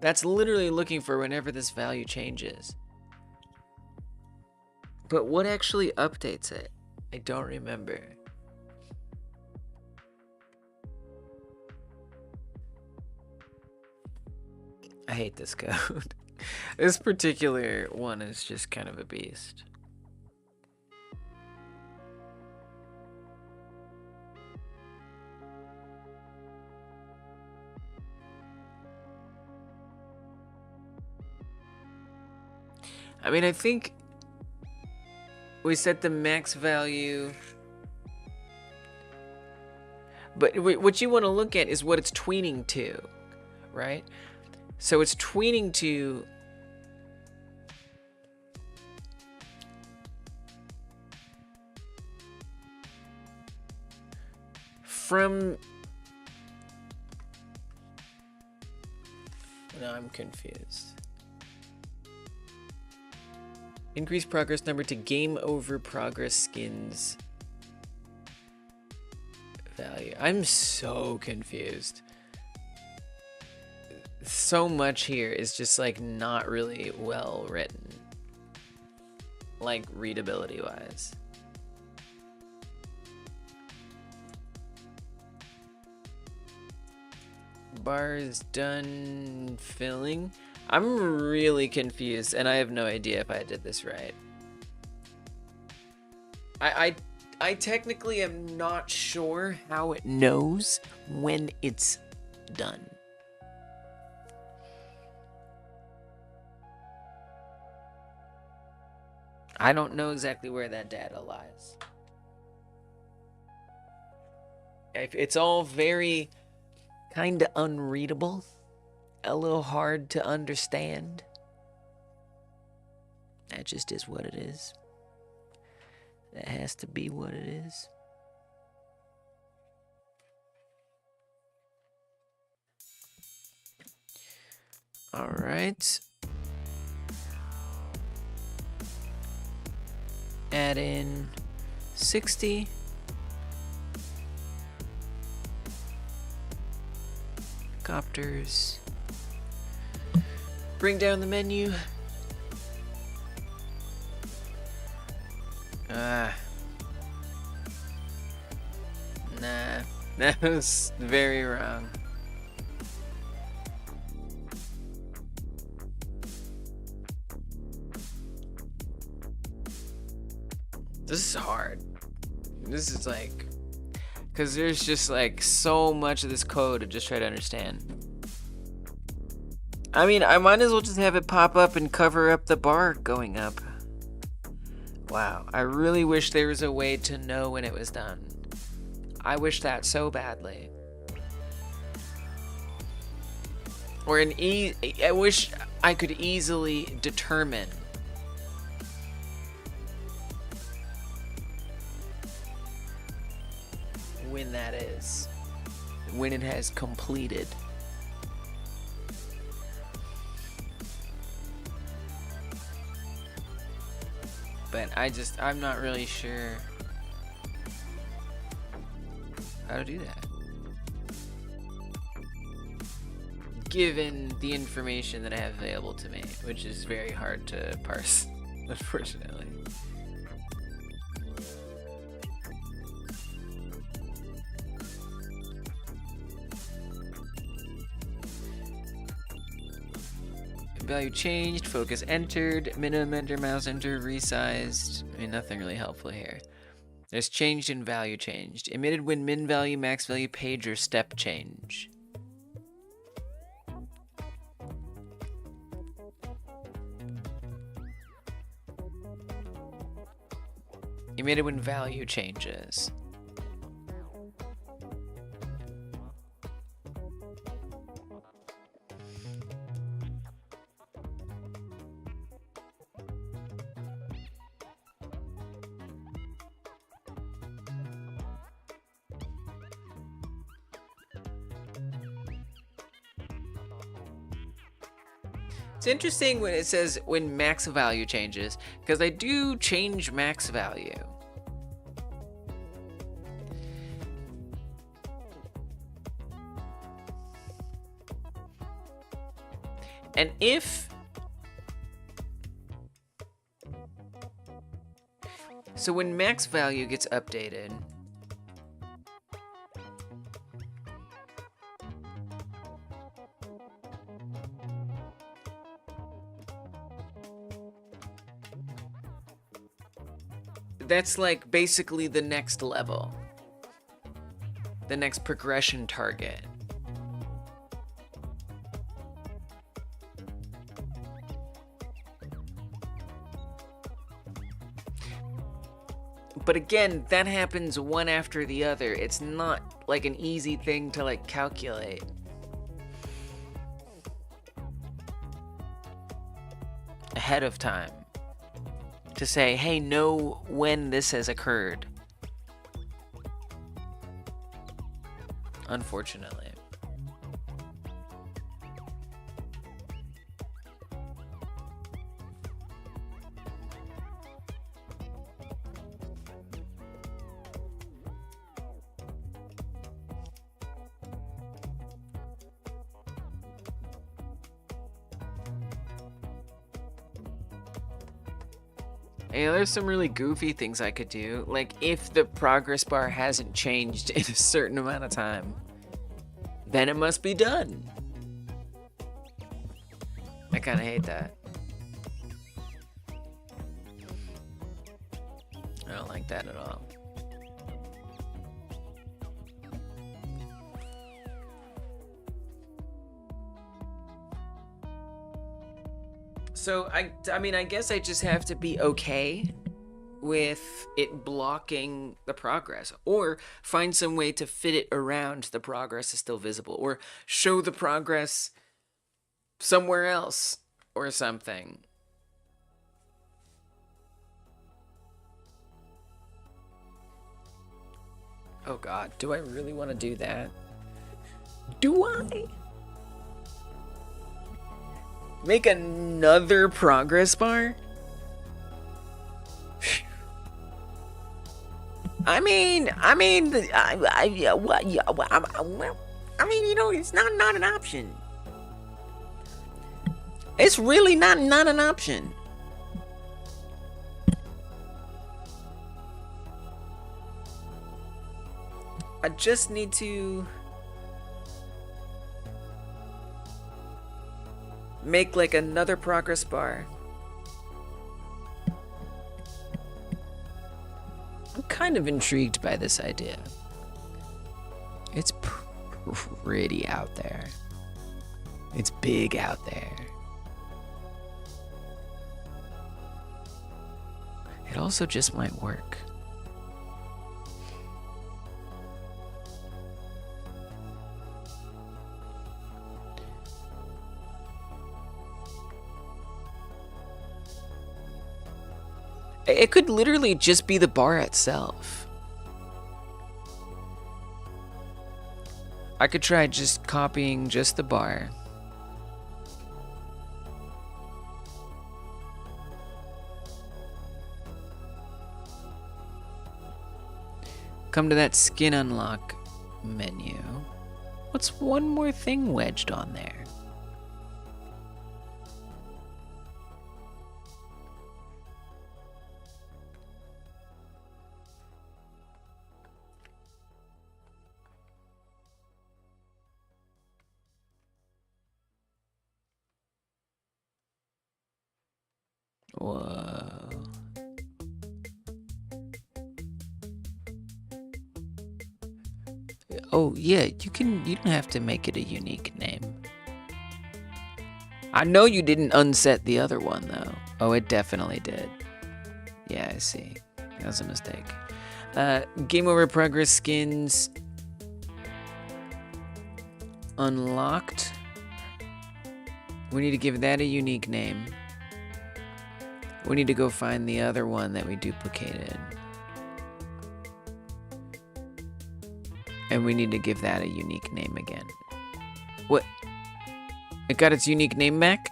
That's literally looking for whenever this value changes. But what actually updates it? I don't remember. I hate this code. This particular one is just kind of a beast. I mean, I think we set the max value, but what you want to look at is what it's tweening to, right? So it's tweening to from... No, I'm confused. Increase progress number to game over progress skins value. I'm so confused. So much here is just like not really well written. Like readability wise. Bar is done filling. I'm really confused, and I have no idea if I did this right. I technically am not sure how it knows when it's done. I don't know exactly where that data lies. It's all very kind of unreadable. A little hard to understand. That just is what it is. That has to be what it is. All right. Add in 60. Copters. Bring down the menu. Nah. That was very wrong. This is hard. This is like... Because there's just like so much of this code to just try to understand. I mean, I might as well just have it pop up and cover up the bar going up. Wow, I really wish there was a way to know when it was done. I wish that so badly. Or I wish I could easily determine when that is. When it has completed. But I'm not really sure how to do that. Given the information that I have available to me, which is very hard to parse, unfortunately. Value changed, focus entered, minimum enter, mouse enter, resized. I mean, nothing really helpful here. There's changed in value changed. Emitted when min value, max value, page, or step change. Emitted when value changes. It's interesting when it says when max value changes, because I do change max value. And if... So when max value gets updated... That's like basically the next level. The next progression target. But again, that happens one after the other. It's not like an easy thing to like calculate. Ahead of time. To say, hey, know when this has occurred. Unfortunately. Yeah, there's some really goofy things I could do. Like, if the progress bar hasn't changed in a certain amount of time, then it must be done. I kind of hate that. I don't like that at all. So, I mean, I guess I just have to be okay with it blocking the progress, or find some way to fit it around the progress is still visible, or show the progress somewhere else or something. Oh God, do I really want to do that? Do I? Make another progress bar? I mean, you know, it's not an option. It's really not an option. I just need to make like another progress bar. I'm kind of intrigued by this idea. It's pretty out there. It's big out there. It also just might work. It could literally just be the bar itself. I could try just copying just the bar. Come to that skin unlock menu. What's one more thing wedged on there? Whoa. Oh yeah, you don't have to make it a unique name. I know you didn't unset the other one though. Oh, it definitely did. Yeah, I see. That was a mistake. Game over progress skins unlocked. We need to give that a unique name. We need to go find the other one that we duplicated. And we need to give that a unique name again. What? It got its unique name back?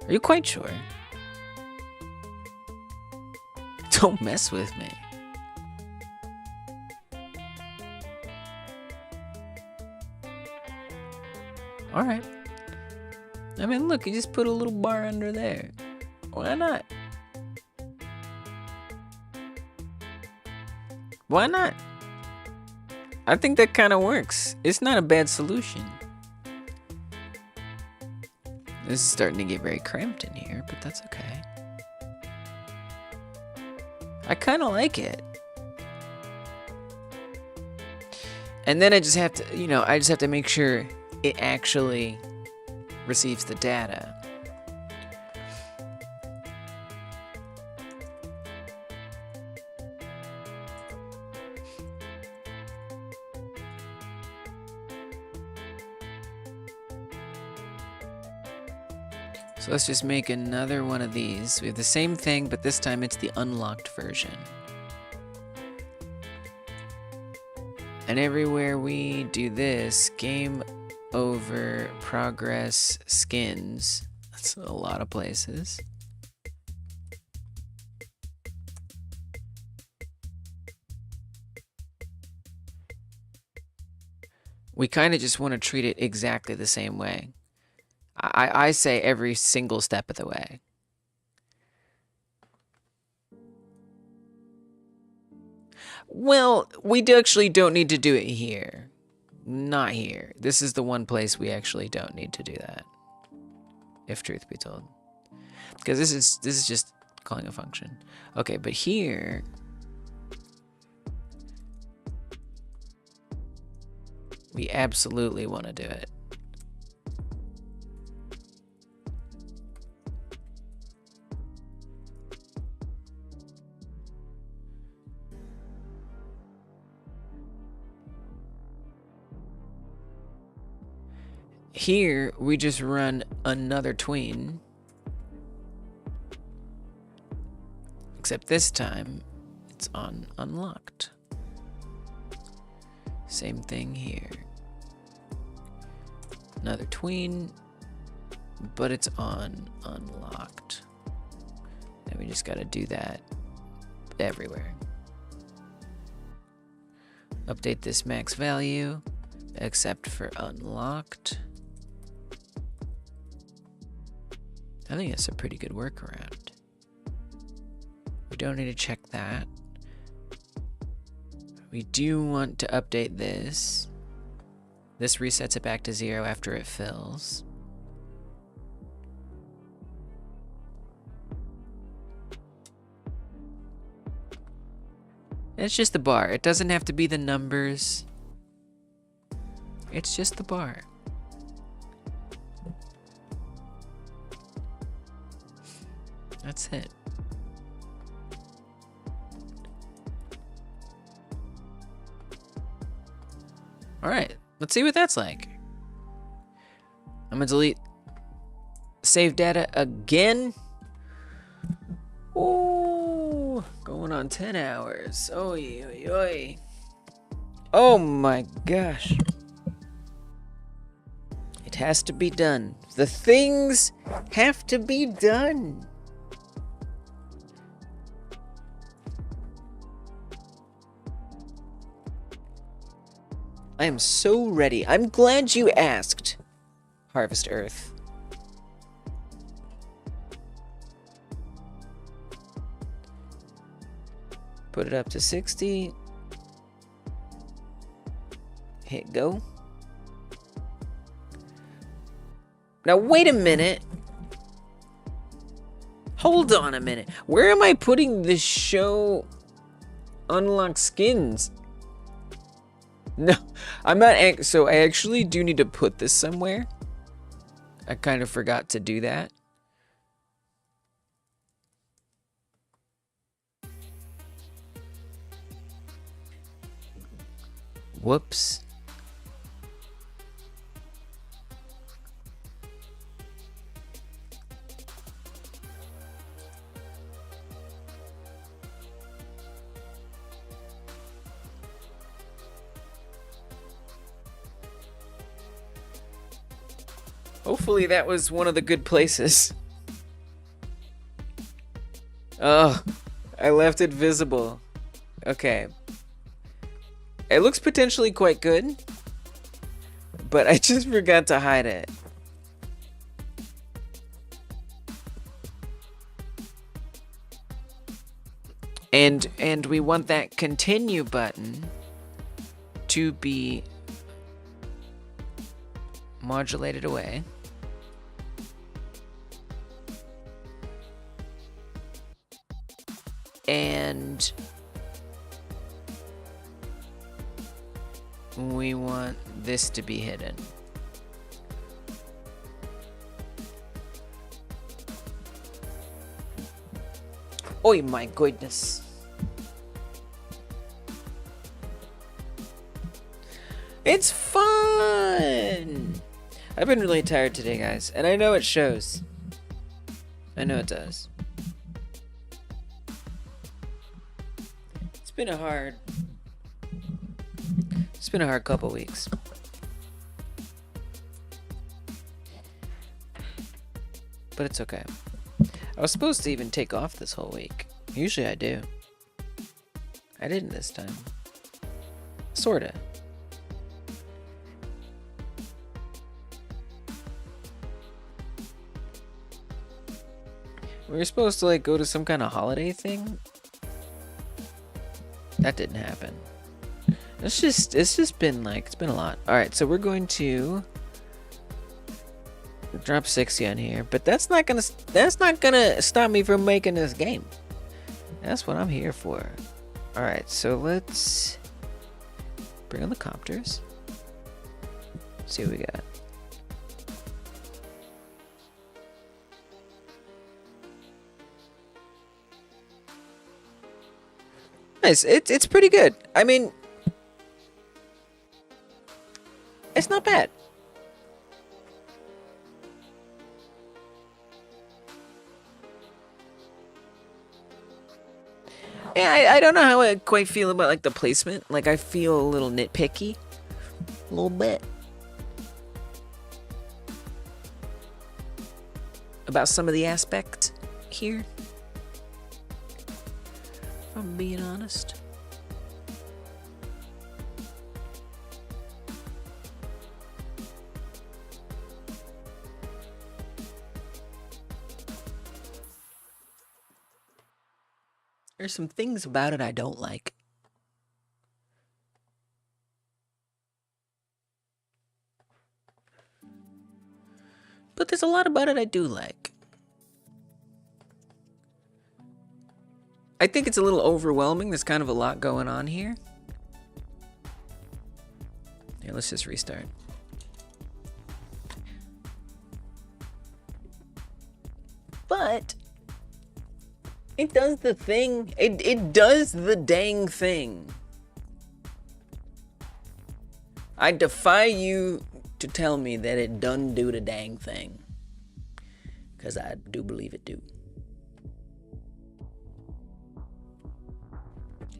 Are you quite sure? Don't mess with me. Alright. I mean, look, you just put a little bar under there. Why not? Why not? I think that kind of works. It's not a bad solution. This is starting to get very cramped in here, but that's okay. I kind of like it. And then I just have to, you know, I just have to make sure it actually receives the data. So let's just make another one of these. We have the same thing, but this time it's the unlocked version. And everywhere we do this, game over, progress, skins. That's a lot of places. We kind of just want to treat it exactly the same way. I say every single step of the way. Well, we actually don't need to do it here. Not here. This is the one place we actually don't need to do that. If truth be told. Because this is just calling a function. Okay, but here we absolutely want to do it. Here, we just run another tween. Except this time, it's on unlocked. Same thing here. Another tween, but it's on unlocked. And we just gotta do that everywhere. Update this max value, except for unlocked. I think that's a pretty good workaround. We don't need to check that. We do want to update this. This resets it back to 0 after it fills. It's just the bar. It doesn't have to be the numbers. It's just the bar. That's it. Alright, let's see what that's like. I'm gonna delete save data again. Oh, going on 10 hours. Oy, oy, oy. Oh my gosh. It has to be done. The things have to be done. I am so ready. I'm glad you asked, Harvest Earth. Put it up to 60. Hit go. Now wait a minute. Hold on a minute. Where am I putting this show unlock skins? No, I'm not. So I actually do need to put this somewhere. I kind of forgot to do that. Whoops. Hopefully that was one of the good places. Oh, I left it visible. Okay. It looks potentially quite good, but I just forgot to hide it. And we want that continue button to be modulated away. And we want this to be hidden. Oh my goodness. It's fun! I've been really tired today, guys, and I know it shows. I know it does. It's been a hard couple weeks. But it's okay. I was supposed to even take off this whole week. Usually I do. I didn't this time. Sorta. We were supposed to like go to some kind of holiday thing. That didn't happen. It's just been like, it's been a lot. Alright, so we're going to drop 60 on here, but that's not gonna stop me from making this game. That's what I'm here for. Alright, so let's bring on the copters. See what we got. Nice, it's pretty good. I mean, it's not bad. Yeah, I don't know how I quite feel about like the placement. Like I feel a little nitpicky, a little bit about some of the aspects here. If I'm being honest. There's some things about it I don't like. But there's a lot about it I do like. I think it's a little overwhelming. There's kind of a lot going on here. Here, let's just restart. But it does the thing. It does the dang thing. I defy you to tell me that it doesn't do the dang thing. Because I do believe it do.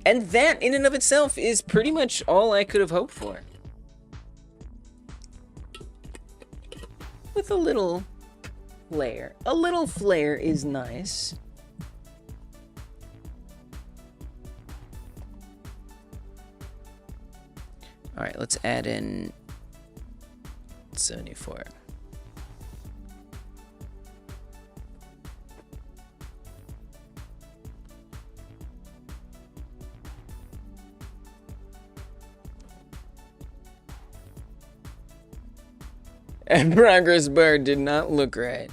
And that in and of itself is pretty much all I could have hoped for. With a little flair. A little flair is nice. All right, let's add in 74. And progress bar did not look right.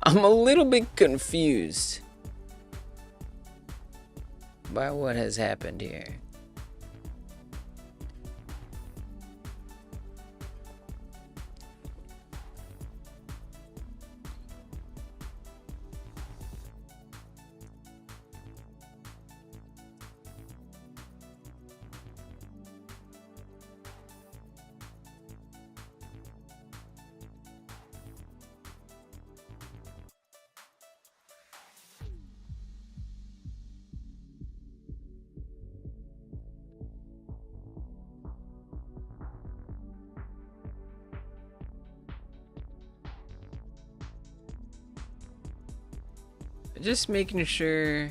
I'm a little bit confused. by what has happened here. Just making sure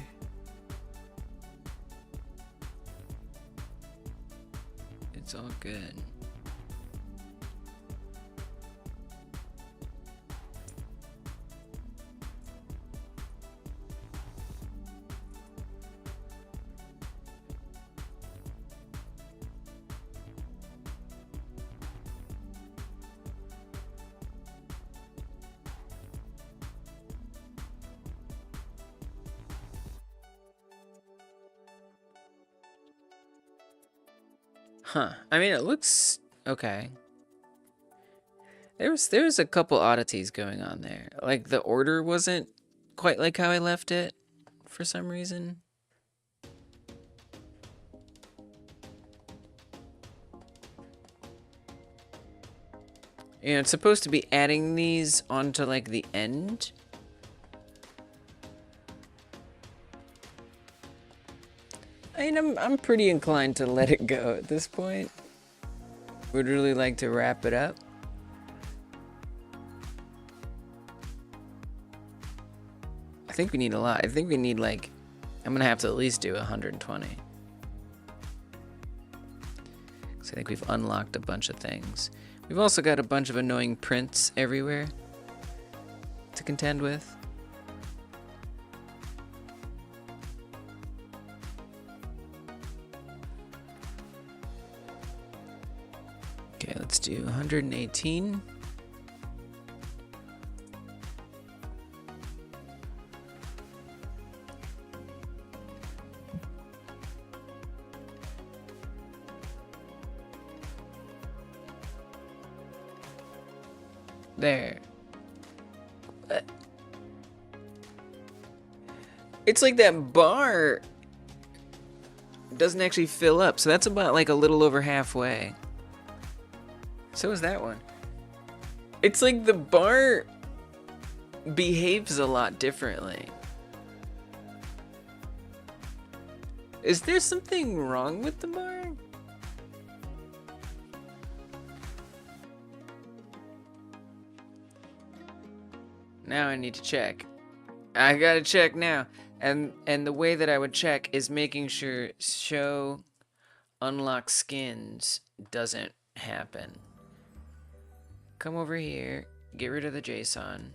it's all good. Huh. I mean, it looks okay. There was a couple oddities going on there. Like the order wasn't quite like how I left it for some reason. You know, it's supposed to be adding these onto like the end. I mean, I'm pretty inclined to let it go at this point. Would really like to wrap it up. I think we need a lot. I think we need like, I'm gonna have to at least do 120. Because I think we've unlocked a bunch of things. We've also got a bunch of annoying prints everywhere to contend with. Okay, let's do 118. There. It's like that bar doesn't actually fill up, so that's about like a little over halfway. So is that one. It's like the bar behaves a lot differently. Is there something wrong with the bar? Now I need to check. I gotta check now. And the way that I would check is making sure show unlock skins doesn't happen. Come over here, get rid of the JSON.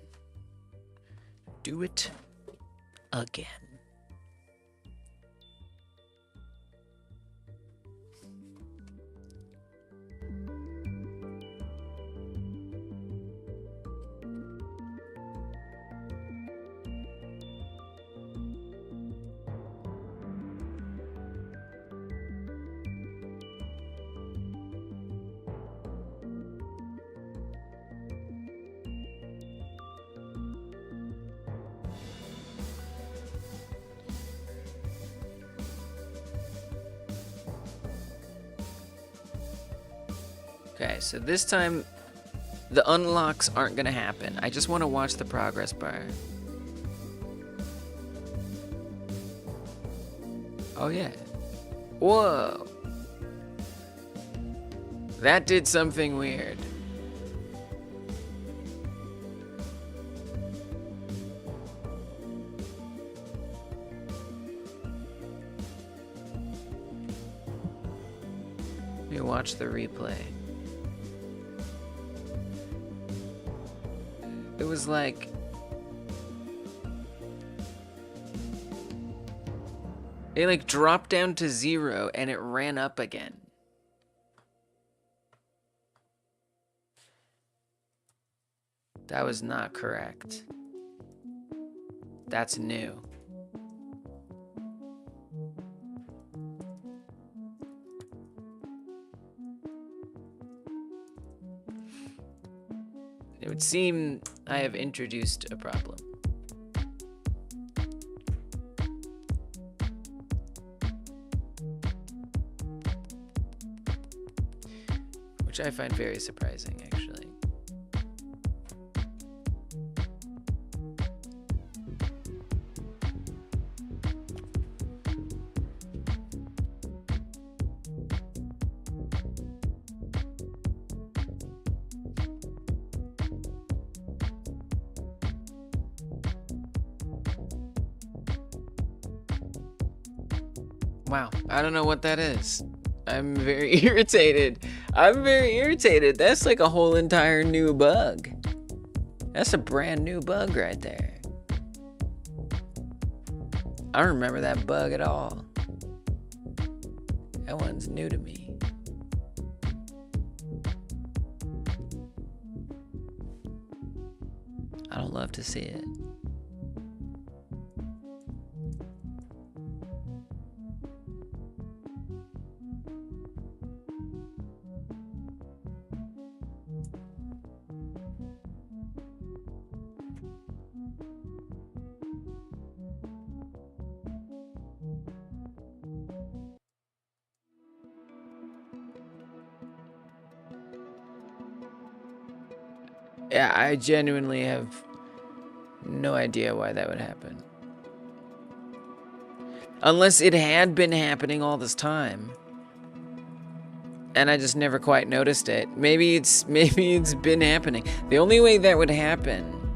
Do it again. Okay, so this time the unlocks aren't gonna happen. I just want to watch the progress bar. Oh yeah. Whoa. That did something weird. Let me watch the replay. It was like it like dropped down to 0 and it ran up again. That was not correct. That's new. It would seem I have introduced a problem. Which I find very surprising, actually. Wow, I don't know what that is. I'm very irritated. I'm very irritated. That's like a whole entire new bug. That's a brand new bug right there. I don't remember that bug at all. That one's new to me. I don't love to see it. Yeah, I genuinely have no idea why that would happen. Unless it had been happening all this time. And I just never quite noticed it. Maybe it's been happening. The only way that would happen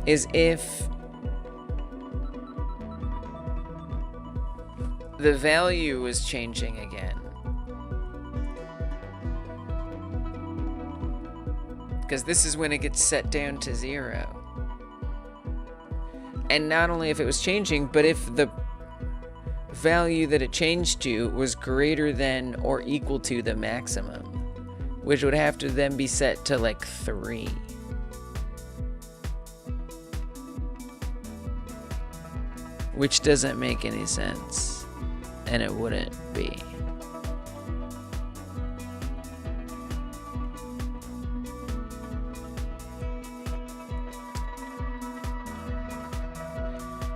is if the value was changing again. Because this is when it gets set down to 0. And not only if it was changing, but if the value that it changed to was greater than or equal to the maximum, which would have to then be set to like 3. Which doesn't make any sense. And it wouldn't be.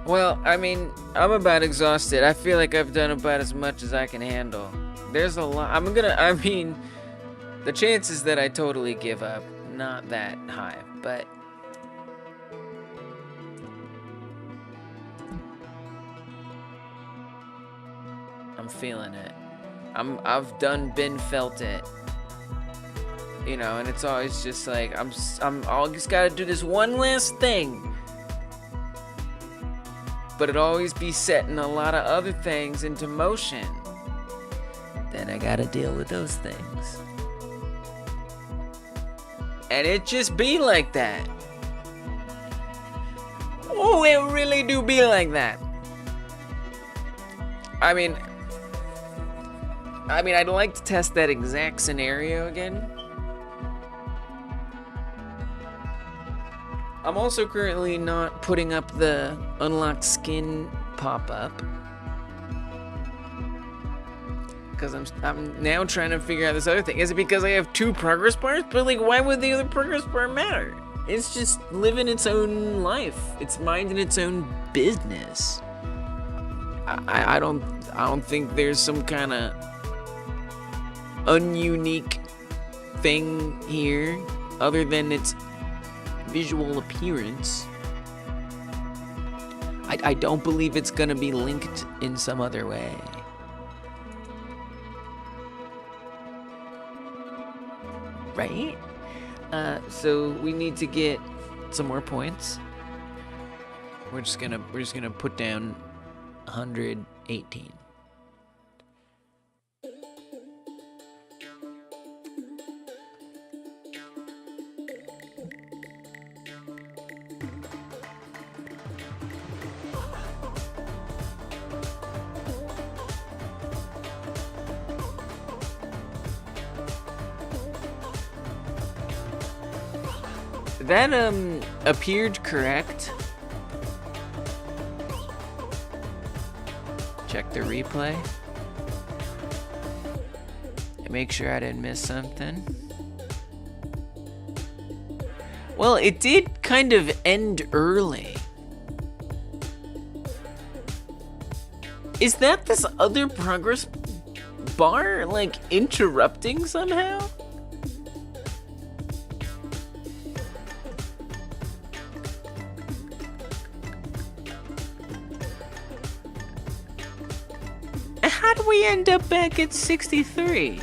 Well, I mean, I'm about exhausted. I feel like I've done about as much as I can handle. There's a lot. I mean, the chances that I totally give up, not that high, but I'm feeling it. I've felt it. You know, and it's always just like, I just gotta do this one last thing. But it always be setting a lot of other things into motion. Then I gotta deal with those things. And it just be like that. Oh, it really do be like that. I mean, I'd like to test that exact scenario again. I'm also currently not putting up the unlocked skin pop-up. Because I'm now trying to figure out this other thing. Is it because I have 2 progress bars? But like, why would the other progress bar matter? It's just living its own life. It's minding its own business. I don't think there's some kind of ununique thing here other than its visual appearance. I don't believe it's gonna be linked in some other way. Right? So we need to get some more points. We're just gonna put down 118. That appeared correct. Check the replay. And make sure I didn't miss something. Well, it did kind of end early. Is that this other progress bar, like, interrupting somehow? How do we end up back at 63?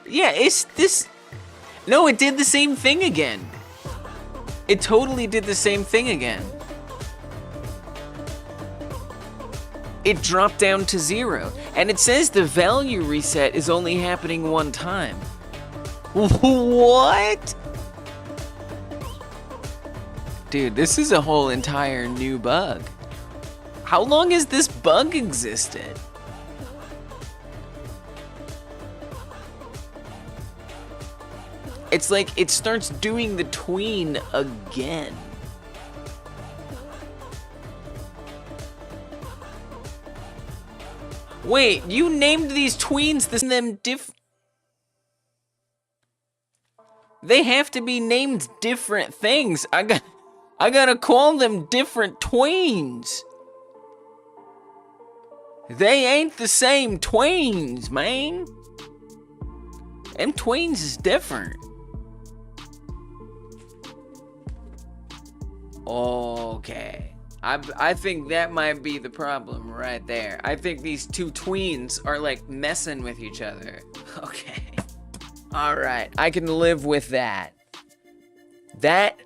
Yeah, it's this... No, it did the same thing again. It totally did the same thing again. It dropped down to 0. And it says the value reset is only happening one time. What? Dude, this is a whole entire new bug. How long has this bug existed? It's like it starts doing the tween again. Wait, you named these tweens They have to be named different things. I gotta call them different tweens. They ain't the same tweens, man. Them tweens is different. Okay. I think that might be the problem right there. I think these two tweens are like messing with each other. Okay. All right. I can live with that. That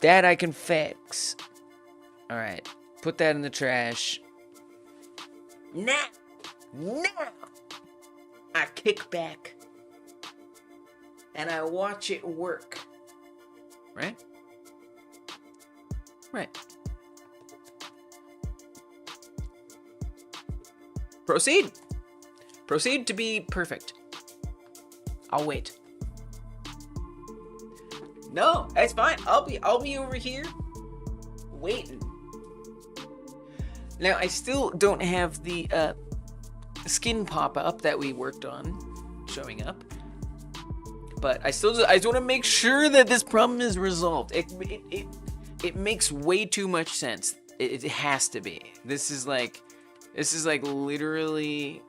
I can fix. All right. Put that in the trash. Now I kick back and I watch it work. Right? Right. Proceed. Proceed to be perfect. I'll wait. No, it's fine. I'll be over here waiting. Now, I still don't have the skin pop-up that we worked on showing up. But I just want to make sure that this problem is resolved. It makes way too much sense. It has to be. This is like literally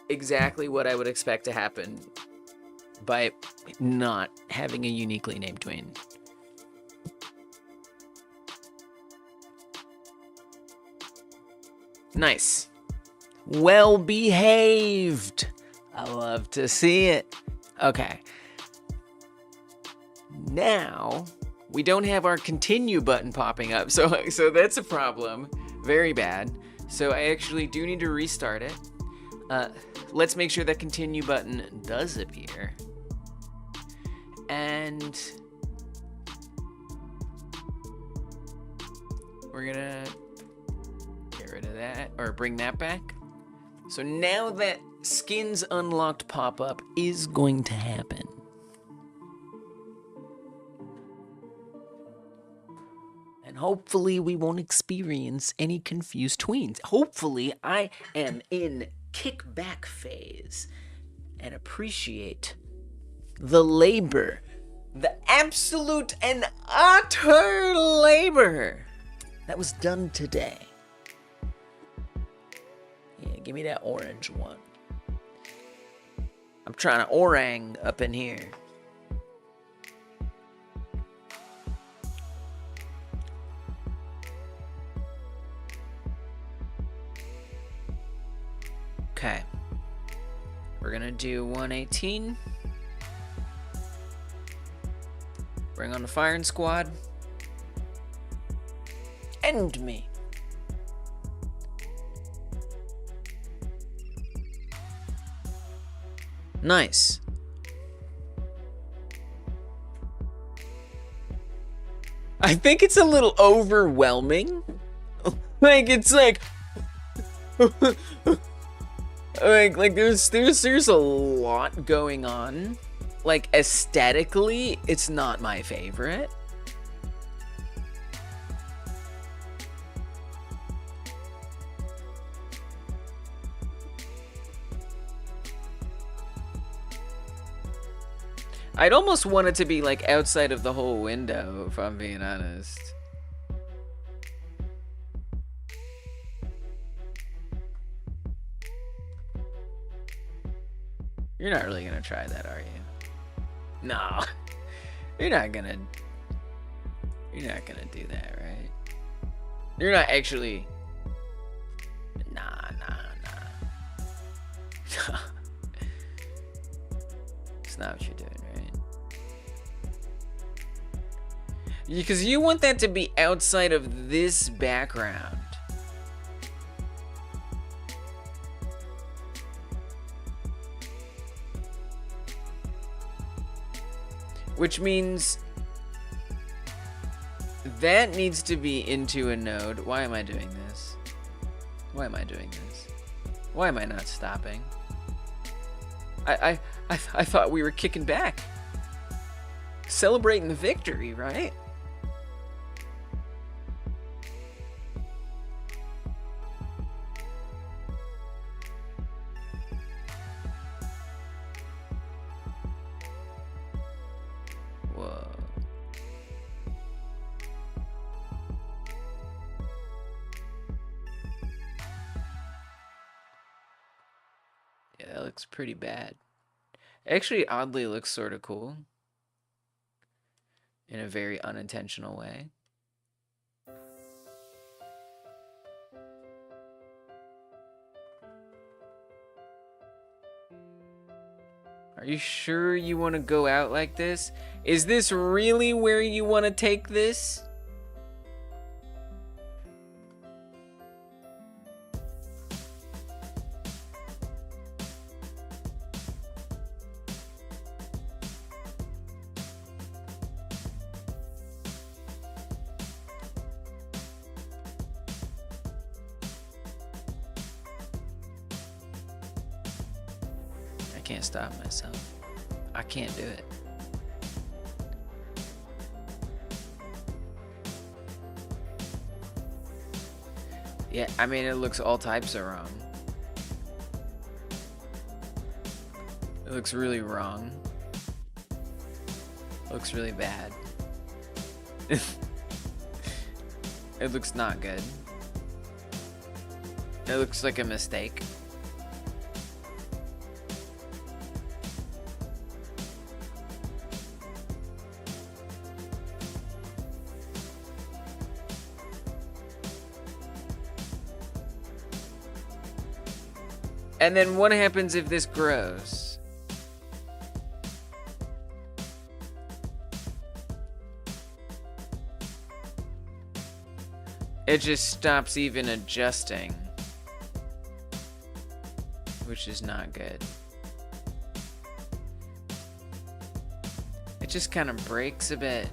exactly what I would expect to happen by not having a uniquely named tween. Nice. Well behaved. I love to see it. Okay. Now, we don't have our continue button popping up, so that's a problem. Very bad. So I actually do need to restart it. Let's make sure that continue button does appear. And we're gonna get rid of that, or bring that back. So now that skins unlocked pop-up is going to happen. And hopefully we won't experience any confused tweens. Hopefully I am in kickback phase and appreciate the labor, the absolute and utter labor that was done today. Yeah, give me that orange one. I'm trying to orang up in here. Okay. We're gonna do 118. Bring on the firing squad. End me. Nice. I think it's a little overwhelming. Like it's like like there's a lot going on. like aesthetically, it's not my favorite. I'd almost want it to be like outside of the whole window, if I'm being honest. You're not really gonna try that, are you? No. You're not gonna do that, right? You're not actually. Nah. It's not what you're doing, right? Because you want that to be outside of this background. Which means that needs to be into a node. Why am I doing this? Why am I doing this? Why am I not stopping? I thought we were kicking back. Celebrating the victory, right? Whoa. Yeah, that looks pretty bad. Actually, oddly looks sort of cool. In a very unintentional way. Are you sure you want to go out like this? Is this really where you want to take this? I can't stop myself. I can't do it. Yeah, I mean, it looks all types of wrong. It looks really wrong. It looks really bad. It looks not good. It looks like a mistake. And then what happens if this grows? It just stops even adjusting, which is not good. It just kind of breaks a bit.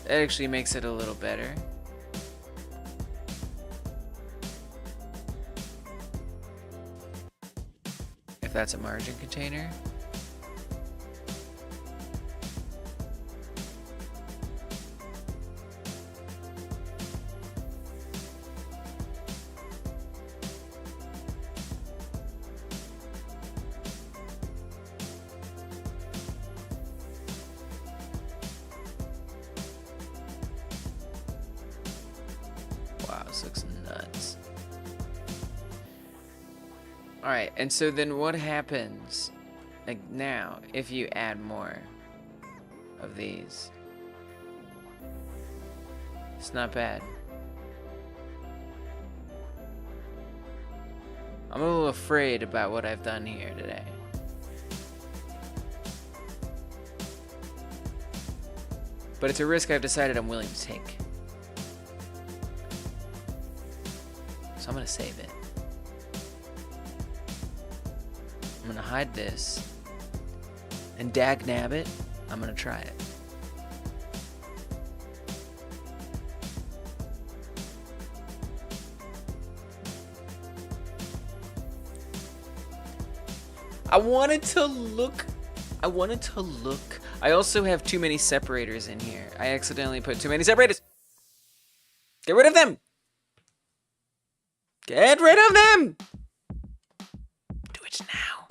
That actually makes it a little better. If that's a margin container. Wow, this looks nuts. Alright, and so then what happens like now if you add more of these? It's not bad. I'm a little afraid about what I've done here today. But it's a risk I've decided I'm willing to take. So I'm gonna save it. I'm gonna hide this. And dag nabbit, I'm gonna try it. I wanted to look. I also have too many separators in here. I accidentally put too many separators. Get rid of them. Get rid of them. Do it now.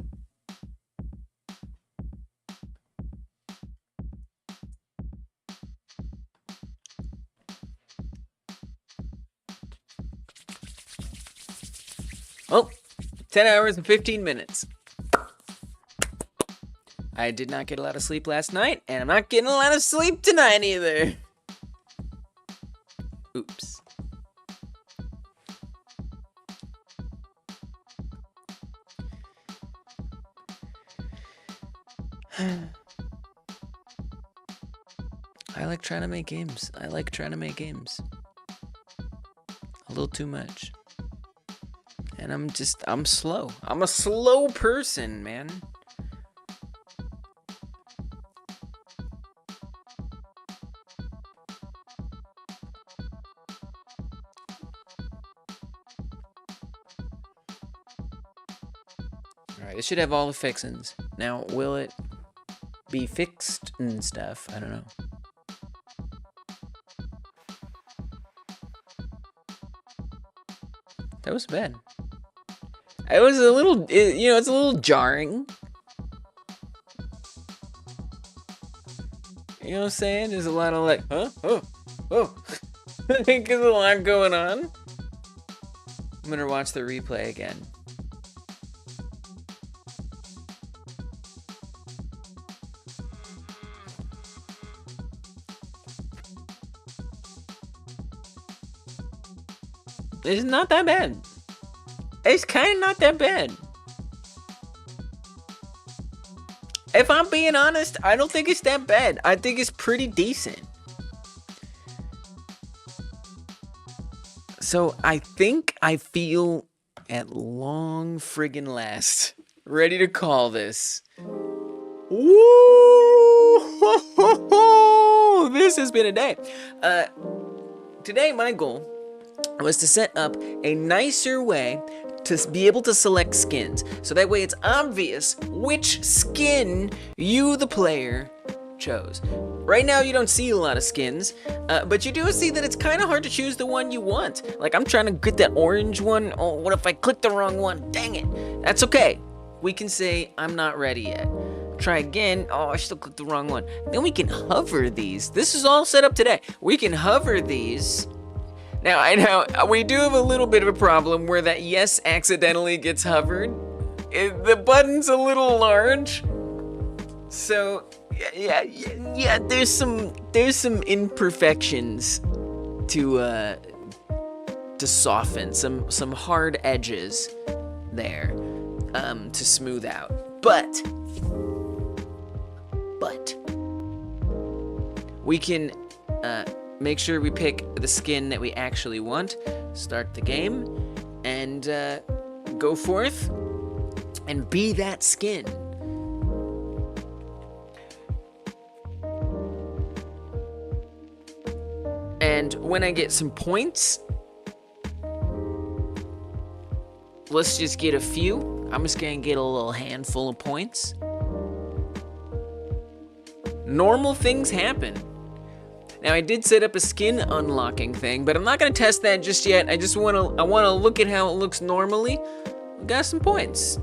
Oh, 10 hours and 15 minutes. I did not get a lot of sleep last night, and I'm not getting a lot of sleep tonight either. Oops. I like trying to make games. A little too much. And I'm slow. I'm a slow person, man. Alright, it should have all the fixins. Now, will it be fixed and stuff? I don't know. That was bad. It was a little, it's a little jarring. You know what I'm saying? There's a lot of like, huh? Oh. I think there's a lot going on. I'm gonna watch the replay again. It's not that bad. It's kind of not that bad. If I'm being honest, I don't think it's that bad. I think it's pretty decent. So I think I feel at long friggin' last ready to call this. Woo! This has been a day. Today my goal was to set up a nicer way to be able to select skins. So that way it's obvious which skin you, the player, chose. Right now you don't see a lot of skins, but you do see that it's kind of hard to choose the one you want. Like I'm trying to get that orange one. Oh, what if I click the wrong one? Dang it. That's okay. We can say I'm not ready yet. Try again. Oh, I still clicked the wrong one. Then we can hover these. This is all set up today. We can hover these. Now, I know we do have a little bit of a problem where that yes accidentally gets hovered. The button's a little large. So, yeah, there's some imperfections to soften, some hard edges there to smooth out. But we can make sure we pick the skin that we actually want, start the game, and go forth and be that skin. And when I get some points, let's just get a few. I'm just gonna get a little handful of points. Normal things happen. Now I did set up a skin unlocking thing, but I'm not gonna test that just yet. I wanna look at how it looks normally. We got some points.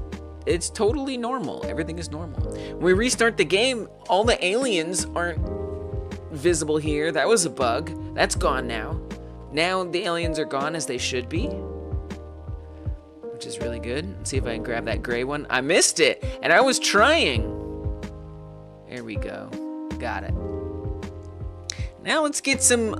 It's totally normal. Everything is normal. When we restart the game, all the aliens aren't visible here. That was a bug. That's gone now. Now the aliens are gone as they should be, which is really good. Let's see if I can grab that gray one. I missed it, and I was trying. There we go. Got it. Now let's get some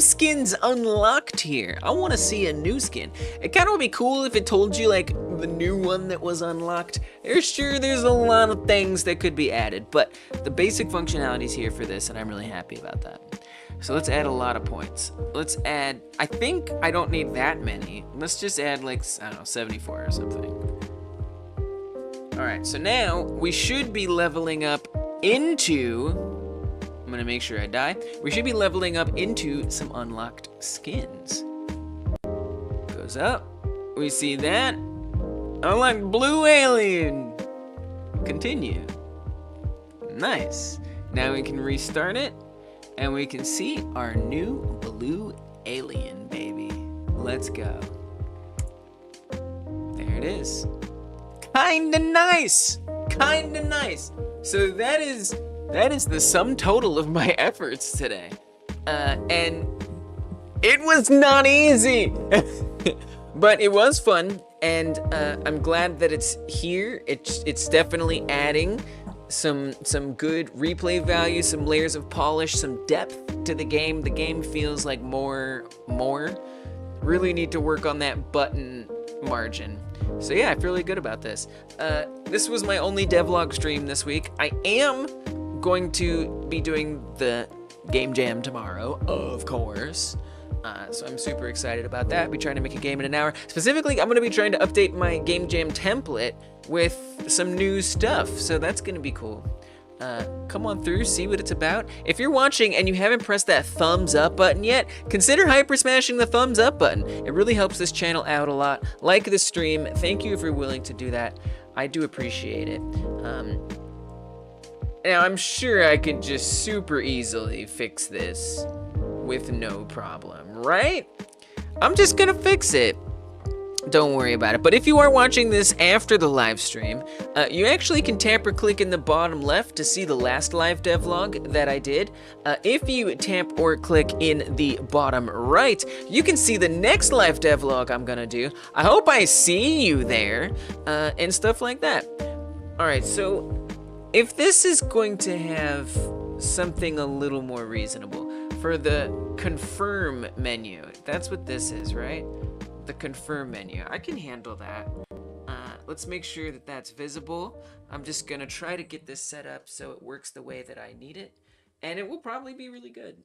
skins unlocked here. I want to see a new skin. It kind of would be cool if it told you like the new one that was unlocked. There's a lot of things that could be added, but the basic functionality is here for this, and I'm really happy about that. So let's add a lot of points. Let's add, I think I don't need that many. Let's just add like, I don't know, 74 or something. All right, so now we should be leveling up into, I'm gonna make sure I die. We should be leveling up into some unlocked skins. Goes up, we see that. Unlock blue alien. continue. Nice. Now we can restart it, and we can see our new blue alien, baby. Let's go. There it is. Kinda nice. Kinda nice. So that is the sum total of my efforts today. And it was not easy. But it was fun, and I'm glad that it's here. It's definitely adding some good replay value, some layers of polish, some depth to the game. The game feels like more. Really need to work on that button margin. So yeah, I feel really good about this. This was my only devlog stream this week. I am going to be doing the game jam tomorrow, of course. So I'm super excited about that. I'll be trying to make a game in an hour. Specifically, I'm going to be trying to update my game jam template with some new stuff. So that's going to be cool. Come on through, see what it's about. If you're watching and you haven't pressed that thumbs up button yet, consider hyper smashing the thumbs up button. It really helps this channel out a lot. Like the stream. Thank you if you're willing to do that. I do appreciate it. Now, I'm sure I could just super easily fix this with no problem, right? I'm just gonna fix it. Don't worry about it. But if you are watching this after the live stream, you actually can tap or click in the bottom left to see the last live devlog that I did. If you tap or click in the bottom right, you can see the next live devlog I'm gonna do. I hope I see you there, and stuff like that. All right, so if this is going to have something a little more reasonable, for the confirm menu, that's what this is, right? The confirm menu. I can handle that. Let's make sure that that's visible. I'm just gonna try to get this set up so it works the way that I need it, and it will probably be really good.